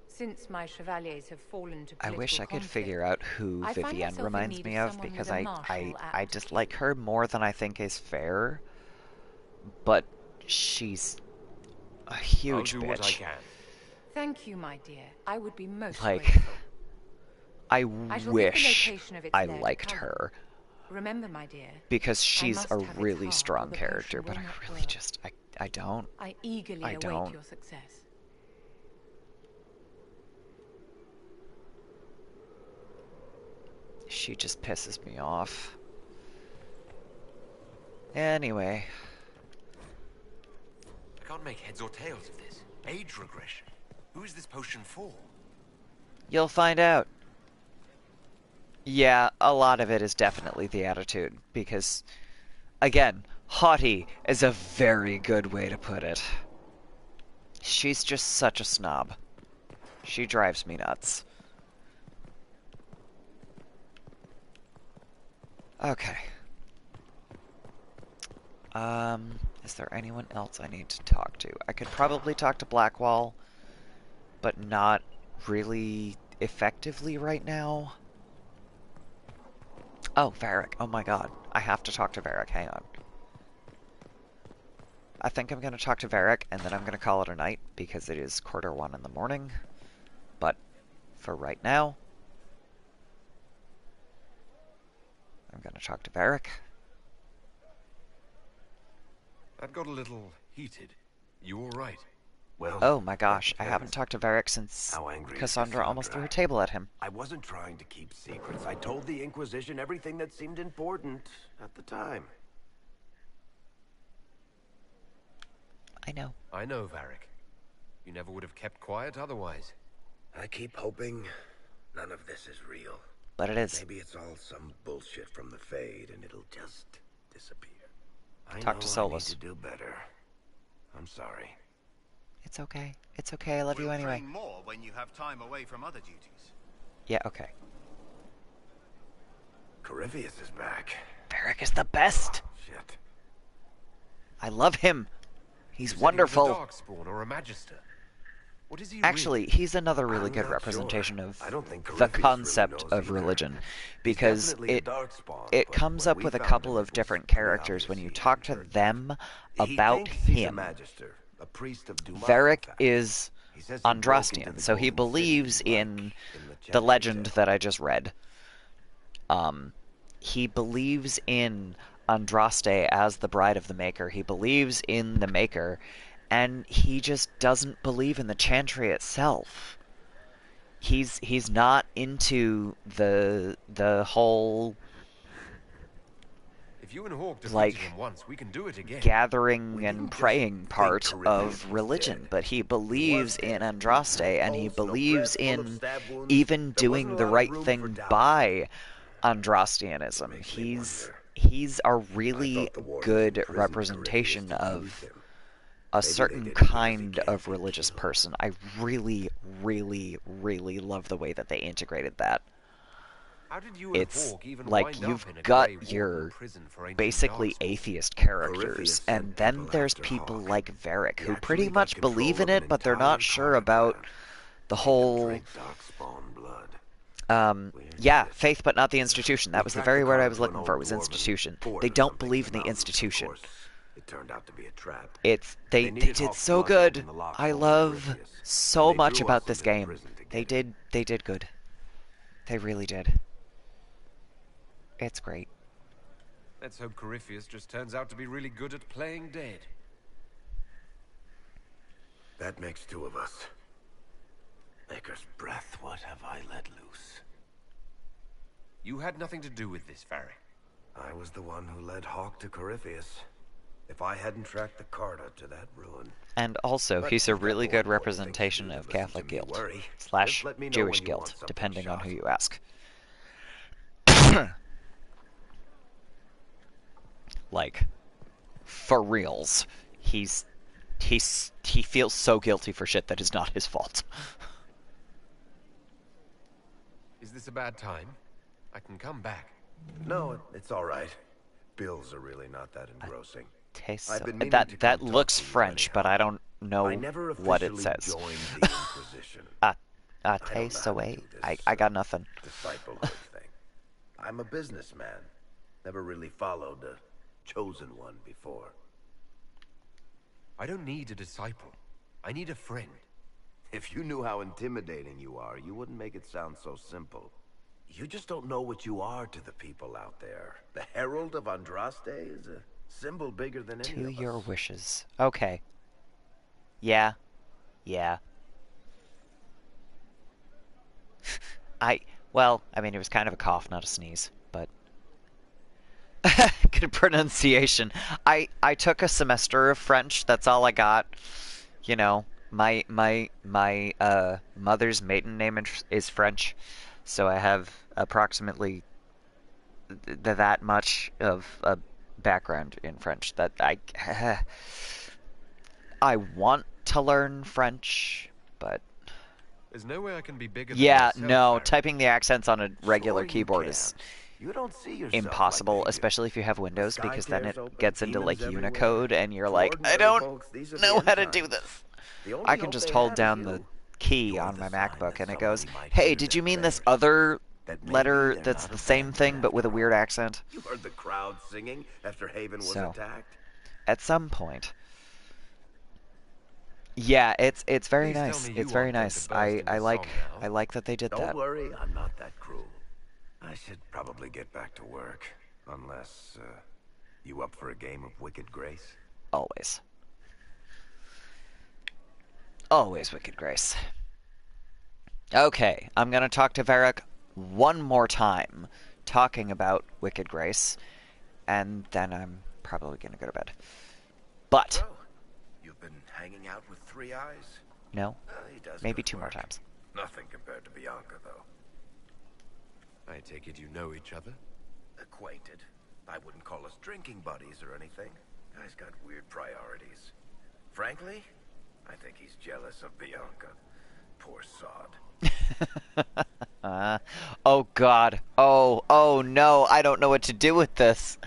Since my chevaliers have fallen to I political wish I could conflict, figure out who I find Vivienne myself in reminds need me of of, someone because with a I martial aptitude. dislike her more than I think is fair. But she's a huge I'll do bitch. what I can. Thank you, my dear. I would be most Like, grateful. I shall give the wish location of its I lair to liked Callum. her, Remember, my dear, because I she's must a have its really heart, or strong the character, potion but will I not really work. just, I don't. I eagerly I await don't. your success. She just pisses me off. Anyway. I can't make heads or tails of this. Age regression. Who is this potion for? You'll find out. Yeah, a lot of it is definitely the attitude, because, again, haughty is a very good way to put it. She's just such a snob. She drives me nuts. Okay. Is there anyone else I need to talk to? I could probably talk to Blackwall, but not really effectively right now. Oh, Varric. Oh my god. I have to talk to Varric. Hang on. I think I'm going to talk to Varric, and then I'm going to call it a night, because it is 1:15 in the morning. But, for right now, I'm going to talk to Varric. That got a little heated. You all right? Well, Oh my gosh, I haven't talked to Varric since How angry is Cassandra almost threw her table at him. I wasn't trying to keep secrets. I told the Inquisition everything that seemed important at the time. I know. I know, Varric. You never would have kept quiet otherwise. I keep hoping none of this is real. But it is. Maybe it's all some bullshit from the Fade and it'll just disappear. I Talk know to I Solus. need to do better. I'm sorry. It's okay. It's okay. I love you We'll anyway. train more when you have time away from other duties. Yeah, okay. Corypheus is back. Varric is the best. Oh, shit. I love him. He's You said wonderful. He was a Darkspawn or a Magister. What is he Actually, he's another really I'm good not representation sure. of I don't think the Corypheus really concept knows of either. religion, He's because definitely a it Darkspawn, comes but up when with we a found couple him, of it was different pretty characters. When obvious you he talk to hadn't them He about thinks he's a him, magister, a priest of Dumas, Varric in fact. is He says he broke into Andrastian, the so he Golden City, believes like in the the Chapter legend Tale. that I just read. He believes in Andraste as the bride of the Maker. He believes in the Maker, and he just doesn't believe in the Chantry itself. He's not into the whole If you and Hawk defeated like him once, we can do it again. gathering We and didn't just praying think part Corypheus of was religion, dead. but he He believes was in dead. Andraste, and he Pulse, no believes breath, full of in stab wounds. even There wasn't doing a the lot of right room for thing doubt. by Andrastianism. Makes me He's a I really thought the Wardens good imprisoned representation Corypheus to of use him. a Maybe they certain did because he kind can't of be religious killed. person. I really, really, really love the way that they integrated that. How did you and It's Hawk even like wind you've up in a got Grey Warden your prison for ancient basically Darkspawn? atheist characters, Corypheus and sent then people there's after people Hawk. like Varric, He who actually pretty got much control believe in of an it, but they're entire not sure common about clan. the Made them whole drink Darkspawn blood. yeah, faith but not the institution. That We was the tracked very the word car I was to an looking old for, was dwarven institution. fort They or don't something believe in the the mountains, of institution. course. It turned out to be a trap. They needed did Hawk's so blood to good. open the lock I hole to love Corypheus, so and they much drew about us this into the game. prison to They get him. did good. They really did. It's great. Let's hope Corypheus just turns out to be really good at playing dead. That makes two of us. Maker's breath, what have I let loose? You had nothing to do with this, Varric. I was the one who led Hawk to Corypheus. If I hadn't tracked the Carta to that ruin... And also, But he's a you've got really more good important representation things of to do than Catholic listen to me guilt. worry. Slash Just let me know Jewish when you guilt, want something depending on shot. who you ask. Like, for reals. He feels so guilty for shit that is not his fault. Is this a bad time? I can come back. No, it's all right. Bills are really not that engrossing. Tastes I've so, been meaning that to that come talk looks to you French, but I don't know I never what it officially says. joined the Inquisition. Taste away. I got nothing. Disciplehood thing. I'm a businessman. Never really followed a chosen one before. I don't need a disciple. I need a friend. If you knew how intimidating you are, you wouldn't make it sound so simple. You just don't know what you are to the people out there. The Herald of Andraste is a symbol bigger than any To of your us. wishes. Okay. Yeah. Yeah. Well, I mean, it was kind of a cough, not a sneeze, but... Good pronunciation. I took a semester of French, that's all I got. You know, my mother's maiden name is French, so I have approximately that much of a background in French that I want to learn French, but There's no way I can be bigger than yeah, myself, no, Varric. typing the accents on a regular Sure you keyboard can. is You don't see yourself impossible, like they do. especially if you have Windows, Sky because then tears it open, gets into demons like everywhere. Unicode, and you're To like, I ordinary don't folks, these are the know end how to do times. this. The only I can hope just they hold have is down you. the key You're on the my sign MacBook, that and it goes, somebody might hey, hear did their you mean this prayers. other That maybe letter they're that's not the a same bad thing, but with a after weird all. accent? You heard the crowd singing after Haven was So, attacked? at some point... Yeah, it's very Please tell nice. me It's you very aren't going nice. to burst into song now. I like that they did Don't that. worry, I'm not that cruel. I should probably get back to work. Unless, you up for a game of Wicked Grace? Always. Always Wicked Grace. Okay, I'm gonna talk to Varric one more time, talking about Wicked Grace, and then I'm probably gonna go to bed. But, So, you've been hanging out with Three Eyes? no, He does maybe good 2 more work. times. Nothing compared to Bianca, though. I take it you know each other? Acquainted. I wouldn't call us drinking buddies or anything. Guy's got weird priorities. Frankly, I think he's jealous of Bianca. Poor sod. Oh god. Oh no, I don't know what to do with this.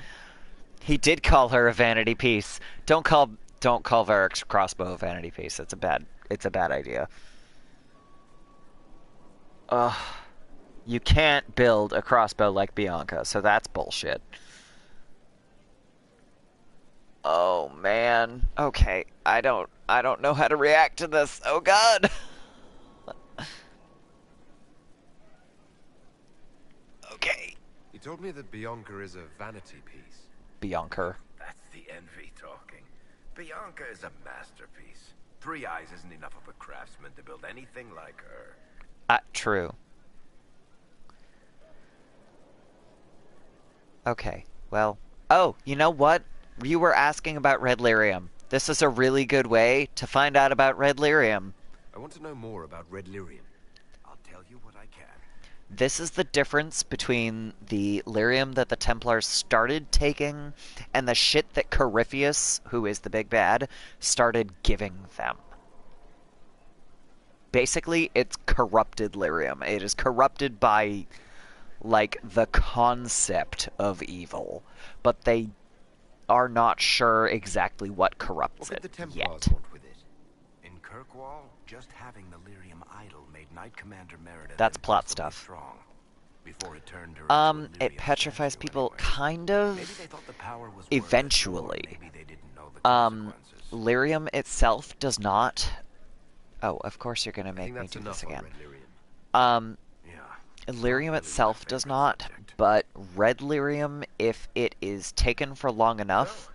He did call her a vanity piece. Don't call Varric's crossbow a vanity piece. It's a bad idea. Ugh. You can't build a crossbow like Bianca, so that's bullshit. Oh man. Okay. I don't know how to react to this. Oh god. Okay. He told me that Bianca is a vanity piece. Bianca. That's the envy talking. Bianca is a masterpiece. Three Eyes isn't enough of a craftsman to build anything like her. True. Okay, well... Oh, you know what? You were asking about Red Lyrium. This is a really good way to find out about Red Lyrium. I want to know more about Red Lyrium. I'll tell you what I can. This is the difference between the lyrium that the Templars started taking and the shit that Corypheus, who is the big bad, started giving them. Basically, it's corrupted lyrium. It is corrupted by, like, the concept of evil, but they are not sure exactly what corrupts What could it the Templars yet. want with it? In Kirkwall, just having the Lyrium idol made Knight Commander Meredith That's plot impossibly stuff. strong. Before it turned her into a It Lyrium petrifies statue people anyway. kind of Maybe they thought the power was worth it, or eventually. maybe they didn't know the consequences. Lyrium itself does not... Oh, of course you're gonna I make think me that's do this enough on again. Red Lyrium. Lyrium itself does not, but red lyrium, if it is taken for long enough,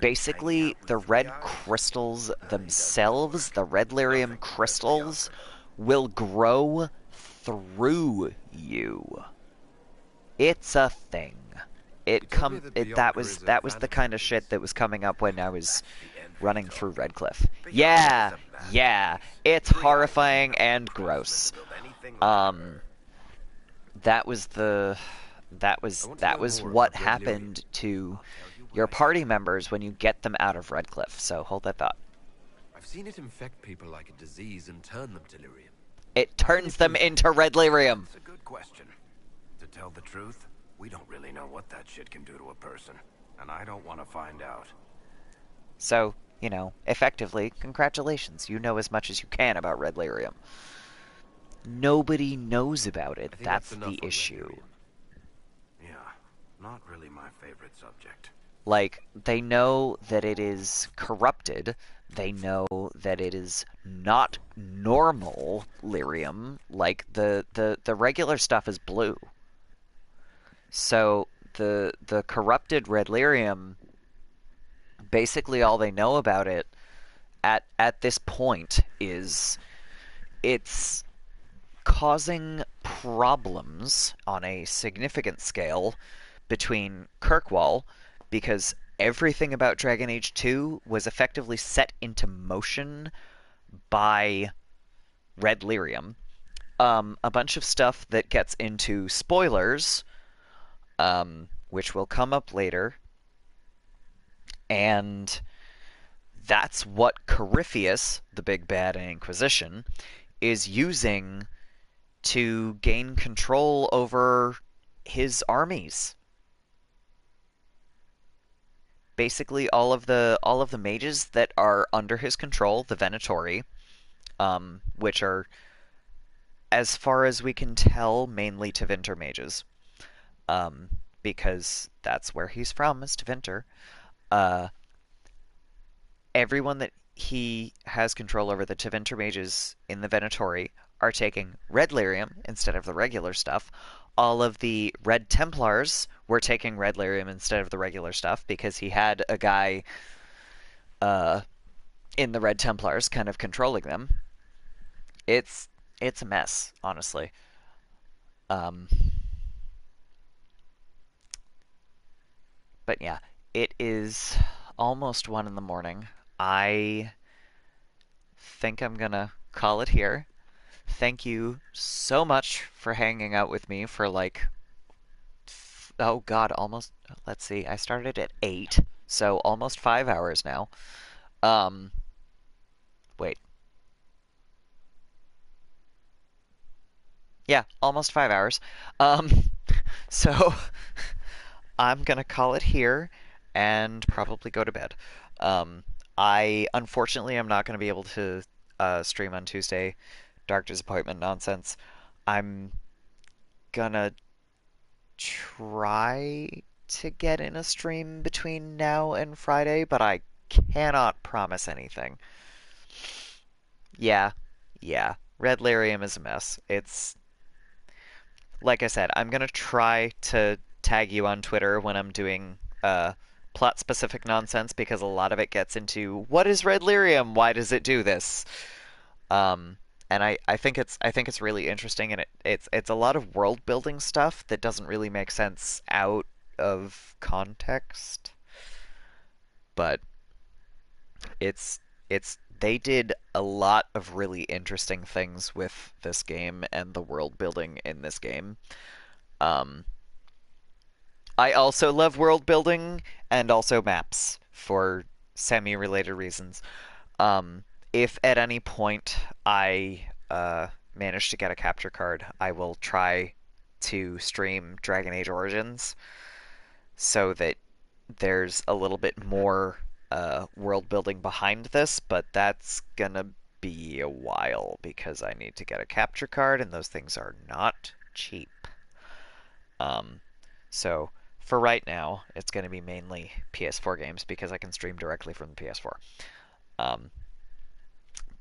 basically the red crystals themselves, the red lyrium crystals, will grow through you. It's a thing. That was the kind of shit that was coming up when I was running through Redcliffe. Yeah, it's horrifying and gross. That was what happened to your party members when you get them out of Redcliffe. So hold that thought. I've seen it infect people like a disease and turn them to lyrium. It turns them into red lyrium. It's a good question. To tell the truth, we don't really know what that shit can do to a person, and I don't want to find out. So, you know, effectively, congratulations. You know as much as you can about red lyrium. Nobody knows about it. That's the issue. Yeah, not really my favorite subject. Like, they know that it is corrupted. They know that it is not normal lyrium. Like, the regular stuff is blue. So, the corrupted red lyrium, basically all they know about it at this point is it's causing problems on a significant scale between Kirkwall, because everything about Dragon Age 2 was effectively set into motion by red lyrium. A bunch of stuff that gets into spoilers, which will come up later, and that's what Corypheus, the big bad in Inquisition, is using to gain control over his armies. Basically, all of the mages that are under his control, the Venatori, which are, as far as we can tell, mainly Tevinter mages, because that's where he's from, is Tevinter. Everyone that he has control over, the Tevinter mages in the Venatori, are taking red lyrium instead of the regular stuff. All of the Red Templars were taking red lyrium instead of the regular stuff because he had a guy in the Red Templars kind of controlling them. It's a mess, honestly. But yeah, it is almost 1 in the morning. I think I'm gonna call it here. Thank you so much for hanging out with me for like, oh god, almost, let's see, I started at 8, so almost 5 hours now. Wait. Yeah, almost 5 hours. So I'm gonna call it here and probably go to bed. I unfortunately am not gonna be able to stream on Tuesday. Dark Disappointment nonsense. I'm gonna try to get in a stream between now and Friday, but I cannot promise anything. Yeah. Red lyrium is a mess. It's, like I said, I'm gonna try to tag you on Twitter when I'm doing plot-specific nonsense, because a lot of it gets into, what is red lyrium? Why does it do this? And I think it's really interesting, and it's a lot of world building stuff that doesn't really make sense out of context. But they did a lot of really interesting things with this game and the world building in this game. I also love world building and also maps for semi-related reasons. If at any point I manage to get a capture card, I will try to stream Dragon Age Origins so that there's a little bit more world building behind this, but that's gonna be a while because I need to get a capture card and those things are not cheap. So for right now, it's going to be mainly PS4 games because I can stream directly from the PS4.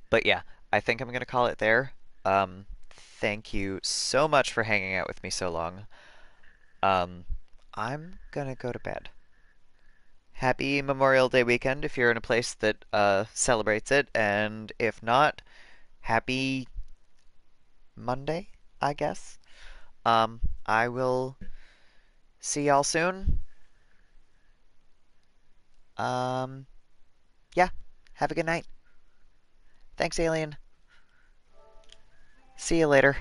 But yeah, I think I'm going to call it there. Thank you so much for hanging out with me so long. I'm gonna go to bed. Happy Memorial Day weekend if you're in a place that celebrates it, and if not, happy Monday, I guess. I will see y'all soon. Yeah, have a good night. Thanks, Alien. See you later.